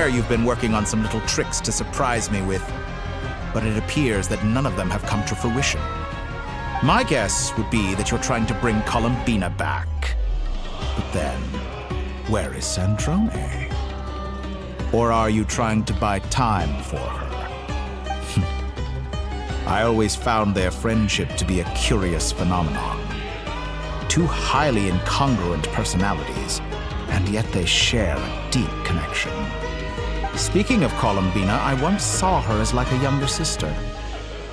swear you've been working on some little tricks to surprise me with, but it appears that none of them have come to fruition. My guess would be that you're trying to bring Columbina back. But then, where is Sandrone? Or are you trying to buy time for her? I always found their friendship to be a curious phenomenon. Two highly incongruent personalities, and yet they share a deep connection. Speaking of Columbina, I once saw her as like a younger sister.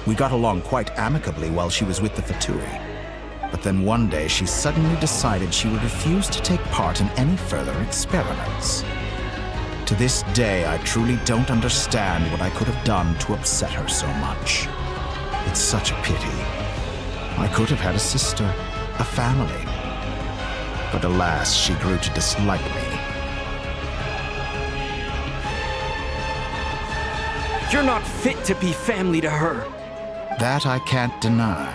We got along quite amicably while she was with the Fatui. But then one day she suddenly decided she would refuse to take part in any further experiments. To this day, I truly don't understand what I could have done to upset her so much. It's such a pity. I could have had a sister, a family. But alas, she grew to dislike me. You're not fit to be family to her. That I can't deny.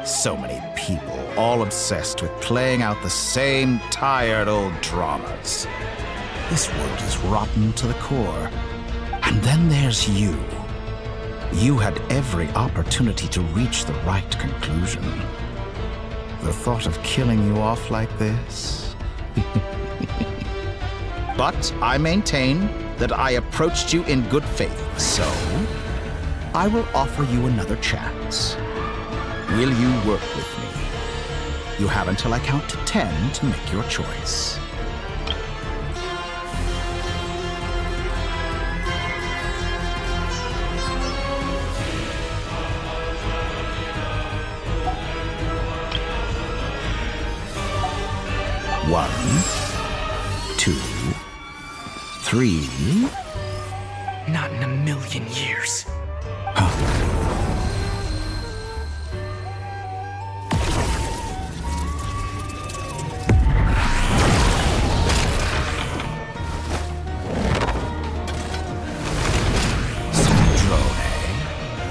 So many people, all obsessed with playing out the same tired old dramas. This world is rotten to the core. And then there's you. You had every opportunity to reach the right conclusion. The thought of killing you off like this? But I maintain that I approached you in good faith, so I will offer you another chance. Will you work with me? You have until I count to 10 to make your choice. One, 2, 3. Not in a million years.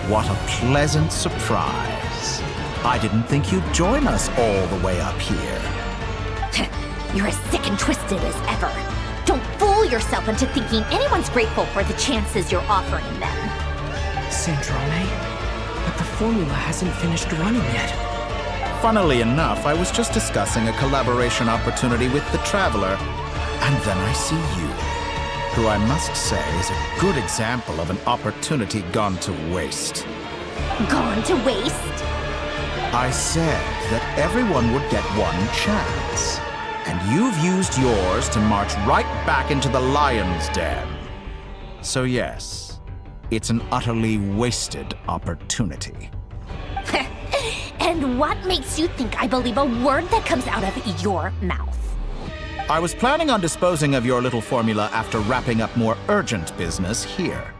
What a pleasant surprise. I didn't think you'd join us all the way up here. You're as sick and twisted as ever. Don't fool yourself into thinking anyone's grateful for the chances you're offering them. Sandrone? But the formula hasn't finished running yet. Funnily enough, I was just discussing a collaboration opportunity with the Traveler, and then I see you, who I must say is a good example of an opportunity gone to waste. Gone to waste? I said that everyone would get one chance, and you've used yours to march right back into the lion's den. So yes, it's an utterly wasted opportunity. And what makes you think I believe a word that comes out of your mouth? I was planning on disposing of your little formula after wrapping up more urgent business here.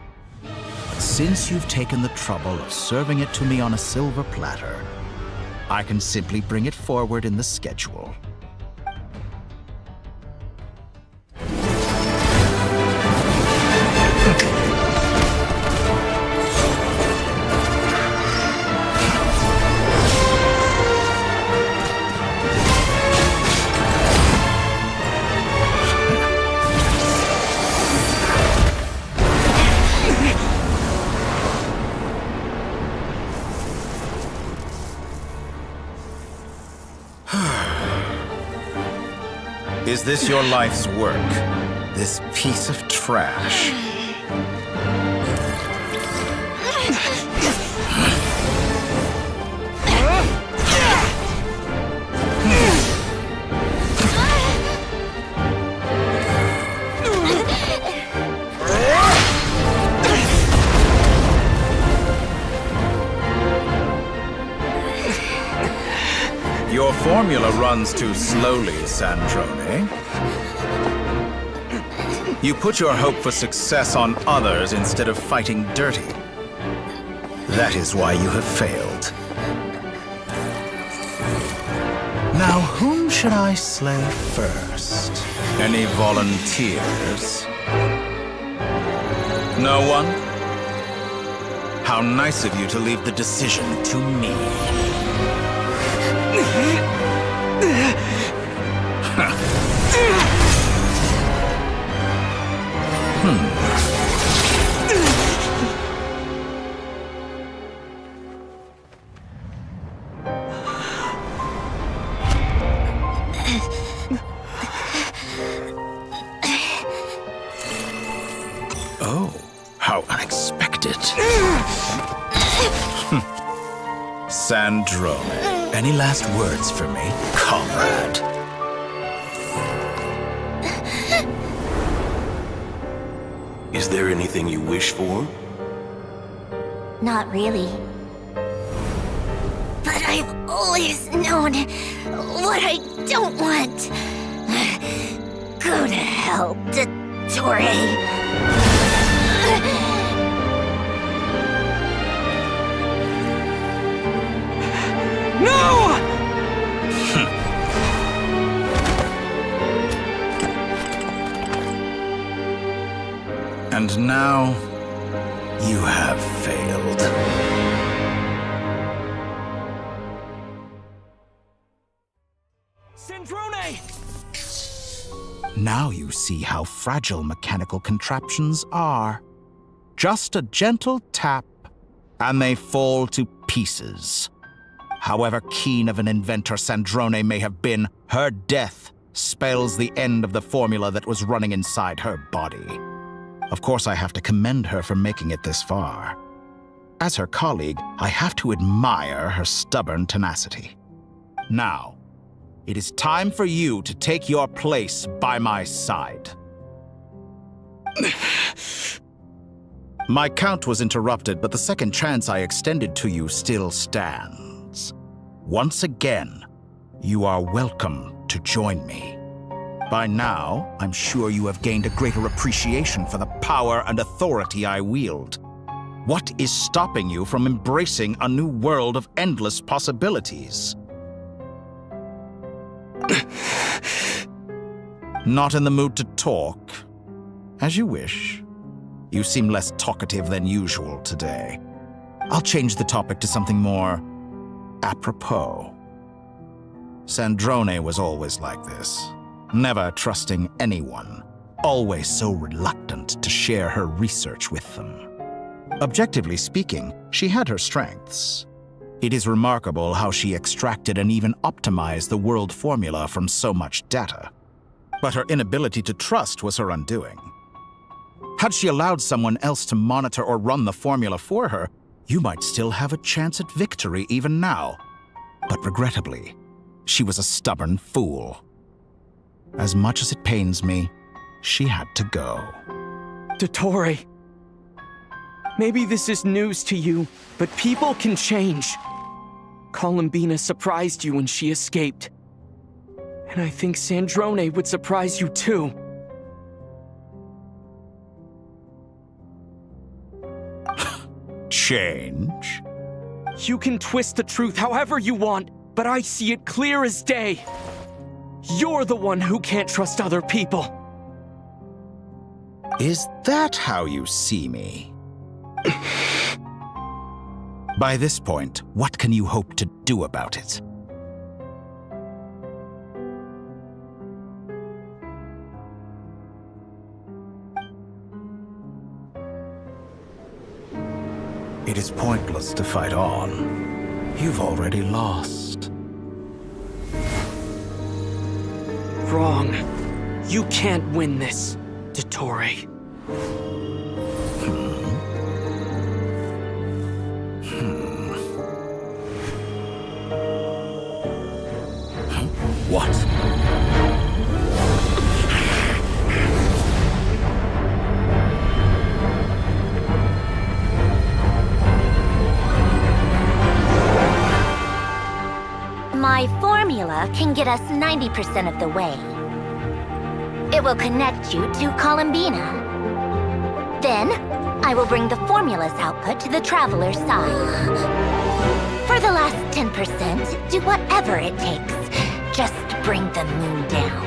But since you've taken the trouble of serving it to me on a silver platter, I can simply bring it forward in the schedule. Is this your life's work? This piece of trash? Your formula runs too slowly, Sandrone. You put your hope for success on others instead of fighting dirty. That is why you have failed. Now, whom should I slay first? Any volunteers? No one? How nice of you to leave the decision to me. Sandrone, any last words for me, comrade? Is there anything you wish for? Not really. But I've always known what I don't want. Go to hell, Dottore. No! And now, you have failed. Sandrone! Now you see how fragile mechanical contraptions are. Just a gentle tap, and they fall to pieces. However keen of an inventor Sandrone may have been, her death spells the end of the formula that was running inside her body. Of course, I have to commend her for making it this far. As her colleague, I have to admire her stubborn tenacity. Now, it is time for you to take your place by my side. My count was interrupted, but the second chance I extended to you still stands. Once again, you are welcome to join me. By now, I'm sure you have gained a greater appreciation for the power and authority I wield. What is stopping you from embracing a new world of endless possibilities? Not in the mood to talk? As you wish. You seem less talkative than usual today. I'll change the topic to something more apropos. Sandrone was always like this. Never trusting anyone, always so reluctant to share her research with them. Objectively speaking, she had her strengths. It is remarkable how she extracted and even optimized the world formula from so much data. But her inability to trust was her undoing. Had she allowed someone else to monitor or run the formula for her, you might still have a chance at victory even now. But regrettably, she was a stubborn fool. As much as it pains me, she had to go. Dottore. Maybe this is news to you, but people can change. Columbina surprised you when she escaped. And I think Sandrone would surprise you too. Change? You can twist the truth however you want, but I see it clear as day. You're the one who can't trust other people. Is that how you see me? By this point, what can you hope to do about it? It is pointless to fight on. You've already lost. Wrong. You can't win this, Dottore. What? My formula can get us 90% of the way. It will connect you to Columbina. Then, I will bring the formula's output to the Traveler's side. For the last 10%, do whatever it takes. Just bring the moon down.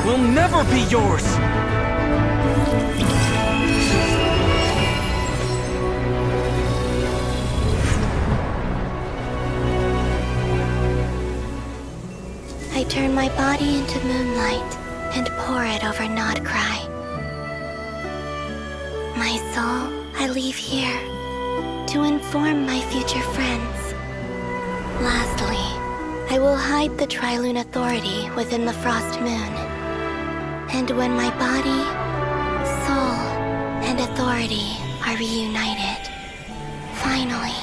will never be yours! I turn my body into moonlight and pour it over Nodcry. My soul, I leave here to inform my future friends. Lastly, I will hide the Trilune Authority within the Frost Moon. And when my body, soul, and authority are reunited, finally...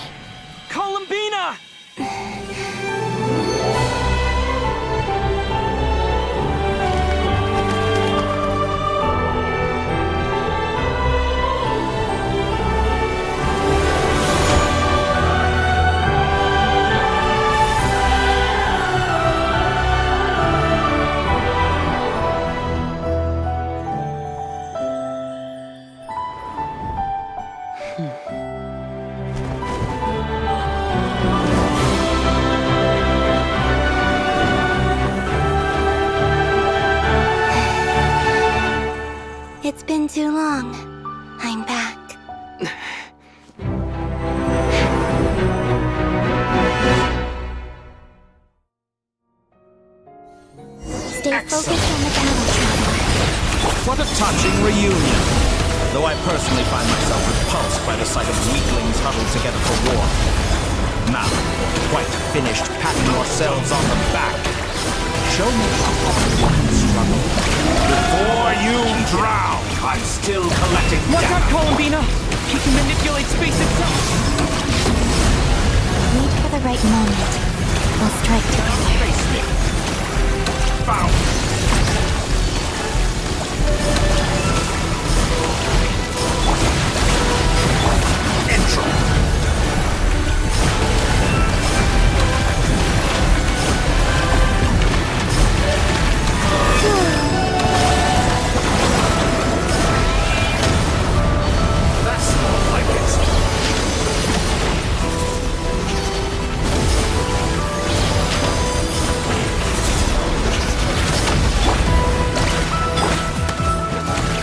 Columbina! It's been too long. I'm back. Stay focused on the battle, Traveler. What a touching reunion. Though I personally find myself repulsed by the sight of weaklings huddled together for war. Now, quite finished patting yourselves on the back. Show me how hard you can struggle. Before you drown, I'm still collecting Watch data. out, Columbina! He can manipulate space itself! Wait for the right moment. We'll strike together. Face me. Found. Intro. That's more like it.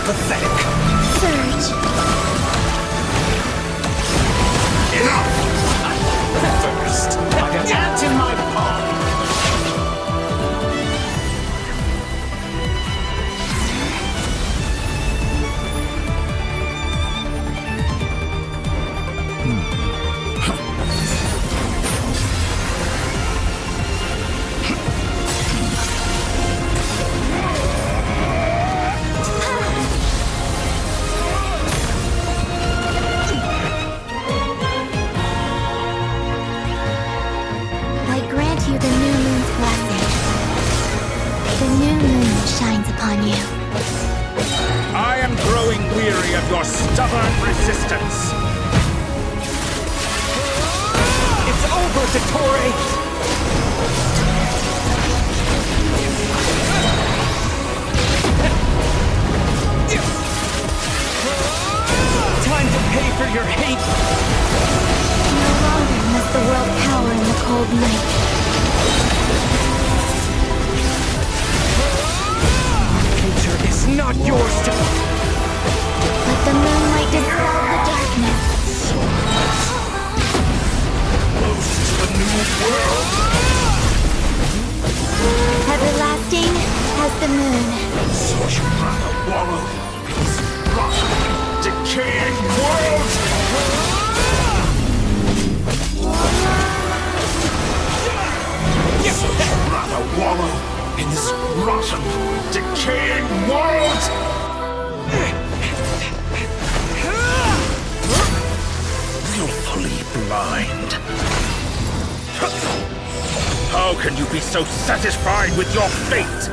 Pathetic. Surge. Enough! First, like an ant in my palm. I grant you the new moon's blessing. The new moon shines upon you. I am growing weary of your stubborn resistance. It's over, Dottore! Time to pay for your hate! No longer must the world cower in the cold night. Future is not yours to... Let the moonlight dispel the darkness. Close to the new world. Everlasting as the moon. So you'd rather wallow in this rotten, decaying world? So you'd rather wallow in this rotten, decaying world? Willfully blind. How can you be so satisfied with your fate?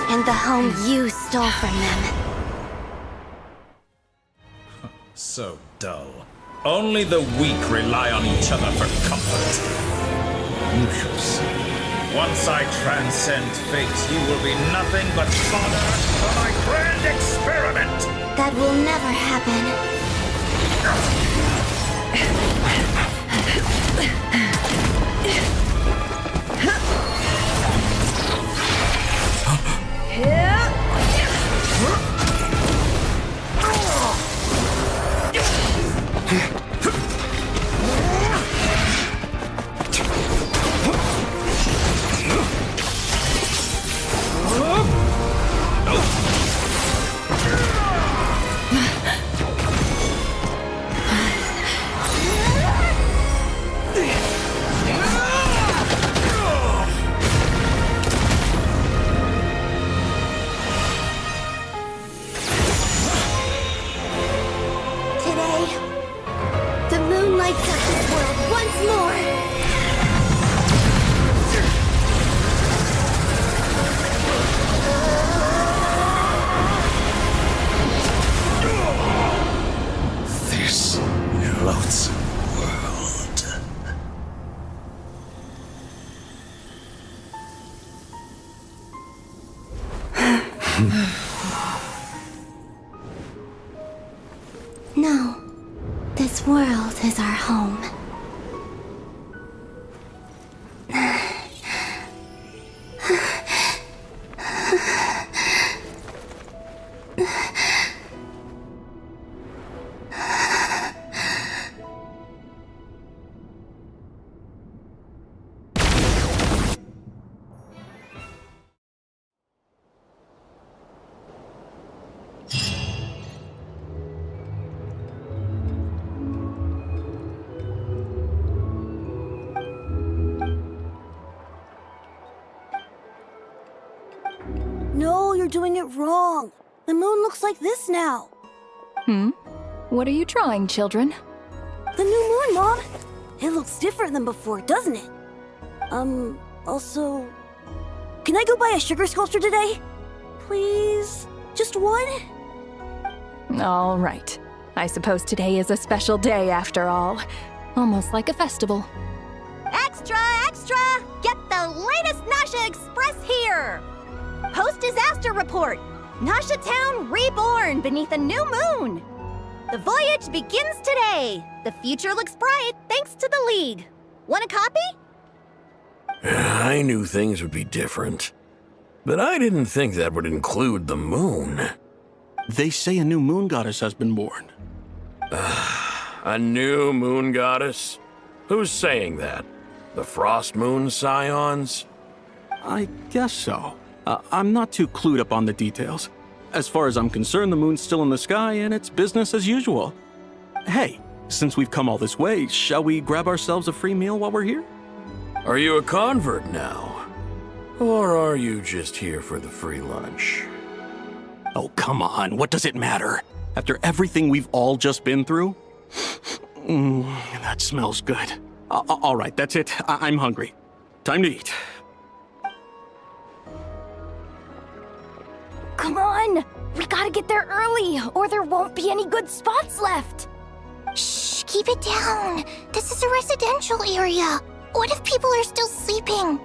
and the home you stole from them. So dull. Only the weak rely on each other for comfort. You shall see. Once I transcend fate, you will be nothing but fodder for my grand experiment! That will never happen. No, this world is our home. No, you're doing it wrong. The moon looks like this now. What are you drawing, children? The new moon, Mom. It looks different than before, doesn't it? Also... Can I go buy a sugar sculpture today? Please? Just one? All right. I suppose today is a special day after all. Almost like a festival. Extra, extra! Get the latest Nasha Express here! Post-disaster report! Nasha Town reborn beneath a new moon! The voyage begins today! The future looks bright thanks to the League. Want a copy? I knew things would be different, but I didn't think that would include the moon. They say a new moon goddess has been born. A new moon goddess? Who's saying that? The Frost Moon Scions? I guess so. I'm not too clued up on the details. As far as I'm concerned, the moon's still in the sky and it's business as usual. Hey, since we've come all this way, shall we grab ourselves a free meal while we're here? Are you a convert now? Or are you just here for the free lunch? Oh, come on, what does it matter? After everything we've all just been through? That smells good. All right, that's it. I'm hungry. Time to eat. Come on! We gotta get there early, or there won't be any good spots left! Shh, keep it down. This is a residential area. What if people are still sleeping?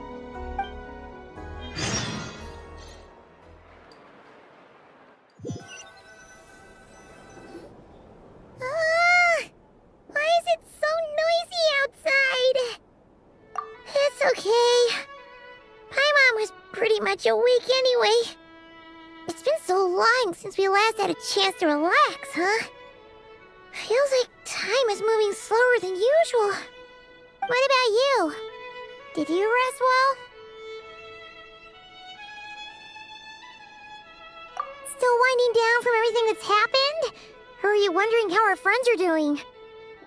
Why is it so noisy outside? It's okay. Paimon was pretty much awake anyway. It's been so long since we last had a chance to relax, huh? Feels like time is moving slower than usual. What about you? Did you rest well? Still winding down from everything that's happened? Or are you wondering how our friends are doing?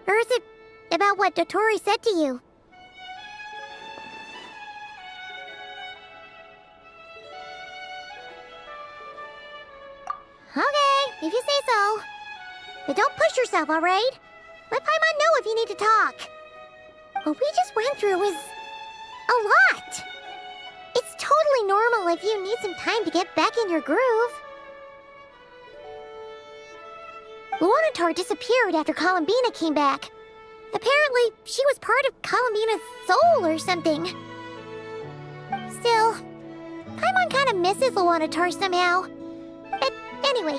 Or is it about what Dotori said to you? Okay, if you say so. But don't push yourself, alright? Let Paimon know if you need to talk. What we just went through is a lot. It's totally totally normal if you need some time to get back in your groove. Luanatar disappeared after Columbina came back. Apparently, she was part of Columbina's soul or something. Still, Paimon kind of misses Luanatar somehow. But anyway,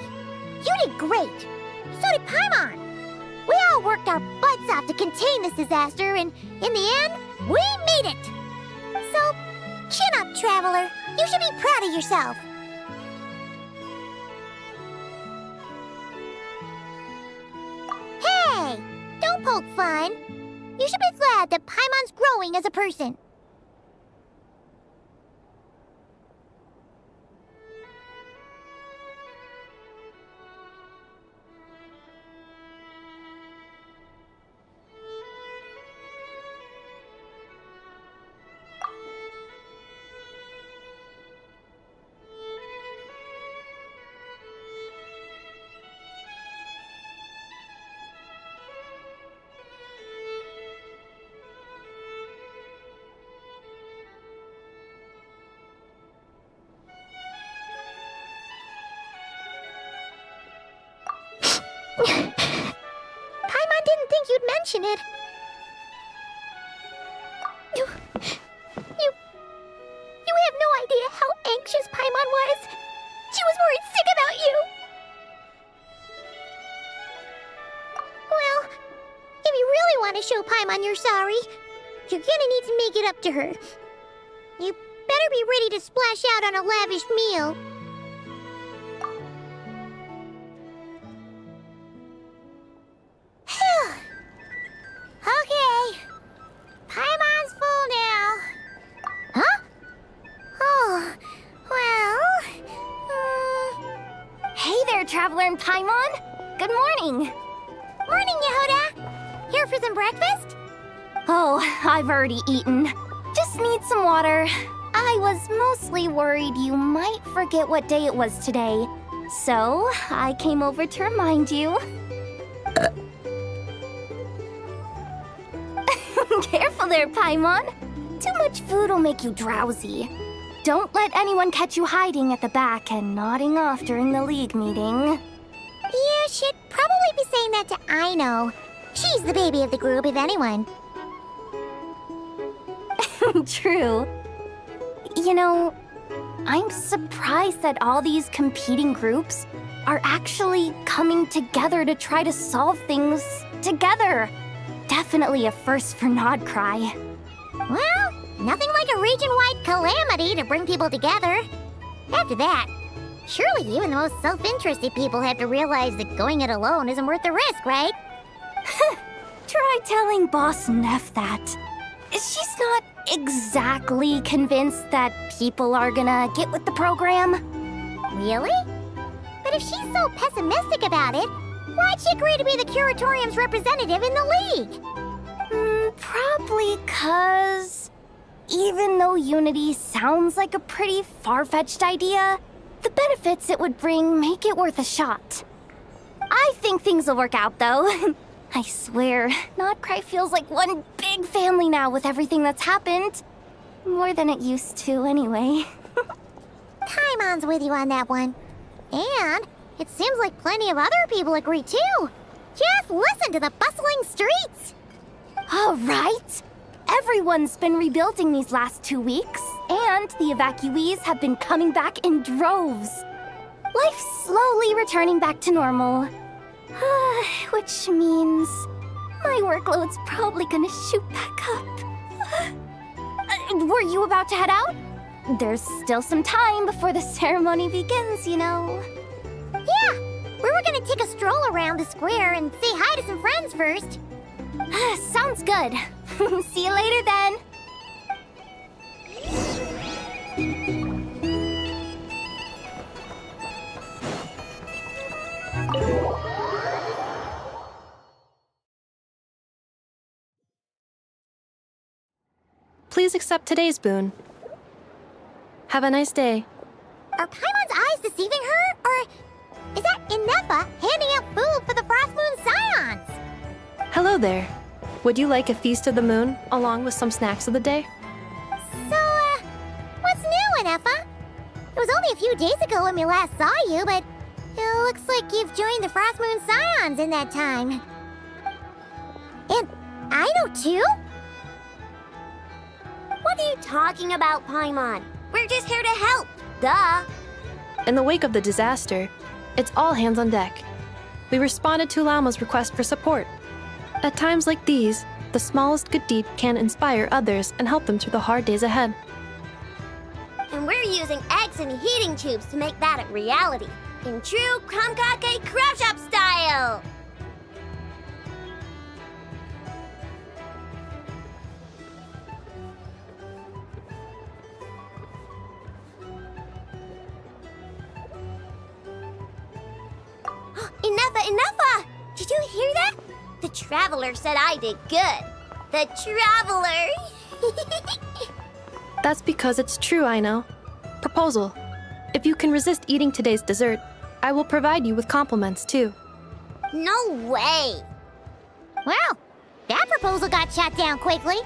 you did great. So did Paimon. We all worked our butts off to contain this disaster, and in the end, we made it. So, chin up, Traveler. You should be proud of yourself. Hey, don't poke fun. You should be glad that Paimon's growing as a person. Paimon didn't think you'd mention it. You have no idea how anxious Paimon was. She was worried sick about you. Well, if you really want to show Paimon you're sorry, you're gonna need to make it up to her. You better be ready to splash out on a lavish meal. Okay. Paimon's full now. Huh? Oh, well... Hey there, Traveler and Paimon! Good morning! Morning, Yehuda! Here for some breakfast? Oh, I've already eaten. Just need some water. I was mostly worried you might forget what day it was today. So, I came over to remind you. Careful there, Paimon. Too much food will make you drowsy. Don't let anyone catch you hiding at the back and nodding off during the League meeting. You should probably be saying that to Aino. She's the baby of the group, if anyone. True. You know, I'm surprised that all these competing groups are actually coming together to try to solve things together. Definitely a first for Nodcry. Well, nothing like a region-wide calamity to bring people together. After that, surely even the most self-interested people have to realize that going it alone isn't worth the risk, right? Try telling Boss Neff that. She's not exactly convinced that people are gonna get with the program. Really? But if she's so pessimistic about it, why'd she agree to be the Curatorium's representative in the League? Probably 'cause even though Unity sounds like a pretty far-fetched idea, the benefits it would bring make it worth a shot. I think things will work out, though. I swear, Nodcry feels like one big family now with everything that's happened. More than it used to, anyway. Paimon's with you on that one. And it seems like plenty of other people agree, too. Just listen to the bustling streets. All right. Everyone's been rebuilding these last 2 weeks, and the evacuees have been coming back in droves. Life's slowly returning back to normal. Which means my workload's probably gonna shoot back up. Were you about to head out? There's still some time before the ceremony begins, you know. Yeah, we were gonna take a stroll around the square and say hi to some friends first. Sounds good. See you later then. Please accept today's boon. Have a nice day. Are Paimon's eyes deceiving her? Or is that Inepa handing out food for the Frost Moon Scions? Hello there. Would you like a feast of the moon along with some snacks of the day? So, what's new, Inepa? only a few days ago when we last saw you, but it looks like you've joined the Frost Moon Scions in that time. And I know too. What are you talking about, Paimon? We're just here to help, duh. In the wake of the disaster, it's all hands on deck. We responded to Lama's request for support. At times like these, the smallest good deed can inspire others and help them through the hard days ahead. And we're using eggs and heating tubes to make that a reality, in true Krumkake craft shop style! Enough! Did you hear that? The Traveler said I did good. The Traveler! That's because it's true, I know. Proposal. If you can resist eating today's dessert, I will provide you with compliments, too. No way! Well, that proposal got shot down quickly.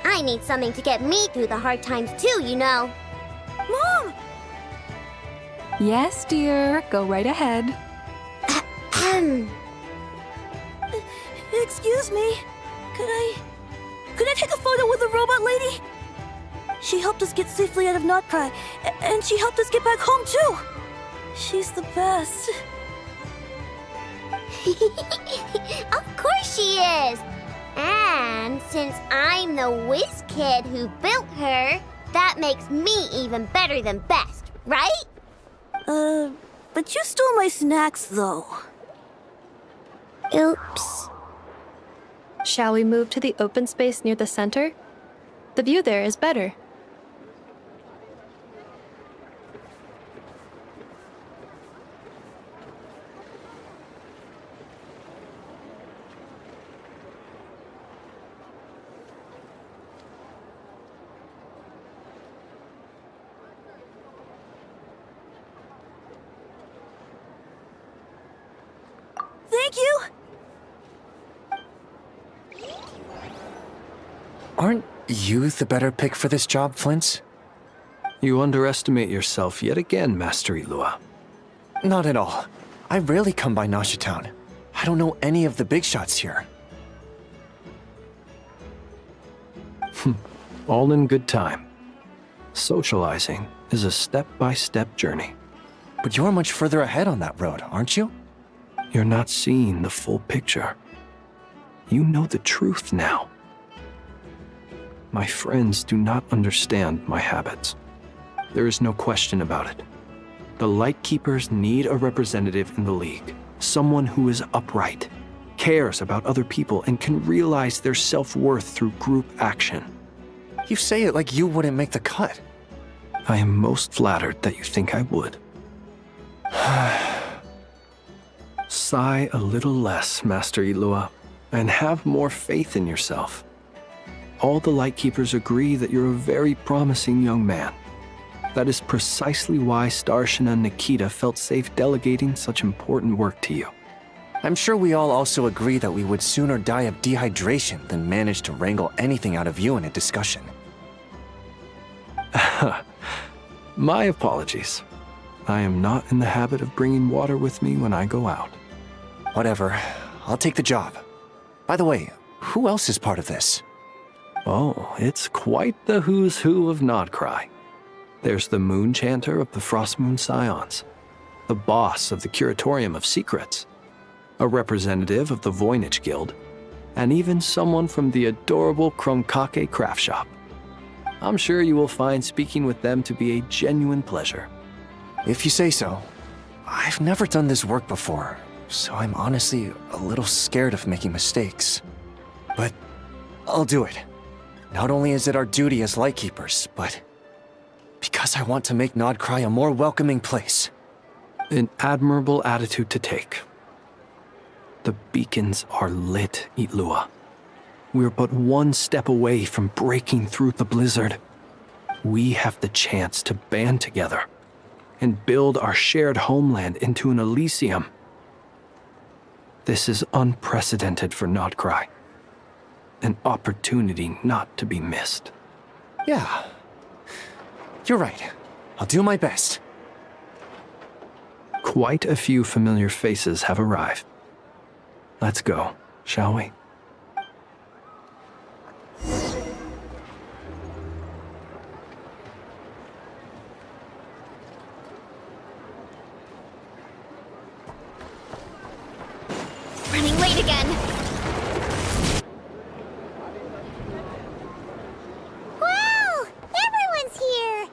I need something to get me through the hard times too, you know. Mom! Yes, dear. Go right ahead. Excuse me. Could I take a photo with the robot lady? She helped us get safely out of Notcry, and she helped us get back home too. She's the best. Of course she is! And since I'm the whiz kid who built her, that makes me even better than best, right? But you stole my snacks, though. Oops. Shall we move to the open space near the center? The view there is better. Thank you! Aren't you the better pick for this job, Flint? You underestimate yourself yet again, Master Ilua. Not at all. I rarely come by Nasha Town. I don't know any of the big shots here. All in good time. Socializing is a step-by-step journey. But you're much further ahead on that road, aren't you? You're not seeing the full picture. You know the truth now. My friends do not understand my habits. There is no question about it. The Lightkeepers need a representative in the League. Someone who is upright, cares about other people, and can realize their self-worth through group action. You say it like you wouldn't make the cut. I am most flattered that you think I would. Sigh a little less, Master Ilua, and have more faith in yourself. All the Lightkeepers agree that you're a very promising young man. That is precisely why Starshina Nikita felt safe delegating such important work to you. I'm sure we all also agree that we would sooner die of dehydration than manage to wrangle anything out of you in a discussion. My apologies. I am not in the habit of bringing water with me when I go out. Whatever. I'll take the job. By the way, who else is part of this? Oh, it's quite the who's who of Nodcry. There's the Moon Chanter of the Frost Moon Scions, the boss of the Curatorium of Secrets, a representative of the Voynich Guild, and even someone from the adorable Krumkake craft shop. I'm sure you will find speaking with them to be a genuine pleasure. If you say so. I've never done this work before, so I'm honestly a little scared of making mistakes. But I'll do it. Not only is it our duty as Lightkeepers, but because I want to make Nodcry a more welcoming place. An admirable attitude to take. The beacons are lit, Ilua. We're but one step away from breaking through the blizzard. We have the chance to band together and build our shared homeland into an Elysium. This is unprecedented for Nodcry. An opportunity not to be missed. Yeah, you're right. I'll do my best. Quite a few familiar faces have arrived. Let's go, shall we? Running late again. Wow! Everyone's here!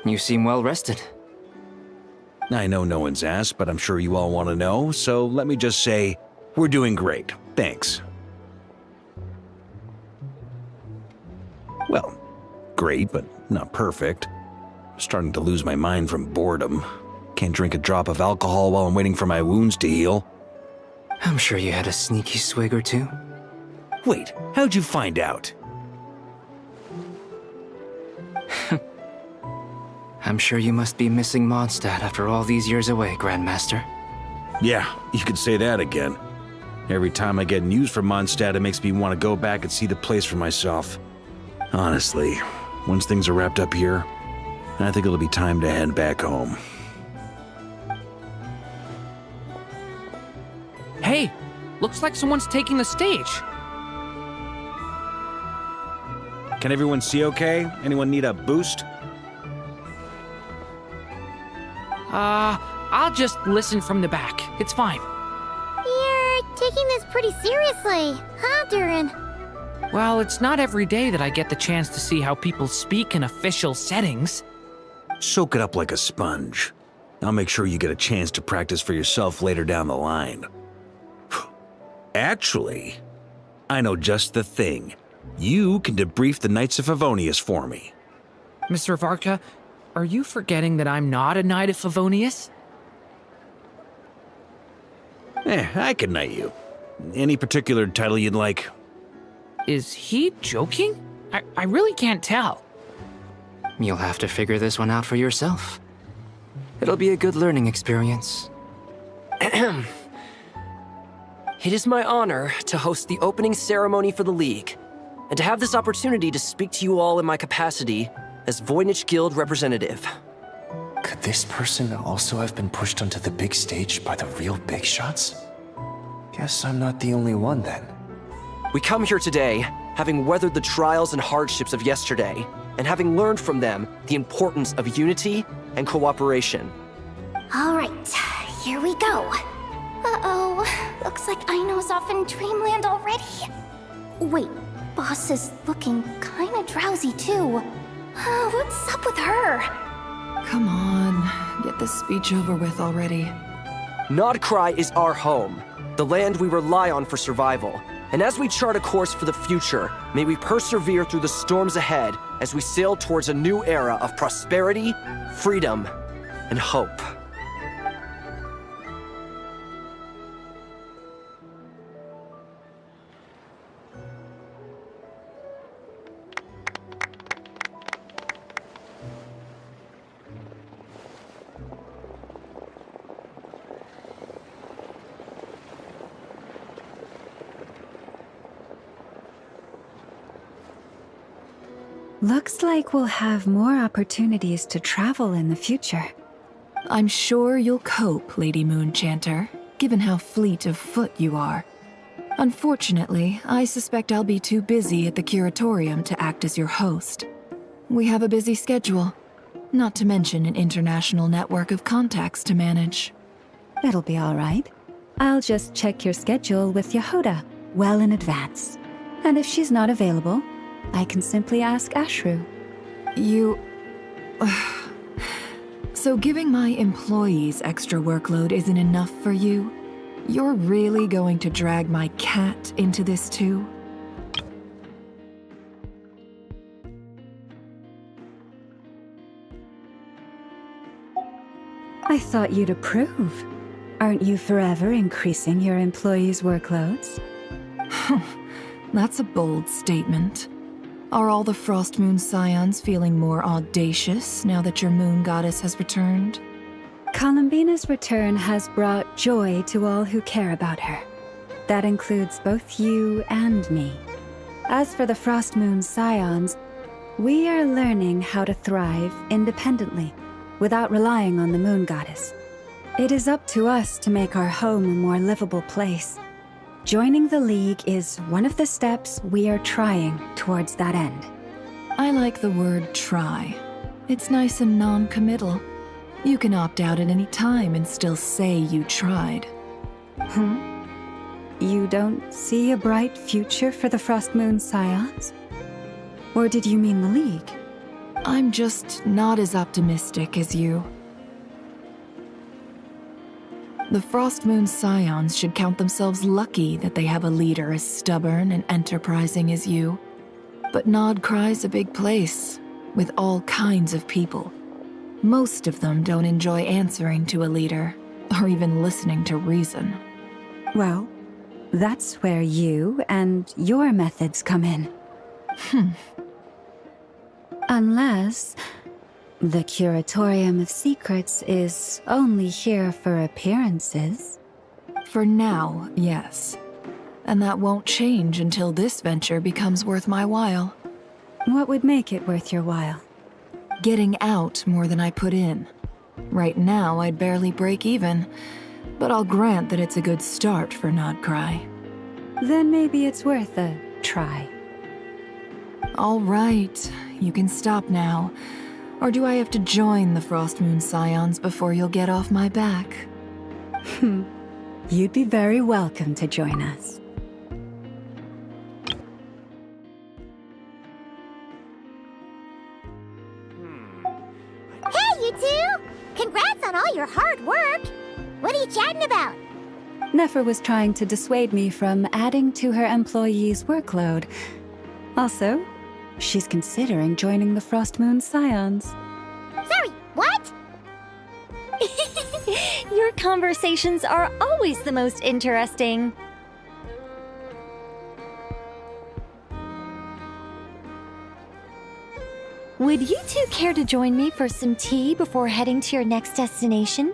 You seem well rested. I know no one's asked, but I'm sure you all want to know, so let me just say, we're doing great. Thanks. Well, great, but not perfect. I'm starting to lose my mind from boredom. Can't drink a drop of alcohol while I'm waiting for my wounds to heal. I'm sure you had a sneaky swig or two. Wait, how'd you find out? I'm sure you must be missing Mondstadt after all these years away, Grandmaster. Yeah, you could say that again. Every time I get news from Mondstadt, it makes me want to go back and see the place for myself. Honestly, once things are wrapped up here, I think it'll be time to head back home. Hey, looks like someone's taking the stage. Can everyone see okay? Anyone need a boost? I'll just listen from the back. It's fine. You're taking this pretty seriously, huh, Durin? Well, it's not every day that I get the chance to see how people speak in official settings. Soak it up like a sponge. I'll make sure you get a chance to practice for yourself later down the line. Actually, I know just the thing. You can debrief the Knights of Favonius for me. Mr. Varka, are you forgetting that I'm not a Knight of Favonius? I can knight you. Any particular title you'd like? Is he joking? I really can't tell. You'll have to figure this one out for yourself. It'll be a good learning experience. It is my honor to host the opening ceremony for the League, and to have this opportunity to speak to you all in my capacity as Voynich Guild representative. Could this person also have been pushed onto the big stage by the real big shots? Guess I'm not the only one then. We come here today, having weathered the trials and hardships of yesterday, and having learned from them the importance of unity and cooperation. All right, here we go. Uh-oh, looks like Aino's off in Dreamland already. Wait, Boss is looking kinda drowsy too. What's up with her? Come on, get this speech over with already. Nodcry is our home, the land we rely on for survival. And as we chart a course for the future, may we persevere through the storms ahead as we sail towards a new era of prosperity, freedom, and hope. Looks like we'll have more opportunities to travel in the future. I'm sure you'll cope, Lady Moonchanter, given how fleet of foot you are. Unfortunately, I suspect I'll be too busy at the Curatorium to act as your host. We have a busy schedule, not to mention an international network of contacts to manage. It'll be all right. I'll just check your schedule with Yehuda well in advance. And if she's not available, I can simply ask Ashru. You... So giving my employees extra workload isn't enough for you? You're really going to drag my cat into this too? I thought you'd approve. Aren't you forever increasing your employees' workloads? That's a bold statement. Are all the Frostmoon Scions feeling more audacious now that your moon goddess has returned? Columbina's return has brought joy to all who care about her. That includes both you and me. As for the Frostmoon Scions, We are learning how to thrive independently, without relying on the Moon Goddess. It is up to us to make our home a more livable place. Joining the League is one of the steps we are trying towards that end. I like the word try. It's nice and non-committal. You can opt out at any time and still say you tried. You don't see a bright future for the Frost Moon Scions? Or did you mean the League? I'm just not as optimistic as you. The Frost Moon Scions should count themselves lucky that they have a leader as stubborn and enterprising as you. But Nodcry's a big place, with all kinds of people. Most of them don't enjoy answering to a leader, or even listening to reason. Well, that's where you and your methods come in. Unless the Curatorium of Secrets is only here for appearances. For now, yes. And that won't change until this venture becomes worth my while. What would make it worth your while? Getting out more than I put in. Right now, I'd barely break even, but I'll grant that it's a good start for Nodcry. Then maybe it's worth a try. All right, you can stop now. Or do I have to join the Frost Moon Scions before you'll get off my back? You'd be very welcome to join us. Hey, you two! Congrats on all your hard work! What are you chatting about? Nefer was trying to dissuade me from adding to her employees' workload. Also, she's considering joining the Frost Moon Scions. Sorry, what? Your conversations are always the most interesting. Would you two care to join me for some tea before heading to your next destination?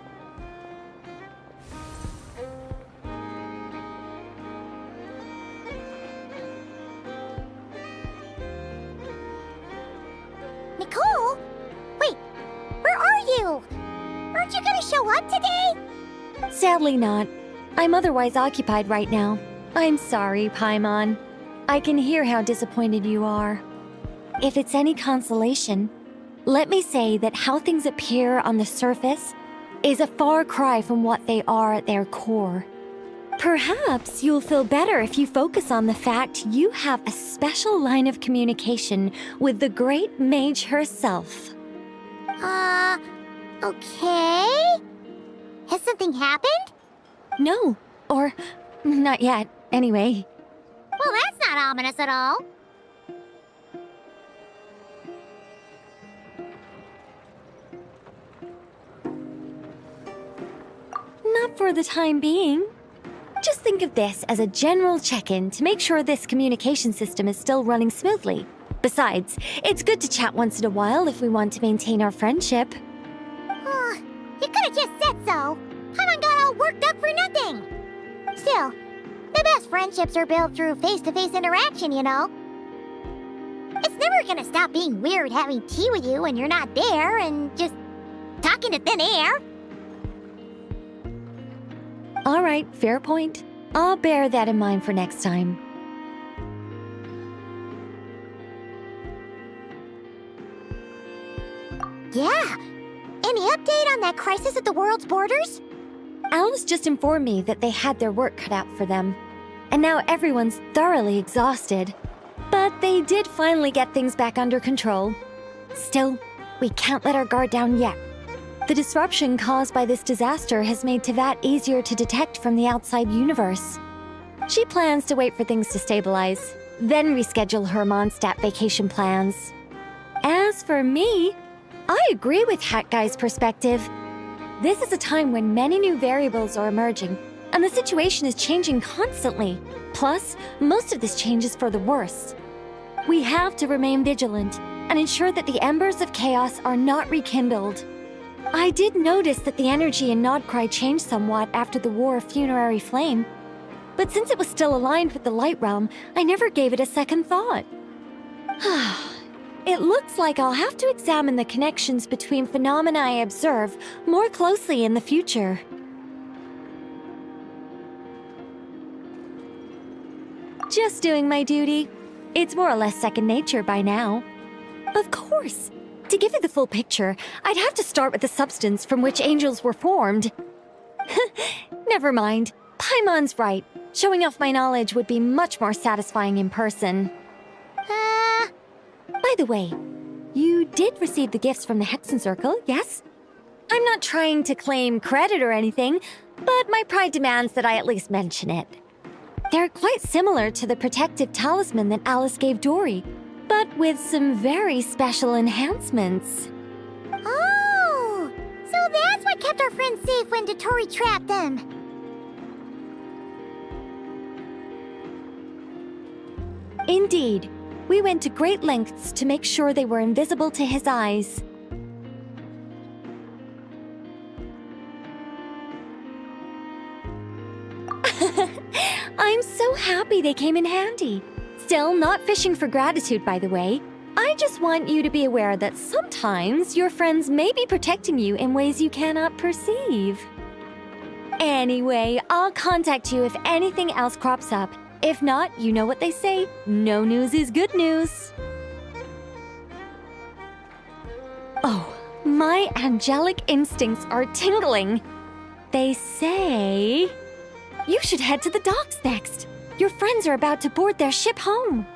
Nicole? Wait, where are you? Aren't you gonna show up today? Sadly not. I'm otherwise occupied right now. I'm sorry, Paimon. I can hear how disappointed you are. If it's any consolation, let me say that how things appear on the surface is a far cry from what they are at their core. Perhaps you'll feel better if you focus on the fact you have a special line of communication with the great mage herself. Okay? Has something happened? No, or not yet, anyway. Well, that's not ominous at all. Not for the time being. Just think of this as a general check-in to make sure this communication system is still running smoothly. Besides, it's good to chat once in a while if we want to maintain our friendship. You could've just said so. Paimon got all worked up for nothing. Still, the best friendships are built through face-to-face interaction, you know. It's never gonna stop being weird having tea with you when you're not there and just talking to thin air. All right, fair point. I'll bear that in mind for next time. Yeah. Any update on that crisis at the world's borders? Alice just informed me that they had their work cut out for them. And now everyone's thoroughly exhausted. But they did finally get things back under control. Still, we can't let our guard down yet. The disruption caused by this disaster has made Teyvat easier to detect from the outside universe. She plans to wait for things to stabilize, then reschedule her Mondstadt vacation plans. As for me, I agree with Hat Guy's perspective. This is a time when many new variables are emerging, and the situation is changing constantly. Plus, most of this change is for the worse. We have to remain vigilant and ensure that the embers of chaos are not rekindled. I did notice that the energy in Nodcry changed somewhat after the War of Funerary Flame, but since it was still aligned with the Light Realm, I never gave it a second thought. it looks like I'll have to examine the connections between phenomena I observe more closely in the future. Just doing my duty. It's more or less second nature by now. Of course. To give you the full picture, I'd have to start with the substance from which angels were formed. Never mind. Paimon's right. Showing off my knowledge would be much more satisfying in person. By the way, you did receive the gifts from the Hexen Circle, yes? I'm not trying to claim credit or anything, but my pride demands that I at least mention it. They're quite similar to the protective talisman that Alice gave Dory, but with some very special enhancements. Oh! So that's what kept our friends safe when Dotori trapped them. Indeed. We went to great lengths to make sure they were invisible to his eyes. I'm so happy they came in handy. Still, not fishing for gratitude, by the way. I just want you to be aware that sometimes your friends may be protecting you in ways you cannot perceive. Anyway, I'll contact you if anything else crops up. If not, you know what they say, no news is good news. Oh, my angelic instincts are tingling. They say you should head to the docks next. Your friends are about to board their ship home.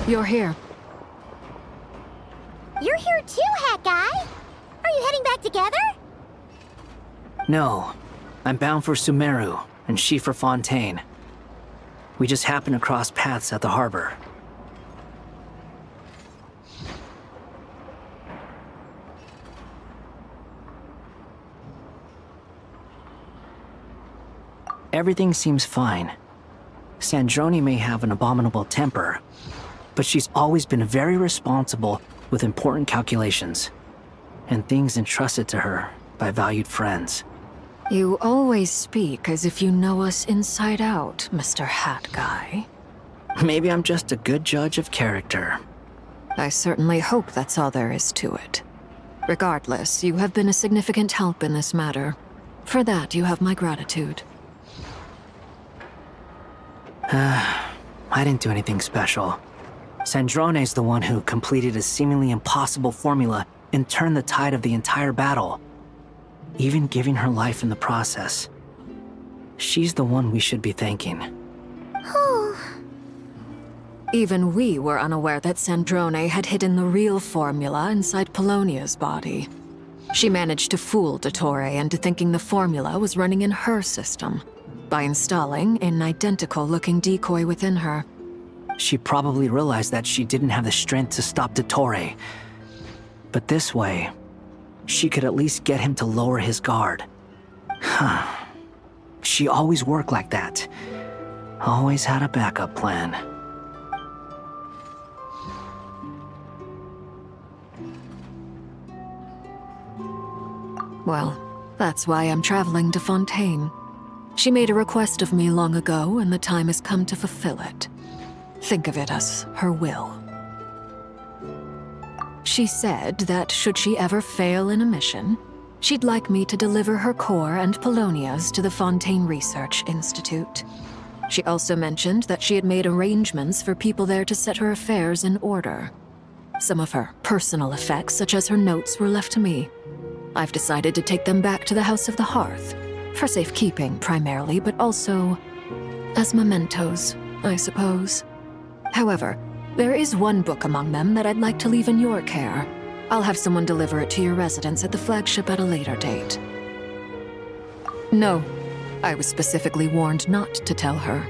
You're here. You're here too, Hat Guy! Are you heading back together? No. I'm bound for Sumeru, and she for Fontaine. We just happened to cross paths at the harbor. Everything seems fine. Sandrone may have an abominable temper, but she's always been very responsible with important calculations and things entrusted to her by valued friends. You always speak as if you know us inside out, Mr. Hat Guy. Maybe I'm just a good judge of character. I certainly hope that's all there is to it. Regardless, you have been a significant help in this matter. For that, you have my gratitude. I didn't do anything special. Sandrone's the one who completed a seemingly impossible formula and turned the tide of the entire battle, even giving her life in the process. She's the one we should be thanking. Even we were unaware that Sandrone had hidden the real formula inside Polonia's body. She managed to fool Dottore into thinking the formula was running in her system by installing an identical-looking decoy within her. She probably realized that she didn't have the strength to stop Dottore. But this way, she could at least get him to lower his guard. She always worked like that. Always had a backup plan. Well, that's why I'm traveling to Fontaine. She made a request of me long ago, and the time has come to fulfill it. Think of it as her will. She said that should she ever fail in a mission, she'd like me to deliver her core and Polonia's to the Fontaine Research Institute. She also mentioned that she had made arrangements for people there to set her affairs in order. Some of her personal effects, such as her notes, were left to me. I've decided to take them back to the House of the Hearth, for safekeeping primarily, but also as mementos, I suppose. However, there is one book among them that I'd like to leave in your care. I'll have someone deliver it to your residence at the flagship at a later date. No, I was specifically warned not to tell her.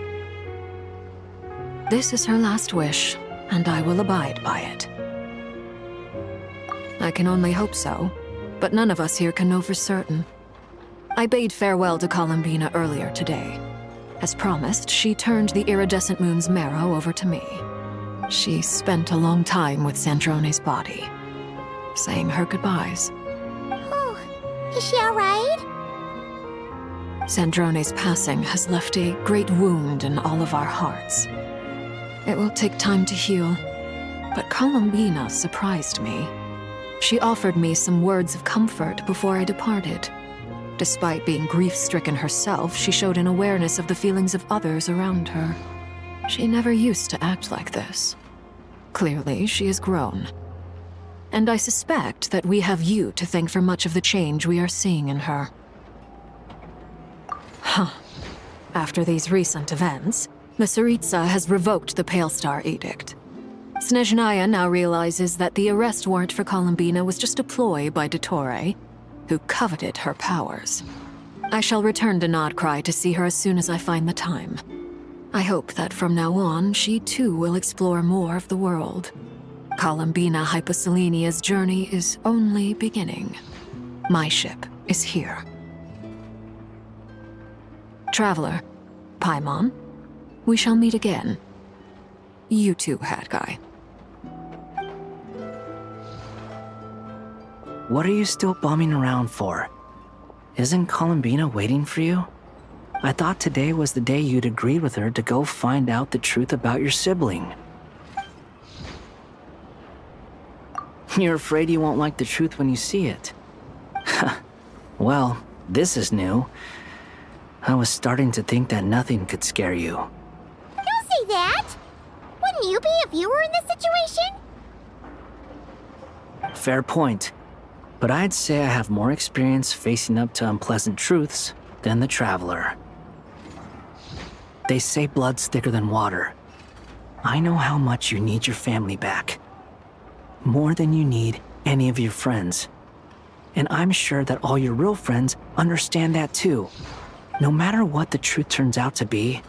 This is her last wish, and I will abide by it. I can only hope so, but none of us here can know for certain. I bade farewell to Columbina earlier today. As promised, she turned the iridescent moon's marrow over to me. She spent a long time with Sandrone's body, saying her goodbyes. Oh, is she alright? Sandrone's passing has left a great wound in all of our hearts. It will take time to heal, but Columbina surprised me. She offered me some words of comfort before I departed. Despite being grief-stricken herself, she showed an awareness of the feelings of others around her. She never used to act like this. Clearly, she has grown. And I suspect that we have you to thank for much of the change we are seeing in her. Huh. After these recent events, the Tsaritsa has revoked the Pale Star Edict. Snezhnaya now realizes that the arrest warrant for Columbina was just a ploy by Dottore, who coveted her powers. I shall return to Nodcry to see her as soon as I find the time. I hope that from now on, she too will explore more of the world. Columbina Hyposelenia's journey is only beginning. My ship is here. Traveler, Paimon, we shall meet again. You too, Hat Guy. What are you still bumming around for? Isn't Columbina waiting for you? I thought today was the day you'd agreed with her to go find out the truth about your sibling. You're afraid you won't like the truth when you see it. Well, this is new. I was starting to think that nothing could scare you. Don't say that! Wouldn't you be if you were in this situation? Fair point. But I'd say I have more experience facing up to unpleasant truths than the Traveler. They say blood's thicker than water. I know how much you need your family back. More than you need any of your friends. And I'm sure that all your real friends understand that too. No matter what the truth turns out to be,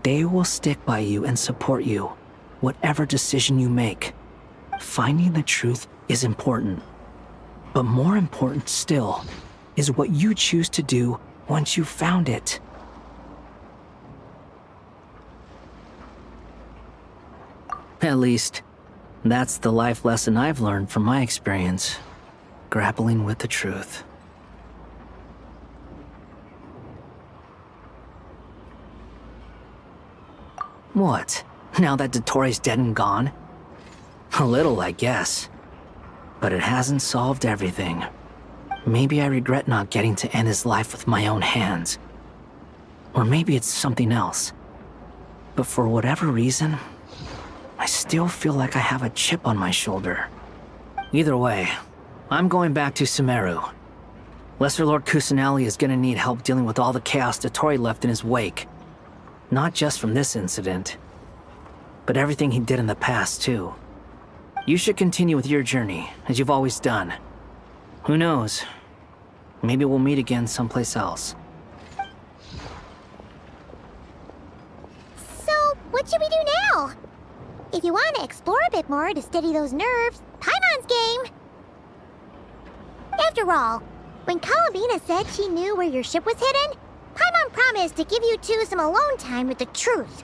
they will stick by you and support you, whatever decision you make. Finding the truth is important. But more important still is what you choose to do once you've found it. At least, that's the life lesson I've learned from my experience, grappling with the truth. What? Now that Dottore's dead and gone? A little, I guess. But it hasn't solved everything. Maybe I regret not getting to end his life with my own hands. Or maybe it's something else. But for whatever reason, I still feel like I have a chip on my shoulder. Either way, I'm going back to Sumeru. Lesser Lord Kusanali is gonna need help dealing with all the chaos Dottore left in his wake. Not just from this incident, but everything he did in the past, too. You should continue with your journey, as you've always done. Who knows? Maybe we'll meet again someplace else. So, what should we do now? If you want to explore a bit more to steady those nerves, Paimon's game! After all, when Columbina said she knew where your ship was hidden, Paimon promised to give you two some alone time with the truth.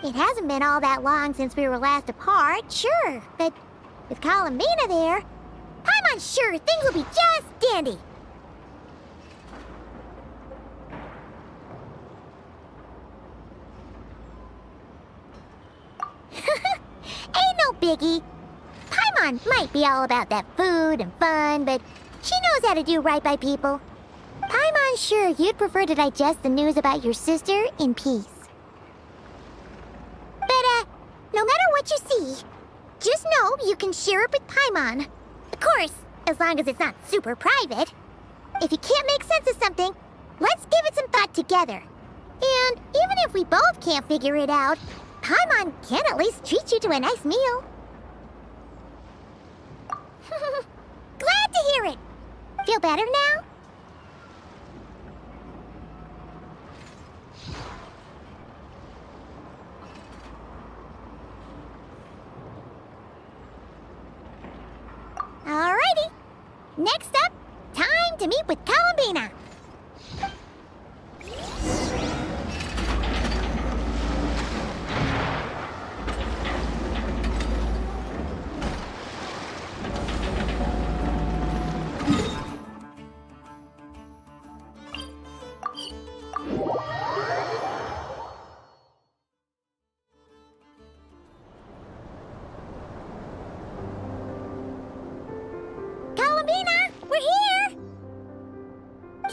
It hasn't been all that long since we were last apart, sure, but with Columbina there, Paimon's sure things will be just dandy. Ain't no biggie. Paimon might be all about that food and fun, but she knows how to do right by people. Paimon's sure you'd prefer to digest the news about your sister in peace. But, no matter what you see, just know you can share it with Paimon. Of course, as long as it's not super private. If you can't make sense of something, let's give it some thought together. And even if we both can't figure it out, Paimon can at least treat you to a nice meal. Glad to hear it. Feel better now? Alrighty. Next up, time to meet with Columbina. Columbina, we're here!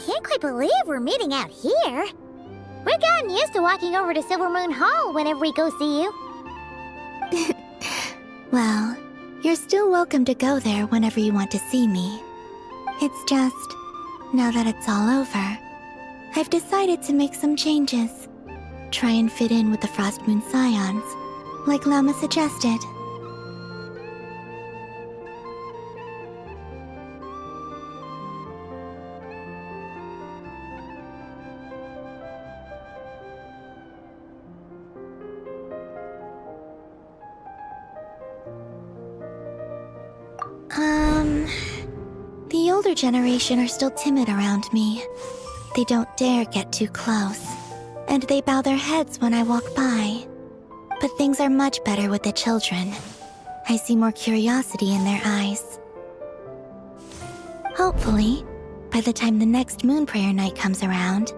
Can't quite believe we're meeting out here. We've gotten used to walking over to Silver Moon Hall whenever we go see you. Well, you're still welcome to go there whenever you want to see me. It's just, now that it's all over, I've decided to make some changes. Try and fit in with the Frost Moon Scions, like Llama suggested. The older generation are still timid around me. They don't dare get too close, and they bow their heads when I walk by. But things are much better with the children. I see more curiosity in their eyes. Hopefully, by the time the next Moon Prayer Night comes around,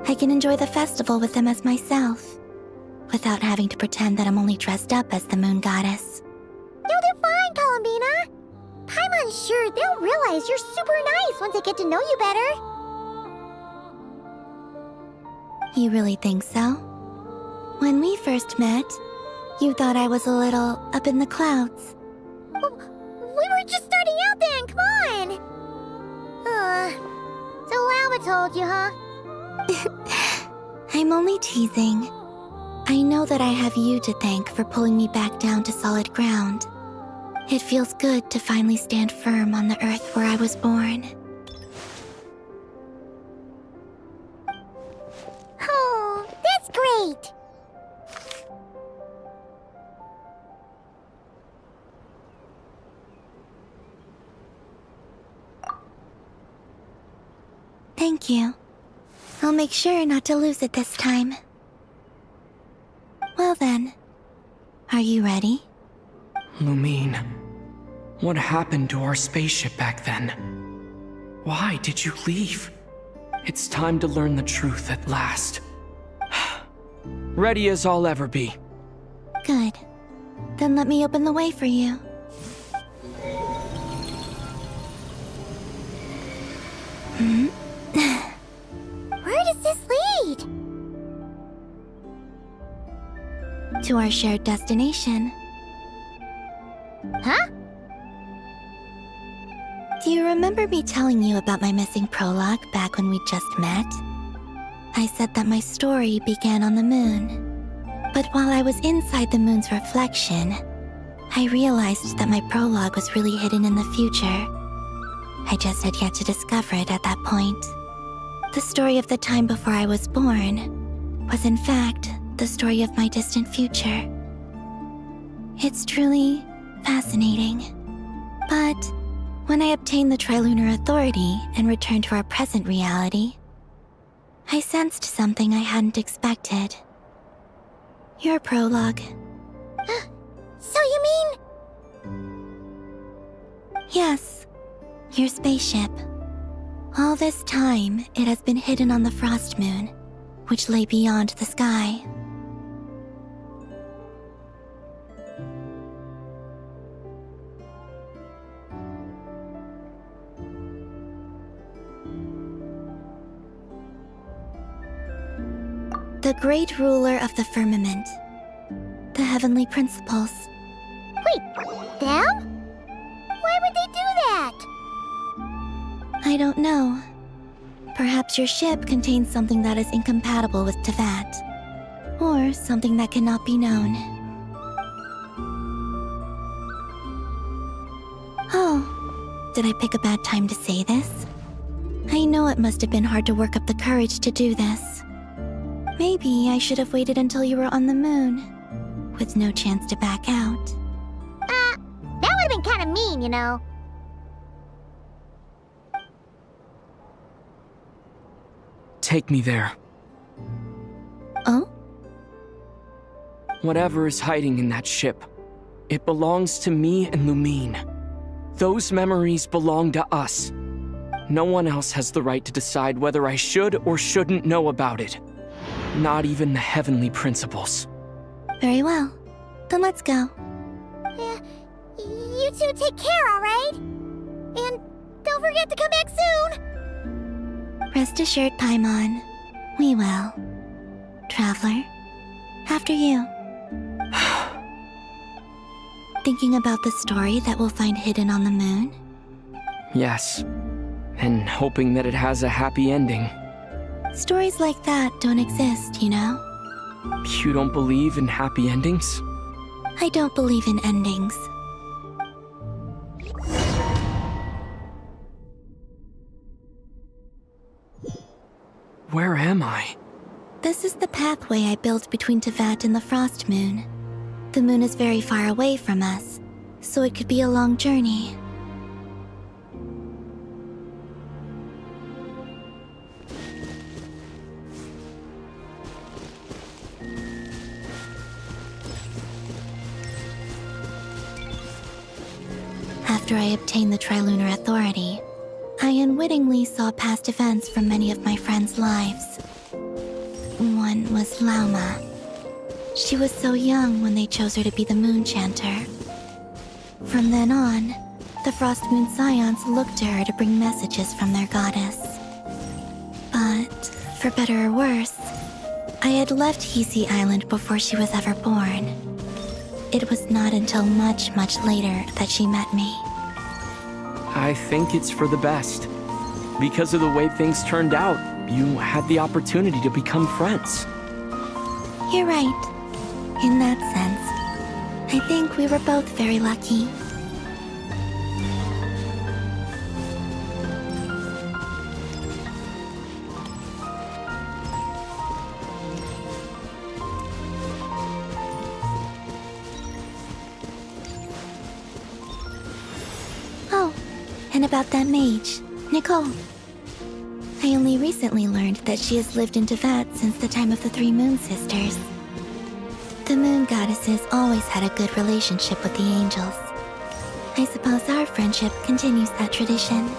I can enjoy the festival with them as myself, without having to pretend that I'm only dressed up as the Moon Goddess. You'll do fine, Columbina. Paimon's sure they'll realize you're super nice once they get to know you better. You really think so? When we first met, you thought I was a little up in the clouds. We were just starting out then, come on! So Llama told you, huh? I'm only teasing. I know that I have you to thank for pulling me back down to solid ground. It feels good to finally stand firm on the earth where I was born. Oh, that's great! Thank you. I'll make sure not to lose it this time. Well then, are you ready? Lumine, what happened to our spaceship back then? Why did you leave? It's time to learn the truth at last. Ready as I'll ever be. Good. Then let me open the way for you. Where does this lead? To our shared destination. Huh? Do you remember me telling you about my missing prologue back when we just met? I said that my story began on the moon. But while I was inside the moon's reflection, I realized that my prologue was really hidden in the future. I just had yet to discover it at that point. The story of the time before I was born was in fact the story of my distant future. It's truly fascinating. But when I obtained the Trilunar Authority and returned to our present reality, I sensed something I hadn't expected. Your prologue. So you mean... Yes, your spaceship. All this time, it has been hidden on the Frost Moon, which lay beyond the sky. The great ruler of the firmament. The heavenly principles. Wait, them? Why would they do that? I don't know. Perhaps your ship contains something that is incompatible with Tevat. Or something that cannot be known. Oh, did I pick a bad time to say this? I know it must have been hard to work up the courage to do this. Maybe I should have waited until you were on the moon, with no chance to back out. That would have been kind of mean, you know. take me there. Oh? Whatever is hiding in that ship, it belongs to me and Lumine. Those memories belong to us. No one else has the right to decide whether I should or shouldn't know about it. Not even the heavenly principles. Very well. Then let's go. You two take care, alright? And don't forget to come back soon! Rest assured, Paimon. We will. Traveler, after you. Thinking about the story that we'll find hidden on the moon? Yes. And hoping that it has a happy ending. Stories like that don't exist, you know? You don't believe in happy endings? I don't believe in endings. Where am I? This is the pathway I built between Teyvat and the Frost Moon. The moon is very far away from us, so it could be a long journey. After I obtained the Trilunar Authority, I unwittingly saw past events from many of my friends' lives. One was Lauma. She was so young when they chose her to be the Moon Chanter. From then on, the Frost Moon Scions looked to her to bring messages from their goddess. But, for better or worse, I had left Hisi Island before she was ever born. It was not until much, much later that she met me. I think it's for the best. Because of the way things turned out, you had the opportunity to become friends. You're right. In that sense, I think we were both very lucky. Oh, and about that mage, Nicole. I only recently learned that she has lived in Teyvat since the time of the Three Moon Sisters. The Moon Goddesses always had a good relationship with the angels. I suppose our friendship continues that tradition.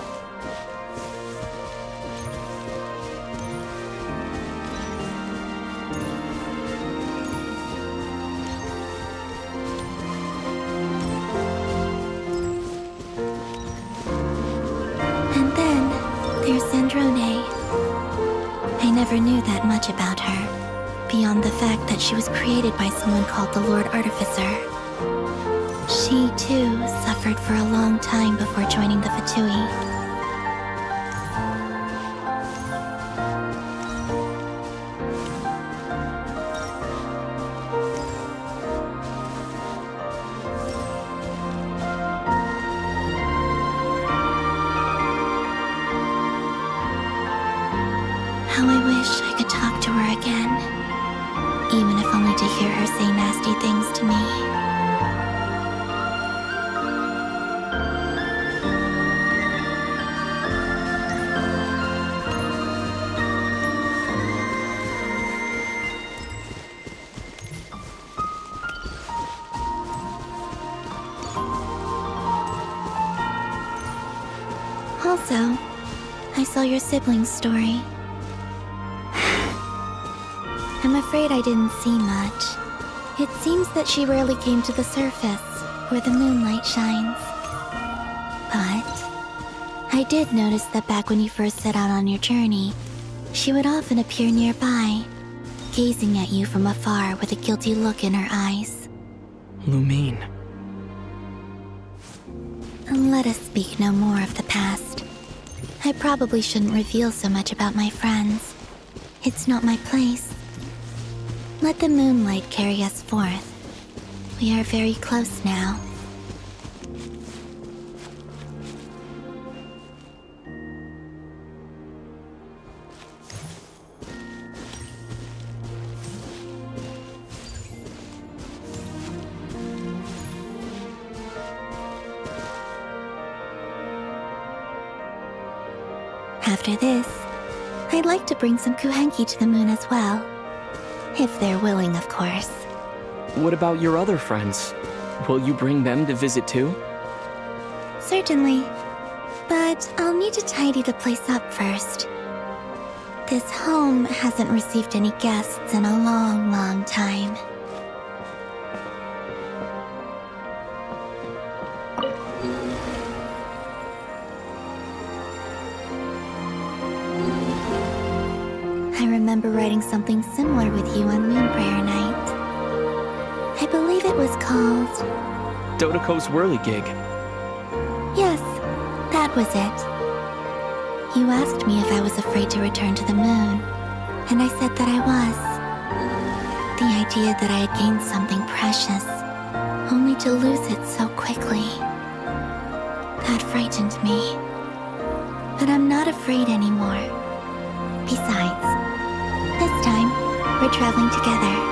And then there's Zandrone. I never knew that much about her, beyond the fact that she was created by someone called the Lord Artificer. She, too, suffered for a long time before joining the Fatui. How I wish I could talk to her again, even if only to hear her say nasty things to me. Also, I saw your siblings' story. I'm afraid I didn't see much. It seems that she rarely came to the surface, where the moonlight shines. But I did notice that back when you first set out on your journey, she would often appear nearby, gazing at you from afar with a guilty look in her eyes. Lumine. Let us speak no more of the past. I probably shouldn't reveal so much about my friends. It's not my place. Let the moonlight carry us forth. We are very close now. After this, I'd like to bring some kuhenki to the moon as well. If they're willing, of course. What about your other friends? Will you bring them to visit too? Certainly. But I'll need to tidy the place up first. This home hasn't received any guests in a long, long time. I remember writing something similar with you on Moon Prayer Night. I believe it was called... Dodoko's Whirligig. Yes, that was it. You asked me if I was afraid to return to the moon, and I said that I was. The idea that I had gained something precious, only to lose it so quickly. That frightened me. But I'm not afraid anymore. Besides, this time, we're traveling together.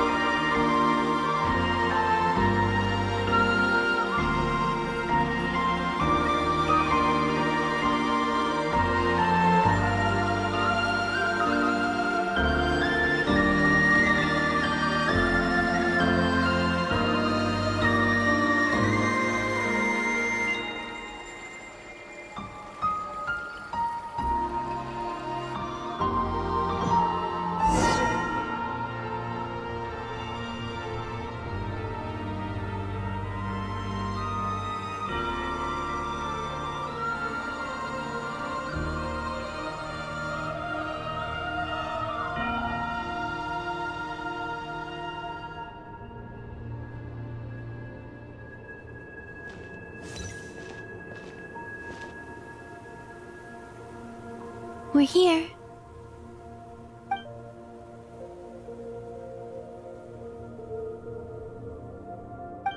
We're here.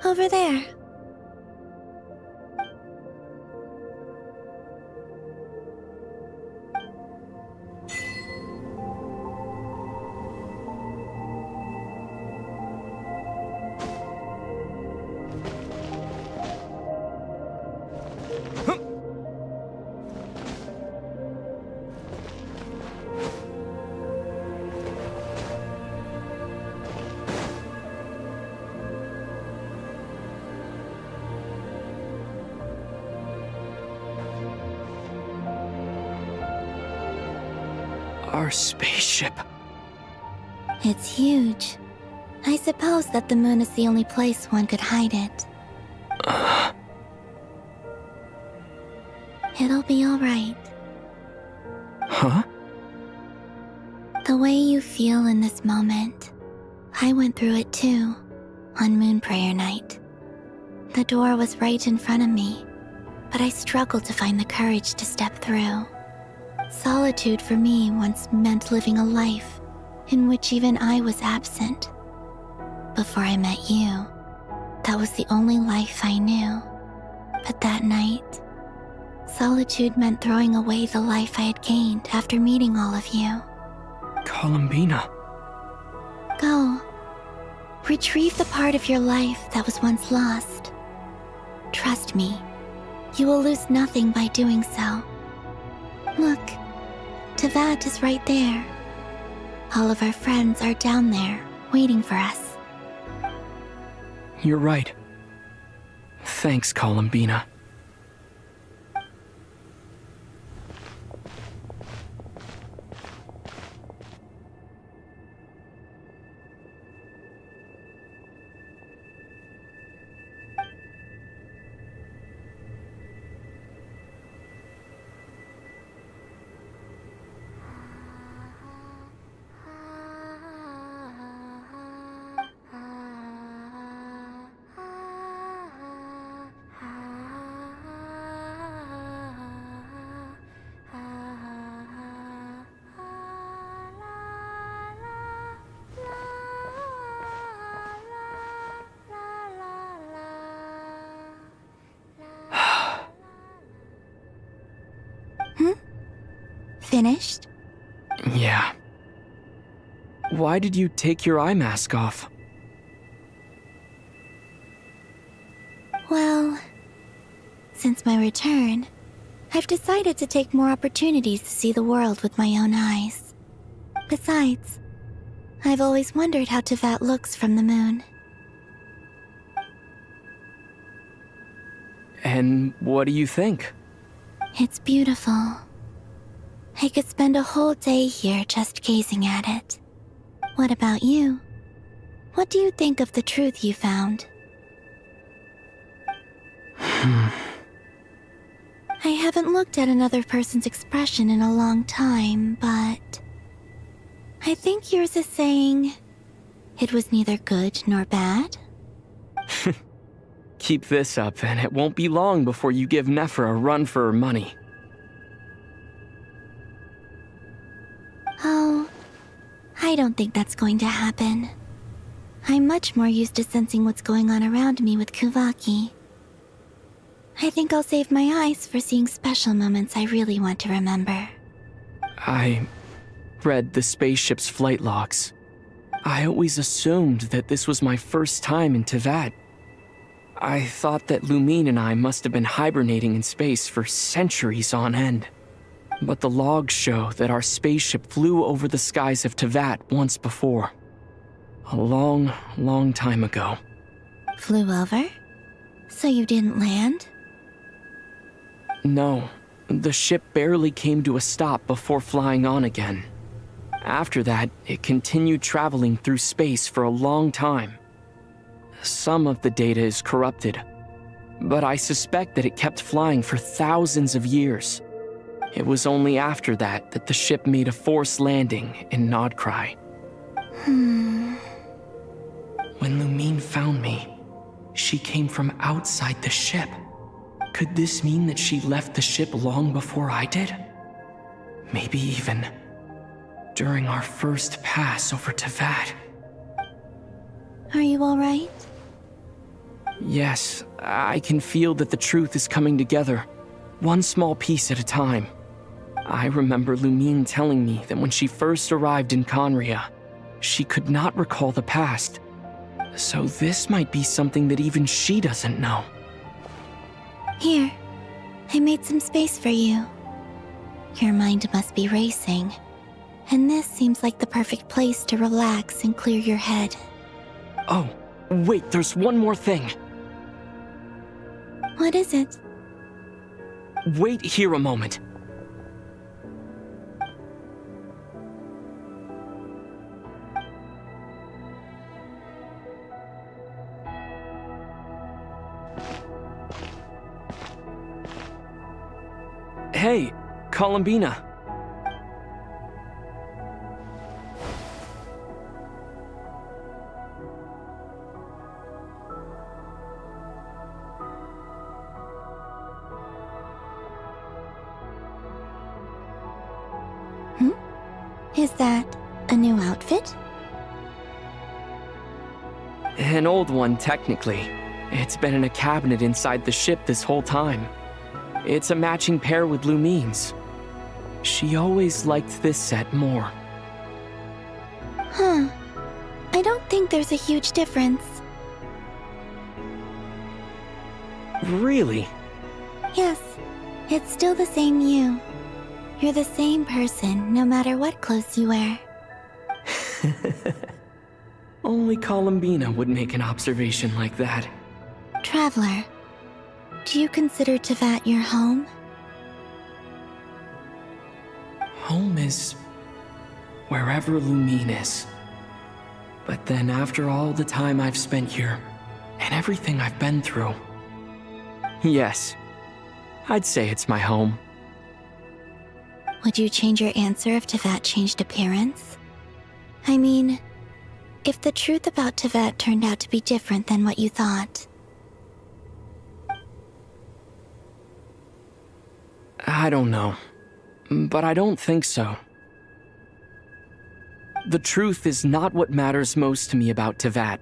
Over there. Our spaceship. It's huge. I suppose that the moon is the only place one could hide it. It'll be all right. Huh? The way you feel in this moment, I went through it too, on Moon Prayer Night. The door was right in front of me, but I struggled to find the courage to step through. Solitude for me once meant living a life in which even I was absent. Before I met you, that was the only life I knew. But that night, solitude meant throwing away the life I had gained after meeting all of you. Columbina. Go. Retrieve the part of your life that was once lost. Trust me, you will lose nothing by doing so. Look, Tavad is right there. All of our friends are down there, waiting for us. You're right. Thanks, Columbina. Finished? Yeah. Why did you take your eye mask off? Well, since my return, I've decided to take more opportunities to see the world with my own eyes. Besides, I've always wondered how Tevat looks from the moon. And what do you think? It's beautiful. I could spend a whole day here just gazing at it. What about you? What do you think of the truth you found? I haven't looked at another person's expression in a long time, but I think yours is saying it was neither good nor bad. Keep this up, and it won't be long before you give Nephra a run for her money. Oh, I don't think that's going to happen. I'm much more used to sensing what's going on around me with Kuvaki. I think I'll save my eyes for seeing special moments I really want to remember. I read the spaceship's flight logs. I always assumed that this was my first time in Tevat. I thought that Lumine and I must have been hibernating in space for centuries on end. But the logs show that our spaceship flew over the skies of Tevat once before. A long, long time ago. Flew over? So you didn't land? No, the ship barely came to a stop before flying on again. After that, it continued traveling through space for a long time. Some of the data is corrupted, but I suspect that it kept flying for thousands of years. It was only after that that the ship made a forced landing in Nodcry. When Lumine found me, she came from outside the ship. Could this mean that she left the ship long before I did? Maybe even during our first pass over Tevat. Are you alright? Yes, I can feel that the truth is coming together, one small piece at a time. I remember Lumine telling me that when she first arrived in Conria, she could not recall the past. So this might be something that even she doesn't know. Here, I made some space for you. Your mind must be racing, and this seems like the perfect place to relax and clear your head. Oh, wait, there's one more thing. What is it? Wait here a moment. Hey, Columbina. Is that a new outfit? An old one, technically. It's been in a cabinet inside the ship this whole time. It's a matching pair with Lumine's. She always liked this set more. Huh. I don't think there's a huge difference. Really? Yes, it's still the same you. You're the same person, no matter what clothes you wear. Only Columbina would make an observation like that. Traveler, do you consider Tevat your home? Home is wherever Lumine is. But then after all the time I've spent here, and everything I've been through, yes, I'd say it's my home. Would you change your answer if Tevat changed appearance? I mean, if the truth about Tevat turned out to be different than what you thought. I don't know, but I don't think so. The truth is not what matters most to me about Tevat.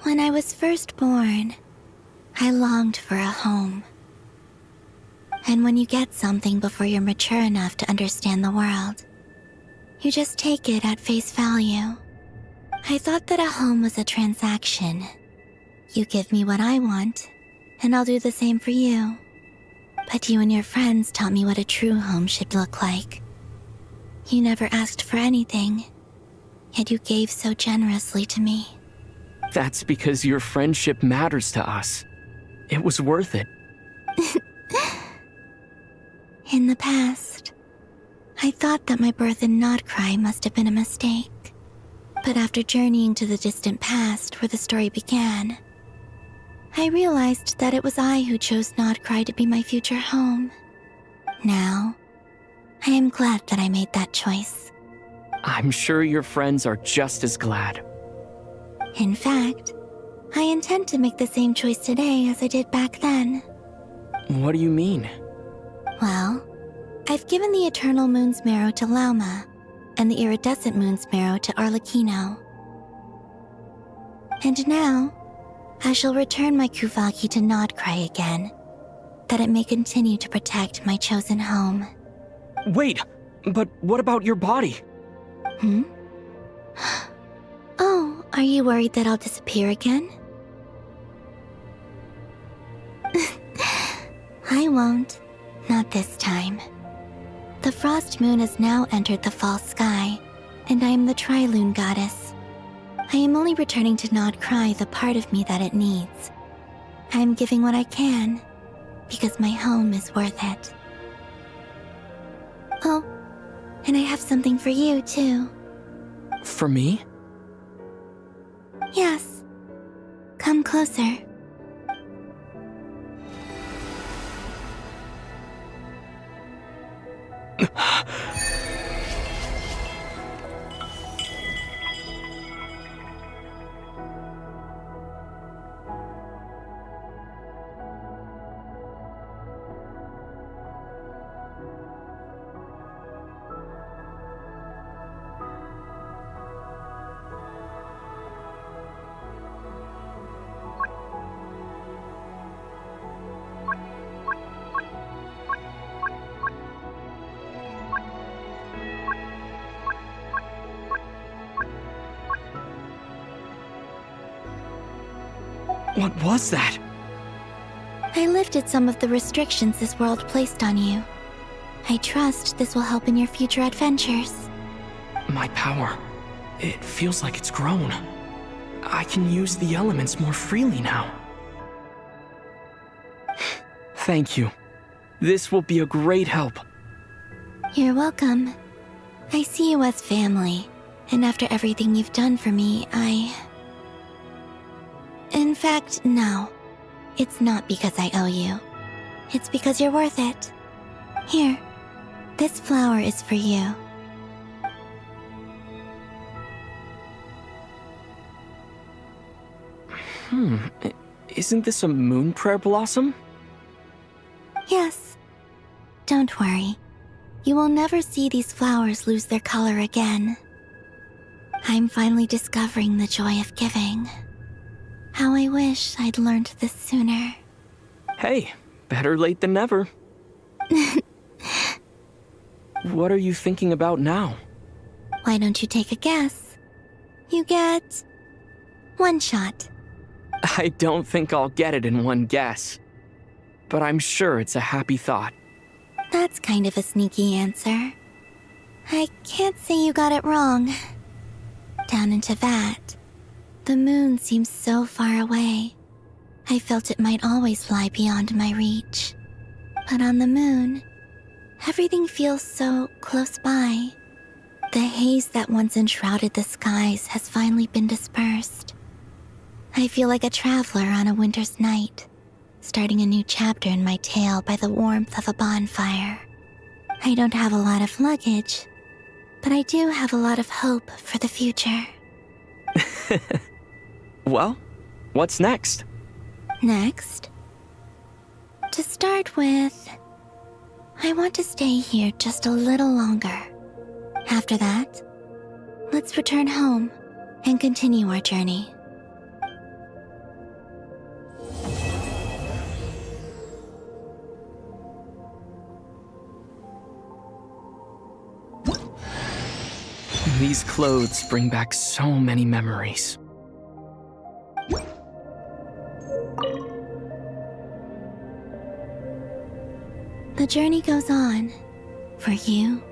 When I was first born, I longed for a home. And when you get something before you're mature enough to understand the world, you just take it at face value. I thought that a home was a transaction. You give me what I want, and I'll do the same for you. But you and your friends taught me what a true home should look like. You never asked for anything, yet you gave so generously to me. That's because your friendship matters to us. It was worth it. In the past, I thought that my birth in Nodcry must have been a mistake. But after journeying to the distant past where the story began, I realized that it was I who chose Nodcry to be my future home. Now, I am glad that I made that choice. I'm sure your friends are just as glad. In fact, I intend to make the same choice today as I did back then. What do you mean? Well, I've given the Eternal Moon's Marrow to Lauma, and the Iridescent Moon's Marrow to Arlecchino. And now, I shall return my Kuvagi to Nodcry again, that it may continue to protect my chosen home. Wait, but what about your body? Oh, are you worried that I'll disappear again? I won't. Not this time. The Frost Moon has now entered the fall sky, and I am the Trilune Goddess. I am only returning to Nodcry the part of me that it needs. I am giving what I can, because my home is worth it. Oh, and I have something for you, too. For me? Yes. Come closer. What was that? I lifted some of the restrictions this world placed on you. I trust this will help in your future adventures. My power. It feels like it's grown. I can use the elements more freely now. Thank you. This will be a great help. You're welcome. I see you as family, and after everything you've done for me, In fact, no. It's not because I owe you. It's because you're worth it. Here, this flower is for you. Isn't this a moon prayer blossom? Yes. Don't worry. You will never see these flowers lose their color again. I'm finally discovering the joy of giving. How I wish I'd learned this sooner. Hey, better late than never. What are you thinking about now? Why don't you take a guess? You get 1 shot. I don't think I'll get it in one guess. But I'm sure it's a happy thought. That's kind of a sneaky answer. I can't say you got it wrong. Down into that, the moon seems so far away. I felt it might always lie beyond my reach. But on the moon, everything feels so close by. The haze that once enshrouded the skies has finally been dispersed. I feel like a traveler on a winter's night, starting a new chapter in my tale by the warmth of a bonfire. I don't have a lot of luggage, but I do have a lot of hope for the future. Well, what's next? Next? To start with, I want to stay here just a little longer. After that, let's return home and continue our journey. These clothes bring back so many memories. The journey goes on, for you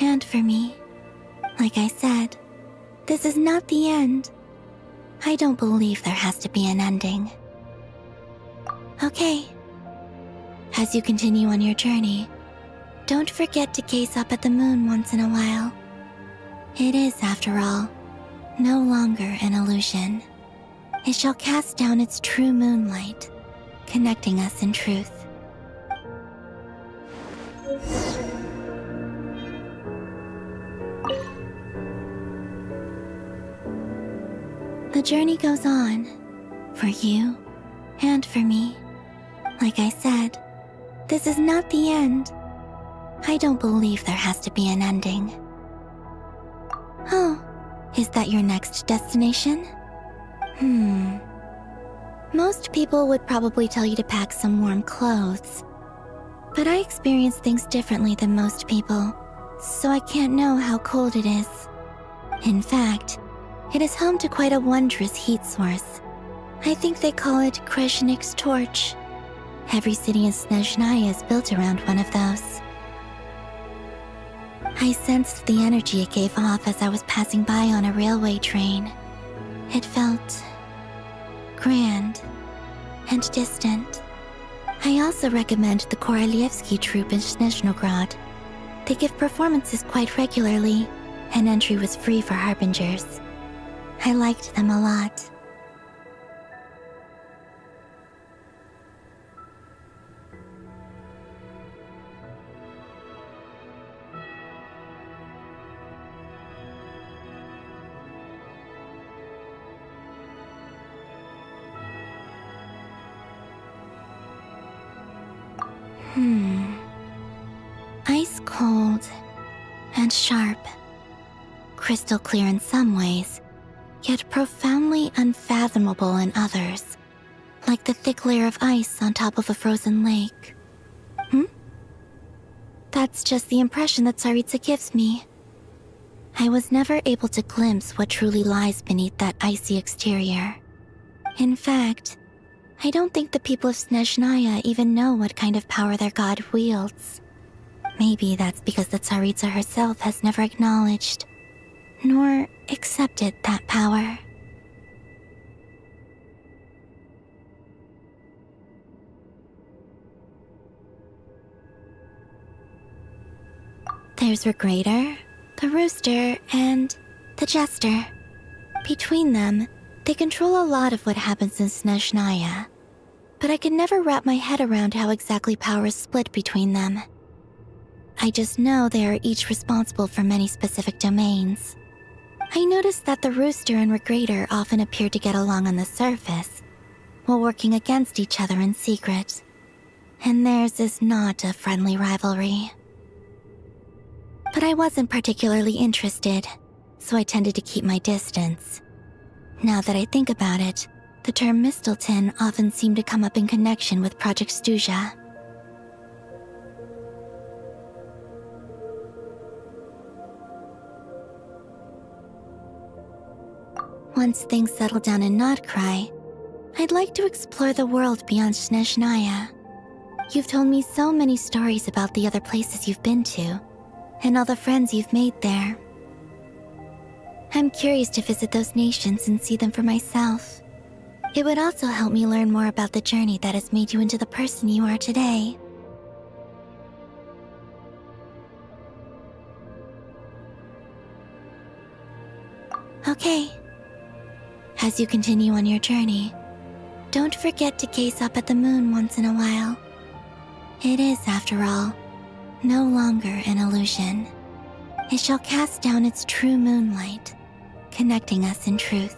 and for me. Like I said, this is not the end. I don't believe there has to be an ending. Okay. As you continue on your journey, don't forget to gaze up at the moon once in a while. It is, after all, no longer an illusion. It shall cast down its true moonlight, connecting us in truth. The journey goes on, for you and for me. Like I said, this is not the end. I don't believe there has to be an ending. Oh, is that your next destination? Most people would probably tell you to pack some warm clothes. But I experience things differently than most people, so I can't know how cold it is. In fact, it is home to quite a wondrous heat source. I think they call it Kerjain's torch. Every city in Snezhnaya is built around one of those. I sensed the energy it gave off as I was passing by on a railway train. It felt grand and distant. I also recommend the Korolievsky troupe in Snezhnograd. They give performances quite regularly, and entry was free for harbingers. I liked them a lot. Ice cold and sharp. Crystal clear in some ways, yet profoundly unfathomable in others. Like the thick layer of ice on top of a frozen lake. That's just the impression that Tsaritsa gives me. I was never able to glimpse what truly lies beneath that icy exterior. In fact, I don't think the people of Snezhnaya even know what kind of power their god wields. Maybe that's because the Tsaritsa herself has never acknowledged, nor accepted that power. There's Regrator, the Rooster, and the Jester. Between them, they control a lot of what happens in Snezhnaya, but I could never wrap my head around how exactly power is split between them. I just know they are each responsible for many specific domains. I noticed that the Rooster and Regrator often appear to get along on the surface, while working against each other in secret. And theirs is not a friendly rivalry. But I wasn't particularly interested, so I tended to keep my distance. Now that I think about it, the term Mistelton often seemed to come up in connection with Project Stuja. Once things settle down in Notcry, I'd like to explore the world beyond Snezhnaya. You've told me so many stories about the other places you've been to, and all the friends you've made there. I'm curious to visit those nations and see them for myself. It would also help me learn more about the journey that has made you into the person you are today. Okay. As you continue on your journey, don't forget to gaze up at the moon once in a while. It is, after all, no longer an illusion. It shall cast down its true moonlight, connecting us in truth.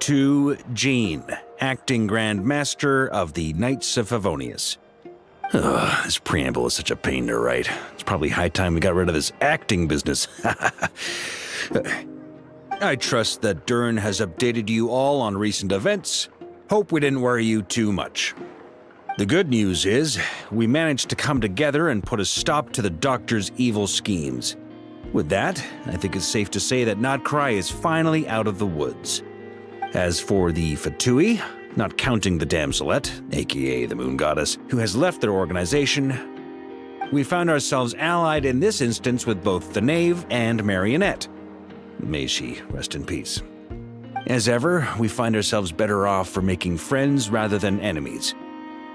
To Jean, acting Grand Master of the Knights of Favonius. This preamble is such a pain to write. It's probably high time we got rid of this acting business. I trust that Dern has updated you all on recent events. Hope we didn't worry you too much. The good news is, we managed to come together and put a stop to the Doctor's evil schemes. With that, I think it's safe to say that Notcry is finally out of the woods. As for the Fatui, not counting the Damselette, aka the Moon Goddess, who has left their organization, we found ourselves allied in this instance with both the Knave and Marionette. May she rest in peace. As ever, we find ourselves better off for making friends rather than enemies.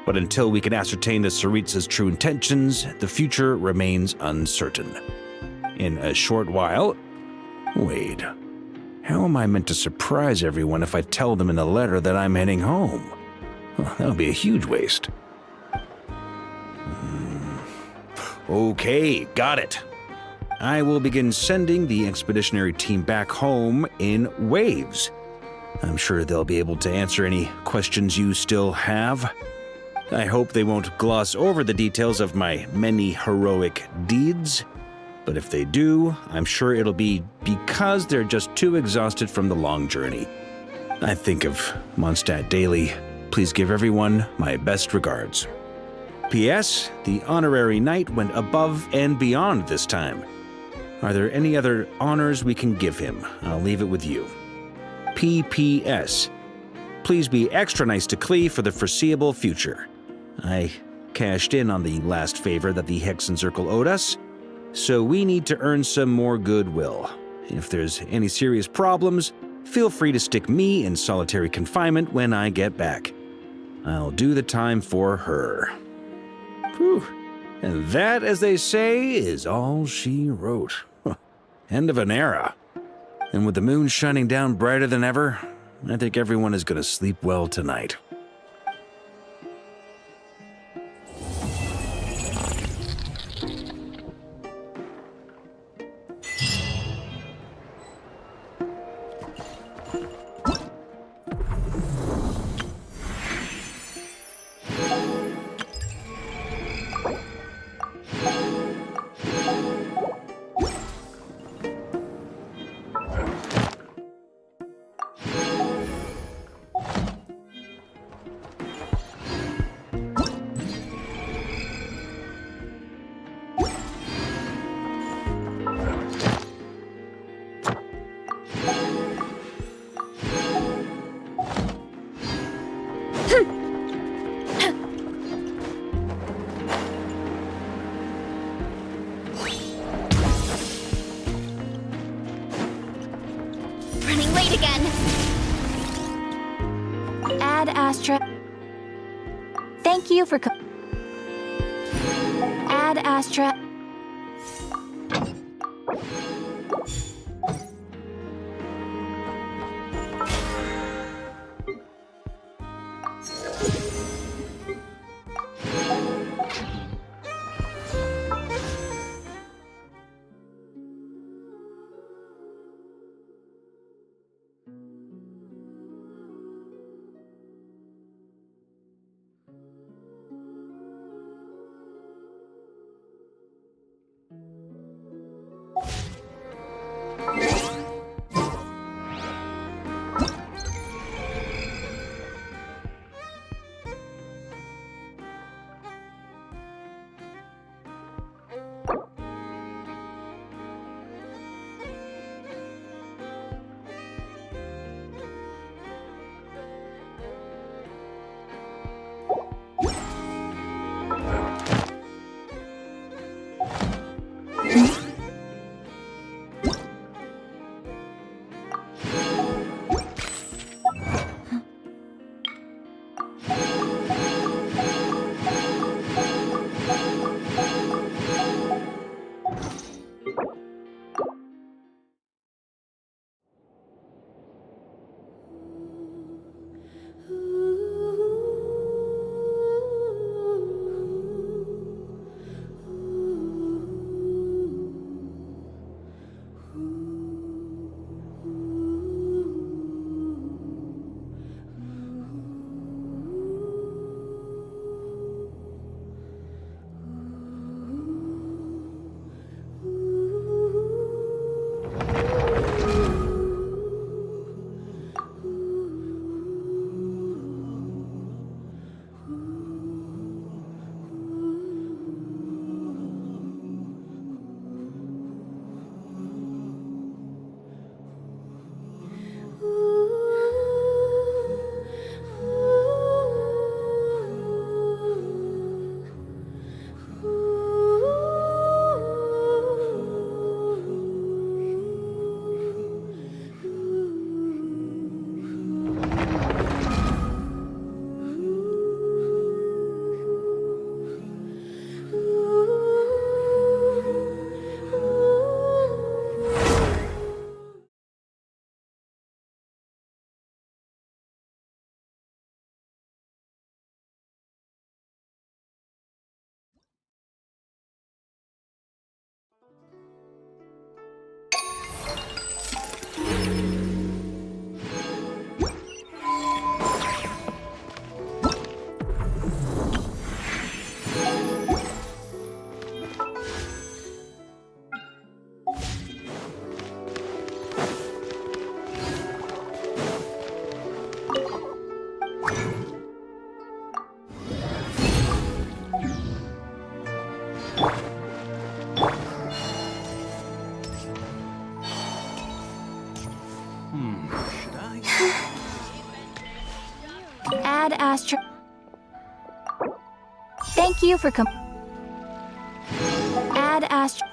But until we can ascertain the Tsaritsa's true intentions, the future remains uncertain. In a short while... Wait. How am I meant to surprise everyone if I tell them in the letter that I'm heading home? Well, that would be a huge waste. Okay, got it. I will begin sending the expeditionary team back home in waves. I'm sure they'll be able to answer any questions you still have. I hope they won't gloss over the details of my many heroic deeds. But if they do, I'm sure it'll be because they're just too exhausted from the long journey. I think of Mondstadt daily. Please give everyone my best regards. P.S. The honorary knight went above and beyond this time. Are there any other honors we can give him? I'll leave it with you. P.P.S. Please be extra nice to Klee for the foreseeable future. I cashed in on the last favor that the Hexen Circle owed us, so we need to earn some more goodwill. If there's any serious problems, feel free to stick me in solitary confinement when I get back. I'll do the time for her. Whew. And that, as they say, is all she wrote. End of an era. And with the moon shining down brighter than ever, I think everyone is going to sleep well tonight. Running late again. Ad Astra. Thank you for Ad Astra. Add Astro. Thank you for Add Astro.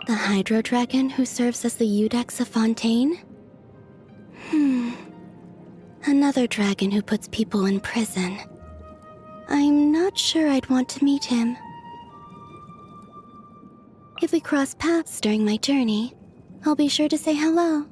The Hydro Dragon who serves as the Eudex of Fontaine? Another dragon who puts people in prison. I'm not sure I'd want to meet him. If we cross paths during my journey, I'll be sure to say hello.